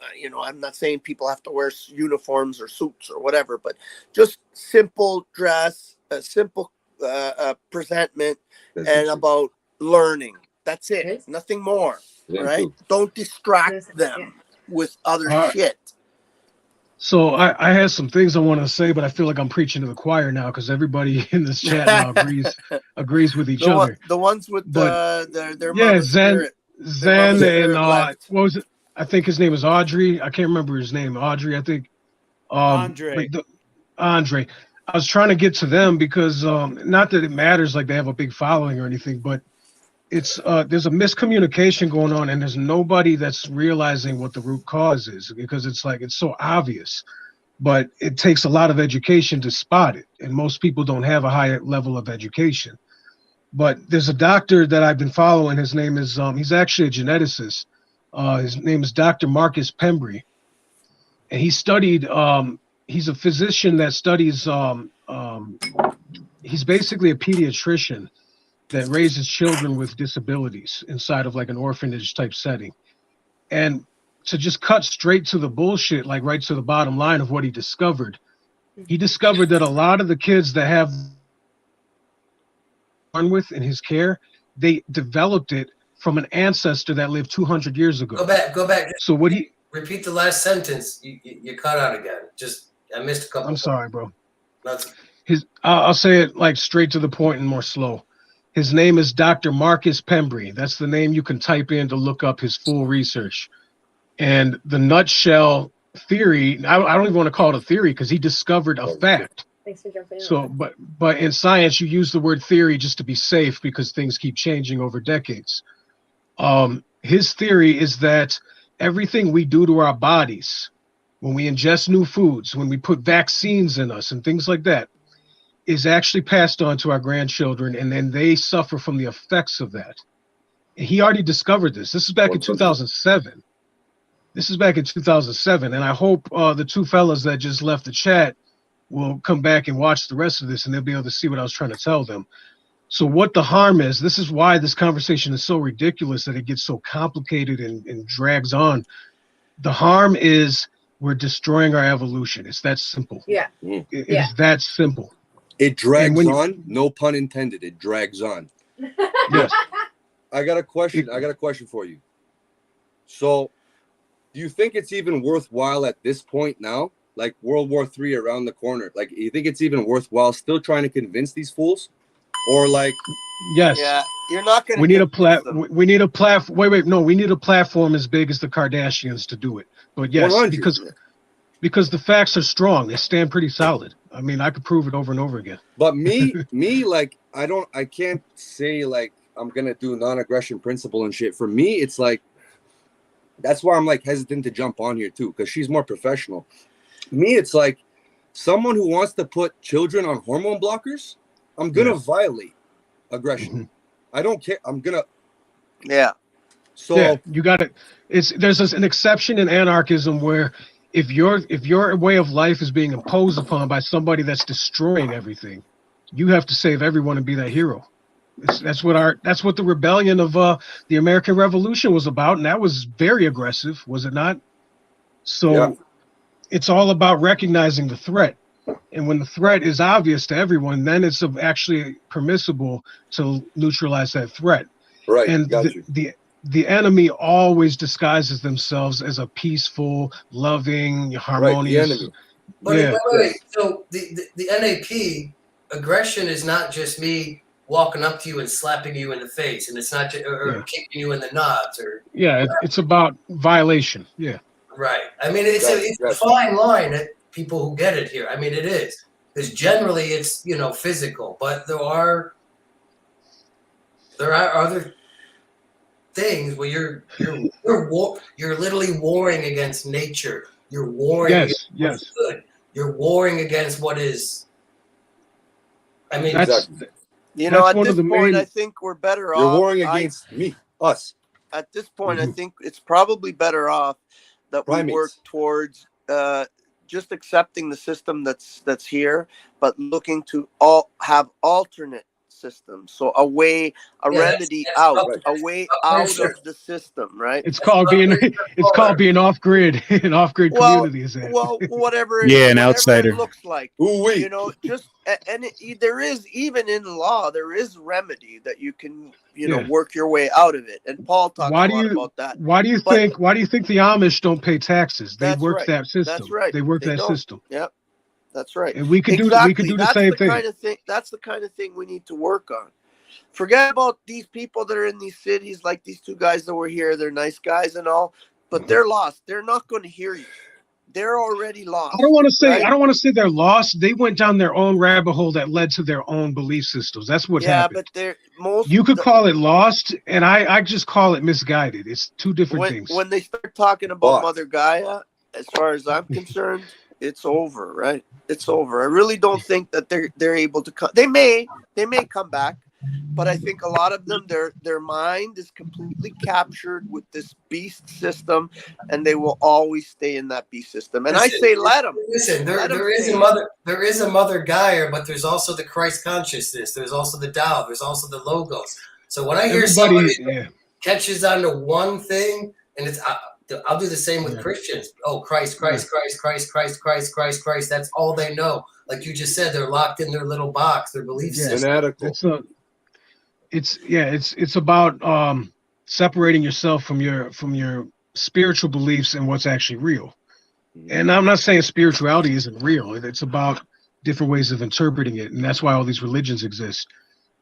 not saying people have to wear uniforms or suits or whatever, but just simple dress, a simple presentment, and about learning. That's it. Nothing more, right? Don't distract them with other shit. So I have some things I want to say, but I feel like I'm preaching to the choir now because everybody in this chat now agrees with each other. The ones with their Zen and what was it? I think his name is Audrey. I can't remember his name. Audrey, I think. Andre. Andre. I was trying to get to them because not that it matters, like they have a big following or anything, but it's there's a miscommunication going on, and there's nobody that's realizing what the root cause is, because it's so obvious, but it takes a lot of education to spot it, and most people don't have a high level of education. But there's a doctor that I've been following. His name is he's actually a geneticist. His name is Dr. Marcus Pembry, and he studied he's a physician that studies he's basically a pediatrician that raises children with disabilities inside of like an orphanage type setting. And to just cut straight to the bullshit, like right to the bottom line of what he discovered that a lot of the kids that have born with in his care, they developed it from an ancestor that lived 200 years ago. Go back. So what he repeat the last sentence. You cut out again. Just I missed a couple. I'm sorry, bro. That's I'll say it like straight to the point and more slow. His name is Dr. Marcus Pembry. That's the name you can type in to look up his full research. And the nutshell theory, I don't even want to call it a theory because he discovered a fact. Thanks for jumping in. So, but in science, you use the word theory just to be safe because things keep changing over decades. His theory is that everything we do to our bodies, when we ingest new foods, when we put vaccines in us and things like that, is actually passed on to our grandchildren, and then they suffer from the effects of that. And he already discovered this. This is back in 2007. This is back in 2007, and I hope the two fellas that just left the chat will come back and watch the rest of this, and they'll be able to see what I was trying to tell them. So what the harm is, this is why this conversation is so ridiculous that it gets so complicated and drags on. The harm is we're destroying our evolution. It's that simple. Yeah. It's that simple. It drags on, no pun intended. It drags on. Yes. I got a question. I got a question for you. So, do you think it's even worthwhile at this point now, like World War III around the corner? Like, you think it's even worthwhile still trying to convince these fools, or like? Yes. Yeah, you're not going to. We need a We need a platform. Wait, no. We need a platform as big as the Kardashians to do it. But yes, 100. because the facts are strong. They stand pretty solid. I mean, I could prove it over and over again. But me, like, I can't say like I'm gonna do non-aggression principle and shit. For me, it's like that's why I'm like hesitant to jump on here too, because she's more professional. Me, it's like someone who wants to put children on hormone blockers. I'm gonna violate aggression. Mm-hmm. I don't care. I'm gonna. Yeah. So yeah, you got it. There's an exception in anarchism where if your way of life is being imposed upon by somebody that's destroying everything, you have to save everyone and be that hero. That's what the rebellion of the American Revolution was about, and that was very aggressive, was it not? So it's all about recognizing the threat, and when the threat is obvious to everyone, then it's actually permissible to neutralize that threat. Right. And the enemy always disguises themselves as a peaceful, loving, harmonious. Right, the enemy. But wait. So the NAP aggression is not just me walking up to you and slapping you in the face, and it's not just, or kicking you in the nuts, or it's about violation. Yeah. Right. I mean, it's a fine line that people who get it here. I mean, it is, because generally it's physical, but there are other things where you're literally warring against nature. You're warring against what's good. You're warring against what is. I mean, at this point, I think we're better off. You're warring against us. At this point, I think it's probably better off that we work towards just accepting the system that's here, but looking to have alternate systems. So a remedy out, a way out of the system, right? It's called being off grid, an off grid community. Is that? Well, whatever. An outsider. It looks like. Ooh-wee. There is, even in law, there is remedy that you can work your way out of it. And Paul talks a lot about that. Why do you think the Amish don't pay taxes? They work that system. That's right. They work that system. Yep. That's right. And we could do the same thing. That's the kind of thing we need to work on. Forget about these people that are in these cities, like these two guys that were here. They're nice guys and all, but they're lost. They're not going to hear you. They're already lost. I don't want to say they're lost. They went down their own rabbit hole that led to their own belief systems. That's what happened. But you could call it lost, and I just call it misguided. It's two different things. When they start talking about Mother Gaia, as far as I'm concerned, it's over, right? It's over. I really don't think that they're able to come. They may come back, but I think a lot of them, their mind is completely captured with this beast system, and they will always stay in that beast system. And I say, let them. Listen, there is a Mother Gaia, but there's also the Christ consciousness. There's also the Tao. There's also the Logos. So when I hear somebody catches on to one thing, and it's I'll do the same with Christians. Oh, Christ, Christ, Christ, Christ, Christ, Christ, Christ, Christ. That's all they know. Like you just said, they're locked in their little box, their belief system. It's about separating yourself from your spiritual beliefs and what's actually real. And I'm not saying spirituality isn't real. It's about different ways of interpreting it, and that's why all these religions exist.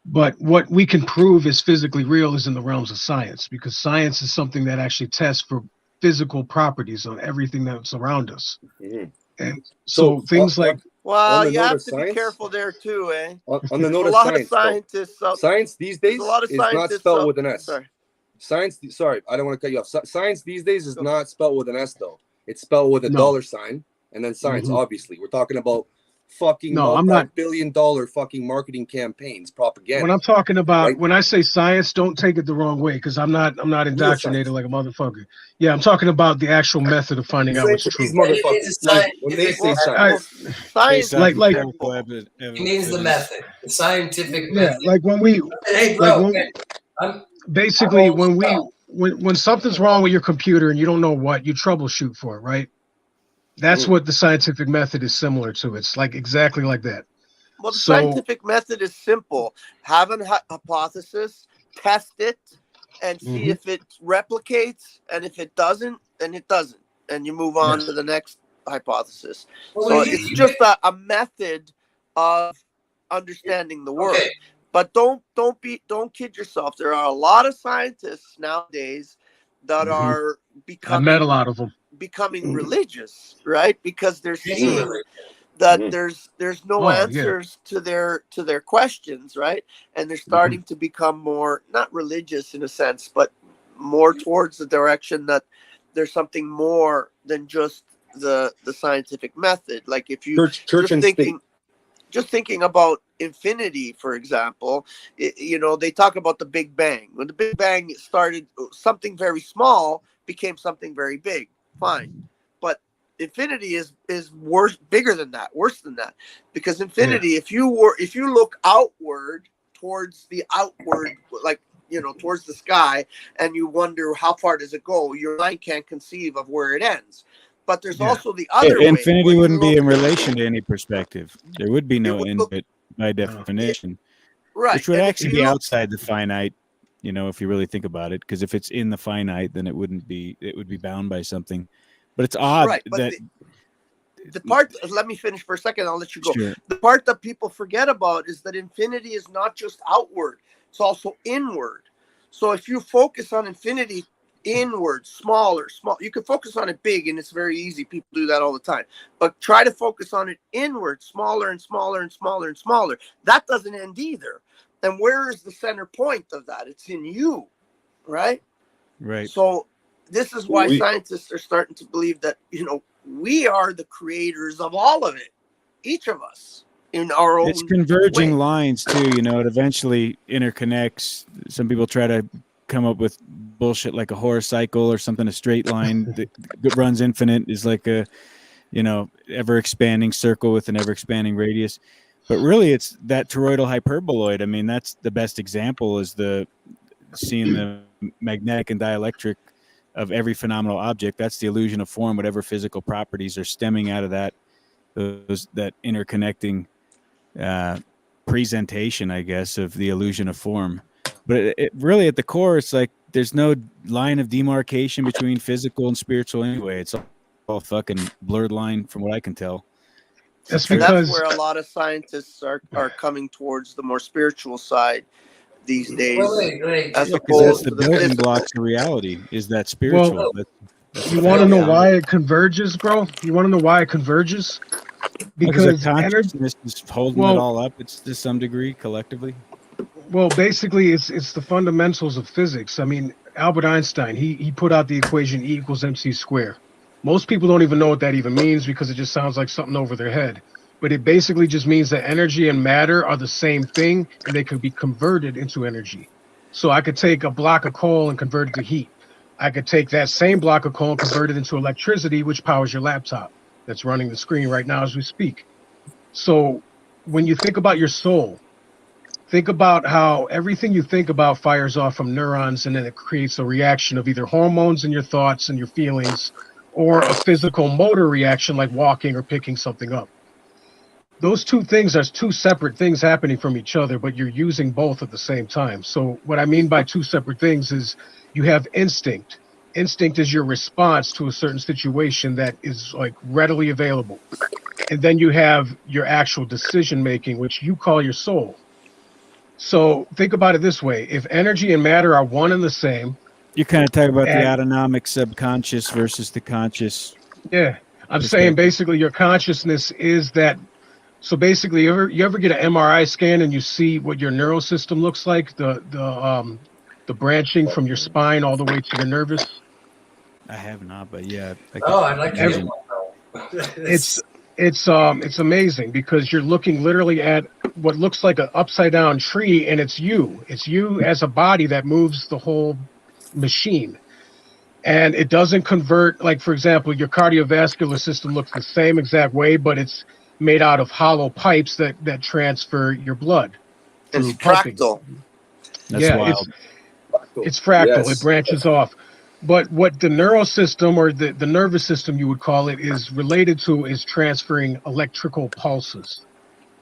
But what we can prove is physically real is in the realms of science, because science is something that actually tests for physical properties on everything that's around us. And so things like well, you have to be careful there too, eh? On the note of scientists, science these days is not spelled with an S. Sorry. Science, sorry, I don't want to cut you off. Science these days is not spelled with an S though. It's spelled with a dollar sign and then science. Obviously, we're talking about fucking multi-billion-dollar fucking marketing campaigns, propaganda. When I'm talking about when I say science, don't take it the wrong way, because I'm not indoctrinated like a motherfucker. Yeah, I'm talking about the actual method of finding out what's true. These motherfuckers, when they say science, it means the method, the scientific method. Like when we, hey, bro, when something's wrong with your computer and you don't know what, you troubleshoot for it, right? That's what the scientific method is similar to. It's like exactly like that. Well, the scientific method is simple. Have a hypothesis, test it, and see if it replicates. And if it doesn't, then it doesn't. And you move on to the next hypothesis. So it's just a method of understanding the world. Okay. But don't kid yourself. There are a lot of scientists nowadays that are becoming. I met a lot of them. Becoming religious, right? Because they're seeing that there's no answers to their questions, right? And they're starting to become more not religious in a sense, but more towards the direction that there's something more than just the scientific method. Like if you just thinking about infinity, for example, they talk about the Big Bang. When the Big Bang started, something very small became something very big. Fine, but infinity is bigger than that, worse than that, because infinity, if you look outward towards the outward, like towards the sky, and you wonder how far does it go, your mind can't conceive of where it ends. But there's also the other way. Infinity wouldn't be in relation to any perspective. There would be no end to it by definition, right? Which would actually be outside the finite. If you really think about it, because if it's in the finite, then it would be bound by something. But it's odd that the part. Let me finish for a second. I'll let you go. Sure. The part that people forget about is that infinity is not just outward; it's also inward. So if you focus on infinity inward, small. You can focus on it big, and it's very easy. People do that all the time. But try to focus on it inward, smaller and smaller and smaller and smaller. That doesn't end either. And where is the center point of that? It's in you, right? Right. So this is why scientists are starting to believe that, we are the creators of all of it, each of us in our own. It's converging lines too. It eventually interconnects. Some people try to come up with bullshit like a horse cycle or something. A straight line that runs infinite is like a, ever expanding circle with an ever expanding radius. But really, it's that toroidal hyperboloid. I mean, that's the best example is seeing the magnetic and dielectric of every phenomenal object. That's the illusion of form, whatever physical properties are stemming out of that interconnecting presentation, I guess, of the illusion of form. But it really, at the core, it's like there's no line of demarcation between physical and spiritual anyway. It's all fucking blurred line from what I can tell. That's where a lot of scientists are coming towards the more spiritual side these days. As opposed to the building blocks of reality is that spiritual. Well, you want to know why it converges, bro? You want to know why it converges? Because consciousness is holding it all up. It's to some degree collectively. Well, basically, it's the fundamentals of physics. I mean, Albert Einstein, he put out the equation E equals mc squared. Most people don't even know what that even means because it just sounds like something over their head. But it basically just means that energy and matter are the same thing, and they can be converted into energy. So I could take a block of coal and convert it to heat. I could take that same block of coal and convert it into electricity, which powers your laptop that's running the screen right now as we speak. So when you think about your soul, think about how everything you think about fires off from neurons, and then it creates a reaction of either hormones in your thoughts and your feelings, or a physical motor reaction like walking or picking something up. Those two things are two separate things happening from each other, but you're using both at the same time. So what I mean by two separate things is you have instinct. Instinct is your response to a certain situation that is like readily available. And then you have your actual decision making, which you call your soul. So think about it this way. If energy and matter are one and the same. You kind of talk about the autonomic subconscious versus the conscious. Yeah. I'm saying basically your consciousness is that. So basically, you ever get an MRI scan and you see what your neural system looks like, the branching from your spine all the way to your nervous? I have not, but yeah. I'd like to. It's amazing because you're looking literally at what looks like an upside down tree, and it's you. It's you as a body that moves the whole machine. And it doesn't convert, like, for example, your cardiovascular system looks the same exact way, but it's made out of hollow pipes that transfer your blood. It's fractal. That's wild. It's fractal. Yes. It branches off. But what the neural system, or the nervous system you would call it, is related to is transferring electrical pulses.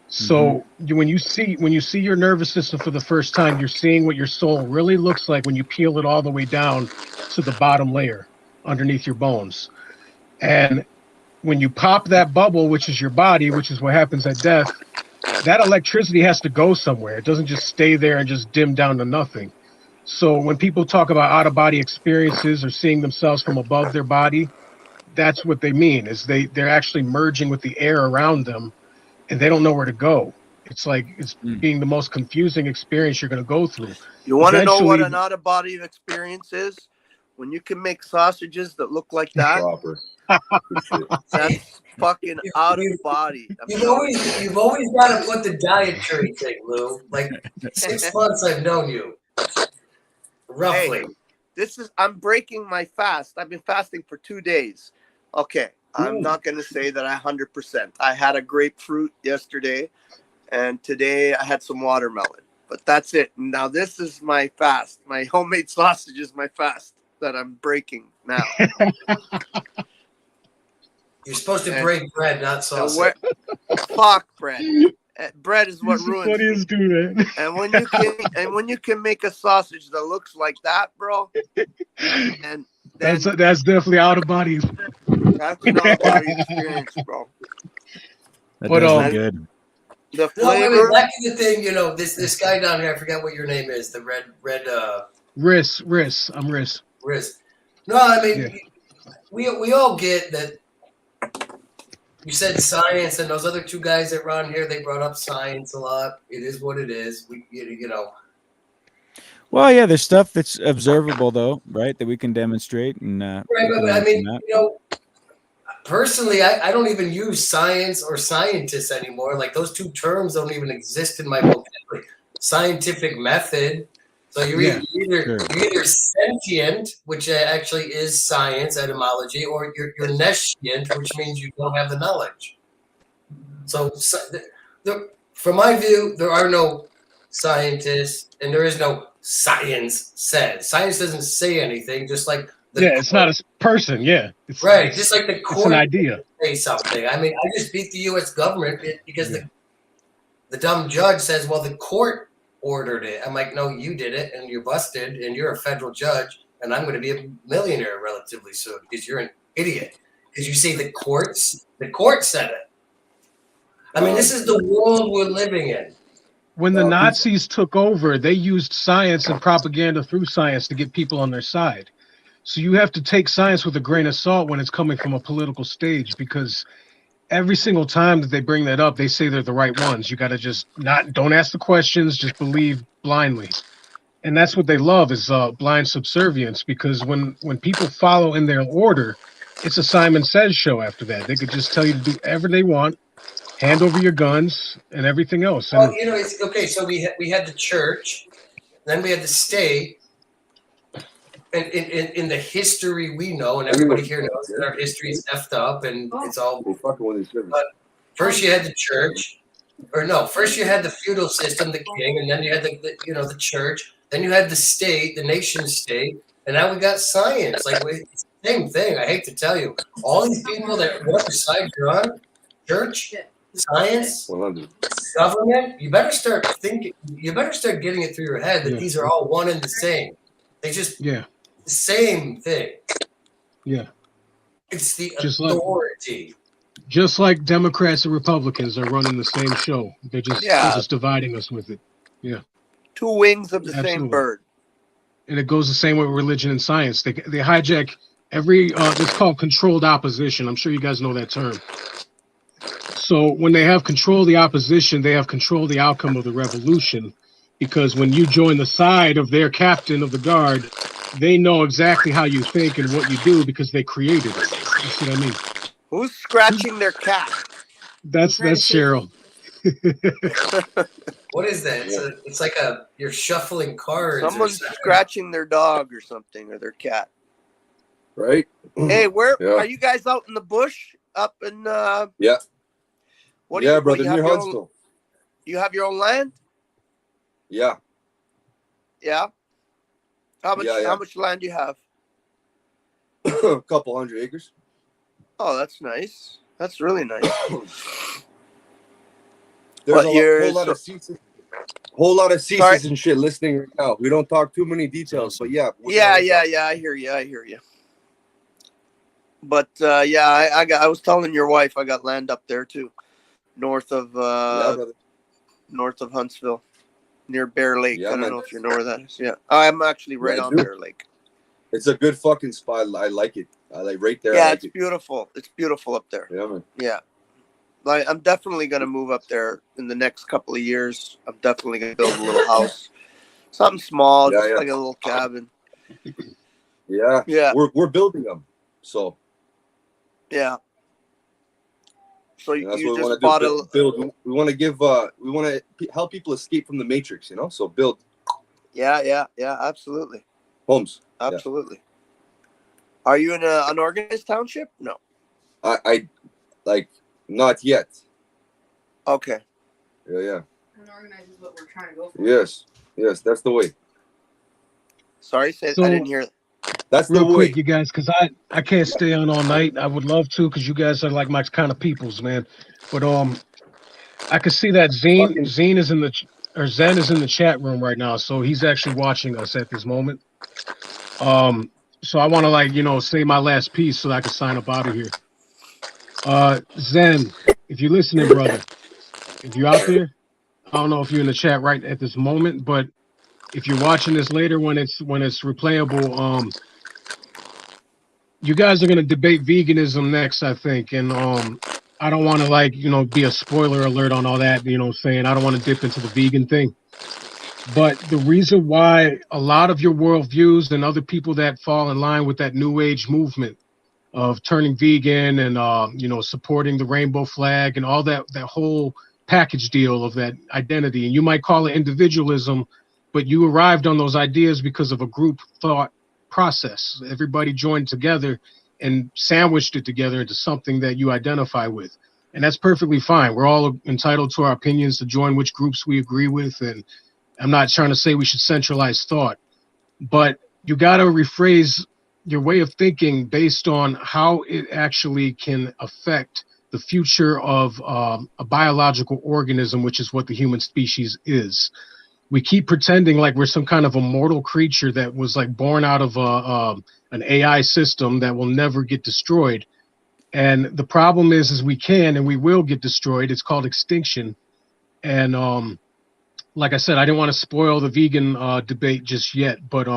So when you see your nervous system for the first time, you're seeing what your soul really looks like when you peel it all the way down to the bottom layer underneath your bones. And when you pop that bubble, which is your body, which is what happens at death, that electricity has to go somewhere. It doesn't just stay there and just dim down to nothing. So when people talk about out-of-body experiences or seeing themselves from above their body, that's what they mean, is they're actually merging with the air around them, and they don't know where to go. It's like it's being the most confusing experience you're going to go through. You want to know what an out-of-body experience is? When you can make sausages that look like that. That's fucking out of body. You've always got to put the dietary thing, Lou. Like 6 months I've known you. Roughly. Hey, I'm breaking my fast. I've been fasting for 2 days. Okay. I'm not going to say that 100%. I had a grapefruit yesterday, and today I had some watermelon. But that's it. Now this is my fast. My homemade sausage is my fast that I'm breaking now. You're supposed to break bread, not sausage. Fuck bread. Bread is what ruins me. And when you can make a sausage that looks like that, bro, and that's definitely out of body. That's an out of body experience, bro. That does look good. The flavor. Back to the thing, this guy down here. I forgot what your name is. The red. Riss. I'm Riss. Riss. No, I mean, we all get that. You said science, and those other two guys that were on here, they brought up science a lot. It is what it is. Well, yeah, there's stuff that's observable, though, right? That we can demonstrate. And right, but I mean, personally, I don't even use science or scientists anymore. Like those two terms don't even exist in my vocabulary. Scientific method. So you're either sentient, which actually is science etymology, or you're nescient, which means you don't have the knowledge. So from my view, there are no scientists, and there is no science said. Science doesn't say anything, just like it's not a person. Yeah, it's right. Just like the court, it's an idea. Say something. I mean, I just beat the U.S. government because the dumb judge says, "Well, the court ordered it." I'm like, no, you did it, and you're busted, and you're a federal judge, and I'm going to be a millionaire relatively soon because you're an idiot. Because you say the court said it. I mean, this is the world we're living in. When the Nazis took over, they used science and propaganda through science to get people on their side. So you have to take science with a grain of salt when it's coming from a political stage, because every single time that they bring that up, they say they're the right ones. You got to just don't ask the questions, just believe blindly. And that's what they love is blind subservience, because when people follow in their order, it's a Simon Says show after that. They could just tell you to do whatever they want, hand over your guns and everything else. Well, it's okay. So we had the church, then we had the state. And in the history we know, and everybody here knows that our history is effed up, and it's all. But first you had the church, or no, first you had the feudal system, the king, and then you had the church, then you had the state, the nation state, and now we got science. Like, it's the same thing. I hate to tell you, all these people that whatever side you're on, church, science, government, you better start thinking. You better start getting it through your head that these are all one and the same. They just the same thing. Yeah, it's the just authority. Just like Democrats and Republicans are running the same show. They're just dividing us with it. Yeah. Two wings of the same bird. And it goes the same way with religion and science. They hijack every it's called controlled opposition. I'm sure you guys know that term. So when they have control of the opposition, they have control of the outcome of the revolution, because when you join the side of their captain of the guard, they know exactly how you think and what you do because they created it. You see what I mean? Who's scratching their cat? That's Cheryl. What is that? It's like you're shuffling cards. Someone's scratching their dog or something, or their cat. Right? Hey, where are you guys out in the bush? Up in Yeah. Brother, near Huntsville. You have your own land? Yeah. Yeah. How much land do you have? A couple 100 acres. Oh, that's nice. That's really nice. There's a whole lot of ceases and shit listening right now. We don't talk too many details, but yeah. I hear you. But I was telling your wife I got land up there too, north of Huntsville, near Bear Lake. I don't know if you know where that is. Yeah, I'm actually right on Bear Lake. It's a good fucking spot. I like it. I like right there. Yeah, it's beautiful. It's beautiful up there. Yeah, man. Yeah. I'm definitely going to move up there in the next couple of years. I'm definitely going to build a little house. Something small, like a little cabin. Yeah. Yeah. We're building them. So. Yeah. So you just bought build. We want to help people escape from the matrix, so build. Yeah, absolutely. Homes. Absolutely. Yeah. Are you in an unorganized township? No. I not yet. Okay. Yeah. Unorganized is what we're trying to go for. Yes, that's the way. Sorry, I didn't hear that. That's real the way. Quick, you guys, because I can't stay on all night. I would love to, because you guys are like my kind of peoples, man. But I could see that Zen is in the chat room right now, so he's actually watching us at this moment. So I want to say my last piece so that I can sign up out of here. Zen, if you're listening, brother, if you're out there, I don't know if you're in the chat right at this moment, but if you're watching this later when it's replayable, you guys are gonna debate veganism next, I think, and I don't want to be a spoiler alert on all that, saying I don't want to dip into the vegan thing. But the reason why a lot of your worldviews and other people that fall in line with that new age movement of turning vegan and supporting the rainbow flag and all that whole package deal of that identity, and you might call it individualism, but you arrived on those ideas because of a group thought process. Everybody joined together and sandwiched it together into something that you identify with, and that's perfectly fine. We're all entitled to our opinions, to join which groups we agree with, and I'm not trying to say we should centralize thought, but you got to rephrase your way of thinking based on how it actually can affect the future of a biological organism, which is what the human species is. We keep pretending like we're some kind of immortal creature that was born out of an AI system that will never get destroyed. And the problem is we can and we will get destroyed. It's called extinction. And like I said, I didn't want to spoil the vegan debate just yet, but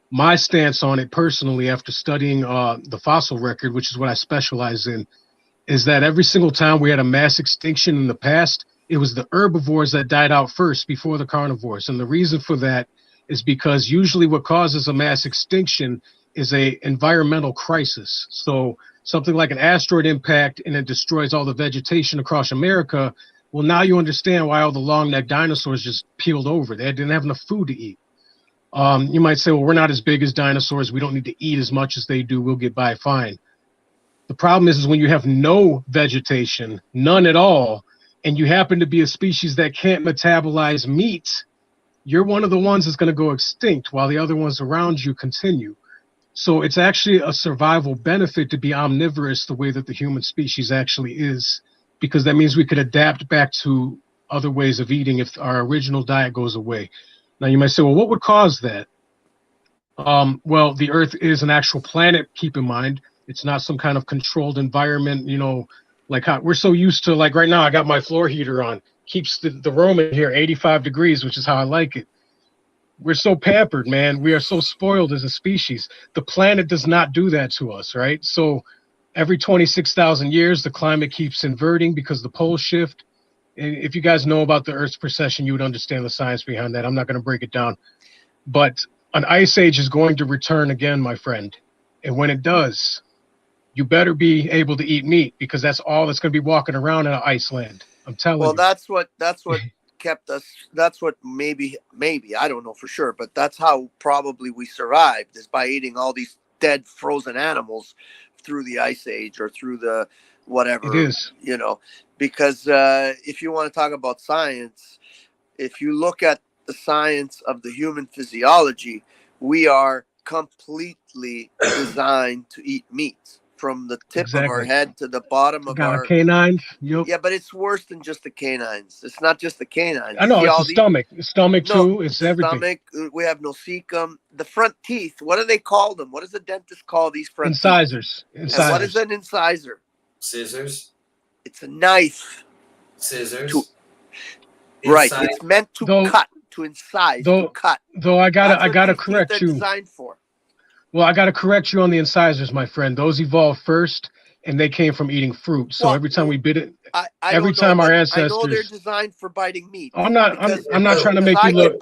my stance on it personally, after studying the fossil record, which is what I specialize in, is that every single time we had a mass extinction in the past, it was the herbivores that died out first before the carnivores. And the reason for that is because usually what causes a mass extinction is a environmental crisis. So something like an asteroid impact and it destroys all the vegetation across America. Well, now you understand why all the long-necked dinosaurs just peeled over. They didn't have enough food to eat. You might say, well, we're not as big as dinosaurs. We don't need to eat as much as they do. We'll get by fine. The problem is when you have no vegetation, none at all, and you happen to be a species that can't metabolize meat, you're one of the ones that's going to go extinct while the other ones around you continue. So it's actually a survival benefit to be omnivorous the way that the human species actually is, because that means we could adapt back to other ways of eating if our original diet goes away. Now you might say, well, what would cause that? Well, the Earth is an actual planet, keep in mind. It's not some kind of controlled environment, you know, like how we're so used to, like right now, I got my floor heater on, keeps the room in here 85 degrees, which is how I like it. We're so pampered, man. We are so spoiled as a species. The planet does not do that to us, right? So every 26,000 years, the climate keeps inverting because the poles shift. And if you guys know about the Earth's precession, you would understand the science behind that. I'm not going to break it down. But an ice age is going to return again, my friend. And when it does, you better be able to eat meat, because that's all that's going to be walking around in Iceland. I'm telling you. Well, that's what kept us. That's what maybe I don't know for sure, but that's how probably we survived, is by eating all these dead frozen animals through the ice age or through the whatever. It is, you know, because if you want to talk about science, if you look at the science of the human physiology, we are completely designed to eat meat, from the tip of our head to the bottom of our canines. Yep. Yeah, but it's worse than just the canines. It's not just the canines. I know, it's the stomach. The stomach too. It's everything. Stomach. We have no cecum. The front teeth. What do they call them? What does the dentist call these front incisors? Teeth? Incisors. And what is an incisor? Scissors. It's a knife. Scissors. Right. It's meant to cut, to incise, to cut. Though I gotta correct you. Designed for. Well, I got to correct you on the incisors, my friend. Those evolved first, and they came from eating fruit. So every time we bit it, every time our ancestors. I know they're designed for biting meat. I'm not trying to make you look.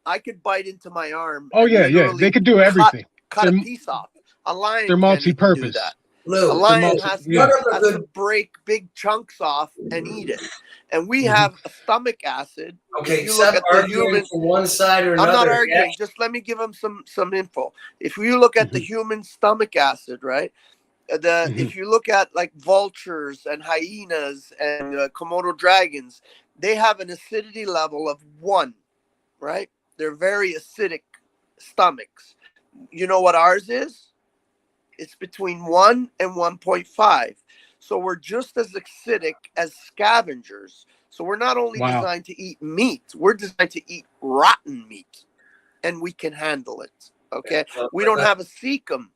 I could bite into my arm. Oh yeah. They could do everything. Cut a piece off. A lion. They're multi-purpose. Do that. A lion has to break big chunks off and eat it. And we have a stomach acid. Okay, you look at the human for one side or another. I'm not arguing. Just let me give them some info. If you look at the human stomach acid, right? If you look at like vultures and hyenas and Komodo dragons, they have an acidity level of 1, right? They're very acidic stomachs. You know what ours is? It's between 1 and 1.5. So we're just as acidic as scavengers. So we're not only designed to eat meat, we're designed to eat rotten meat, and we can handle it. Okay. We don't have a cecum.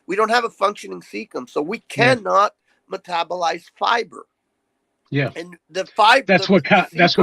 We don't have a functioning cecum. So we cannot metabolize fiber. Yeah. And the fiber. That's what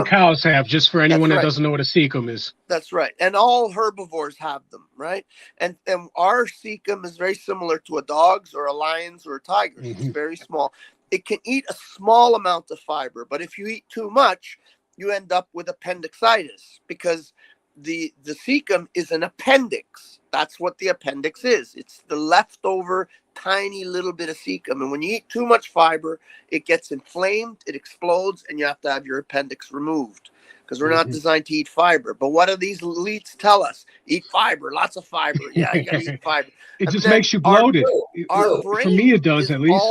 cows have, just for anyone that doesn't know what a cecum is. That's right. And all herbivores have them, right? And our cecum is very similar to a dog's or a lion's or a tiger's. It's very small. It can eat a small amount of fiber, but if you eat too much, you end up with appendicitis, because the cecum is an appendix. That's what the appendix is. It's the leftover tiny little bit of cecum. And when you eat too much fiber, it gets inflamed, it explodes, and you have to have your appendix removed, because we're not designed to eat fiber. But what do these elites tell us? Eat fiber, lots of fiber. Yeah, you gotta eat fiber. It just makes you bloated. For me, it does, at least.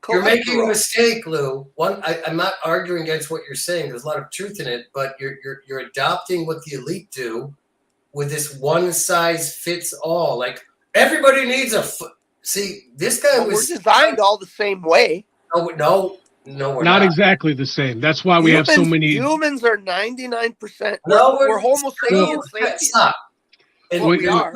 You're making a mistake, Lou. I'm not arguing against what you're saying. There's a lot of truth in it, but you're adopting what the elite do with this one size fits all. Like, everybody needs a foot. See, this guy was designed all the same way. No, we're not exactly the same. That's why we have so many. Humans are 99%. We're Homo sapiens. Stop. And we are.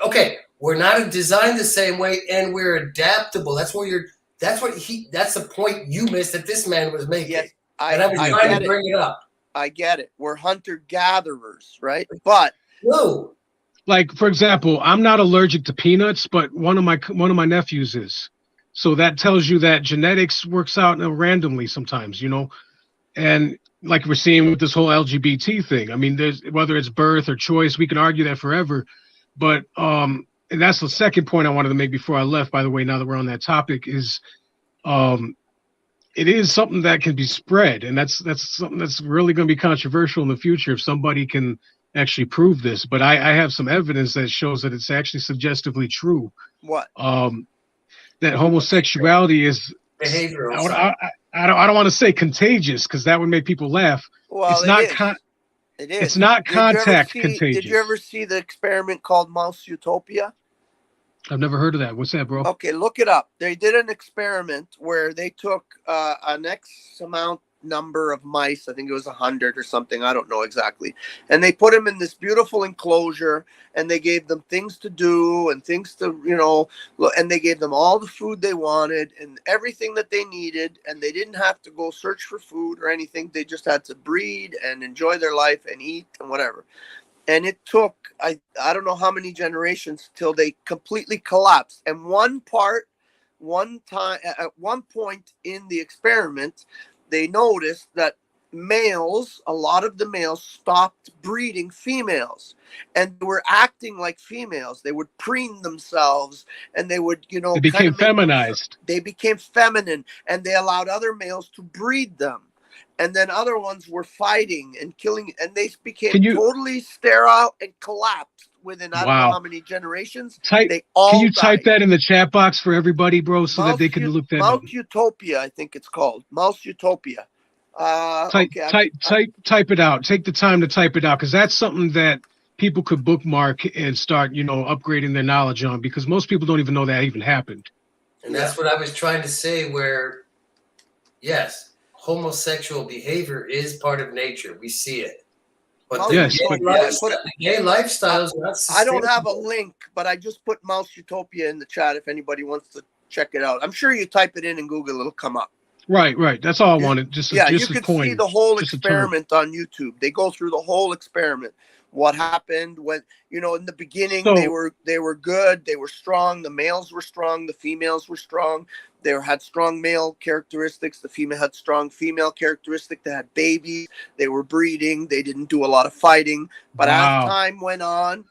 Okay, we're not designed the same way, and we're adaptable. That's the point you missed that this man was making. Yes, I was trying to bring it up. I get it. We're hunter-gatherers, right? But no. Like, for example, I'm not allergic to peanuts, but one of my nephews is. So that tells you that genetics works out randomly sometimes, you know. And like we're seeing with this whole LGBT thing, I mean, there's, whether it's birth or choice, we can argue that forever. But and that's the second point I wanted to make before I left, by the way, now that we're on that topic, is it is something that can be spread, and that's something that's really going to be controversial in the future if somebody can actually prove this. But I have some evidence that shows that it's actually suggestively true. What? That homosexuality is behavioral. I don't want to say contagious because that would make people laugh. Well, it's not it is. It's not contact contagious. Did you ever see the experiment called Mouse Utopia? I've never heard of that. What's that, bro? Okay, look it up. They did an experiment where they took an X amount number of mice. I think it was 100 or something. I don't know exactly. And they put them in this beautiful enclosure, and they gave them things to do and things to, and they gave them all the food they wanted and everything that they needed. And they didn't have to go search for food or anything. They just had to breed and enjoy their life and eat and whatever. And it took, I don't know how many generations till they completely collapsed. And at one point in the experiment, they noticed that a lot of the males stopped breeding females, and they were acting like females. They would preen themselves, and they would, they became feminized. They became feminine, and they allowed other males to breed them. And then other ones were fighting and killing, and they became totally sterile and collapsed within I don't know how many generations. Can you type that in the chat box for everybody, bro, so that they can look that up? Mouse Utopia, I think it's called. Mouse Utopia. Type it out. Take the time to type it out, because that's something that people could bookmark and start, upgrading their knowledge on, because most people don't even know that even happened. And that's what I was trying to say, where, yes, homosexual behavior is part of nature. We see it. But gay lifestyle is not sustainable. I don't have a link, but I just put Mouse Utopia in the chat if anybody wants to check it out. I'm sure you type it in Google, it'll come up. Right. That's all I wanted. You could see the whole experiment on YouTube. They go through the whole experiment. What happened when, in the beginning, they were good, they were strong, the males were strong, the females were strong. They had strong male characteristics. The female had strong female characteristics. They had babies. They were breeding. They didn't do a lot of fighting. But as time went on,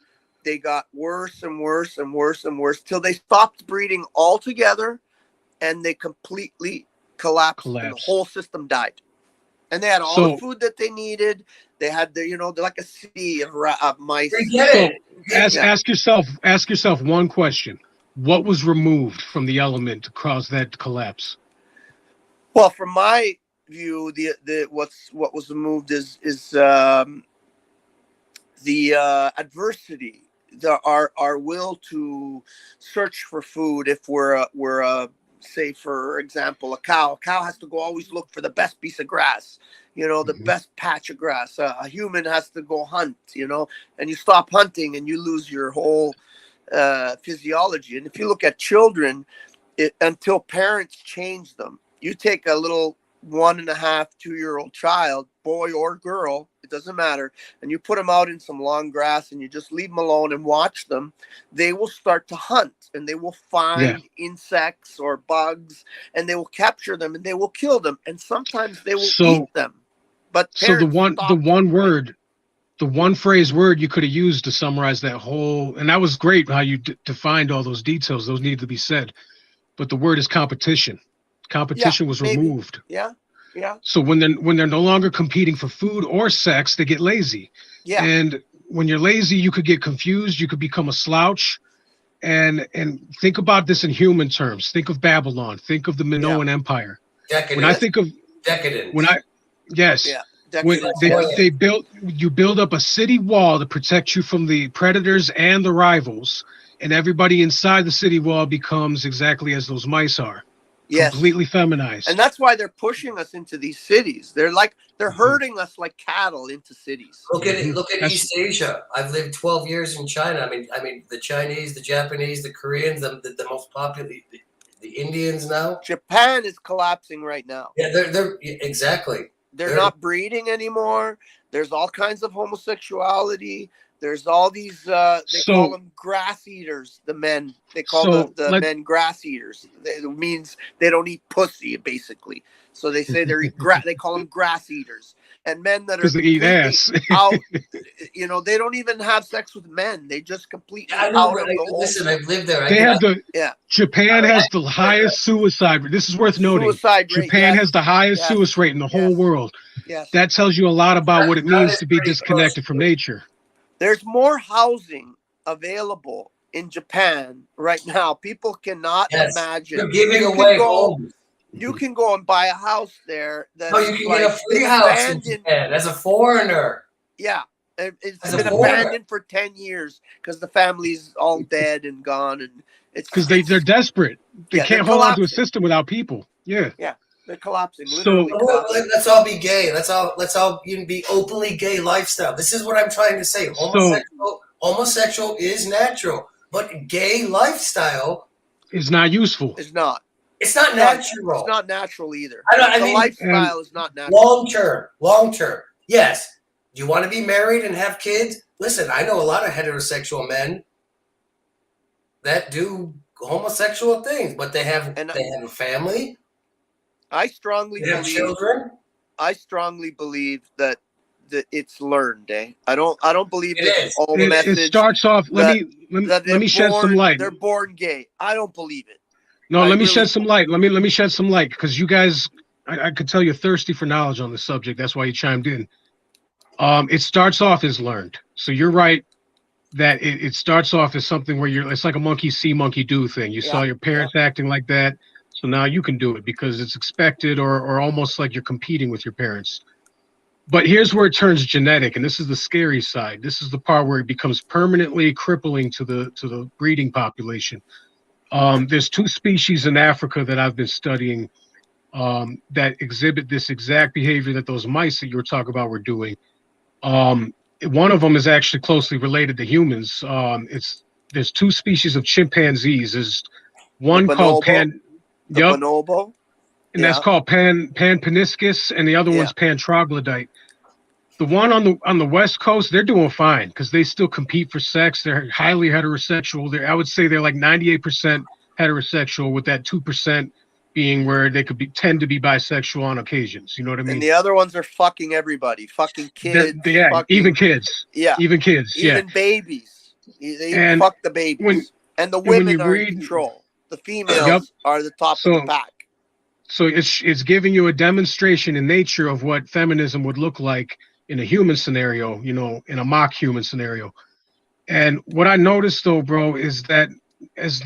they got worse and worse and worse and worse till they stopped breeding altogether, and they completely collapsed. And the whole system died. And they had all the food that they needed. They had they're like a city of mice. Ask yourself one question. What was removed from the element to cause that collapse? Well, from my view, what was removed is the adversity, our will to search for food. If we're say, for example, a cow has to go always look for the best piece of grass, the best patch of grass. A human has to go hunt, and you stop hunting and you lose your whole physiology. And if you look at children, until parents change them, you take a little 1.5, 2-year-old child, boy or girl, it doesn't matter, and you put them out in some long grass and you just leave them alone and watch them, they will start to hunt, and they will find insects or bugs, and they will capture them and they will kill them, and sometimes they will eat them. But the one phrase word you could have used to summarize that whole, and that was great how you defined all those details. Those need to be said. But the word is competition. Competition was removed. Yeah. So when they're no longer competing for food or sex, they get lazy. Yeah. And when you're lazy, you could get confused. You could become a slouch. And think about this in human terms. Think of Babylon. Think of the Minoan Empire. Decadent. When I think of decadent. When you build up a city wall to protect you from the predators and the rivals, and everybody inside the city wall becomes exactly as those mice are. Yes. Completely feminized. And that's why they're pushing us into these cities. They're herding us like cattle into cities. Look at East Asia. I've lived 12 years in China. I mean the Chinese, the Japanese, the Koreans, the most popular, the Indians now. Japan is collapsing right now. Yeah, they're exactly. They're not breeding anymore. There's all kinds of homosexuality. There's all these, call them grass eaters, the men. They call the men grass eaters. It means they don't eat pussy, basically. So they say they call them grass eaters. And men that are eat ass. out, they don't even have sex with men. They just completely out of the whole. Listen, I've lived there. Japan has the highest suicide rate. This is worth noting. Japan has the highest suicide rate in the whole world. Yes. That tells you a lot about what it means to be disconnected from nature. There's more housing available in Japan right now. People cannot imagine. They're giving away homes. You can go and buy a house there. That's you can get a free house in Japan as a foreigner. Yeah. It's been abandoned for 10 years because the family's all dead and gone, and it's because they're desperate. They can't hold on to a system without people. Yeah, they're collapsing. Literally collapsing. Let's all be gay. Let's all be openly gay lifestyle. This is what I'm trying to say. Homosexual is natural, but gay lifestyle is not useful. It's not. It's not natural. It's not natural either. I mean, lifestyle is not natural. Long term. Yes. Do you want to be married and have kids? Listen, I know a lot of heterosexual men that do homosexual things, but they have a family. I strongly believe children. I strongly believe that it's learned. I don't believe it's all message. It starts off. Let me shed some light. They're born gay. I don't believe it. No, let me shed some light. Let me shed some light because you guys, I could tell you're thirsty for knowledge on the subject. That's why you chimed in. It starts off as learned. So you're right that it starts off as something where it's like a monkey see, monkey do thing. You saw your parents acting like that. So now you can do it because it's expected or almost like you're competing with your parents. But here's where it turns genetic. And this is the scary side. This is the part where it becomes permanently crippling to the breeding population. There's 2 species in Africa that I've been studying that exhibit this exact behavior that those mice that you were talking about were doing. One of them is actually closely related to humans. There's 2 species of chimpanzees. There's one called bonobo, and that's called Panpaniscus, and the other one's Pantroglodyte. The one on the West Coast, they're doing fine because they still compete for sex. They're highly heterosexual. I would say they're like 98% heterosexual, with that 2% being where they could tend to be bisexual on occasions. You know what I mean? And the other ones are fucking everybody, fucking kids, even kids, even kids, even babies. They fuck the babies, and the women are in control. The females are the top of the pack. So it's giving you a demonstration in nature of what feminism would look like in a human scenario, in a mock human scenario. And what I noticed though, bro, is that as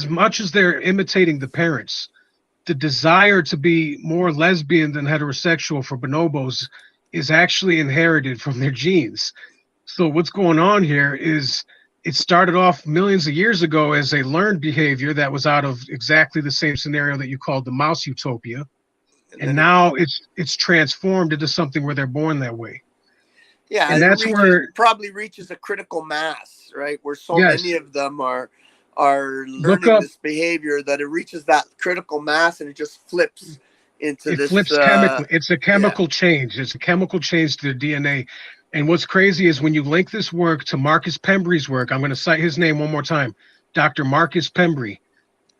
much as they're imitating the parents, the desire to be more lesbian than heterosexual for bonobos is actually inherited from their genes. So what's going on here is it started off millions of years ago as a learned behavior that was out of exactly the same scenario that you called the mouse utopia. And now it's transformed into something where they're born that way. Yeah, and that's where it probably reaches a critical mass, right? Where so many of them are learning this behavior that it reaches that critical mass and it just flips into this. It flips chemically. It's a chemical change. It's a chemical change to their DNA. And what's crazy is when you link this work to Marcus Pembry's work, I'm going to cite his name one more time, Dr. Marcus Pembry.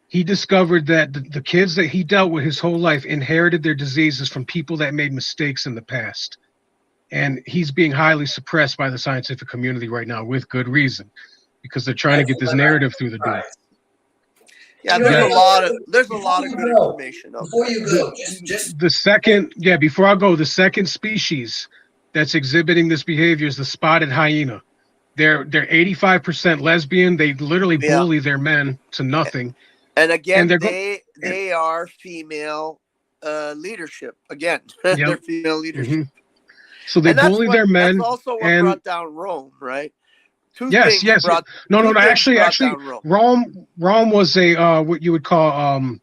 He discovered that the kids that he dealt with his whole life inherited their diseases from people that made mistakes in the past. And he's being highly suppressed by the scientific community right now with good reason, because they're trying to get this narrative through the door. Yeah, there's a lot of good information. Before you go, before I go, the second species that's exhibiting this behavior is the spotted hyena. They're 85% lesbian. They literally bully their men to nothing. And again, they are female leadership. Again, they're female leadership. Mm-hmm. So they bully their men. That's also what brought down Rome, right? Yes. Actually, Rome was a what you would call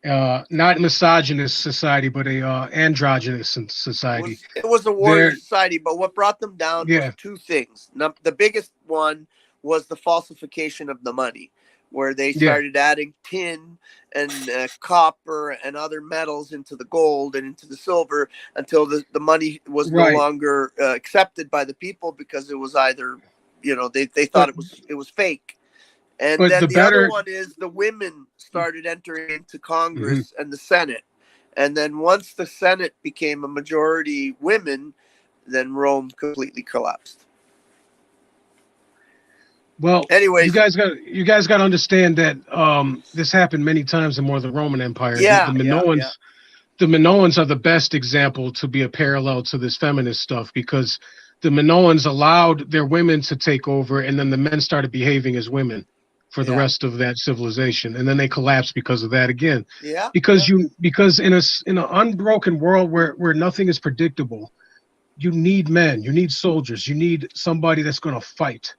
not misogynist society, but a androgynous society. It was a warrior society, but what brought them down was 2 things. The biggest one was the falsification of the money, where they started adding tin and copper and other metals into the gold and into the silver until the money was no longer accepted by the people because it was either, they thought it was fake. And then the other one is the women started entering into Congress and the Senate. And then once the Senate became a majority women, then Rome completely collapsed. Well, anyways, you guys got to understand that this happened many times in more of the Roman Empire. The Minoans are the best example to be a parallel to this feminist stuff, because the Minoans allowed their women to take over, and then the men started behaving as women. for the rest of that civilization, and then they collapse because of that again. Yeah. Because in an unbroken world where nothing is predictable, you need men, you need soldiers, you need somebody that's going to fight.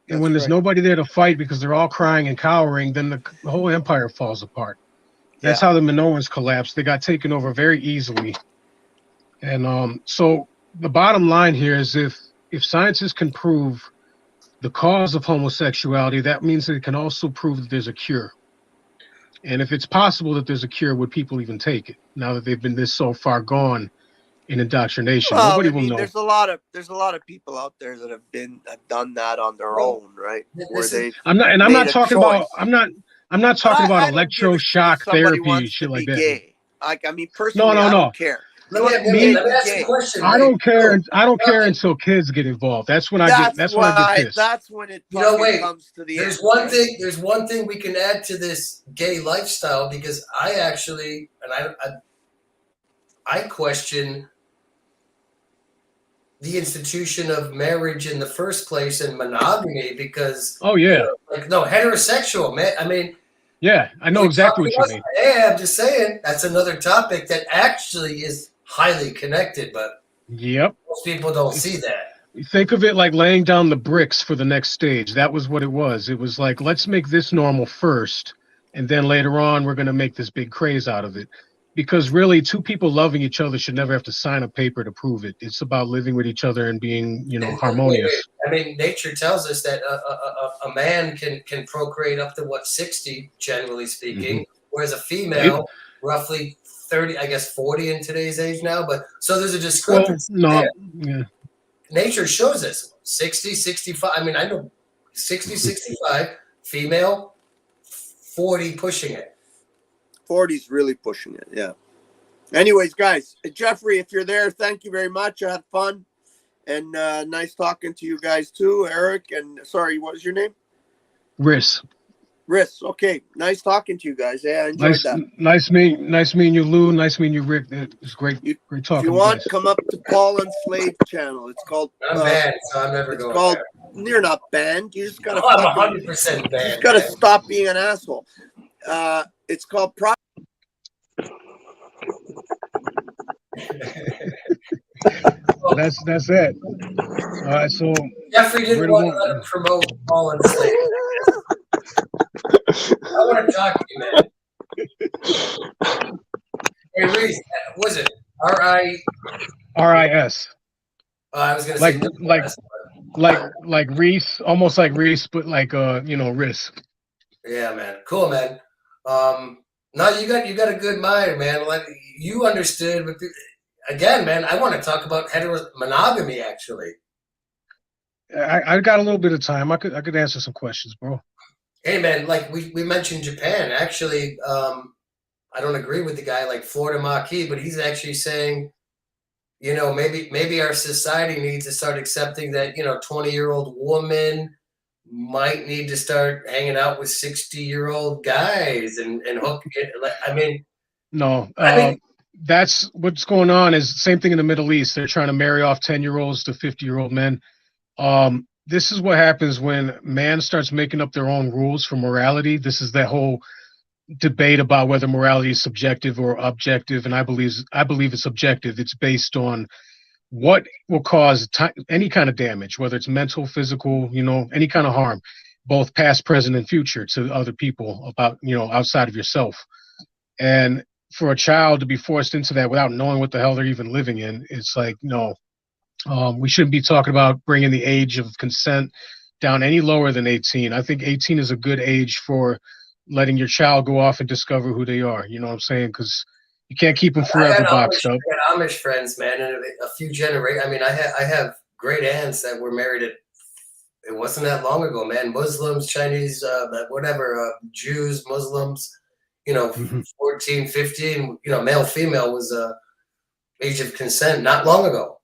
And when there's nobody there to fight because they're all crying and cowering, then the whole empire falls apart. That's how the Minoans collapsed. They got taken over very easily. And so the bottom line here is if scientists can prove the cause of homosexuality, that means they can also prove that there's a cure. And if it's possible that there's a cure, would people even take it now that they've been this so far gone in indoctrination? Well, Nobody will know. There's a lot of people out there that have done that on their own, right? I'm not talking about electroshock therapy, shit like that. Gay. Like, I mean, personally, no. I don't care. Let me ask you a question. I don't care. I don't care until kids get involved. That's when I get pissed. That's when it comes to the. There's one thing. There's one thing we can add to this gay lifestyle, because I actually, and I question the institution of marriage in the first place and monogamy, because heterosexual, man. I mean. Yeah, I know exactly what you mean. Yeah, I'm just saying that's another topic that actually is highly connected, but most people don't see that. Think of it like laying down the bricks for the next stage. That was what it was. It was like, let's make this normal first, and then later on we're going to make this big craze out of it. Because really, two people loving each other should never have to sign a paper to prove it. It's about living with each other and being, harmonious. I mean, nature tells us that a man can procreate up to 60, generally speaking, whereas a female, roughly 30, I guess 40 in today's age now. But so there's a discrepancy. Nature shows us 60, 65. I mean, I know 60, 65, female, 40 pushing it. 40's really pushing it, yeah. Anyways, guys, Jeffrey, if you're there, thank you very much. I had fun, and nice talking to you guys too, Eric. And sorry, what was your name? Riss. Okay, nice talking to you guys. Yeah, I enjoyed that. Nice meeting you, Lou. Nice meeting you, Rick. It's great talking. If you want, come up to Paul and Slade channel. It's called. I'm banned, so I'm never going. Called. There. You're not banned. You just gotta. I'm 100% banned. You just gotta stop being an asshole. It's called That's it. All right, so Jeffrey didn't want to let him promote Paul and Slade. I want to talk to you, man. Hey, Reese, was it RIS? I was gonna say like Reese, almost like Reese, but like Riss. Yeah, man. Cool, man. No, you got a good mind, man. Like, you understood, but again, man, I want to talk about monogamy. Actually, I got a little bit of time. I could answer some questions, bro. Hey, man, like we mentioned Japan. Actually, I don't agree with the guy like Florida Maquis, but he's actually saying, maybe our society needs to start accepting that 20-year-old woman might need to start hanging out with 60-year-old guys and hook it. I mean, no, that's what's going on. Is the same thing in the Middle East. They're trying to marry off 10-year-olds to 50-year-old men. This is what happens when man starts making up their own rules for morality. This is that whole debate about whether morality is subjective or objective, and I believe it's subjective. It's based on what will cause any kind of damage, whether it's mental, physical, any kind of harm, both past, present, and future to other people about, outside of yourself. And for a child to be forced into that without knowing what the hell they're even living in, it's like, no, we shouldn't be talking about bringing the age of consent down any lower than 18. I think 18 is a good age for letting your child go off and discover who they are. You know what I'm saying? Because you can't keep them forever boxed up. I had Amish friends, man, and a few generations. I mean, I have great aunts that were married it wasn't that long ago, man. Muslims, Chinese, Jews, Muslims, 14, 15, male, female was age of consent not long ago.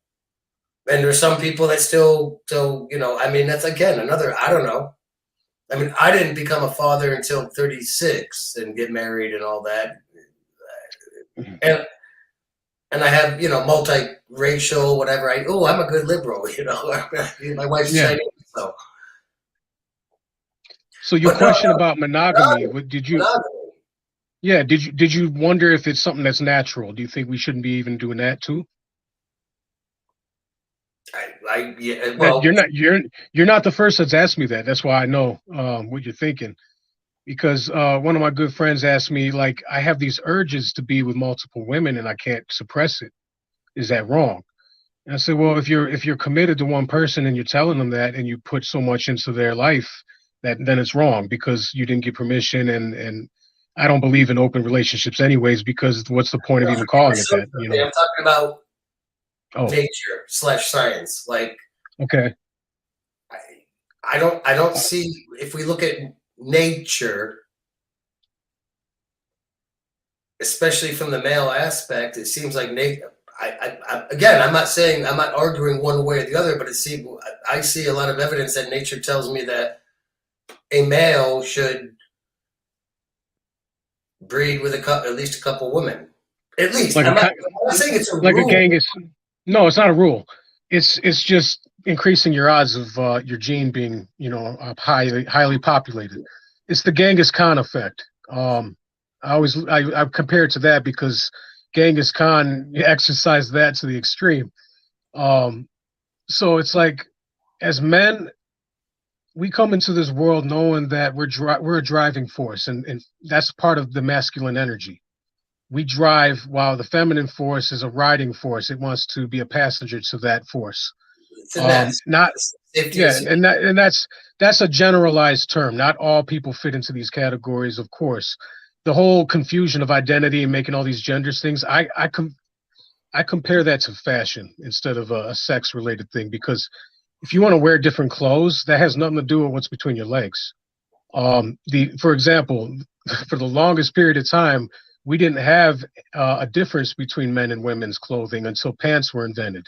And there's some people that still, I mean, that's again another, I don't know. I mean, I didn't become a father until 36 and get married and all that. And I have, multiracial, whatever. I'm a good liberal, my wife's Chinese, so. So your question about monogamy, did you? Monogamy. Yeah, did you wonder if it's something that's natural? Do you think we shouldn't be even doing that too? Yeah, well, you're not the first that's asked me that. That's why I know what you're thinking. Because one of my good friends asked me, like, I have these urges to be with multiple women and I can't suppress it. Is that wrong? And I said, well, if you're committed to one person and you're telling them that and you put so much into their life, then it's wrong because you didn't get permission, and I don't believe in open relationships anyways, because what's the point of even calling it that? You know, I'm talking about nature / science. Like, okay, I don't see, if we look at nature, especially from the male aspect, it seems like nature. Again, I'm not arguing one way or the other, but I see a lot of evidence that nature tells me that a male should breed with at least a couple women. At least. Like I'm not saying it's a like rule. a gang is. No, it's not a rule. It's just increasing your odds of your gene being, highly populated. It's the Genghis Khan effect. I compare it to that because Genghis Khan exercised that to the extreme. So it's like, as men, we come into this world knowing that we're a driving force, and that's part of the masculine energy. We drive, while the feminine force is a riding force. It wants to be a passenger to that force. And that's a generalized term. Not all people fit into these categories, of course. The whole confusion of identity and making all these genders things, I compare that to fashion instead of a sex-related thing, because if you want to wear different clothes, that has nothing to do with what's between your legs. For example, for the longest period of time, we didn't have a difference between men and women's clothing until pants were invented.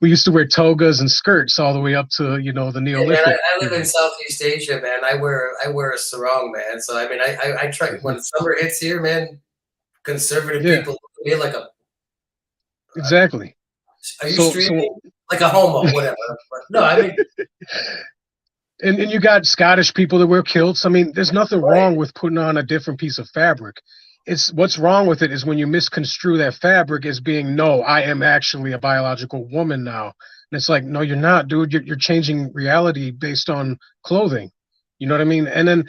We used to wear togas and skirts all the way up to the Neolithic. Man, I live in Southeast Asia, man. I wear a sarong, man. So I mean, I try, when summer hits here, man. Conservative people look at me like a exactly. Are you streaming like a homo, whatever? No, I mean. And you got Scottish people that wear kilts. I mean, there's nothing wrong with putting on a different piece of fabric. It's what's wrong with it is when you misconstrue that fabric as being, no, I am actually a biological woman now. And it's like, no, you're not, dude. You're changing reality based on clothing. You know what I mean? And then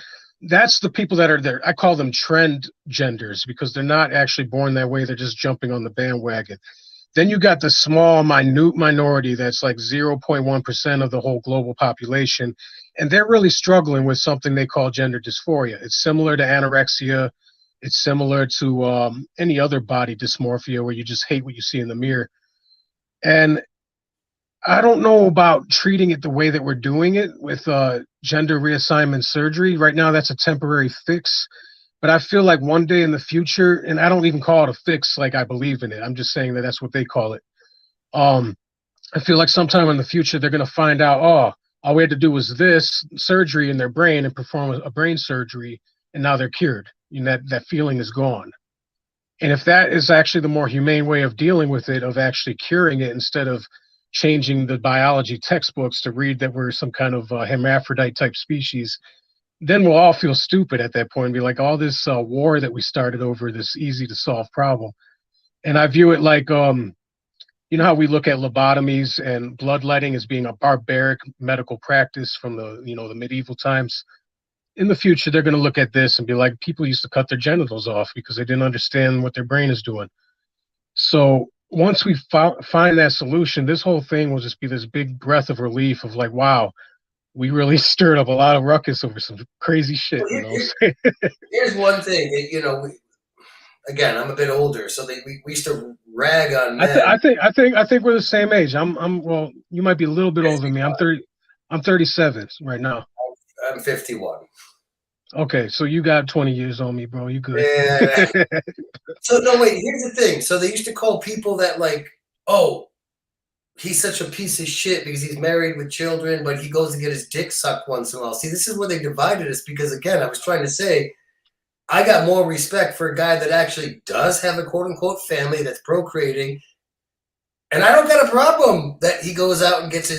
that's the people that are there. I call them trend genders because they're not actually born that way. They're just jumping on the bandwagon. Then you got the small, minute minority that's like 0.1% of the whole global population. And they're really struggling with something they call gender dysphoria. It's similar to anorexia. It's similar to any other body dysmorphia where you just hate what you see in the mirror. And I don't know about treating it the way that we're doing it with gender reassignment surgery. Right now, that's a temporary fix. But I feel like one day in the future, and I don't even call it a fix like I believe in it. I'm just saying that that's what they call it. I feel like sometime in the future, they're going to find out, all we had to do was this surgery in their brain and perform a brain surgery, and now they're cured. That feeling is gone. And if that is actually the more humane way of dealing with it, of actually curing it instead of changing the biology textbooks to read that we're some kind of hermaphrodite type species, then we'll all feel stupid at that point and be like, all this war that we started over this easy to solve problem. And I view it like, you know how we look at lobotomies and bloodletting as being a barbaric medical practice from the medieval times. In the future, they're going to look at this and be like, people used to cut their genitals off because they didn't understand what their brain is doing. So once we find that solution, this whole thing will just be this big breath of relief of like, wow, we really stirred up a lot of ruckus over some crazy shit. Here's one thing that, again, I'm a bit older, so we used to rag on men. I think we're the same age. Well, you might be a little bit older than me. I'm 37 right now. I'm 51. Okay, so you got 20 years on me, bro. You good? Yeah. So no, wait. Here's the thing. So they used to call people that like, oh, he's such a piece of shit because he's married with children, but he goes to get his dick sucked once in a while. See, this is where they divided us because, again, I was trying to say, I got more respect for a guy that actually does have a quote-unquote family that's procreating, and I don't got a problem that he goes out and gets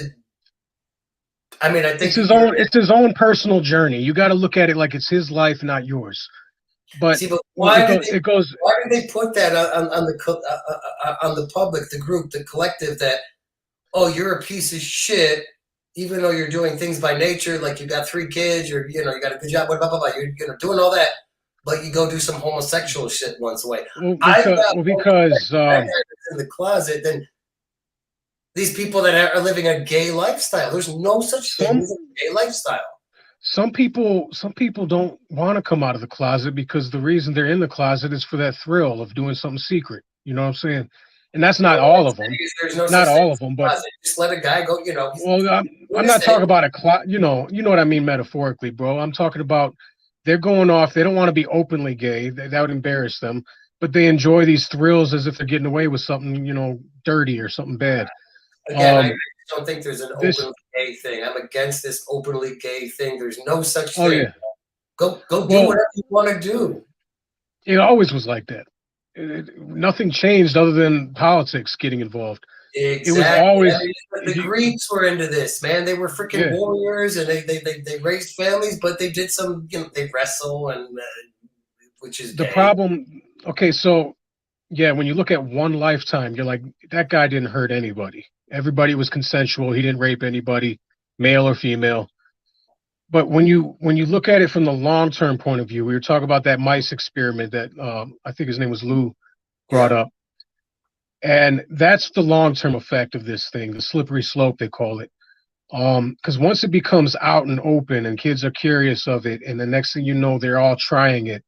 I mean, I think it's his own personal journey. You got to look at it like it's his life, not yours. But, see, but why do they put that on the public, the group, the collective? That, oh, you're a piece of shit, even though you're doing things by nature, like you got 3 kids, or you got a good job, blah blah blah. You're doing all that, but you go do some homosexual shit once away. Because in the closet, then these people that are living a gay lifestyle. There's no such thing as a gay lifestyle. Some people don't want to come out of the closet because the reason they're in the closet is for that thrill of doing something secret. You know what I'm saying? And that's not all of them. Not all of them, but just let a guy go. Well, I'm not talking about a closet. You know what I mean metaphorically, bro. I'm talking about they're going off. They don't want to be openly gay. That would embarrass them. But they enjoy these thrills as if they're getting away with something, dirty or something bad. Again, I don't think there's an openly gay thing. I'm against this openly gay thing. There's no such thing. Yeah. Go do whatever you want to do. It always was like that. Nothing changed other than politics getting involved. Exactly. It was always the Greeks were into this, man. They were freaking warriors, and they raised families, but they did some, they wrestle, and which is the problem. Okay, so when you look at one lifetime, you're like, that guy didn't hurt anybody. Everybody was consensual. He didn't rape anybody, male or female. But when you look at it from the long-term point of view, we were talking about that mice experiment that I think his name was Lou brought up. And that's the long-term effect of this thing, the slippery slope, they call it. Because once it becomes out and open and kids are curious of it, and the next thing you know, they're all trying it,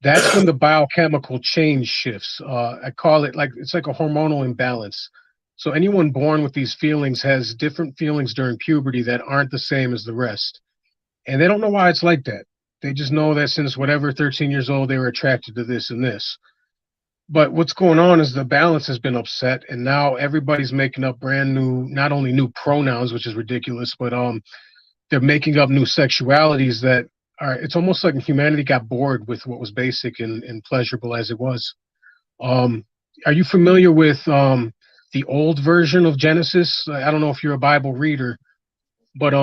that's when the biochemical change shifts. I call it it's like a hormonal imbalance. So anyone born with these feelings has different feelings during puberty that aren't the same as the rest. And they don't know why it's like that. They just know that since 13 years old, they were attracted to this and this. But what's going on is the balance has been upset, and now everybody's making up brand new, not only new pronouns, which is ridiculous, but they're making up new sexualities that are, it's almost like humanity got bored with what was basic and pleasurable as it was. Are you familiar with the old version of Genesis? I don't know if you're a Bible reader, but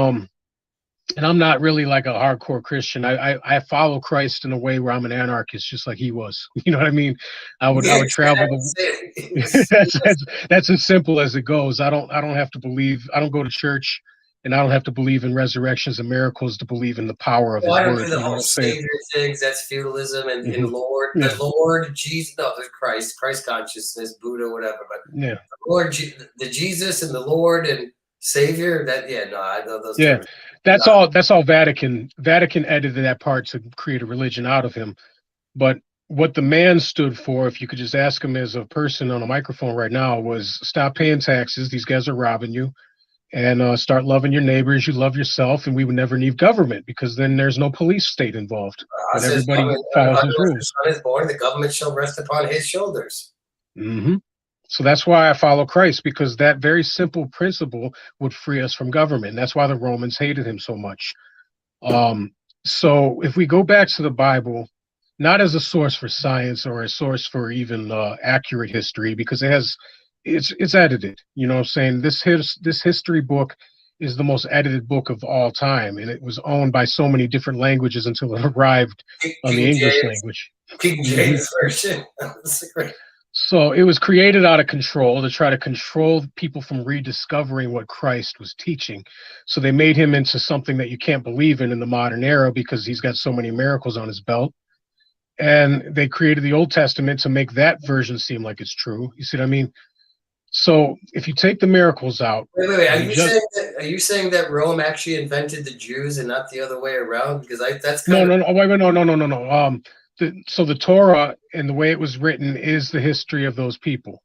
and I'm not really like a hardcore Christian. I follow Christ in a way where I'm an anarchist, just like he was. You know what I mean? I would travel. That's as simple as it goes. I don't have to believe. I don't go to church, and I don't have to believe in resurrections and miracles to believe in the power of His I don't word. do the whole Savior things. That's feudalism and Lord, the Lord Jesus. No, there's Christ consciousness, Buddha, whatever. But the Lord, the Jesus, and the Lord and Savior. I know those. Yeah. Terms. That's all Vatican edited that part to create a religion out of him. But what the man stood for, if you could just ask him as a person on a microphone right now, was stop paying taxes. These guys are robbing you. And start loving your neighbors. You love yourself, and we would never need government because then there's no police state involved. And everybody follows his rules. The Son is born, the government shall rest upon his shoulders. Mm-hmm. So that's why I follow Christ, because that very simple principle would free us from government. That's why the Romans hated him so much. So if we go back to the Bible, not as a source for science or a source for even accurate history, because it's edited. You know what I'm saying? This history book is the most edited book of all time, and it was owned by so many different languages until it arrived on the English language. King James version. That's great. So it was created out of control to try to control people from rediscovering what Christ was teaching. So they made him into something that you can't believe in the modern era because he's got so many miracles on his belt. And they created the Old Testament to make that version seem like it's true. You see what I mean? So if you take the miracles out. Wait. Are you saying that Rome actually invented the Jews and not the other way around? Because that's kind no. So the Torah and the way it was written is the history of those people.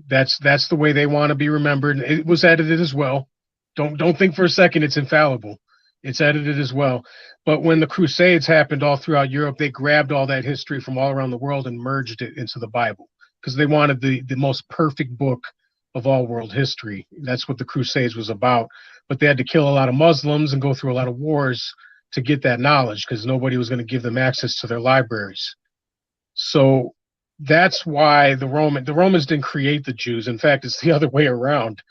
That's the way they want to be remembered. It was edited as well. Don't think for a second it's infallible. It's edited as well. But when the Crusades happened all throughout Europe, they grabbed all that history from all around the world and merged it into the Bible because they wanted the most perfect book of all world history. That's what the Crusades was about. But they had to kill a lot of Muslims and go through a lot of wars to get that knowledge because nobody was going to give them access to their libraries. So that's why the Romans didn't create the Jews. In fact, it's the other way around.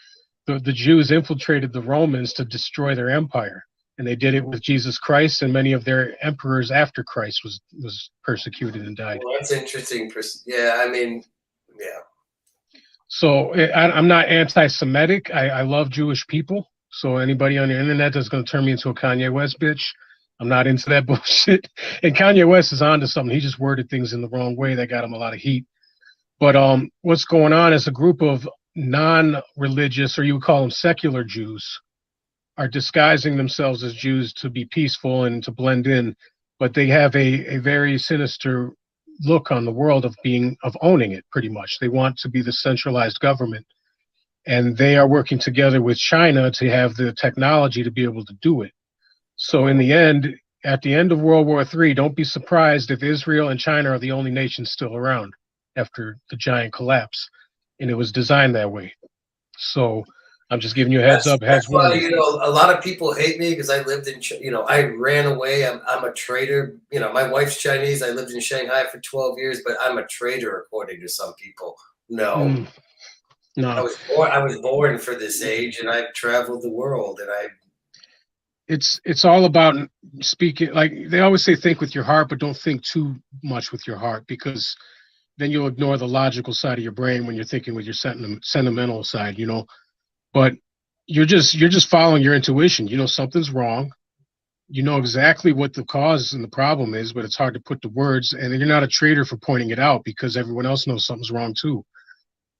the Jews infiltrated the Romans to destroy their empire, and they did it with Jesus Christ, and many of their emperors after Christ was persecuted and died. Well, that's interesting. Yeah, I mean, yeah. So I'm not anti-Semitic. I love Jewish people. So anybody on the internet that's going to turn me into a Kanye West bitch, I'm not into that bullshit. And Kanye West is onto something. He just worded things in the wrong way that got him a lot of heat. But what's going on is a group of non-religious, or you would call them secular Jews, are disguising themselves as Jews to be peaceful and to blend in. But they have a very sinister look on the world of owning it, pretty much. They want to be the centralized government. And they are working together with China to have the technology to be able to do it. So in the end, at the end of World War III, don't be surprised if Israel and China are the only nations still around after the giant collapse. And it was designed that way. So I'm just giving you a heads up. That's why, a lot of people hate me because I lived in, I ran away. I'm a traitor. My wife's Chinese. I lived in Shanghai for 12 years, but I'm a traitor according to some people. No. No. I was born for this age, and I've traveled the world, and It's all about speaking. Like they always say, think with your heart, but don't think too much with your heart, because then you'll ignore the logical side of your brain when you're thinking with your sentimental side, But you're just following your intuition. Something's wrong. You know exactly what the cause and the problem is, but it's hard to put the words. And you're not a traitor for pointing it out because everyone else knows something's wrong too.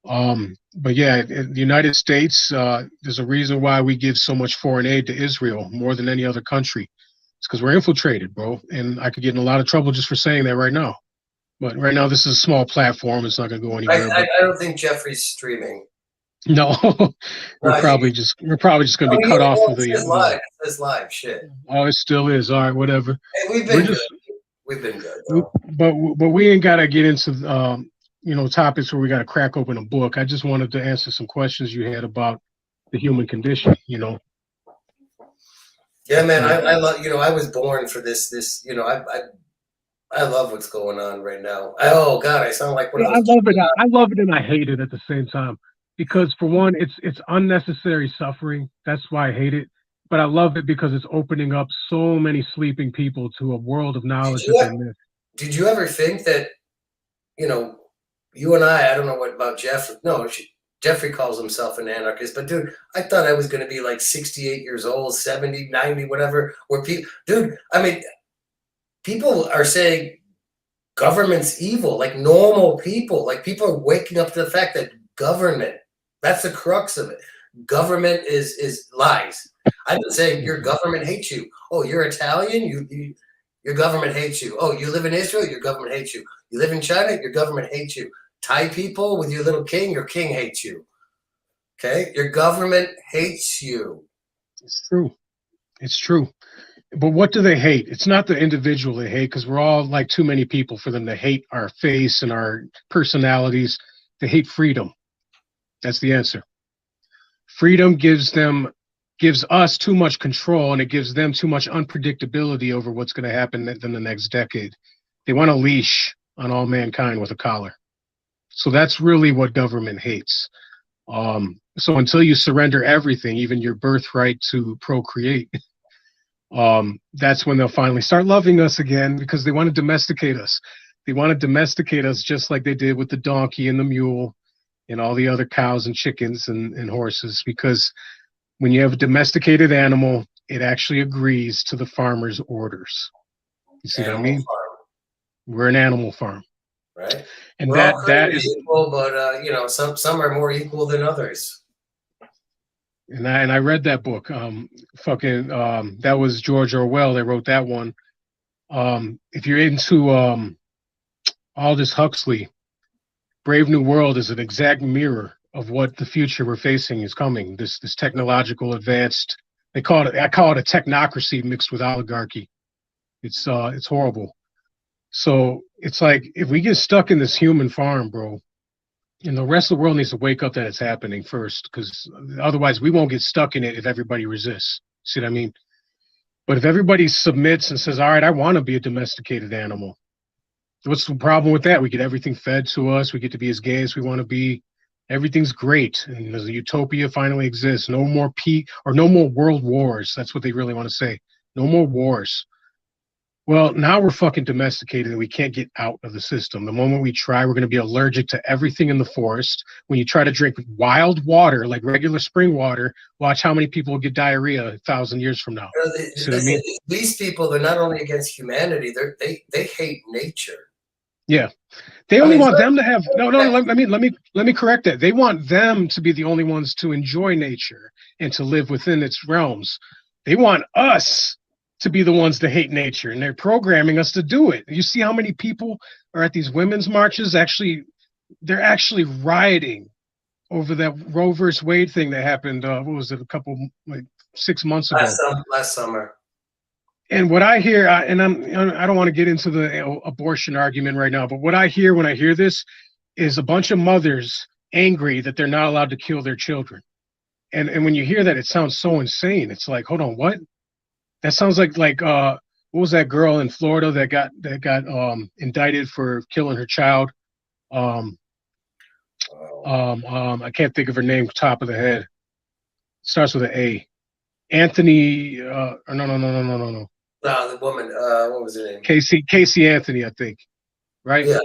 But yeah, in the United States, there's a reason why we give so much foreign aid to Israel more than any other country. It's because we're infiltrated, bro. And I could get in a lot of trouble just for saying that right now. But right now, this is a small platform. It's not going to go anywhere. I don't think Jeffrey's streaming. No, we're probably just going to be cut off of the. It's live. Shit. Oh, it still is. All right, whatever. Hey, we've been good. We've been good. But we ain't got to get into topics where we got to crack open a book. I just wanted to answer some questions you had about the human condition. Yeah, man. I love. I was born for this. I love what's going on right now. Oh God, I sound like one of those. I love it. I love it and I hate it at the same time. Because for one, it's unnecessary suffering. That's why I hate it. But I love it because it's opening up so many sleeping people to a world of knowledge that they miss. Did you ever think that, you and I don't know what about Jeff. No, Jeffrey calls himself an anarchist. But dude, I thought I was going to be like 68 years old, 70, 90, whatever. People are saying government's evil, like normal people. Like people are waking up to the fact that government, that's the crux of it. Government is lies. I've been saying your government hates you. Oh, you're Italian? Your government hates you. Oh, you live in Israel? Your government hates you. You live in China? Your government hates you. Thai people with your little king? Your king hates you. Okay? Your government hates you. It's true. It's true. But what do they hate? It's not the individual they hate, because we're all like too many people for them to hate our face and our personalities. They hate freedom. That's the answer. Freedom gives us too much control, and it gives them too much unpredictability over what's going to happen in the next decade. They want a leash on all mankind with a collar. So that's really what government hates. So until you surrender everything, even your birthright to procreate, that's when they'll finally start loving us again, because they want to domesticate us. They want to domesticate us just like they did with the donkey and the mule and all the other cows and chickens and horses, because when you have a domesticated animal, it actually agrees to the farmer's orders. You see what I mean? Farm. We're an animal farm. Right. And We're that is equal, but some are more equal than others. And I read that book. That was George Orwell. They wrote that one. If you're into Aldous Huxley, Brave New World is an exact mirror of what the future we're facing is coming. This technological advanced. I call it a technocracy mixed with oligarchy. It's horrible. So it's like, if we get stuck in this human farm, bro, and the rest of the world needs to wake up that it's happening first, because otherwise we won't get stuck in it if everybody resists. See what I mean? But if everybody submits and says, all right, I want to be a domesticated animal, what's the problem with that? We get everything fed to us. We get to be as gay as we want to be. Everything's great, and the utopia finally exists. No more no more world wars. That's what they really want to say. No more wars. Well, now we're fucking domesticated and we can't get out of the system. The moment we try, we're going to be allergic to everything in the forest. When you try to drink wild water, like regular spring water, watch how many people will get diarrhea 1,000 years from now. These people, they're not only against humanity, they hate nature. Yeah. They only want them to have let me correct that. They want them to be the only ones to enjoy nature and to live within its realms. They want us to be the ones to hate nature, and they're programming us to do it. You see how many people are at these women's marches? They're actually rioting over that Roe versus Wade thing that happened. What was it? 6 months ago. Last summer. And what I hear, I don't want to get into the abortion argument right now, but what I hear when I hear this is a bunch of mothers angry that they're not allowed to kill their children. And when you hear that, it sounds so insane. It's like, hold on, what? That sounds like what was that girl in Florida that got indicted for killing her child? I can't think of her name top of the head. It starts with an A. Anthony. No. No, the woman. What was her name? Casey Anthony, I think. Right? Yeah,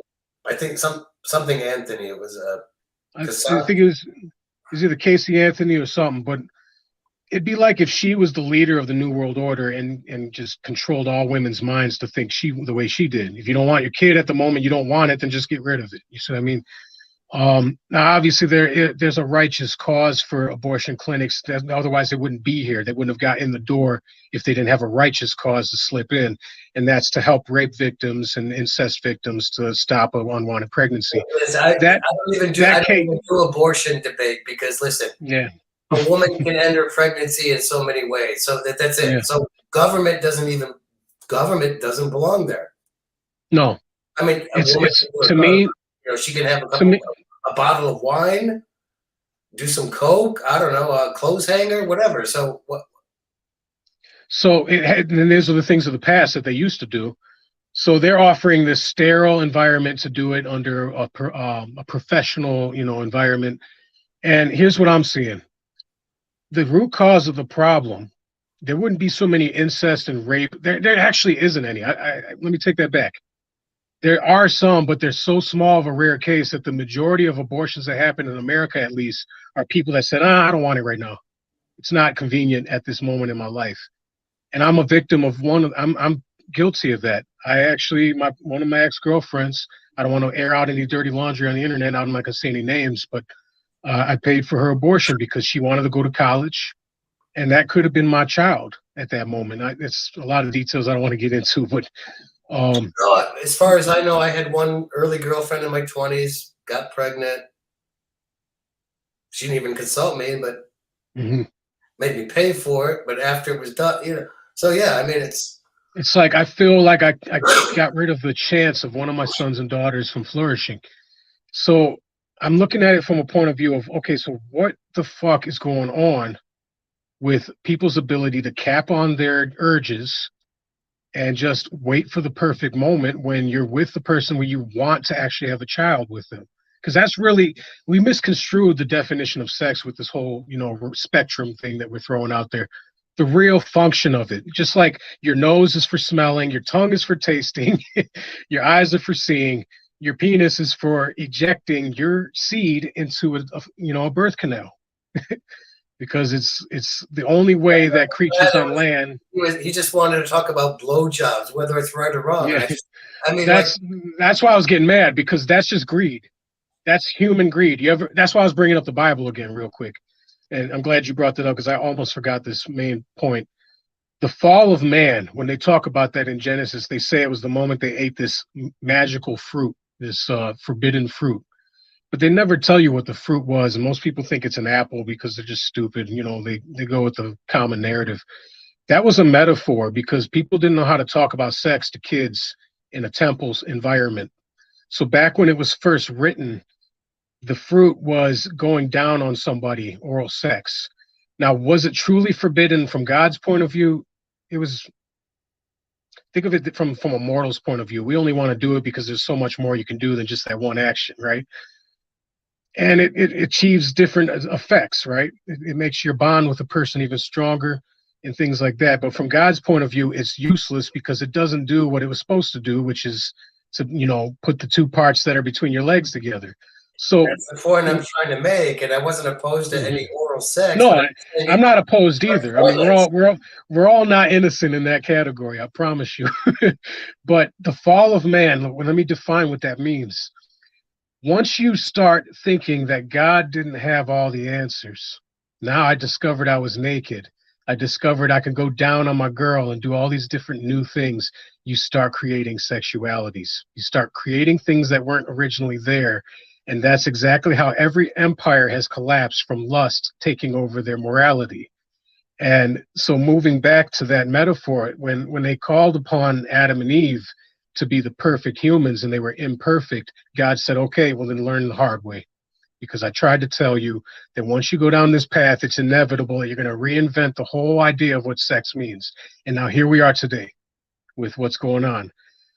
I think something Anthony. It was. I think it was either Casey Anthony or something, but it'd be like if she was the leader of the New World Order and just controlled all women's minds to think the way she did. If you don't want your kid at the moment, you don't want it, then just get rid of it. You see what I mean? Now, obviously, there's a righteous cause for abortion clinics. Otherwise, they wouldn't be here. They wouldn't have got in the door if they didn't have a righteous cause to slip in, and that's to help rape victims and incest victims to stop an unwanted pregnancy. I don't even do abortion debate because, listen, a woman can end her pregnancy in so many ways. So that's it. Yeah. So government doesn't belong there. No. I mean, to me, she can have a bottle of wine, do some coke, I don't know, a clothes hanger, whatever. So what? So and these are the things of the past that they used to do. So they're offering this sterile environment to do it under a professional, environment. And here's what I'm seeing. The root cause of the problem, there wouldn't be so many incest and rape. There actually isn't any. Let me take that back. There are some, but they're so small of a rare case that the majority of abortions that happen in America, at least, are people that said, I don't want it right now. It's not convenient at this moment in my life. And I'm a victim of I'm guilty of that. One of my ex-girlfriends, I don't want to air out any dirty laundry on the internet. I'm not going to say any names, but I paid for her abortion because she wanted to go to college, and that could have been my child at that moment. It's a lot of details I don't want to get into, but as far as I know, I had one early girlfriend in my 20s, got pregnant. She didn't even consult me, but made me pay for it. But after it was done, so yeah, I mean, it's like I feel like I got rid of the chance of one of my sons and daughters from flourishing. So I'm looking at it from a point of view of, okay, so what the fuck is going on with people's ability to cap on their urges and just wait for the perfect moment when you're with the person where you want to actually have a child with them? Because that's really, we misconstrued the definition of sex with this whole, spectrum thing that we're throwing out there. The real function of it, just like your nose is for smelling, your tongue is for tasting, your eyes are for seeing, your penis is for ejecting your seed into a birth canal. Because it's the only way that creatures on land. He just wanted to talk about blowjobs, whether it's right or wrong. Yeah. That's why I was getting mad, because that's just greed. That's human greed. That's why I was bringing up the Bible again real quick. And I'm glad you brought that up, because I almost forgot this main point. The fall of man, when they talk about that in Genesis, they say it was the moment they ate this magical fruit, this forbidden fruit. But they never tell you what the fruit was, and most people think it's an apple because they're just stupid. They go with the common narrative. That was a metaphor because people didn't know how to talk about sex to kids in a temple's environment. So back when it was first written, the fruit was going down on somebody, oral sex. Now, was it truly forbidden from God's point of view? It was. Think of it from a mortal's point of view. We only want to do it because there's so much more you can do than just that one action, right? and it achieves different effects, right? It makes your bond with a person even stronger and things like that. But from God's point of view, it's useless because it doesn't do what it was supposed to do, which is to, you know, put the two parts that are between your legs together. So that's the point I'm trying to make, and I wasn't opposed to any oral sex. No, I'm not opposed either. I mean, we're all not innocent in that category, I promise you. But the fall of man, let me define what that means. Once you start thinking that God didn't have all the answers, now I discovered I was naked. I discovered I could go down on my girl and do all these different new things. You start creating sexualities. You start creating things that weren't originally there. And that's exactly how every empire has collapsed, from lust taking over their morality. And so moving back to that metaphor, when they called upon Adam and Eve to be the perfect humans and they were imperfect, God said, okay, well then learn the hard way. Because I tried to tell you that once you go down this path, it's inevitable that you're going to reinvent the whole idea of what sex means. And now here we are today with what's going on.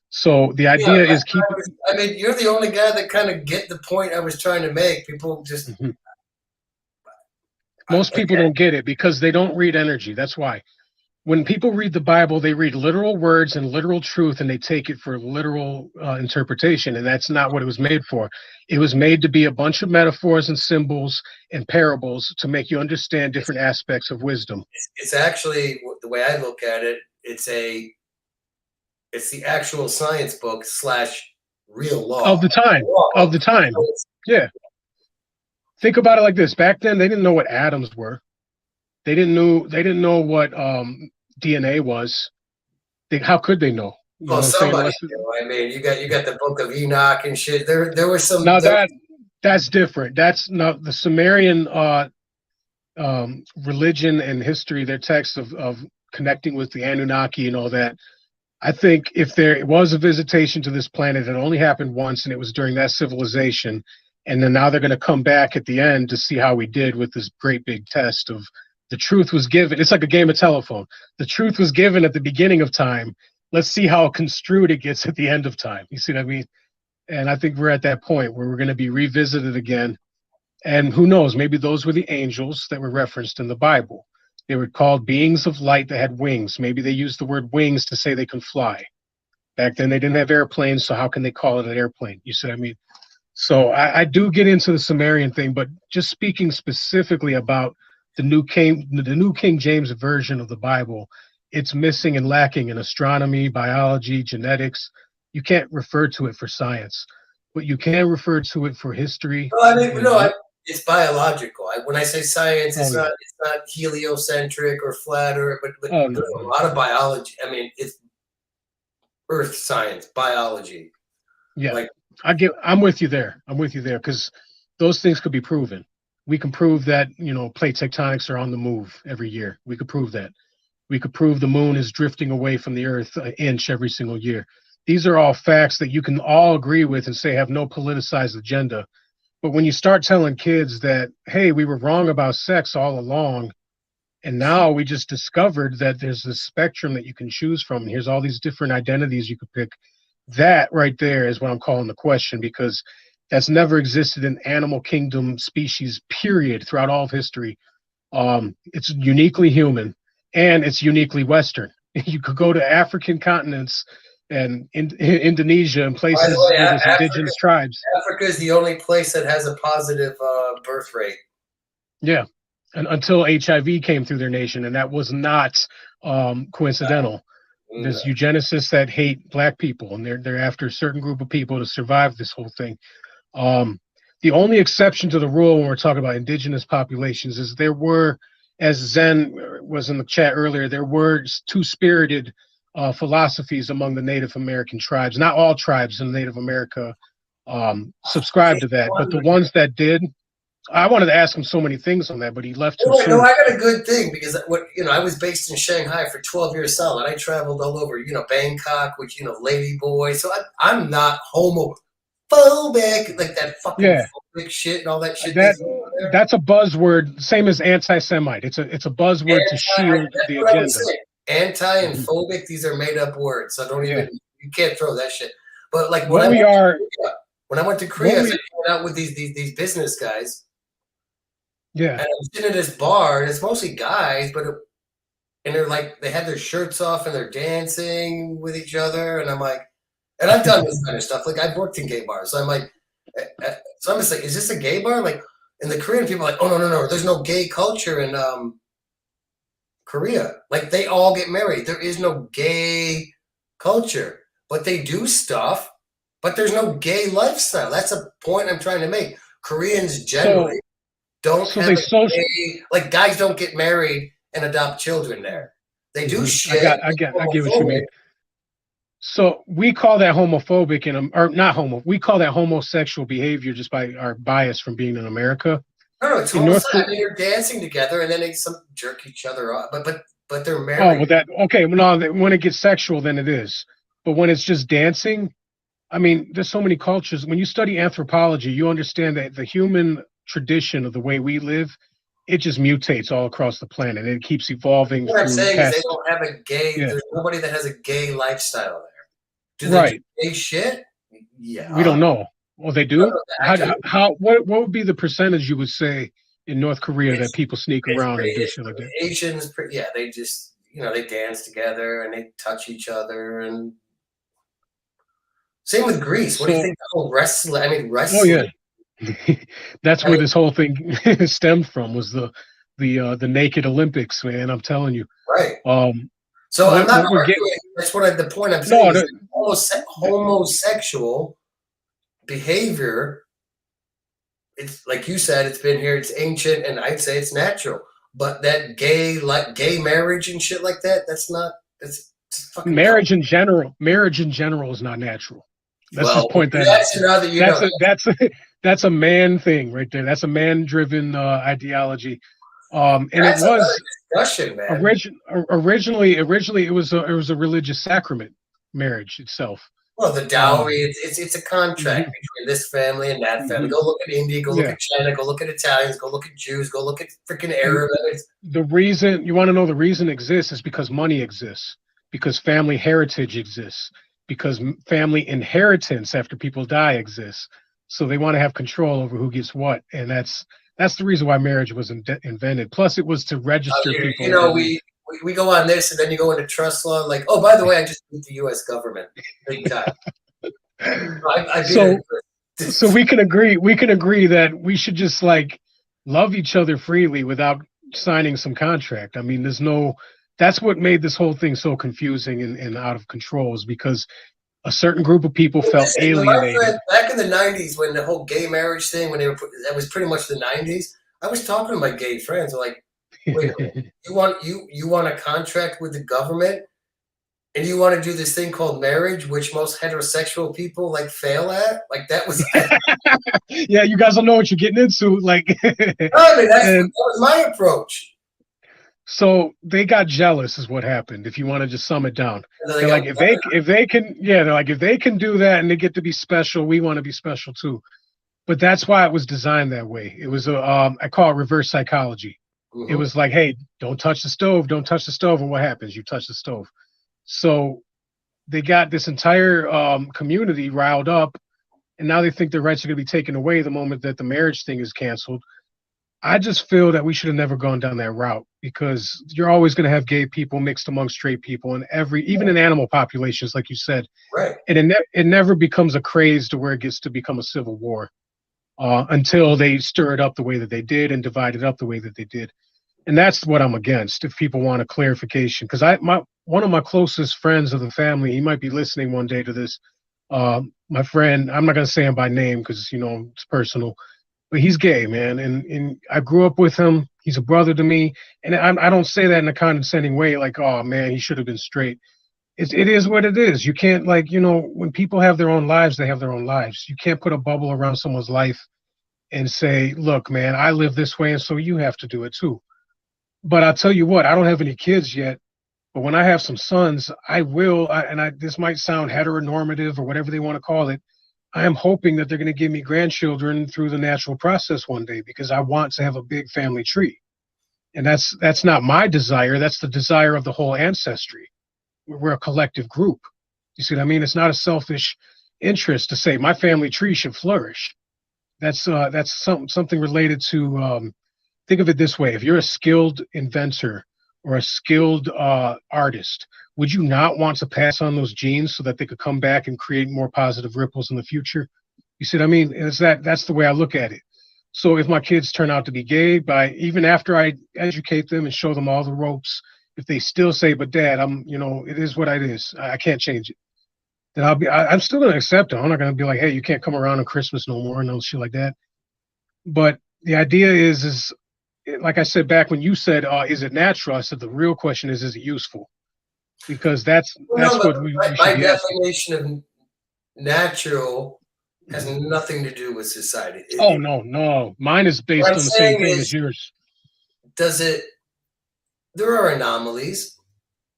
So the idea is keep. I mean, you're the only guy that kind of get the point I was trying to make. People just. Most people don't get it because they don't read energy. That's why. When people read the Bible, they read literal words and literal truth, and they take it for literal interpretation, and that's not what it was made for. It was made to be a bunch of metaphors and symbols and parables to make you understand different aspects of wisdom. It's actually, the way I look at it, it's the actual science book / real law. Of the time. Yeah. Think about it like this. Back then, they didn't know what atoms were. They didn't know what DNA was. How could they know? Well, somebody knew. I mean, you got the Book of Enoch and shit. There was some. Now that's different. That's not the Sumerian religion and history. Their texts of connecting with the Anunnaki and all that. I think if there was a visitation to this planet, it only happened once, and it was during that civilization. And then now they're going to come back at the end to see how we did with this great big test of. The truth was given. It's like a game of telephone. The truth was given at the beginning of time. Let's see how construed it gets at the end of time. You see what I mean? And I think we're at that point where we're going to be revisited again. And who knows, maybe those were the angels that were referenced in the Bible. They were called beings of light that had wings. Maybe they used the word wings to say they can fly. Back then they didn't have airplanes, so how can they call it an airplane? You see what I mean? So I do get into the Sumerian thing, but just speaking specifically about the New King James version of the Bible, it's missing and lacking in astronomy, biology, genetics. You can't refer to it for science, but you can refer to it for history. Well, I mean, it's biological. When I say science, it's not heliocentric or flat, but there's a lot of biology. I mean, it's earth science, biology. Yeah, I'm with you there. Because those things could be proven. We can prove that, plate tectonics are on the move every year. We could prove that. We could prove the moon is drifting away from the earth an inch every single year. These are all facts that you can all agree with and say have no politicized agenda. But when you start telling kids that, hey, we were wrong about sex all along, and now we just discovered that there's this spectrum that you can choose from, and here's all these different identities you could pick, that right there is what I'm calling the question, because that's never existed in animal kingdom species, period, throughout all of history. It's uniquely human, and it's uniquely Western. You could go to African continents and Indonesia and places where there's indigenous tribes. Africa is the only place that has a positive birth rate. Yeah, and until HIV came through their nation, and that was not coincidental. There's eugenicists that hate black people, and they're after a certain group of people to survive this whole thing. The only exception to the rule when we're talking about indigenous populations is there were, as Zen was in the chat earlier, there were two-spirited philosophies among the Native American tribes. Not all tribes in Native America subscribe to that, but the ones that did, I wanted to ask him so many things on that, but he left too soon. No, I got a good thing because I was based in Shanghai for 12 years solid. I traveled all over, Bangkok, which lady boy. So I'm not homophobic, like that fucking phobic shit and all that shit. That's a buzzword, same as anti-Semite. It's a buzzword to shield the agenda. Anti and phobic, these are made up words. So don't even you can't throw that shit. But like what we are. When I went to Korea, I was hanging out with these business guys. Yeah. And I'm sitting at this bar, and it's mostly guys, and they're like, they have their shirts off and they're dancing with each other. And I'm like, and I've done this kind of stuff. Like, I've worked in gay bars. So I'm like, is this a gay bar? Like, and the Korean people are like, oh, no. There's no gay culture in Korea. Like, they all get married. There is no gay culture. But they do stuff, but there's no gay lifestyle. That's a point I'm trying to make. Koreans generally don't have gay, like, guys don't get married and adopt children there. They do shit. I get what you mean. So we call that homophobic or not we call that homosexual behavior just by our bias from being in America. No, it's homosexual. They're dancing together and then they jerk each other off, but they're married. When it gets sexual, then it is. But when it's just dancing, I mean, there's so many cultures. When you study anthropology, you understand that the human tradition of the way we live, it just mutates all across the planet. It keeps evolving. What I'm saying is they don't have a gay. Yeah. There's nobody that has a gay lifestyle there. Do they do gay shit? Yeah. We don't know. Well, they do. What would be the percentage you would say in North Korea that people sneak around and do shit like that? Asians, they just they dance together and they touch each other and. Same with Greece. What do you think the whole wrestling? I mean, wrestling. Oh yeah, that's where this whole thing stemmed from. Was the naked Olympics, man? I'm telling you. Right. So I'm not arguing. That's the point I'm saying. Homosexual behavior. It's like you said. It's been here. It's ancient, and I'd say it's natural. But that gay marriage and shit like that. That's not. It's marriage in general. Marriage in general is not natural. Let's just point that out. That's a man thing right there. That's a man-driven ideology. And it was discussion, man. Originally it was a religious sacrament, marriage itself. Well, the dowry, it's a contract between this family and that family. Go look at India, go look at China, go look at Italians, go look at Jews, go look at freaking Arab. The reason you want to know the reason exists is because money exists, because family heritage exists, because family inheritance after people die exists. So they want to have control over who gets what, and that's the reason why marriage was invented. Plus, it was to register people. We go on this, and then you go into trust law. Like, oh, by the way, I just beat the U.S. government big time. So we can agree. We can agree that we should just love each other freely without signing some contract. I mean, that's what made this whole thing so confusing and out of control, is because a certain group of people felt alienated. Back in the 90s, when the whole gay marriage thing, that was pretty much the 90s, I was talking to my gay friends. They're like, wait a minute, you want a contract with the government, and you want to do this thing called marriage, which most heterosexual people fail at? Like, that was yeah, you guys don't know what you're getting into. That was my approach. So they got jealous, is what happened. If you want to just sum it down, they're like, if they can do that and they get to be special, we want to be special too. But that's why it was designed that way. It was I call it reverse psychology. Mm-hmm. It was like, hey, don't touch the stove, and what happens? You touch the stove. So they got this entire community riled up, and now they think their rights are going to be taken away the moment that the marriage thing is canceled. I just feel that we should have never gone down that route, because you're always going to have gay people mixed among straight people, and even in animal populations, like you said. Right. And it never becomes a craze to where it gets to become a civil war until they stir it up the way that they did and divide it up the way that they did. And that's what I'm against, if people want a clarification. Because one of my closest friends of the family, he might be listening one day to this. My friend, I'm not going to say him by name because, it's personal. But he's gay, man, and I grew up with him. He's a brother to me, and I don't say that in a condescending way, like, oh man, he should have been straight. It is what it is. You can't, when people have their own lives, they have their own lives. You can't put a bubble around someone's life and say, look, man, I live this way, and so you have to do it too. But I'll tell you what, I don't have any kids yet, but when I have some sons, I will. This might sound heteronormative or whatever they want to call it. I am hoping that they're going to give me grandchildren through the natural process one day, because I want to have a big family tree. And that's not my desire. That's the desire of the whole ancestry. We're a collective group. You see what I mean? It's not a selfish, interest to say my family tree should flourish. That's something related to. Think of it this way: if you're a skilled inventor or a skilled artist, would you not want to pass on those genes so that they could come back and create more positive ripples in the future? You see what I mean? That's the way I look at it. So if my kids turn out to be gay, even after I educate them and show them all the ropes, if they still say, "But Dad, it is what it is. I can't change it," then I'm still gonna accept it. I'm not gonna be like, "Hey, you can't come around on Christmas no more," and no shit like that. But the idea is like I said back when you said, "Is it natural?" I said the real question is it useful? Because that's what we should my be definition of natural has nothing to do with society. No. Mine is based on the same thing as yours. There are anomalies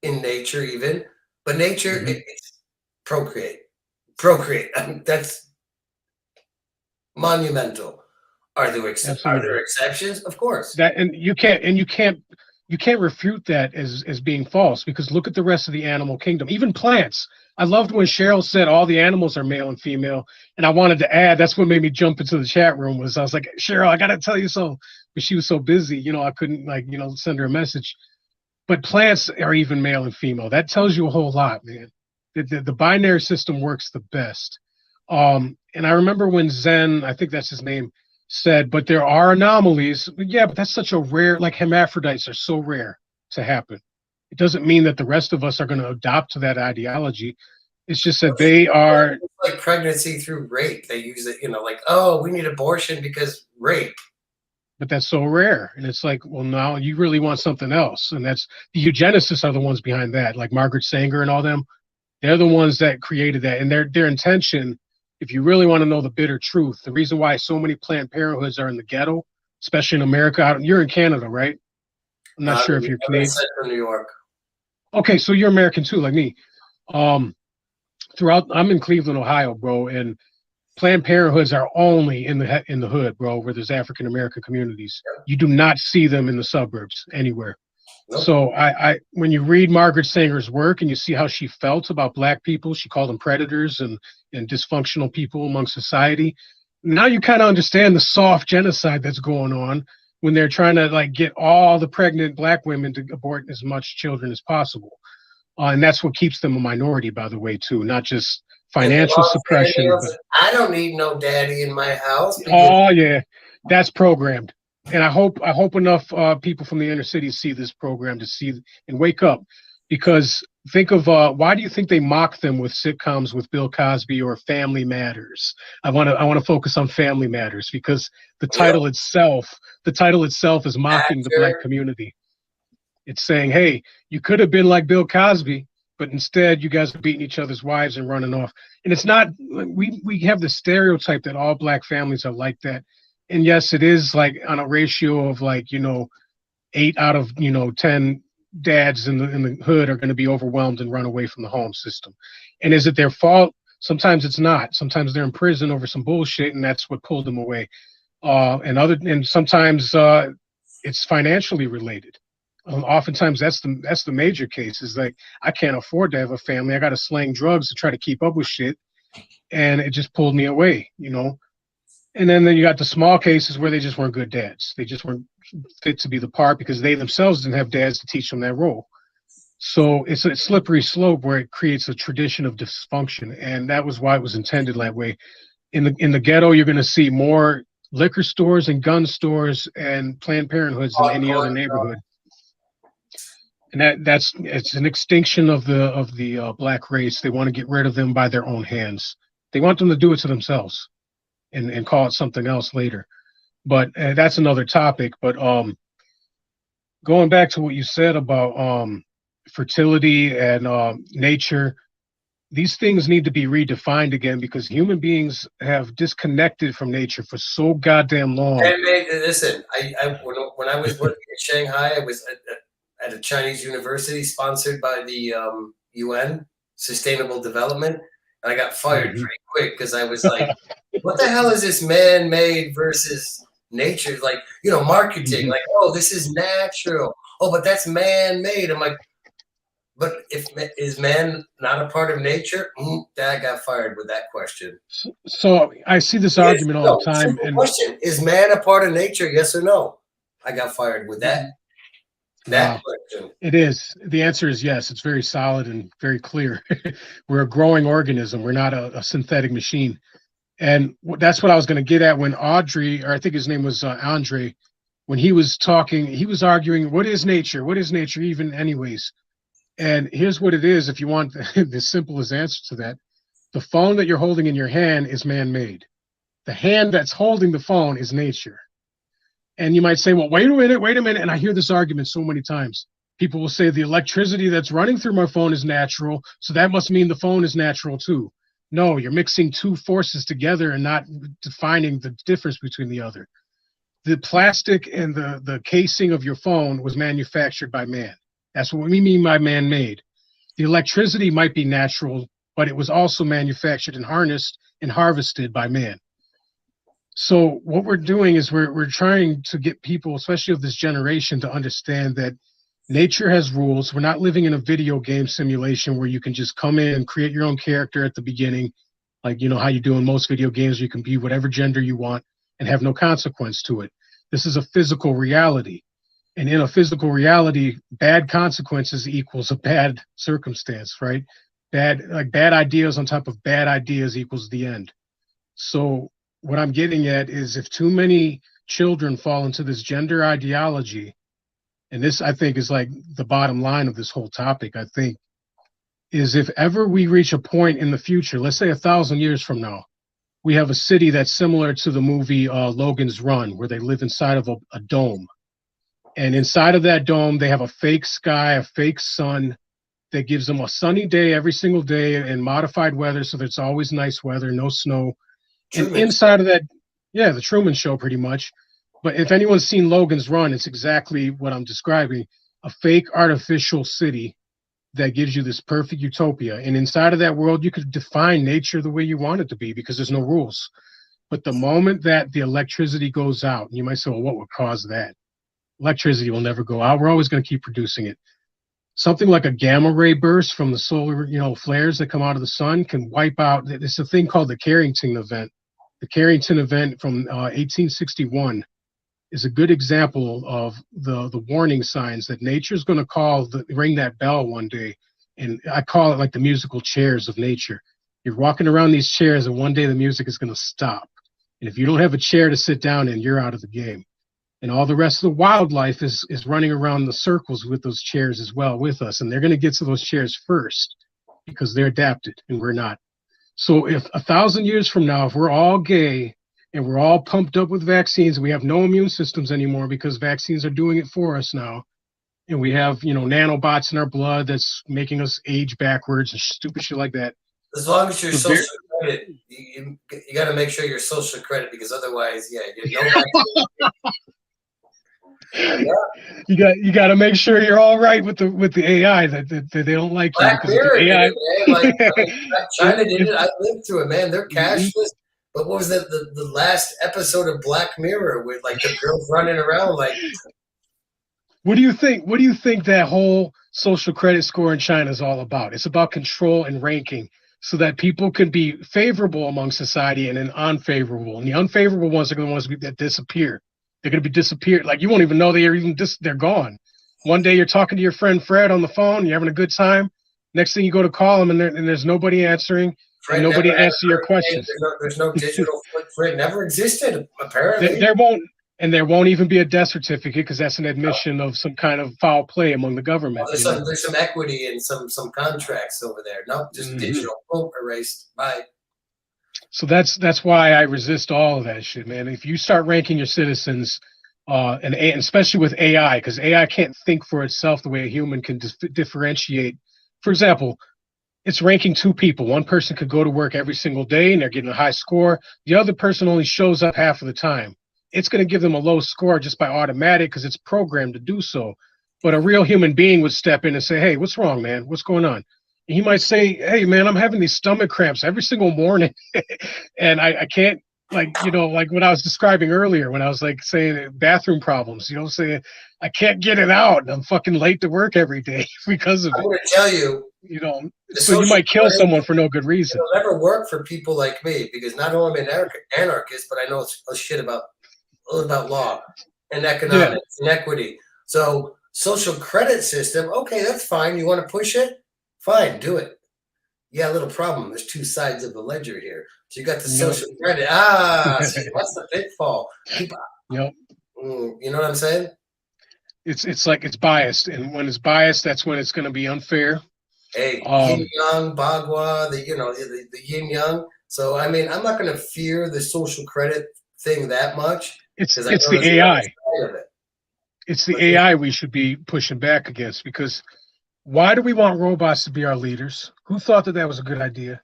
in nature even, but nature, it's procreate. I mean, that's monumental. Are there exceptions? Of course. You can't refute that as being false, because look at the rest of the animal kingdom, even plants. I loved when Cheryl said all the animals are male and female, and I wanted to add, that's what made me jump into the chat room, I was like, Cheryl, I gotta tell you something, but she was so busy, I couldn't send her a message. But plants are even male and female. That tells you a whole lot, man. The binary system works the best. And I remember when Zen, I think that's his name, said, but there are anomalies. Yeah, but that's such a rare, like hermaphrodites are so rare to happen. It doesn't mean that the rest of us are going to adopt to that ideology. It's just that they are. It's like pregnancy through rape. They use it, like, oh, we need abortion because rape. But that's so rare. And it's like, well, now you really want something else. And that's the eugenicists are the ones behind that, like Margaret Sanger and all them. They're the ones that created that. And their intention, if you really want to know the bitter truth, the reason why so many Planned Parenthoods are in the ghetto, especially in America, you're in Canada, right? I'm not sure if you're Canadian. Central New York. Okay, so you're American too, like me. I'm in Cleveland, Ohio, bro, and Planned Parenthoods are only in the hood, bro, where there's African American communities. You do not see them in the suburbs anywhere. Nope. So I when you read Margaret Sanger's work and you see how she felt about Black people, she called them predators and dysfunctional people among society. Now you kind of understand the soft genocide that's going on when they're trying to get all the pregnant Black women to abort as much children as possible. And that's what keeps them a minority, by the way, too, not just financial suppression. I don't need no daddy in my house. Oh yeah, that's programmed. And I hope enough people from the inner city see this program to see and wake up, because think of why do you think they mock them with sitcoms with Bill Cosby or Family Matters? I want to focus on Family Matters because the title itself is mocking the Black community. It's saying, hey, you could have been like Bill Cosby, but instead you guys are beating each other's wives and running off. And it's not, we have the stereotype that all Black families are like that. And yes, it is on a ratio of 8 out of 10 dads in the hood are going to be overwhelmed and run away from the home system. And is it their fault? Sometimes it's not. Sometimes they're in prison over some bullshit, and that's what pulled them away. And sometimes it's financially related. Oftentimes that's the major case, is I can't afford to have a family. I got to slang drugs to try to keep up with shit, and it just pulled me away, And then you got the small cases where they just weren't good dads. They just weren't fit to be the part because they themselves didn't have dads to teach them that role. So it's a slippery slope where it creates a tradition of dysfunction, and that was why it was intended that way. In the ghetto, you're going to see more liquor stores and gun stores and Planned Parenthoods than any other neighborhood. And it's an extinction of the Black race. They want to get rid of them by their own hands. They want them to do it to themselves and call it something else later. But that's another topic. But going back to what you said about fertility and nature, these things need to be redefined again, because human beings have disconnected from nature for so goddamn long. Hey, listen, when I was working in Shanghai, I was at a Chinese university sponsored by the UN Sustainable Development, and I got fired pretty quick because I was like, what the hell is this man-made versus nature? Marketing, oh, this is natural. Oh, but that's man-made. I'm like, But is man not a part of nature? Dad got fired with that question. So I see this argument all the time. And question: is man a part of nature? Yes or no? I got fired with that. That question. It is. The answer is yes. It's very solid and very clear. We're a growing organism. We're not a synthetic machine. And that's what I was going to get at when Audrey, or I think his name was Andre, when he was talking, he was arguing, what is nature? What is nature even anyways? And here's what it is, if you want the simplest answer to that. The phone that you're holding in your hand is man-made. The hand that's holding the phone is nature. And you might say, well, wait a minute. And I hear this argument so many times. People will say the electricity that's running through my phone is natural, so that must mean the phone is natural too. No, you're mixing two forces together and not defining the difference between the other. The plastic and the casing of your phone was manufactured by man. That's what we mean by man-made. The electricity might be natural, but it was also manufactured and harnessed and harvested by man. So what we're doing is we're trying to get people, especially of this generation, to understand that nature has rules. We're not living in a video game simulation where you can just come in and create your own character at the beginning, like you know how you do in most video games. You can be whatever gender you want and have no consequence to it. This is a physical reality. And in a physical reality, bad consequences equals a bad circumstance, right? Bad ideas on top of bad ideas equals the end. So what I'm getting at is if too many children fall into this gender ideology, and this I think is like the bottom line of this whole topic, I think, is if ever we reach a point in the future, let's say 1,000 years from now, we have a city that's similar to the movie Logan's Run, where they live inside of a dome. And inside of that dome, they have a fake sky, a fake sun that gives them a sunny day every single day and modified weather so that it's always nice weather, no snow. And inside of that, yeah, the Truman Show pretty much. But if anyone's seen Logan's Run, it's exactly what I'm describing, a fake artificial city that gives you this perfect utopia. And inside of that world, you could define nature the way you want it to be because there's no rules. But the moment that the electricity goes out, you might say, well, what would cause that? Electricity will never go out. We're always going to keep producing it. Something like a gamma ray burst from the solar, flares that come out of the sun can wipe out. It's a thing called the Carrington event. The Carrington event from 1861 is a good example of the warning signs that nature's going to ring that bell one day. And I call it like the musical chairs of nature. You're walking around these chairs and one day the music is going to stop. And if you don't have a chair to sit down in, you're out of the game. And all the rest of the wildlife is running around the circles with those chairs as well with us. And they're going to get to those chairs first because they're adapted and we're not. So if 1,000 years from now, if we're all gay and we're all pumped up with vaccines, and we have no immune systems anymore because vaccines are doing it for us now, and we have, nanobots in our blood that's making us age backwards and stupid shit like that. As long as you're social credit, you got to make sure you're social credit because otherwise, you're no Yeah. You got to make sure you're all right with the AI that they don't like you Black because Mirror, AI. like China did it. I lived through it, man. They're cashless. But what was that? The last episode of Black Mirror with like the girls running around like. What do you think? What do you think that whole social credit score in China is all about? It's about control and ranking so that people can be favorable among society and then unfavorable. And the unfavorable ones are the ones that disappear. They're going to be disappeared. Like you won't even know they're gone. One day you're talking to your friend Fred on the phone, you're having a good time. Next thing you go to call him and there's nobody answering. And nobody answers your questions. There's no digital footprint. Never existed apparently. There won't even be a death certificate because that's an admission of some kind of foul play among the government. Well, there's some equity in some contracts over there. No, just digital. Boom, erased. Bye. So that's why I resist all of that shit, man. If you start ranking your citizens, and especially with AI, because AI can't think for itself the way a human can differentiate. For example, it's ranking two people. One person could go to work every single day and they're getting a high score. The other person only shows up half of the time. It's going to give them a low score just by automatic because it's programmed to do so. But a real human being would step in and say, hey, what's wrong, man? What's going on? And he might say, hey, man, I'm having these stomach cramps every single morning and I can't like like what I was describing earlier when I was like saying bathroom problems, saying I can't get it out and I'm fucking late to work every day because of it. I'm going to tell you, so you might kill someone for no good reason. It'll never work for people like me because not only am I an anarchist, but I know a shit about law and economics and equity. So social credit system, okay, that's fine. You want to push it? Fine, do it. Yeah, a little problem. There's two sides of the ledger here. So you got the social credit. See, that's the pitfall. People, you know what I'm saying? It's like it's biased, and when it's biased, that's when it's going to be unfair. Hey, yin yang, bagua, the yin yang. So I mean, I'm not going to fear the social credit thing that much. It's the AI. It's the AI we should be pushing back against, because why do we want robots to be our leaders? Who thought that was a good idea?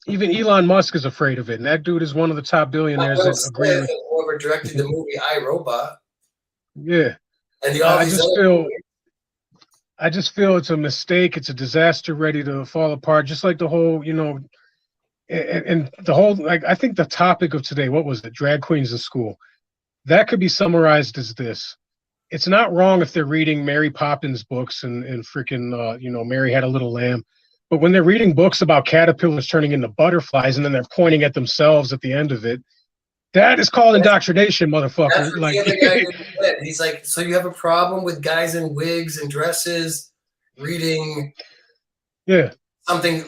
Even Elon Musk is afraid of it, and that dude is one of the top billionaires that agree with. Whoever directed the movie iRobot. Yeah, and I just feel it's a mistake. It's a disaster ready to fall apart. Just like the whole, and the whole, like, I think the topic of today, what was it? Drag queens in school. That could be summarized as this. It's not wrong if they're reading Mary Poppins books and freaking, Mary Had a Little Lamb. But when they're reading books about caterpillars turning into butterflies and then they're pointing at themselves at the end of it, that is called indoctrination, motherfucker. Like, the other guy said. He's like, so you have a problem with guys in wigs and dresses reading something?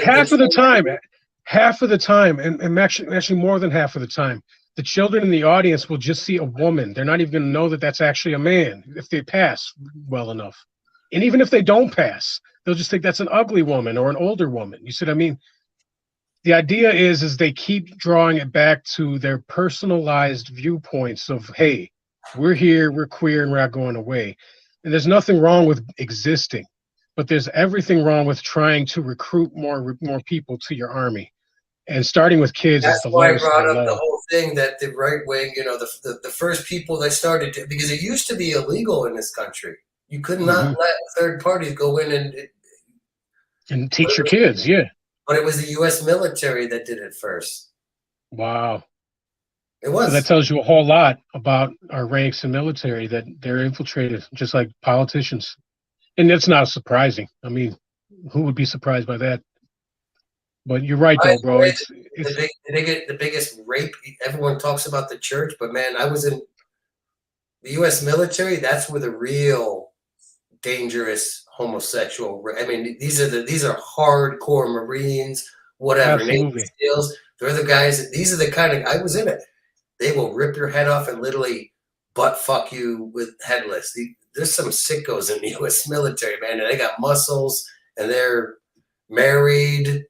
Half of the time, and actually more than half of the time, the children in the audience will just see a woman. They're not even going to know that that's actually a man if they pass well enough. And even if they don't pass, they'll just think that's an ugly woman or an older woman. You see what I mean? The idea is they keep drawing it back to their personalized viewpoints of, hey, we're here, we're queer, and we're not going away. And there's nothing wrong with existing, but there's everything wrong with trying to recruit more people to your army. And starting with kids is the lowest. That's why I brought up the whole thing that the right wing, the first people that started to, because it used to be illegal in this country. You could not let third parties go in and teach your kids, But it was the U.S. military that did it first. Wow. It was. So that tells you a whole lot about our ranks and military, that they're infiltrated, just like politicians. And that's not surprising. I mean, who would be surprised by that? But you're right, though, bro. The biggest rape. Everyone talks about the church, but man, I was in the U.S. military. That's where the real dangerous homosexual. I mean, these are hardcore Marines, whatever. Navy SEALs. They're the guys. These are the kind of. I was in it. They will rip your head off and literally butt fuck you with headless. There's some sickos in the U.S. military, man, and they got muscles and they're married.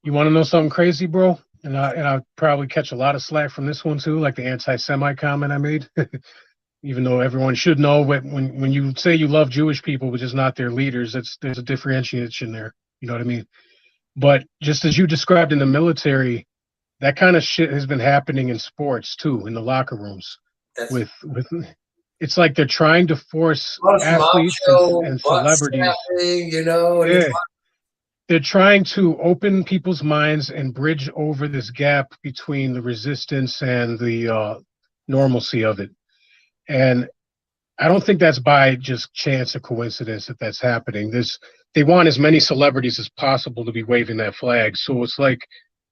You want to know something crazy, bro? And I'll probably catch a lot of slack from this one too, like the anti-Semite comment I made. Even though everyone should know when you say you love Jewish people, but just not their leaders, there's a differentiation there. You know what I mean? But just as you described in the military, that kind of shit has been happening in sports too, in the locker rooms. With it's like they're trying to force athletes and celebrities. They're trying to open people's minds and bridge over this gap between the resistance and the normalcy of it. And I don't think that's by just chance or coincidence that's happening. They want as many celebrities as possible to be waving that flag. So it's like,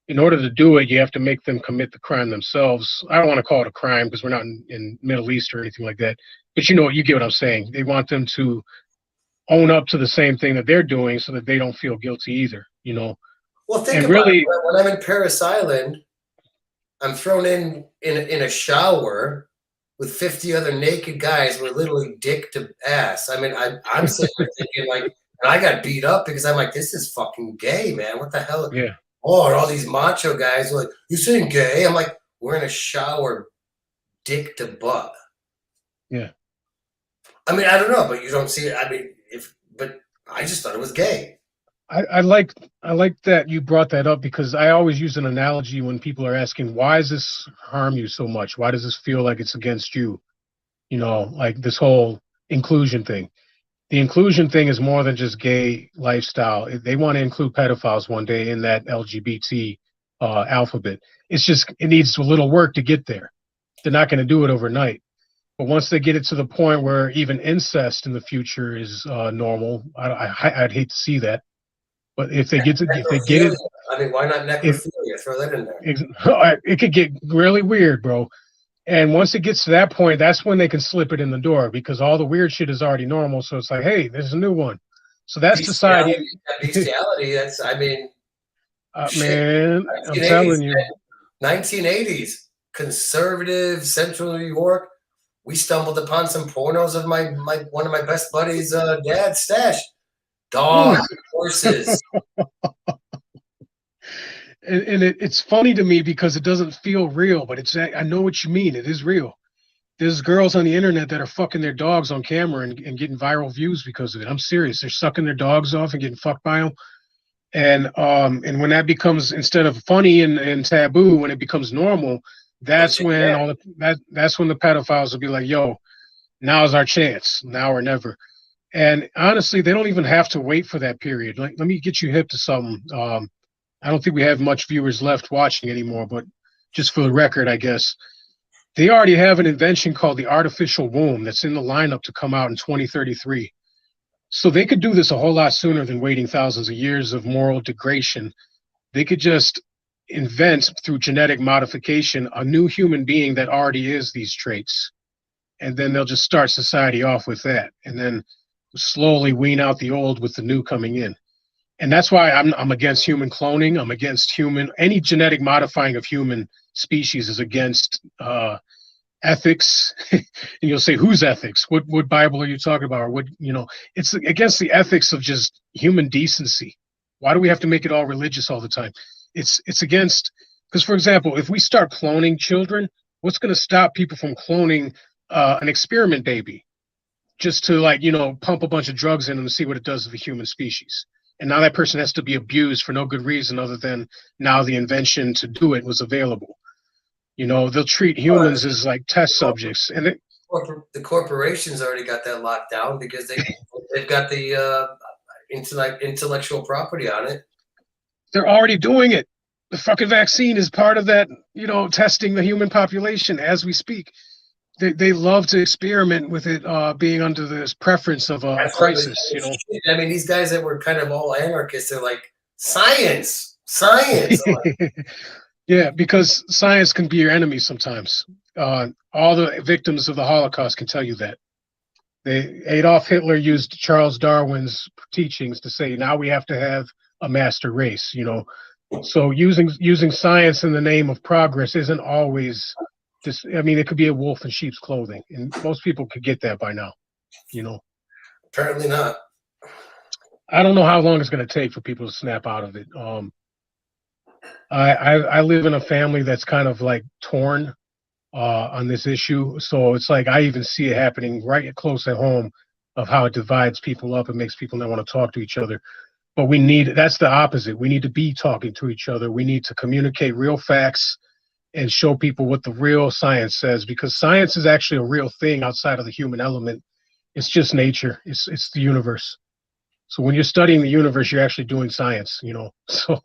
in order to do it, you have to make them commit the crime themselves. I don't want to call it a crime because we're not in Middle East or anything like that. But you get what I'm saying. They want them to own up to the same thing that they're doing so that they don't feel guilty either, Well, think about it. When I'm in Paris Island, I'm thrown in a shower with 50 other naked guys. We're literally dick to ass. I mean, I'm sitting there thinking, like, and I got beat up because I'm like, this is fucking gay, man. What the hell? Yeah. Oh, and all these macho guys are like, you saying gay? I'm like, we're in a shower, dick to butt. Yeah. I mean, I don't know, but you don't see it. I mean, but I just thought it was gay. I like that you brought that up, because I always use an analogy when people are asking, why does this harm you so much? Why does this feel like it's against you? Like this whole inclusion thing. the inclusion thing is more than just gay lifestyle. They want to include pedophiles one day in that LGBT alphabet. It's just, it needs a little work to get there. They're not going to do it overnight. But once they get it to the point where even incest in the future is normal, I'd hate to see that. But if they get it, I mean, why not necrophilia? Throw that in there. It could get really weird, bro. And once it gets to that point, that's when they can slip it in the door, because all the weird shit is already normal. So it's like, hey, there's a new one. So that's society. Bestiality. That's, I mean, man, I'm telling you. 1980s, conservative Central New York. We stumbled upon some pornos of my one of my best buddies' dad's stash. Dogs, horses. And it's funny to me because it doesn't feel real, but I know what you mean. It is real. There's girls on the internet that are fucking their dogs on camera and getting viral views because of it. I'm serious. They're sucking their dogs off and getting fucked by them. And when that becomes, instead of funny and taboo, when it becomes normal, that's when that's when the pedophiles will be like, yo, now's our chance, now or never. And honestly, they don't even have to wait for that period. Like, let me get you hip to something. I don't think we have much viewers left watching anymore, but just for the record, I guess, they already have an invention called the artificial womb that's in the lineup to come out in 2033. So they could do this a whole lot sooner than waiting thousands of years of moral degradation. They could just invent through genetic modification a new human being that already is these traits. And then they'll just start society off with that. And then slowly wean out the old with the new coming in. And that's why I'm against human cloning. I'm against any genetic modifying of human species is against ethics. And you'll say, whose ethics? What Bible are you talking about? Or it's against the ethics of just human decency. Why do we have to make it all religious all the time? It's against, because for example, if we start cloning children, what's going to stop people from cloning an experiment baby just to pump a bunch of drugs in them to see what it does to the human species? And now that person has to be abused for no good reason other than now the invention to do it was available. They'll treat humans as like test subjects. And the corporations already got that locked down because they've got the intellectual property on it. They're already doing it. The fucking vaccine is part of that, testing the human population as we speak. They love to experiment with it being under this preference of a crisis, I mean, these guys that were kind of all anarchists, they're like, science. Yeah, because science can be your enemy sometimes. All the victims of the Holocaust can tell you that. Adolf Hitler used Charles Darwin's teachings to say, now we have to have a master race, So using science in the name of progress isn't always it could be a wolf in sheep's clothing, and most people could get that by now, Apparently not. I don't know how long it's going to take for people to snap out of it. I live in a family that's kind of like torn on this issue, so it's like I even see it happening right close at home of how it divides people up and makes people not want to talk to each other. But that's the opposite. We need to be talking to each other. We need to communicate real facts and show people what the real science says, because science is actually a real thing outside of the human element. It's just nature. It's the universe. So when you're studying the universe, you're actually doing science, So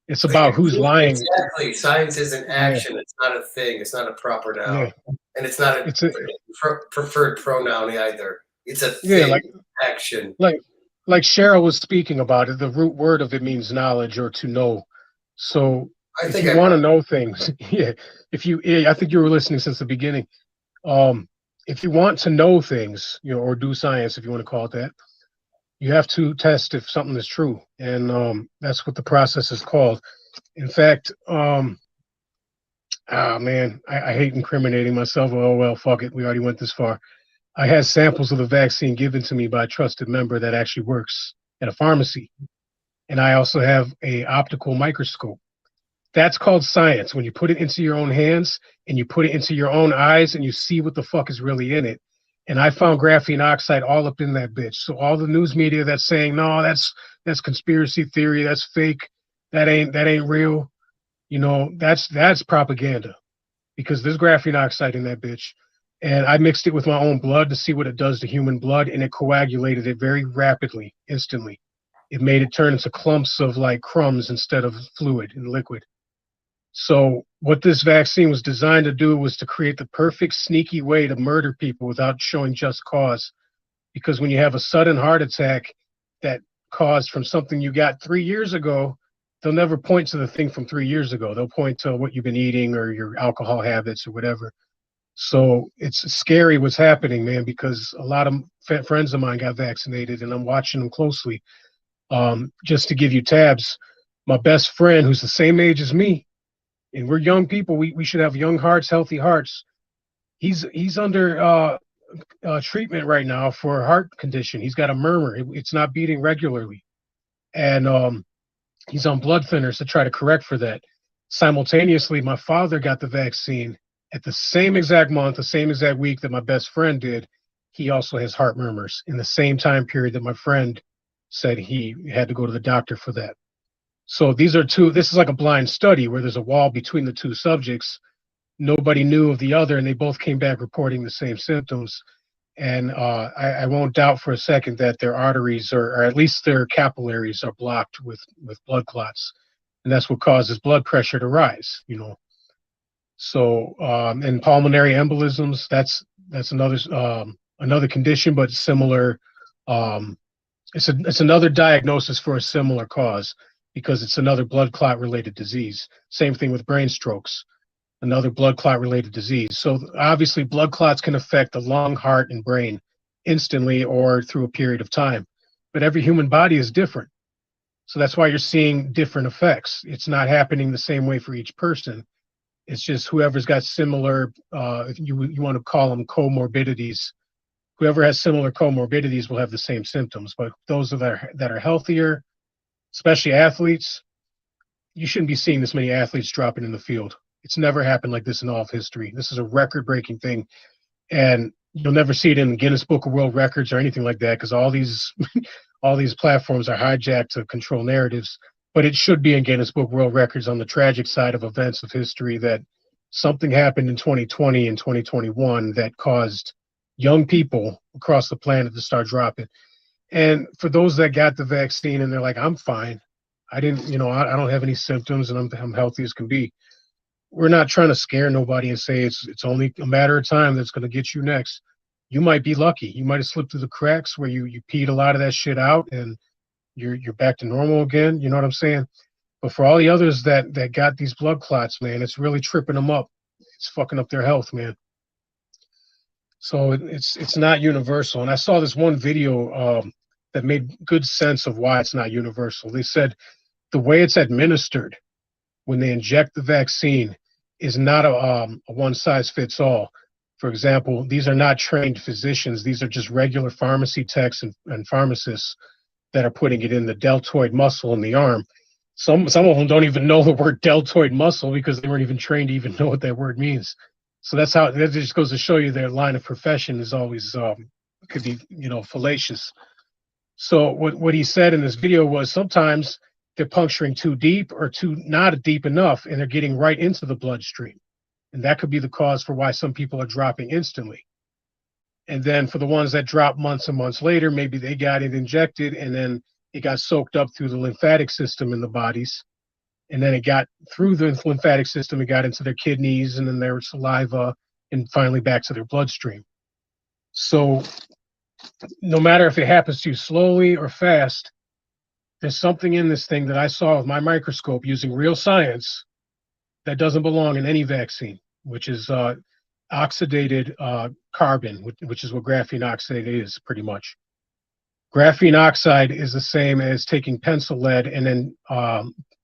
it's about who's lying. Exactly. Science is an action. Yeah. It's not a thing. It's not a proper noun. Yeah. And it's not a preferred pronoun either. It's a thing, action. Like Cheryl was speaking about it, the root word of it means knowledge or to know. So if you want to know things, I think you were listening since the beginning. If you want to know things, or do science, if you want to call it that, you have to test if something is true. And that's what the process is called. In fact, I hate incriminating myself. Oh, well, fuck it. We already went this far. I had samples of the vaccine given to me by a trusted member that actually works at a pharmacy. And I also have a optical microscope. That's called science. When you put it into your own hands and you put it into your own eyes and you see what the fuck is really in it. And I found graphene oxide all up in that bitch. So all the news media that's saying, no, that's conspiracy theory, that's fake, that ain't real, that's propaganda, because there's graphene oxide in that bitch. And I mixed it with my own blood to see what it does to human blood, and it coagulated it very rapidly, instantly. It made it turn into clumps of like crumbs instead of fluid and liquid. So what this vaccine was designed to do was to create the perfect sneaky way to murder people without showing just cause. Because when you have a sudden heart attack that caused from something you got 3 years ago, they'll never point to the thing from 3 years ago. They'll point to what you've been eating or your alcohol habits or whatever. So it's scary what's happening, man, because a lot of friends of mine got vaccinated and I'm watching them closely. Just to give you tabs, my best friend, who's the same age as me, and we're young people, we should have young hearts, healthy hearts. He's under treatment right now for a heart condition. He's got a murmur. It's not beating regularly. And he's on blood thinners to try to correct for that. Simultaneously, my father got the vaccine at the same exact month, the same exact week that my best friend did. He also has heart murmurs in the same time period that my friend said he had to go to the doctor for that. So this is like a blind study where there's a wall between the two subjects. Nobody knew of the other, and they both came back reporting the same symptoms. And I won't doubt for a second that their arteries, or at least their capillaries, are blocked with blood clots. And that's what causes blood pressure to rise, you know. So, and pulmonary embolisms, that's another condition, but similar. It's another diagnosis for a similar cause because it's another blood clot related disease. Same thing with brain strokes, another blood clot related disease. So obviously blood clots can affect the lung, heart, and brain instantly or through a period of time. But every human body is different. So that's why you're seeing different effects. It's not happening the same way for each person. It's just whoever's got similar, you want to call them comorbidities. Whoever has similar comorbidities will have the same symptoms. But those that are healthier, especially athletes, you shouldn't be seeing this many athletes dropping in the field. It's never happened like this in all of history. This is a record-breaking thing. And you'll never see it in the Guinness Book of World Records or anything like that because all these platforms are hijacked to control narratives. But it should be in Guinness Book of World Records on the tragic side of events of history that something happened in 2020 and 2021 that caused young people across the planet to start dropping. And for those that got the vaccine and they're like, I'm fine. I don't have any symptoms and I'm healthy as can be. We're not trying to scare nobody and say it's only a matter of time that's going to get you next. You might be lucky. You might have slipped through the cracks where you peed a lot of that shit out and you're back to normal again. You know what I'm saying? But for all the others that got these blood clots, man, it's really tripping them up. It's fucking up their health, man. So it's not universal. And I saw this one video that made good sense of why it's not universal. They said the way it's administered when they inject the vaccine is not a one-size-fits-all. For example, these are not trained physicians. These are just regular pharmacy techs and pharmacists that are putting it in the deltoid muscle in the arm. Some of them don't even know the word deltoid muscle because they weren't even trained to even know what that word means. So that just goes to show you their line of profession is always could be fallacious. So what he said in this video was sometimes they're puncturing too deep or too not deep enough, and they're getting right into the bloodstream, and that could be the cause for why some people are dropping instantly. And then for the ones that drop months and months later, maybe they got it injected and then it got soaked up through the lymphatic system in the bodies. And then it got through the lymphatic system, it got into their kidneys and then their saliva and finally back to their bloodstream. So no matter if it happens to you slowly or fast, there's something in this thing that I saw with my microscope using real science that doesn't belong in any vaccine, which is oxidated carbon, which is what graphene oxide is pretty much. Graphene oxide is the same as taking pencil lead and then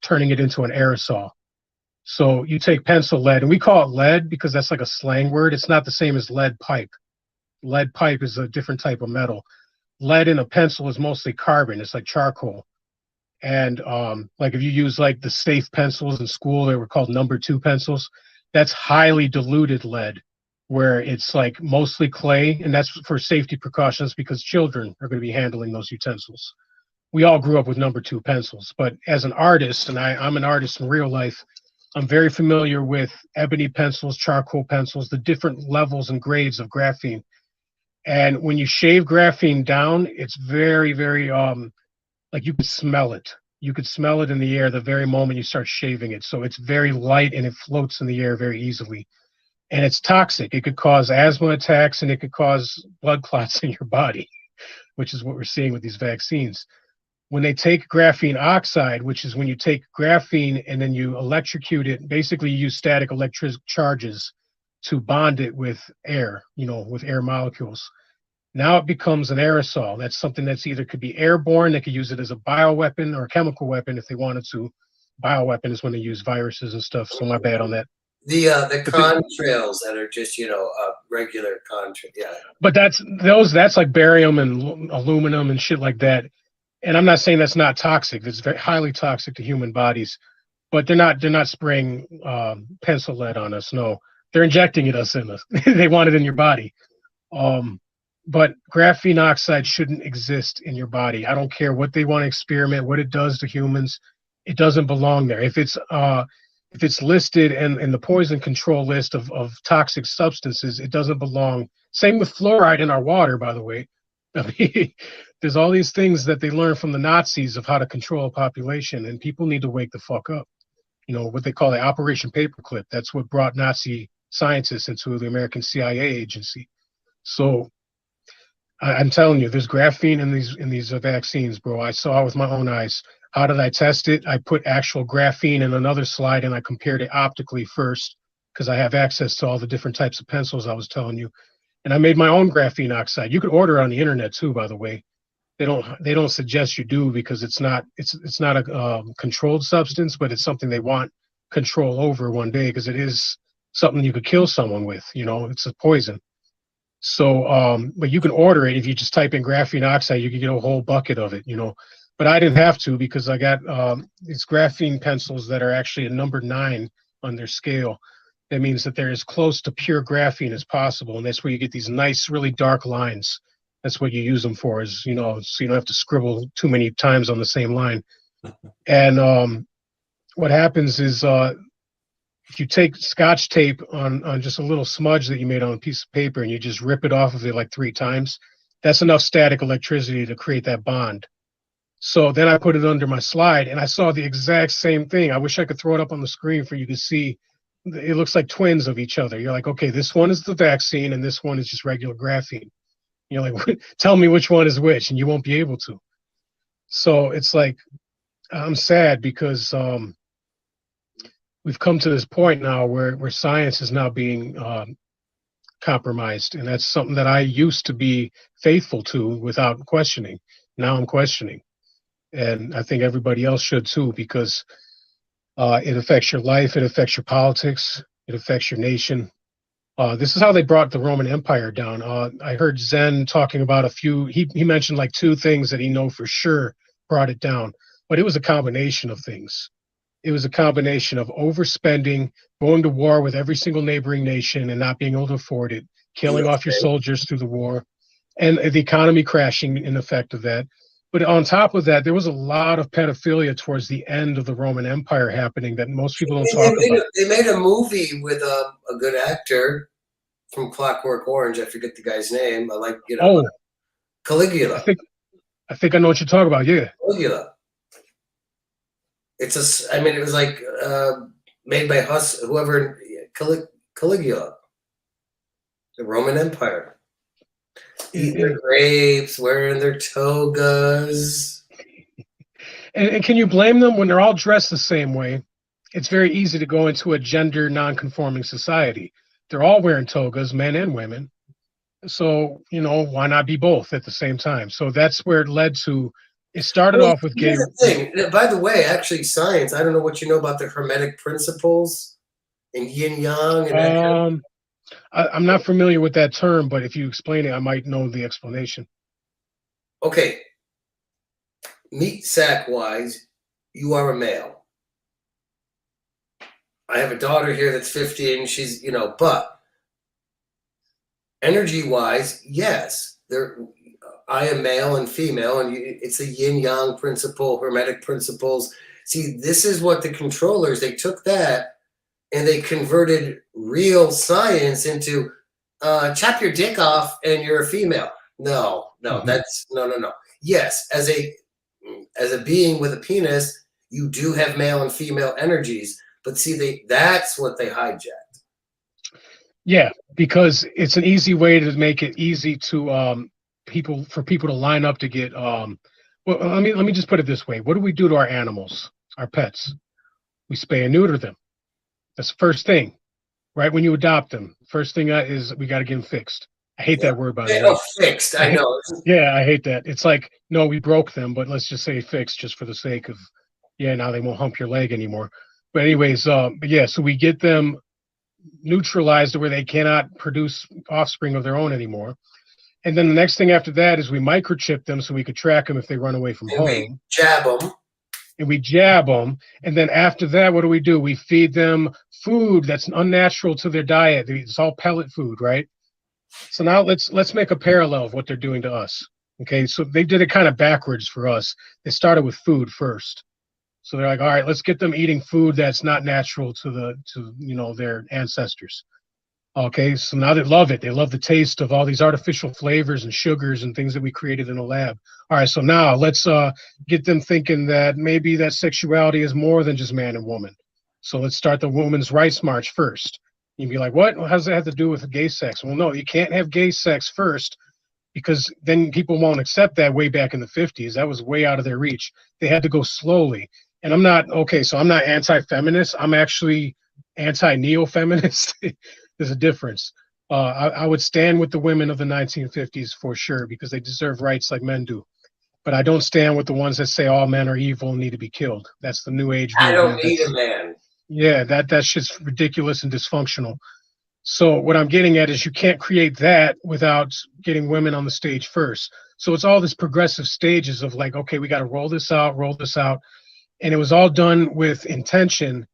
turning it into an aerosol. So you take pencil lead, and we call it lead because that's like a slang word. It's not the same as lead pipe. Lead pipe is a different type of metal. Lead in a pencil is mostly carbon. It's like charcoal. And like if you use like the safe pencils in school, they were called number 2 pencils. That's highly diluted lead, where it's like mostly clay, and that's for safety precautions because children are going to be handling those utensils. We all grew up with number 2 pencils, but as an artist, and I'm an artist in real life, I'm very familiar with ebony pencils, charcoal pencils, the different levels and grades of graphene. And when you shave graphene down, it's very, very like you could smell it. You could smell it in the air the very moment you start shaving it. So it's very light and it floats in the air very easily. And it's toxic. It could cause asthma attacks and it could cause blood clots in your body, which is what we're seeing with these vaccines. When they take graphene oxide, which is when you take graphene and then you electrocute it, basically you use static electric charges to bond it with air, with air molecules. Now it becomes an aerosol. That's something that's either could be airborne, they could use it as a bioweapon or a chemical weapon if they wanted to. Bioweapon is when they use viruses and stuff, so my bad on that. The contrails that are just, regular contrail, yeah. But that's like barium and aluminum and shit like that. And I'm not saying that's not toxic. It's very highly toxic to human bodies, but they're not spraying pencil lead on us. No, they're injecting it us in us. They want it in your body. But graphene oxide shouldn't exist in your body. I don't care what they want to experiment, what it does to humans. It doesn't belong there. If it's listed in the poison control list of toxic substances, it doesn't belong. Same with fluoride in our water, by the way. I mean, there's all these things that they learned from the Nazis of how to control a population, and people need to wake the fuck up. What they call the Operation Paperclip. That's what brought Nazi scientists into the American CIA agency. So I'm telling you, there's graphene in these vaccines, bro. I saw it with my own eyes. How did I test it? I put actual graphene in another slide and I compared it optically first because I have access to all the different types of pencils I was telling you. And I made my own graphene oxide. You could order it on the internet too, by the way. They don't suggest you do because it's not a controlled substance, but it's something they want control over one day because it is something you could kill someone with. It's a poison. So, but you can order it if you just type in graphene oxide. You can get a whole bucket of it. But I didn't have to because I got these graphene pencils that are actually a number 9 on their scale. That means that they're as close to pure graphene as possible, and that's where you get these nice, really dark lines. That's what you use them for, so you don't have to scribble too many times on the same line. And what happens is if you take Scotch tape on just a little smudge that you made on a piece of paper and you just rip it off of it like 3 times, that's enough static electricity to create that bond. So then I put it under my slide and I saw the exact same thing. I wish I could throw it up on the screen for you to see. It looks like twins of each other. You're like, okay, this one is the vaccine and this one is just regular graphene. You're like, tell me which one is which, and you won't be able to. So it's like, I'm sad because we've come to this point now where science is now being compromised. And that's something that I used to be faithful to without questioning. Now I'm questioning. And I think everybody else should too, because it affects your life, it affects your politics, it affects your nation. This is how they brought the Roman Empire down. I heard Zen talking about he mentioned like 2 things that he know for sure brought it down, but it was a combination of things. It was a combination of overspending, going to war with every single neighboring nation and not being able to afford it, killing off your soldiers through the war, and the economy crashing in effect of that. But on top of that, there was a lot of pedophilia towards the end of the Roman Empire happening that most people don't talk about. They made a movie with a good actor from Clockwork Orange. I forget the guy's name. Caligula. I think I know what you're talking about. Yeah. Caligula. It was like made by whoever, Caligula, the Roman Empire. Eating their grapes, wearing their togas. And can you blame them when they're all dressed the same way? It's very easy to go into a gender non-conforming society. They're all wearing togas, men and women. So, why not be both at the same time? So that's where it led to. It started off with gay. By the way, actually, science. I don't know what you know about the Hermetic principles and yin yang. And I'm not familiar with that term, but if you explain it, I might know the explanation. Okay. Meat sack wise, you are a male. I have a daughter here that's 15. She's, but energy wise, yes, I am male and female, and it's a yin yang principle, Hermetic principles. See, this is what the controllers, they took that and they converted real science into chop your dick off and you're a female. No, that's no. Yes, as a being with a penis, you do have male and female energies, but see, that's what they hijacked. Yeah, because it's an easy way to make it easy to people to line up to get well, let me just put it this way. What do we do to our animals, our pets? We spay and neuter them. That's the first thing, right? When you adopt them, first thing is we got to get them fixed. I hate that word, by the way. Oh, fixed. I know. Yeah, I hate that. It's like, no, we broke them, but let's just say fixed, just for the sake of, now they won't hump your leg anymore. But anyways, but yeah, so we get them neutralized to where they cannot produce offspring of their own anymore. And then the next thing after that is we microchip them so we could track them if they run away from home. We jab them. And we jab them. And then after that, what do? We feed them food that's unnatural to their diet. It's all pellet food, right? So now let's make a parallel of what they're doing to us. Okay, so they did it kind of backwards for us. They started with food first. So they're like, all right, let's get them eating food that's not natural to their ancestors. Okay, so now they love it. They love the taste of all these artificial flavors and sugars and things that we created in the lab. All right, so now let's get them thinking that maybe that sexuality is more than just man and woman. So let's start the women's rights march first. You'd be like, what? How does that have to do with gay sex? Well, no, you can't have gay sex first, because then people won't accept that. Way back in the 50s, that was way out of their reach. They had to go slowly. And I'm not anti-feminist. I'm actually anti-neo-feminist. There's a difference. I would stand with the women of the 1950s for sure, because they deserve rights like men do. But I don't stand with the ones that say all men are evil and need to be killed. That's the new age movement. I don't need a man. Yeah, that's just ridiculous and dysfunctional. So what I'm getting at is you can't create that without getting women on the stage first. So it's all this progressive stages of like, okay, we got to roll this out. And it was all done with intention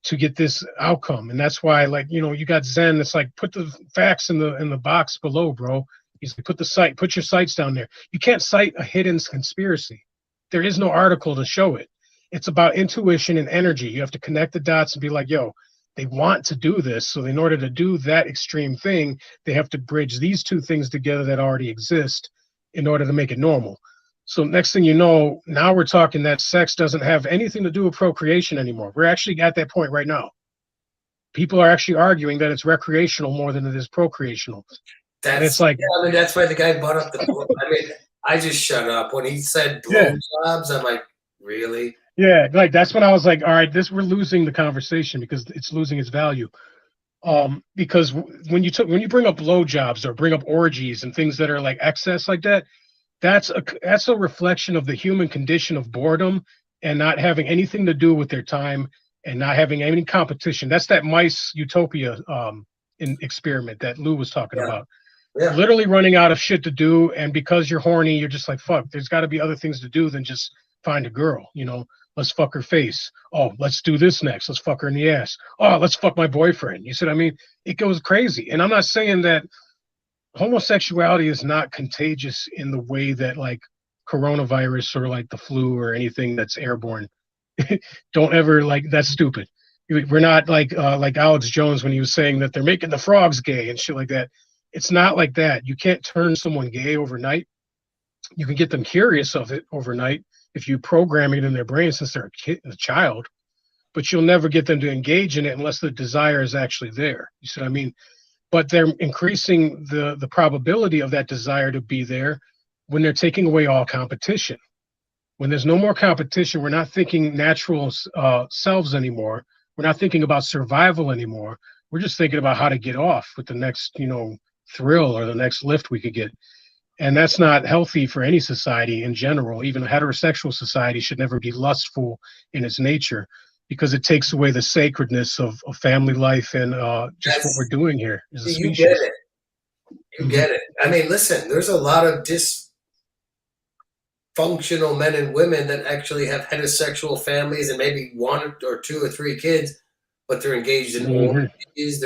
to get this outcome. And that's why, like, you got Zen. It's like, put the facts in the box below, bro. He's like, put your sights down there. You can't cite a hidden conspiracy. There is no article to show it. It's about intuition and energy. You have to connect the dots and be like, yo, they want to do this. So in order to do that extreme thing, they have to bridge these two things together that already exist in order to make it normal. So next thing you know, now we're talking that sex doesn't have anything to do with procreation anymore. We're actually at that point right now. People are actually arguing that it's recreational more than it is procreational. It's like, that's why the guy brought up the. I just shut up when he said blowjobs. I'm like, really? Yeah, like that's when I was like, all right, we're losing the conversation because it's losing its value. Because when you bring up blowjobs or bring up orgies and things that are like excess like that, that's a reflection of the human condition of boredom and not having anything to do with their time and not having any competition. That's that mice utopia experiment that Lou was talking about. Yeah. Literally running out of shit to do, and because you're horny, you're just like, fuck, there's got to be other things to do than just find a girl, Let's fuck her face. Oh, let's do this next. Let's fuck her in the ass. Oh, let's fuck my boyfriend. You see what I mean? It goes crazy. And I'm not saying that homosexuality is not contagious in the way that like coronavirus or like the flu or anything that's airborne. Don't ever that's stupid. We're not like Alex Jones when he was saying that they're making the frogs gay and shit like that. It's not like that. You can't turn someone gay overnight. You can get them curious of it overnight if you program it in their brain since they're a child, but you'll never get them to engage in it unless the desire is actually there. You see what I mean? But they're increasing the probability of that desire to be there when they're taking away all competition. When there's no more competition, we're not thinking natural selves anymore. We're not thinking about survival anymore. We're just thinking about how to get off with the next, thrill or the next lift we could get. And that's not healthy for any society in general. Even a heterosexual society should never be lustful in its nature, because it takes away the sacredness of family life and just what we're doing here as a species. You get it. You get it. I mean, listen, there's a lot of dysfunctional men and women that actually have heterosexual families and maybe one or two or three kids, but they're engaged in orgies.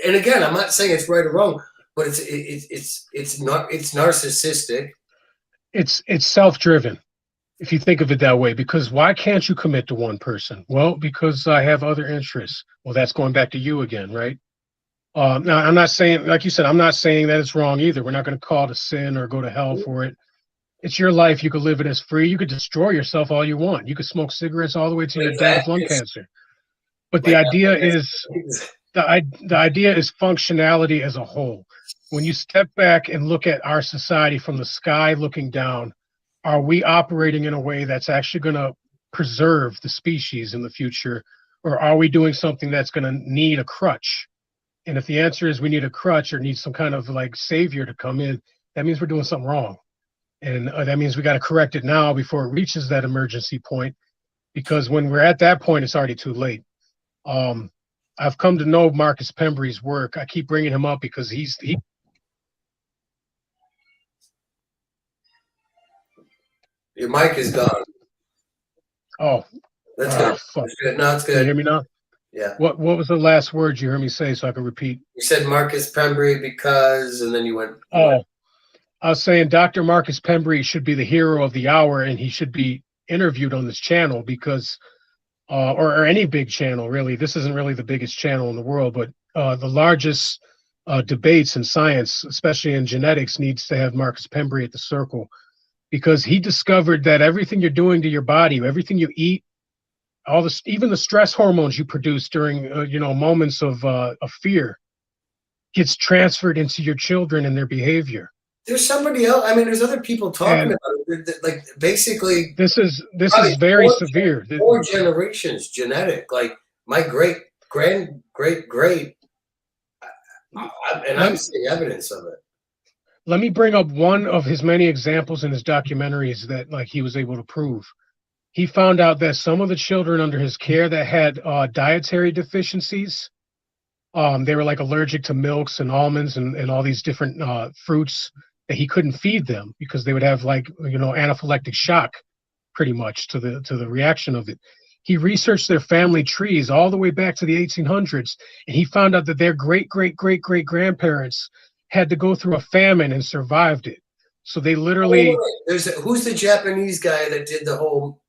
And again, I'm not saying it's right or wrong, but it's narcissistic. It's self-driven. if you think of it that way. Because why can't you commit to one person? Well, because I have other interests. Well, that's going back to you again, right? Now, I'm not saying, like you said, I'm not saying that it's wrong either. We're not going to call it a sin or go to hell for it. It's your life. You could live it as free. You could destroy yourself all you want. You could smoke cigarettes all the way till you're dead of lung cancer. But the idea is the idea is functionality as a whole. When you step back and look at our society from the sky looking down, are we operating in a way that's actually going to preserve the species in the future, or are we doing something that's going to need a crutch? And if the answer is we need a crutch or need some kind of like savior to come in, that means we're doing something wrong. And that means we got to correct it now before it reaches that emergency point, because when we're at that point, it's already too late. I've come to know Marcus Pembury's work. I keep bringing him up because he. Your mic is gone. Oh, that's good. Fuck. That's good. No, it's good. Can you hear me now? Yeah. What was the last word you heard me say so I can repeat? You said Marcus Pembury because, and then you went. Oh, I was saying Dr. Marcus Pembury should be the hero of the hour, and he should be interviewed on this channel because, or any big channel really. This isn't really the biggest channel in the world, but the largest debates in science, especially in genetics, needs to have Marcus Pembury at the circle, because he discovered that everything you're doing to your body, everything you eat, all this, even the stress hormones you produce during moments of fear, gets transferred into your children and their behavior. There's somebody else. I mean, there's other people talking about it. Like basically, this is very severe. 4 generations genetic. Like my great. And I'm seeing evidence of it. Let me bring up one of his many examples in his documentaries that like he was able to prove. He found out that some of the children under his care that had dietary deficiencies, they were like allergic to milks and almonds and all these different fruits, that he couldn't feed them because they would have like anaphylactic shock, pretty much to the reaction of it. He researched their family trees all the way back to the 1800s, and he found out that their great grandparents had to go through a famine and survived it. So they literally. Who's the Japanese guy that did the whole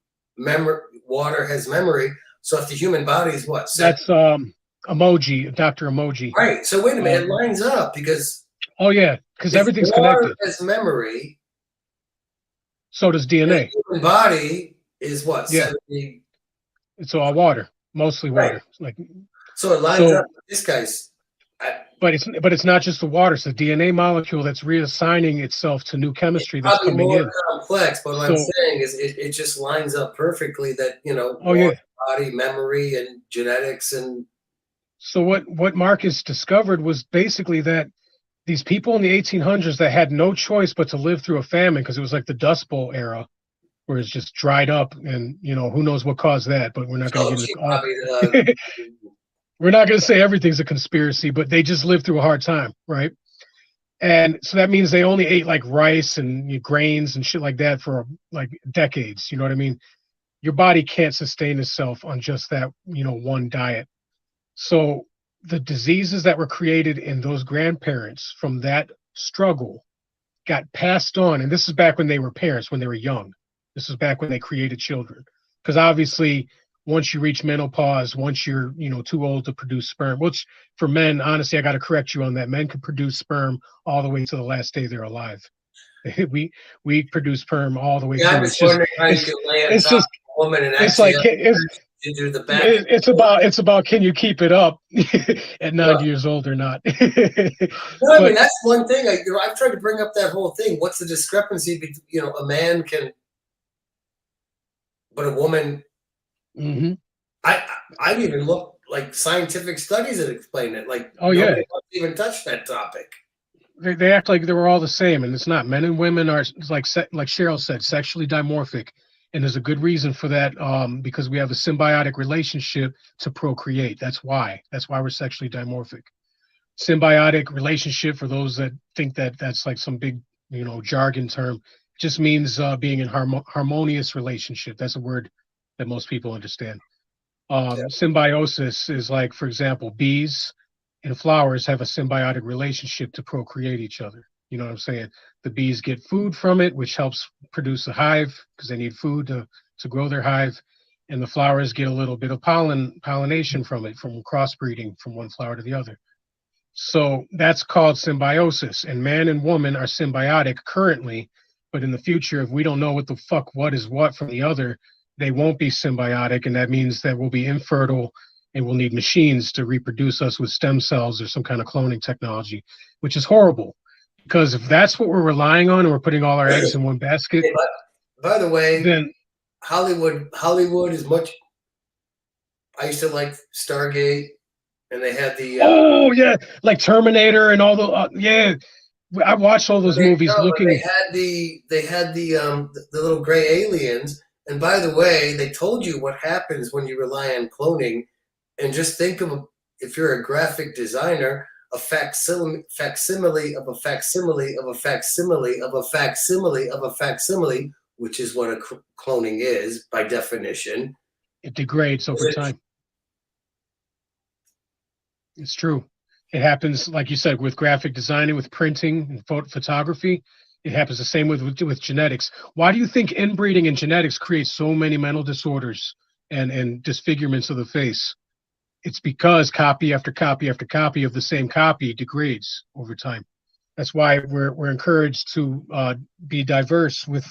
water has memory? So if the human body is what? That's Emoji, Dr. Emoji. Right. So wait a minute, it lines up because. Oh yeah, because everything's connected. Water has memory. So does DNA. The human body is what? Yeah. 70. It's all water, mostly water. Right. Like. So it lines up. This guy's. But it's not just the water. It's the DNA molecule that's reassigning itself to new chemistry that's coming more in. Complex, but what I'm saying is it just lines up perfectly that body memory and genetics and. So what Marcus discovered was basically that these people in the 1800s that had no choice but to live through a famine, because it was like the Dust Bowl era, where it's just dried up, and who knows what caused that. But we're not going to get into. We're not going to say everything's a conspiracy, but they just lived through a hard time, right? And so that means they only ate like rice and grains and shit like that for like decades. You know what I mean? Your body can't sustain itself on just that, one diet. So the diseases that were created in those grandparents from that struggle got passed on. And this is back when they were parents, when they were young. This is back when they created children. Because obviously, once you reach menopause, once you're, too old to produce sperm, which for men, honestly, I got to correct you on that. Men can produce sperm all the way to the last day they're alive. we produce sperm all the way through. I was wondering how you could lay on top of a woman and actually do the back. It's about can you keep it up at 90 years old or not? No, I mean that's one thing. I've tried to bring up that whole thing. What's the discrepancy between a man can, but a woman. Mm-hmm. I've even looked like scientific studies that explain it. Like, nobody even touched that topic. They act like they were all the same, and it's not. Men and women are like Cheryl said, sexually dimorphic, and there's a good reason for that. Because we have a symbiotic relationship to procreate. That's why we're sexually dimorphic. Symbiotic relationship, for those that think that that's like some big jargon term, just means being in harmonious relationship. That's a word that most people understand. Symbiosis is like, for example, bees and flowers have a symbiotic relationship to procreate each other. You know what I'm saying? The bees get food from it, which helps produce a hive because they need food to grow their hive. And the flowers get a little bit of pollination from it, from crossbreeding from one flower to the other. So that's called symbiosis. And man and woman are symbiotic currently, but in the future, if we don't know what the fuck what is what from the other, they won't be symbiotic. And that means that we'll be infertile and we'll need machines to reproduce us with stem cells or some kind of cloning technology, which is horrible. Because if that's what we're relying on and we're putting all our eggs in one basket. Hey, by the way, then Hollywood is much. I used to like Stargate, and they had the. Oh yeah, like Terminator and all the yeah. I watched all those movies. They had the little gray aliens, and by the way, they told you what happens when you rely on cloning, and just think of if you're a graphic designer, a facsimile of a facsimile of a facsimile of a facsimile of a facsimile, which is what a cloning is by definition. It degrades over time. It's true. It happens, like you said, with graphic designing, with printing and photography. It happens the same with genetics. Why do you think inbreeding and genetics create so many mental disorders and disfigurements of the face? It's because copy after copy after copy of the same copy degrades over time. That's why we're encouraged to be diverse with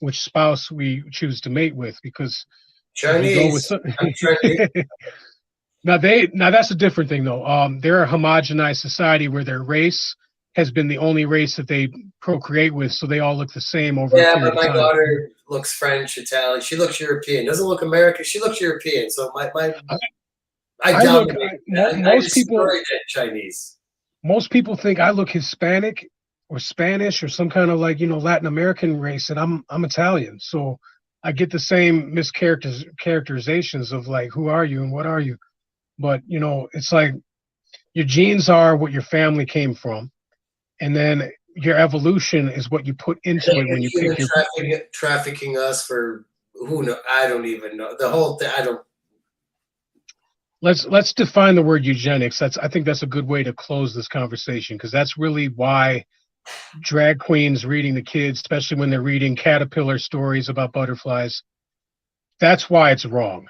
which spouse we choose to mate with, because Chinese. Now that's a different thing though. They're a homogenized society where their race has been the only race that they procreate with, so they all look the same over a period of time. Yeah, but my daughter looks French, Italian. She looks European. Doesn't look American. She looks European. So most people Chinese. Most people think I look Hispanic or Spanish or some kind of Latin American race, and I'm Italian. So I get the same mischaracterizations of like, who are you and what are you? But it's like your genes are what your family came from, and then your evolution is what you put into it when you pick your trafficking us for who knows? I don't even know the whole thing. I don't. Let's define the word eugenics. I think that's a good way to close this conversation, because that's really why drag queens reading the kids, especially when they're reading caterpillar stories about butterflies, that's why it's wrong.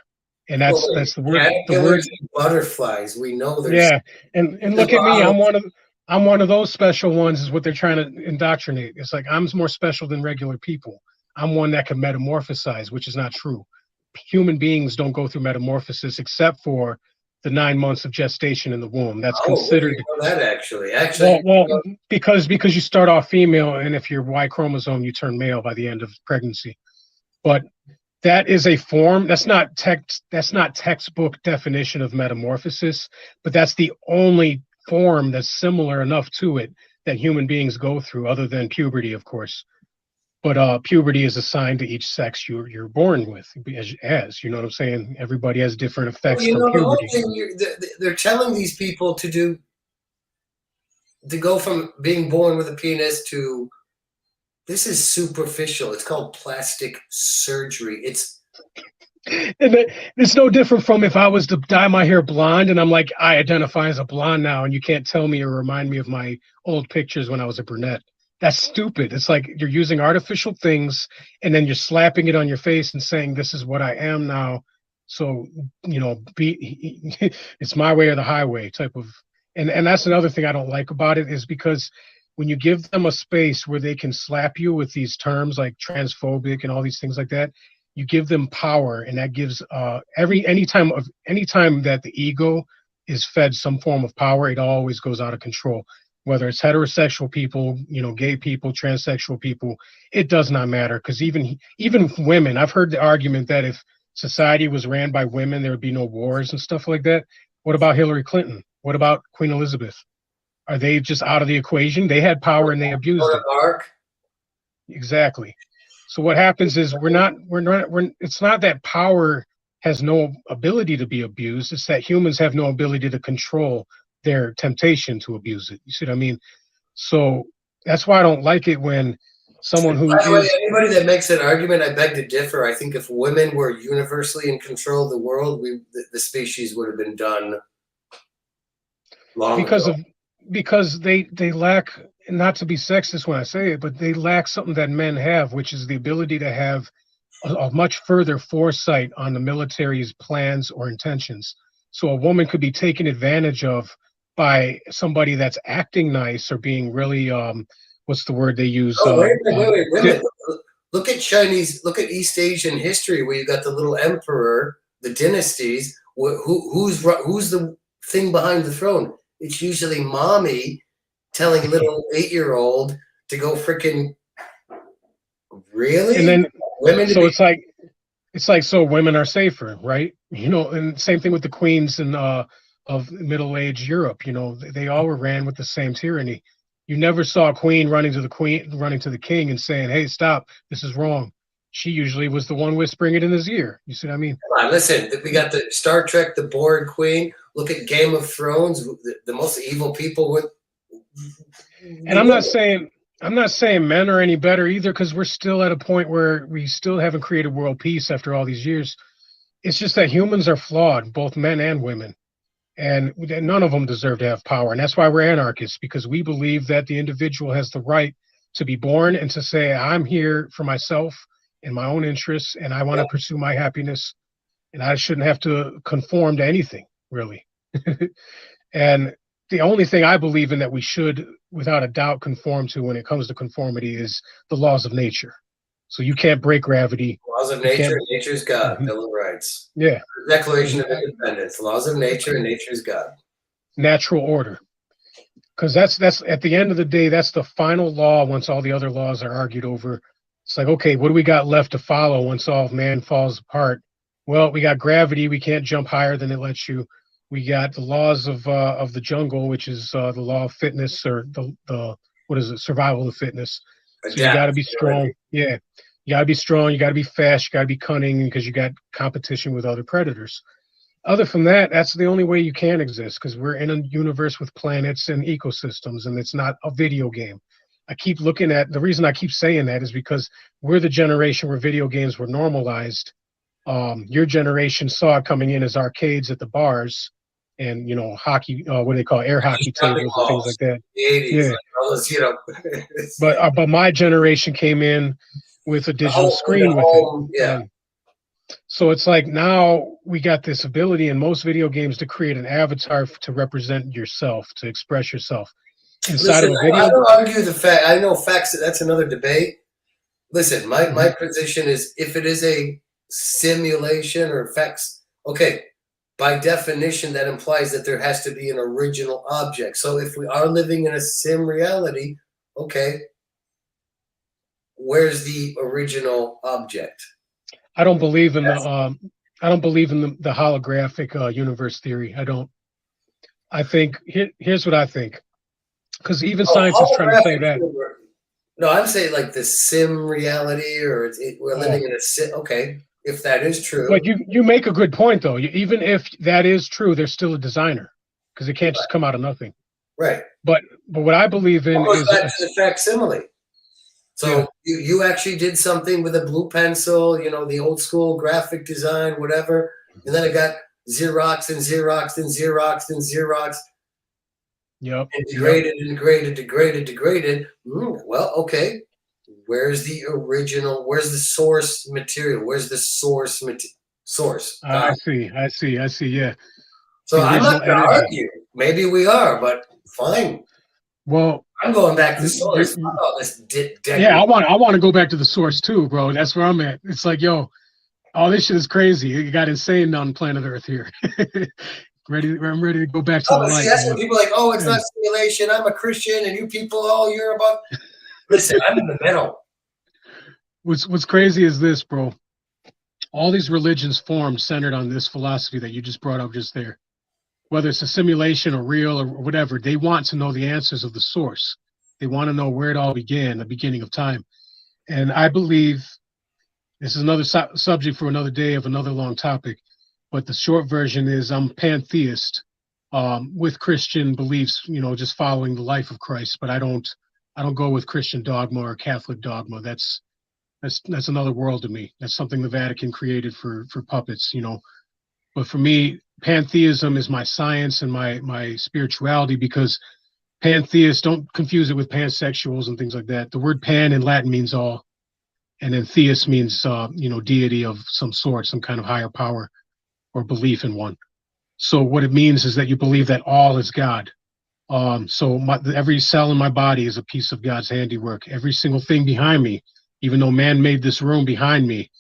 And that's the word. The word butterflies. We know there's. Yeah, and look at me. I'm one of those special ones. Is what they're trying to indoctrinate. It's like I'm more special than regular people. I'm one that can metamorphosize, which is not true. Human beings don't go through metamorphosis except for the 9 months of gestation in the womb. That's considered. That actually. Well, because you start off female, and if you're Y chromosome, you turn male by the end of pregnancy. But that is a form. That's not textbook definition of metamorphosis, but that's the only form that's similar enough to it that human beings go through, other than puberty, of course. But puberty is assigned to each sex you're born with, as you know what I'm saying. Everybody has different effects from puberty. The whole thing, they're telling these people to go from being born with a penis to. This is superficial. It's called plastic surgery. It's no different from if I was to dye my hair blonde and I'm like, I identify as a blonde now, and you can't tell me or remind me of my old pictures when I was a brunette. That's stupid. It's like you're using artificial things and then you're slapping it on your face and saying, this is what I am now. So, it's my way or the highway type of, and that's another thing I don't like about it, is because when you give them a space where they can slap you with these terms like transphobic and all these things like that, you give them power, and that gives anytime that the ego is fed some form of power, it always goes out of control. Whether it's heterosexual people, gay people, transsexual people, it does not matter. Because even women, I've heard the argument that if society was ran by women, there would be no wars and stuff like that. What about Hillary Clinton? What about Queen Elizabeth? Are they just out of the equation? They had power and they abused it. Exactly. So what happens is it's not that power has no ability to be abused. It's that humans have no ability to control their temptation to abuse it. You see what I mean? So that's why I don't like it when someone who By the way, anybody that makes that argument, I beg to differ. I think if women were universally in control of the world, the species would have been done long ago. Because they lack not to be sexist when I say it, but they lack something that men have, which is the ability to have a much further foresight on the military's plans or intentions. So a woman could be taken advantage of by somebody that's acting nice or being really, what's the word they use? Wait a minute. Look at look at East Asian history where you got the little emperor, the dynasties. Who's the thing behind the throne? It's usually mommy telling little 8-year-old to go freaking really. And then women. So it's like so women are safer, right? You know, and same thing with the queens and of middle-aged Europe. You know, they all ran with the same tyranny. You never saw a queen running to the king and saying, "Hey, stop! This is wrong." She usually was the one whispering it in his ear. You see what I mean? Come on, listen. We got the Star Trek, the Borg Queen. Look at Game of Thrones. The most evil people with. And I'm not saying men are any better either, because we're still at a point where we still haven't created world peace after all these years. It's just that humans are flawed, both men and women. And none of them deserve to have power. And that's why we're anarchists, because we believe that the individual has the right to be born and to say, I'm here for myself and my own interests, and I want to pursue my happiness, and I shouldn't have to conform to anything, really. And the only thing I believe in that we should, without a doubt, conform to when it comes to conformity is the laws of nature. So you can't break gravity. Laws of nature, nature's God, Bill of Rights. Yeah. Declaration of Independence, laws of nature, and nature's God. Natural order. Because that's at the end of the day, that's the final law once all the other laws are argued over. It's like, okay, what do we got left to follow once all of man falls apart? Well, we got gravity. We can't jump higher than it lets you. We got the laws of the jungle, which is the law of fitness, or the what is it, survival of fitness. So you got to be strong. Yeah, you got to be strong. You got to be fast. You got to be cunning, because you got competition with other predators. Other from that, that's the only way you can exist, because we're in a universe with planets and ecosystems, and it's not a video game. I keep looking at, the reason I keep saying that is because we're the generation where video games were normalized. Your generation saw it coming in as arcades at the bars, and, you know, hockey, what do they call it? Air hockey tables and things like that. The 80s, yeah. Like all those, you know. but my generation came in with a digital screen with it. Yeah. And so it's like now we got this ability in most video games to create an avatar to represent yourself, to express yourself inside of a video. I don't argue the fact. I know facts. That's another debate. Listen, my position is, if it is a simulation or facts, okay. By definition, that implies that there has to be an original object. So if we are living in a sim reality, okay, where's the original object? I don't believe in the holographic universe theory. I don't. I think here's what I think, because even science is trying to say that. No, I'm saying like the sim reality, or we're living in a sim. Okay. If that is true. But you make a good point, though. Even if that is true, there's still a designer, because it can't just come out of nothing. Right. But what I believe in is back to the facsimile. So you actually did something with a blue pencil, you know, the old school graphic design, whatever, and then it got Xerox and Xerox and Xerox and Xerox. Yep. And degraded. Well, okay. Where's the original? Where's the source material? Where's the source source? I see. Yeah. So I'm not going to argue. Maybe we are, but fine. Well, I'm going back to the source. Yeah, I want to go back to the source too, bro. That's where I'm at. It's like, yo, all this shit is crazy. You got insane on planet Earth here. I'm ready to go back to the light. That's when people are like, oh, it's not simulation. I'm a Christian, and you people, you're about. Listen, I'm in the middle. What's crazy is this, bro. All these religions formed centered on this philosophy that you just brought up just there. Whether it's a simulation or real or whatever, they want to know the answers of the source. They want to know where it all began, the beginning of time. And I believe this is another subject for another day of another long topic. But the short version is I'm pantheist with Christian beliefs, you know, just following the life of Christ. But I don't go with Christian dogma or Catholic dogma. That's another world to me. That's something the Vatican created for puppets, you know. But for me, pantheism is my science and my spirituality, because Pantheists, don't confuse it with pansexuals and things like that. The word pan in Latin means all, and then theist means deity of some sort, some kind of higher power or belief in one. So what it means is that you believe that all is God. So every cell in my body is a piece of God's handiwork. Every single thing behind me, even though man made this room behind me,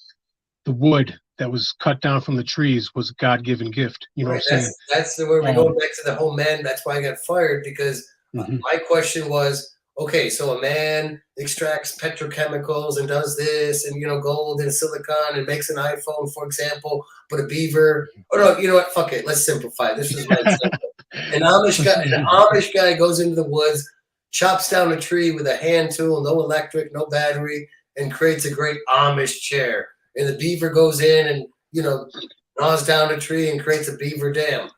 the wood that was cut down from the trees was a God-given gift. You know what I'm saying? That's the where we go back to the whole man. That's why I got fired, because my question was, okay, so a man extracts petrochemicals and does this and, gold and silicon and makes an iPhone, for example, but a beaver. Oh, no, you know what? Fuck it. Let's simplify. This is my example. An Amish guy goes into the woods, chops down a tree with a hand tool, no electric, no battery, and creates a great Amish chair. And the beaver goes in and, gnaws down a tree and creates a beaver dam.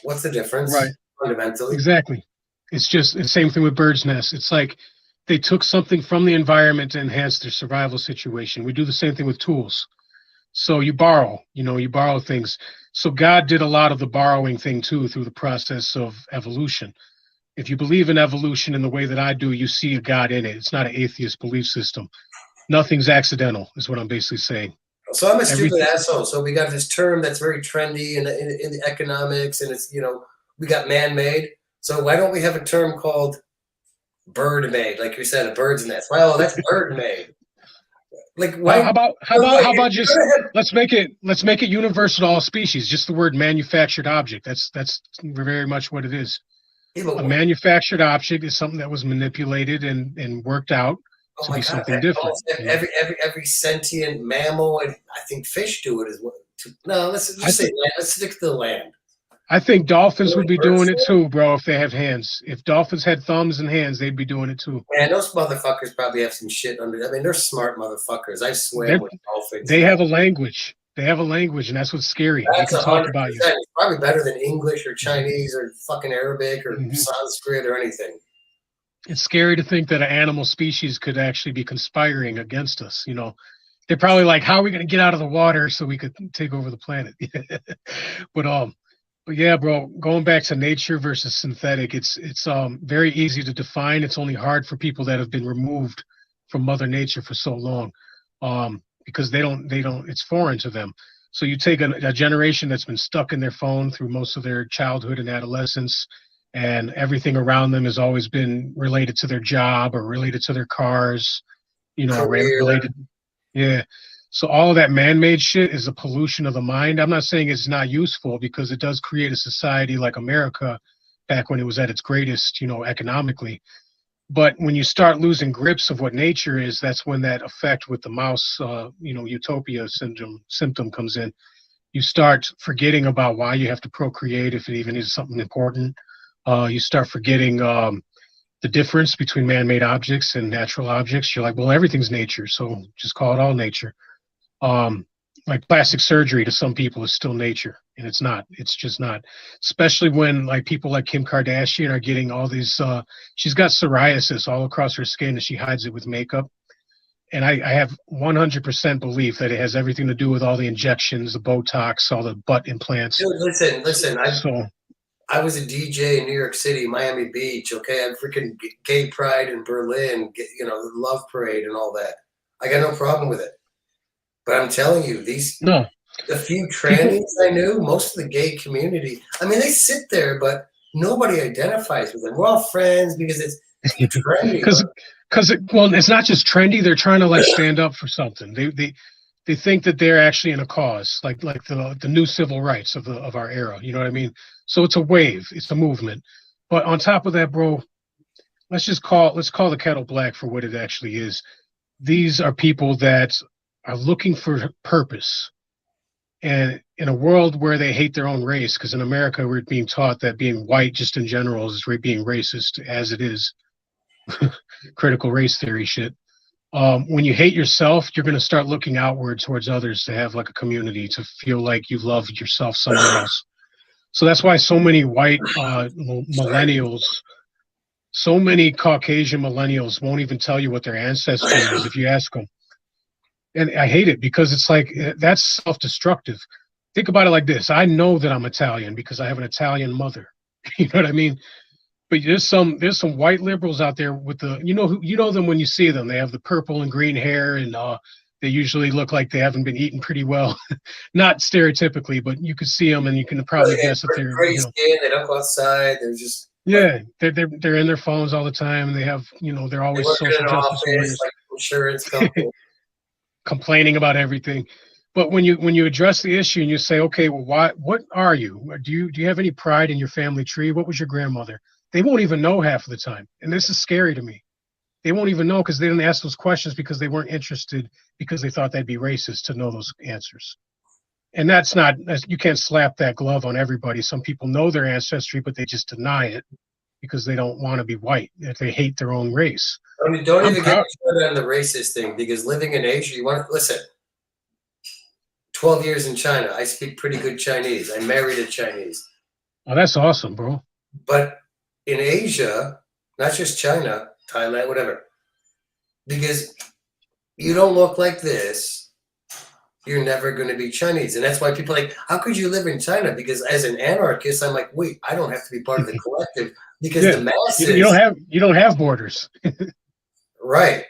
What's the difference? Right. Fundamentally. Exactly. It's just the same thing with bird's nests. It's like they took something from the environment to enhance their survival situation. We do the same thing with tools. So you borrow things. So God did a lot of the borrowing thing too through the process of evolution. If you believe in evolution in the way that I do, you see a God in it. It's not an atheist belief system. Nothing's accidental is what I'm basically saying. So I'm a stupid asshole. So we got this term that's very trendy in the economics, and it's, we got man-made. So why don't we have a term called bird-made? Like you said, a bird's nest. Well, that's bird-made. Like, why? How about just let's make it universal to all species. Just the word manufactured object. That's very much what it is. A manufactured object is something that was manipulated and worked out to be something different. Every sentient mammal, and I think fish do it as well. No, let's stick to the land. I think dolphins would be doing it too, bro, if they have hands. If dolphins had thumbs and hands, they'd be doing it too. Man, those motherfuckers probably have some shit under. I mean, they're smart motherfuckers. I swear with dolphins. They have a language. And that's what's scary. They can talk about you. It's probably better than English or Chinese or fucking Arabic or Sanskrit or anything. It's scary to think that an animal species could actually be conspiring against us. They're probably like, how are we going to get out of the water so we could take over the planet? But yeah, bro, going back to nature versus synthetic, it's very easy to define. It's only hard for people that have been removed from Mother Nature for so long, because they don't. It's foreign to them. So you take a generation that's been stuck in their phone through most of their childhood and adolescence, and everything around them has always been related to their job or related to their cars, related. Yeah. So all of that man-made shit is a pollution of the mind. I'm not saying it's not useful, because it does create a society like America back when it was at its greatest, economically. But when you start losing grips of what nature is, that's when that effect with the mouse, utopia symptom comes in. You start forgetting about why you have to procreate, if it even is something important. You start forgetting the difference between man-made objects and natural objects. You're like, well, everything's nature, so just call it all nature. Like plastic surgery to some people is still nature, and it's not. It's just not. Especially when like people like Kim Kardashian are getting all these. She's got psoriasis all across her skin, and she hides it with makeup. And I have 100% belief that it has everything to do with all the injections, the Botox, all the butt implants. Dude, listen. I was a DJ in New York City, Miami Beach. Okay, I freaking gay pride in Berlin. Love parade and all that. I got no problem with it. But I'm telling you, the few trannies I knew, most of the gay community, I mean, they sit there, but nobody identifies with them. We're all friends because it's trendy. Well, it's not just trendy. They're trying to stand up for something. They think that they're actually in a cause, like the new civil rights of our era. You know what I mean? So it's a wave. It's a movement. But on top of that, bro, let's call the kettle black for what it actually is. These are people that are looking for purpose, and in a world where they hate their own race, because in America we're being taught that being white just in general is being racist, as it is. Critical race theory shit. When you hate yourself, you're going to start looking outward towards others to have like a community, to feel like you love yourself somewhere else. So that's why so many white millennials, so many Caucasian millennials won't even tell you what their ancestry is if you ask them. And I hate it, because it's like, that's self-destructive. Think about it like this. I know that I'm Italian because I have an Italian mother. You know what I mean? But there's some white liberals out there with the you know them when you see them. They have the purple and green hair, and they usually look like they haven't been eating pretty well. Not stereotypically, but you could see them and you can probably guess that they're gray skin. They don't go outside. They're just they're in their phones all the time, and they have they're always social justice warriors, like insurance company, complaining about everything. But when you address the issue and you say, okay, well, what are you? Do you have any pride in your family tree? What was your grandmother? They won't even know half of the time, and this is scary to me. They won't even know because they didn't ask those questions because they weren't interested, because they thought that'd be racist to know those answers. And that's not, you can't slap that glove on everybody. Some people know their ancestry, but they just deny it because they don't want to be white. If they hate their own race. Don't even get me started on the racist thing, because living in Asia, you want to listen. 12 years in China, I speak pretty good Chinese. I married a Chinese. Oh, that's awesome, bro. But in Asia, not just China, Thailand, whatever, because you don't look like this, you're never going to be Chinese. And that's why people are like, how could you live in China? Because as an anarchist, I'm like, wait, I don't have to be part of the collective, because the masses, you don't have borders. Right.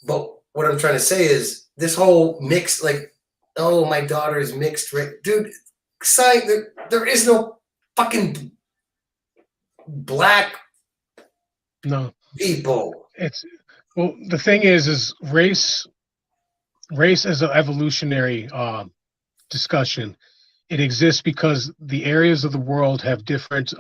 But what I'm trying to say is this whole mix, like, oh, my daughter's mixed race. Dude, there is no fucking black people. The thing is race as an evolutionary discussion. It exists because the areas of the world have different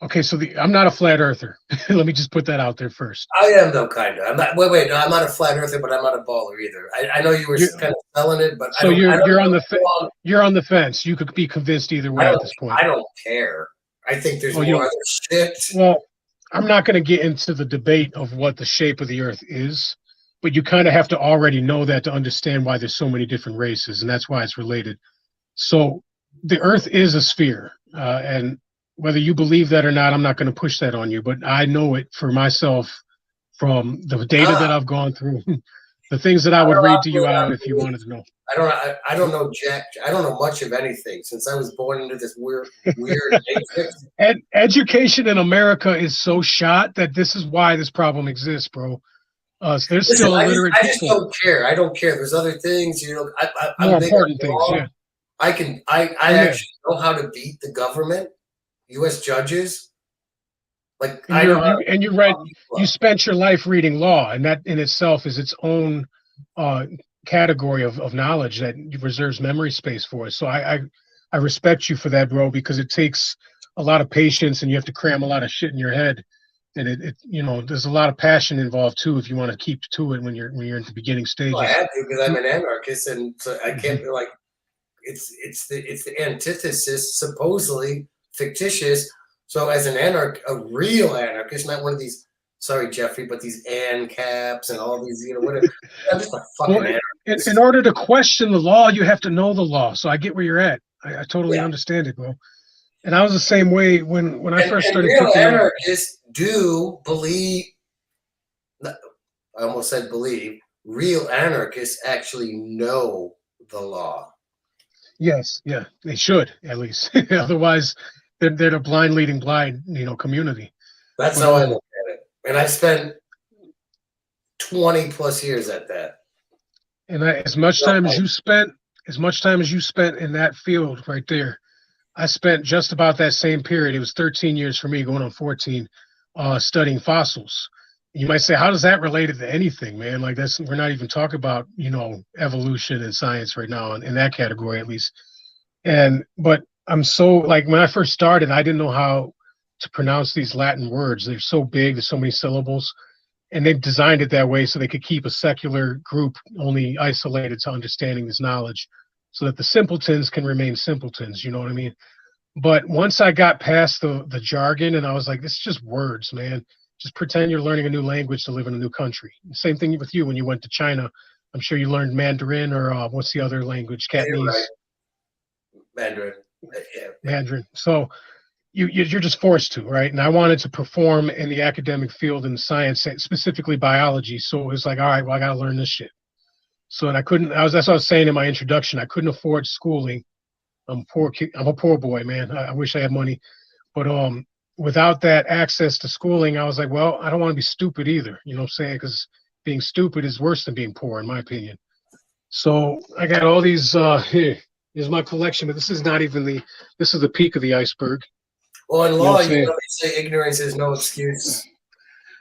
okay, so I'm not a flat earther. Let me just put that out there first. I am, though, kind of. I'm not. Wait. No, I'm not a flat earther, but I'm not a baller either. I know you were kind of selling it, but so you're on the fence. You could be convinced either way at this point. I don't care. I think there's more other shit. Well, I'm not going to get into the debate of what the shape of the earth is, but you kind of have to already know that to understand why there's so many different races, and that's why it's related. So the earth is a sphere, and whether you believe that or not, I'm not going to push that on you, but I know it for myself from the data that I've gone through, the things that I would read to you out if you wanted to know. I don't know jack. I don't know much of anything since I was born into this weird matrix. Education in America is so shot that this is why this problem exists, bro. There's still illiterate people. I just don't care. I don't care. There's other things, I'm more important things. Yeah. I actually know how to beat the government. U.S. judges, like you're right. You spent your life reading law, and that in itself is its own category of knowledge that reserves memory space for us. So I respect you for that, bro, because it takes a lot of patience, and you have to cram a lot of shit in your head, and it there's a lot of passion involved too if you want to keep to it when you're in the beginning stages. Well, I have to, because I'm an anarchist, and so I can't be like it's the antithesis, supposedly fictitious. So as a real anarchist, not one of these, sorry Jeffrey, but these ANCAPs and all these, whatever. I'm just a fucking anarchist. In order to question the law, you have to know the law. So I get where you're at. I totally understand it, bro. And I was the same way when I first started. Real anarchists do believe. I almost said believe. Real anarchists actually know the law. Yes, yeah, they should at least. Otherwise, they're a blind leading blind, community. That's how I look at it, and I spent 20 plus years at that. And as much time as you spent in that field right there, I spent just about that same period. It was 13 years for me, going on 14, studying fossils. You might say, how does that relate to anything, man? Like we're not even talking about, evolution and science right now in that category, at least. But I'm so, like, when I first started, I didn't know how to pronounce these Latin words. They're so big, there's so many syllables, and they've designed it that way so they could keep a secular group only isolated to understanding this knowledge, so that the simpletons can remain simpletons, you know what I mean? But once I got past the jargon, and I was like, this is just words, man. Just pretend you're learning a new language to live in a new country. Same thing with you when you went to China. I'm sure you learned Mandarin, or what's the other language? Cantonese. Right. Mandarin. Yeah. Mandarin. So you're just forced to, right? And I wanted to perform in the academic field in science, specifically biology. So it was like, all right, well, I got to learn this shit. So, and that's what I was saying in my introduction. I couldn't afford schooling. I'm a poor boy, man. I wish I had money. But without that access to schooling, I was like, well, I don't want to be stupid either. You know what I'm saying? Because being stupid is worse than being poor, in my opinion. So I got all these. Here's my collection, but this is not even this is the peak of the iceberg. Well, in law, you know, they say ignorance is no excuse.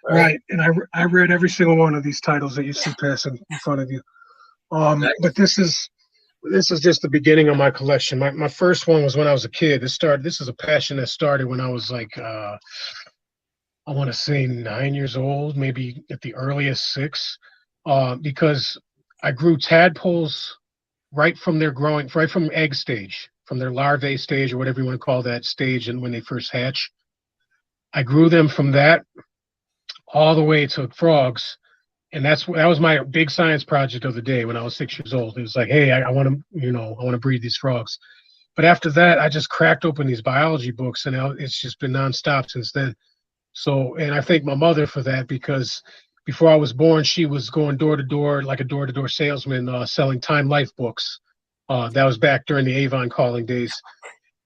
Right. And I read every single one of these titles that you see passing in front of you. But this is just the beginning of my collection. My first one was when I was a kid. This is a passion that started when I was like I want to say 9 years old, maybe at the earliest 6, because I grew tadpoles right from egg stage, from their larvae stage or whatever you want to call that stage, and when they first hatch. I grew them from that all the way to frogs, and that was my big science project of the day when I was 6 years old. It was like, hey, I want to breed these frogs. But after that, I just cracked open these biology books, and it's just been nonstop since then. So, and I thank my mother for that, because before I was born, she was going door to door, like a door to door salesman, selling Time Life books. That was back during the Avon calling days,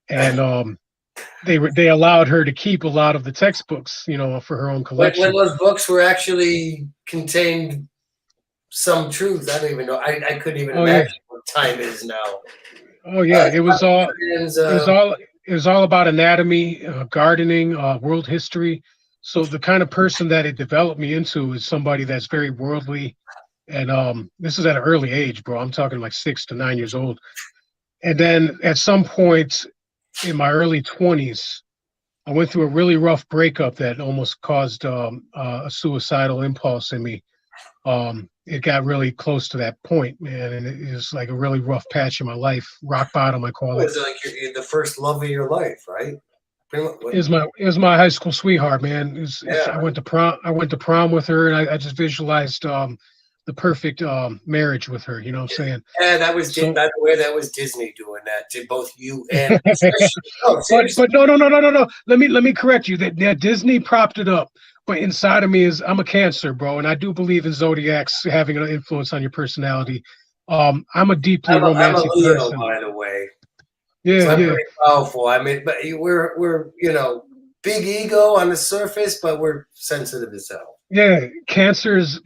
and they allowed her to keep a lot of the textbooks, for her own collection. When those books were actually contained some truth, I don't even know. I couldn't even imagine what time is now. Oh yeah, it was all about anatomy, gardening, world history. So the kind of person that it developed me into is somebody that's very worldly, and this is at an early age, bro. I'm talking like 6 to 9 years old, and then at some point in my early 20s, I went through a really rough breakup that almost caused a suicidal impulse in me. It got really close to that point, man, and it was like a really rough patch in my life, rock bottom, I call it. It was like the first love of your life, right? It was my high school sweetheart, man. I went to prom with her, and I just visualized the perfect marriage with her. You know what I'm saying? Yeah, that was by the way, that was Disney doing that to both you and. But no. Let me correct you. That Disney propped it up, but inside of me I'm a Cancer, bro, and I do believe in zodiacs having an influence on your personality. I'm a deeply romantic I'm a Leo, person, by the way. Yeah, so I'm very powerful. I mean, but we're big ego on the surface, but we're sensitive as hell. Yeah, cancers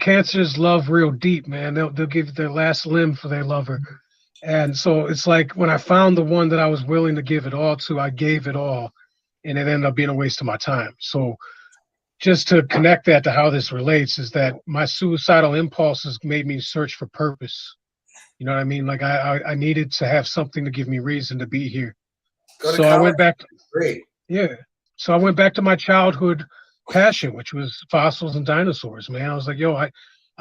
love real deep, man. They'll give their last limb for their lover, and so it's like when I found the one that I was willing to give it all to, I gave it all, and it ended up being a waste of my time. So just to connect that to how this relates is that my suicidal impulses made me search for purpose. You know what I mean? Like I needed to have something to give me reason to be here. So I went back. So I went back to my childhood passion, which was fossils and dinosaurs, man. I was like, yo, I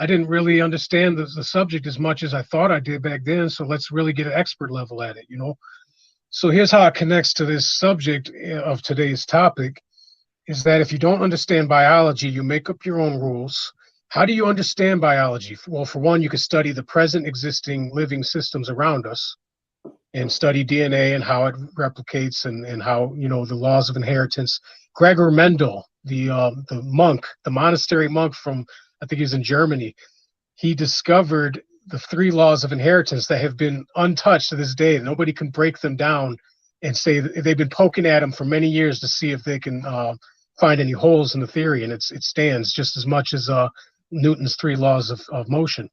didn't really understand the subject as much as I thought I did back then. So let's really get an expert level at it, So here's how it connects to this subject of today's topic, is that if you don't understand biology, you make up your own rules. How do you understand biology? Well, for one, you could study the present existing living systems around us and study DNA and how it replicates and how, the laws of inheritance. Gregor Mendel, the monk, the monastery monk from, I think he was in Germany, he discovered the 3 laws of inheritance that have been untouched to this day. Nobody can break them down and say that they've been poking at them for many years to see if they can find any holes in the theory, and it stands just as much as Newton's 3 laws of motion.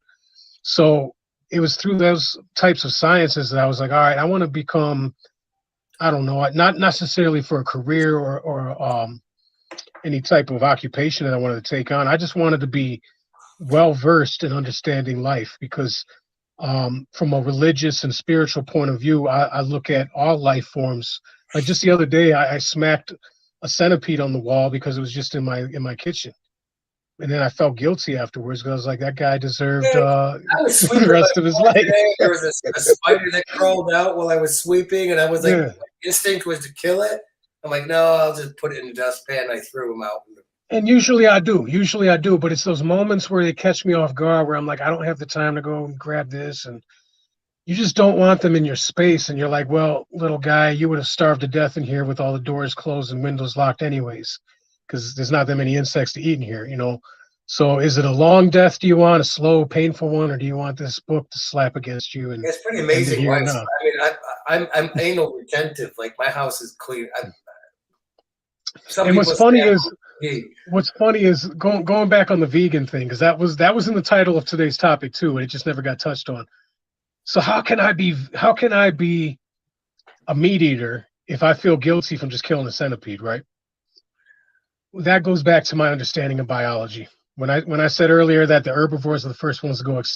So it was through those types of sciences that I was like, all right, I want to become, I don't know, not necessarily for a career or any type of occupation that I wanted to take on. I just wanted to be well-versed in understanding life, because from a religious and spiritual point of view, I look at all life forms. Like just the other day, I smacked a centipede on the wall because it was just in my kitchen. And then I felt guilty afterwards because I was like, that guy deserved the rest of his life. There was a spider that crawled out while I was sweeping, and I was like, my instinct was to kill it. I'm like, no, I'll just put it in the dustpan. I threw him out. And usually I do, but it's those moments where they catch me off guard where I'm like, I don't have the time to go and grab this. And you just don't want them in your space. And you're like, well, little guy, you would have starved to death in here with all the doors closed and windows locked anyways, because there's not that many insects to eat in here, So is it a long death do you want, a slow, painful one, or do you want this book to slap against you? And it's pretty amazing. I mean, I'm anal retentive. Like my house is clean. Some and people what's funny is going back on the vegan thing, because that was in the title of today's topic too, and it just never got touched on. So how can I be a meat eater if I feel guilty from just killing a centipede, right? That goes back to my understanding of biology. When I said earlier that the herbivores are the first ones to go extinct.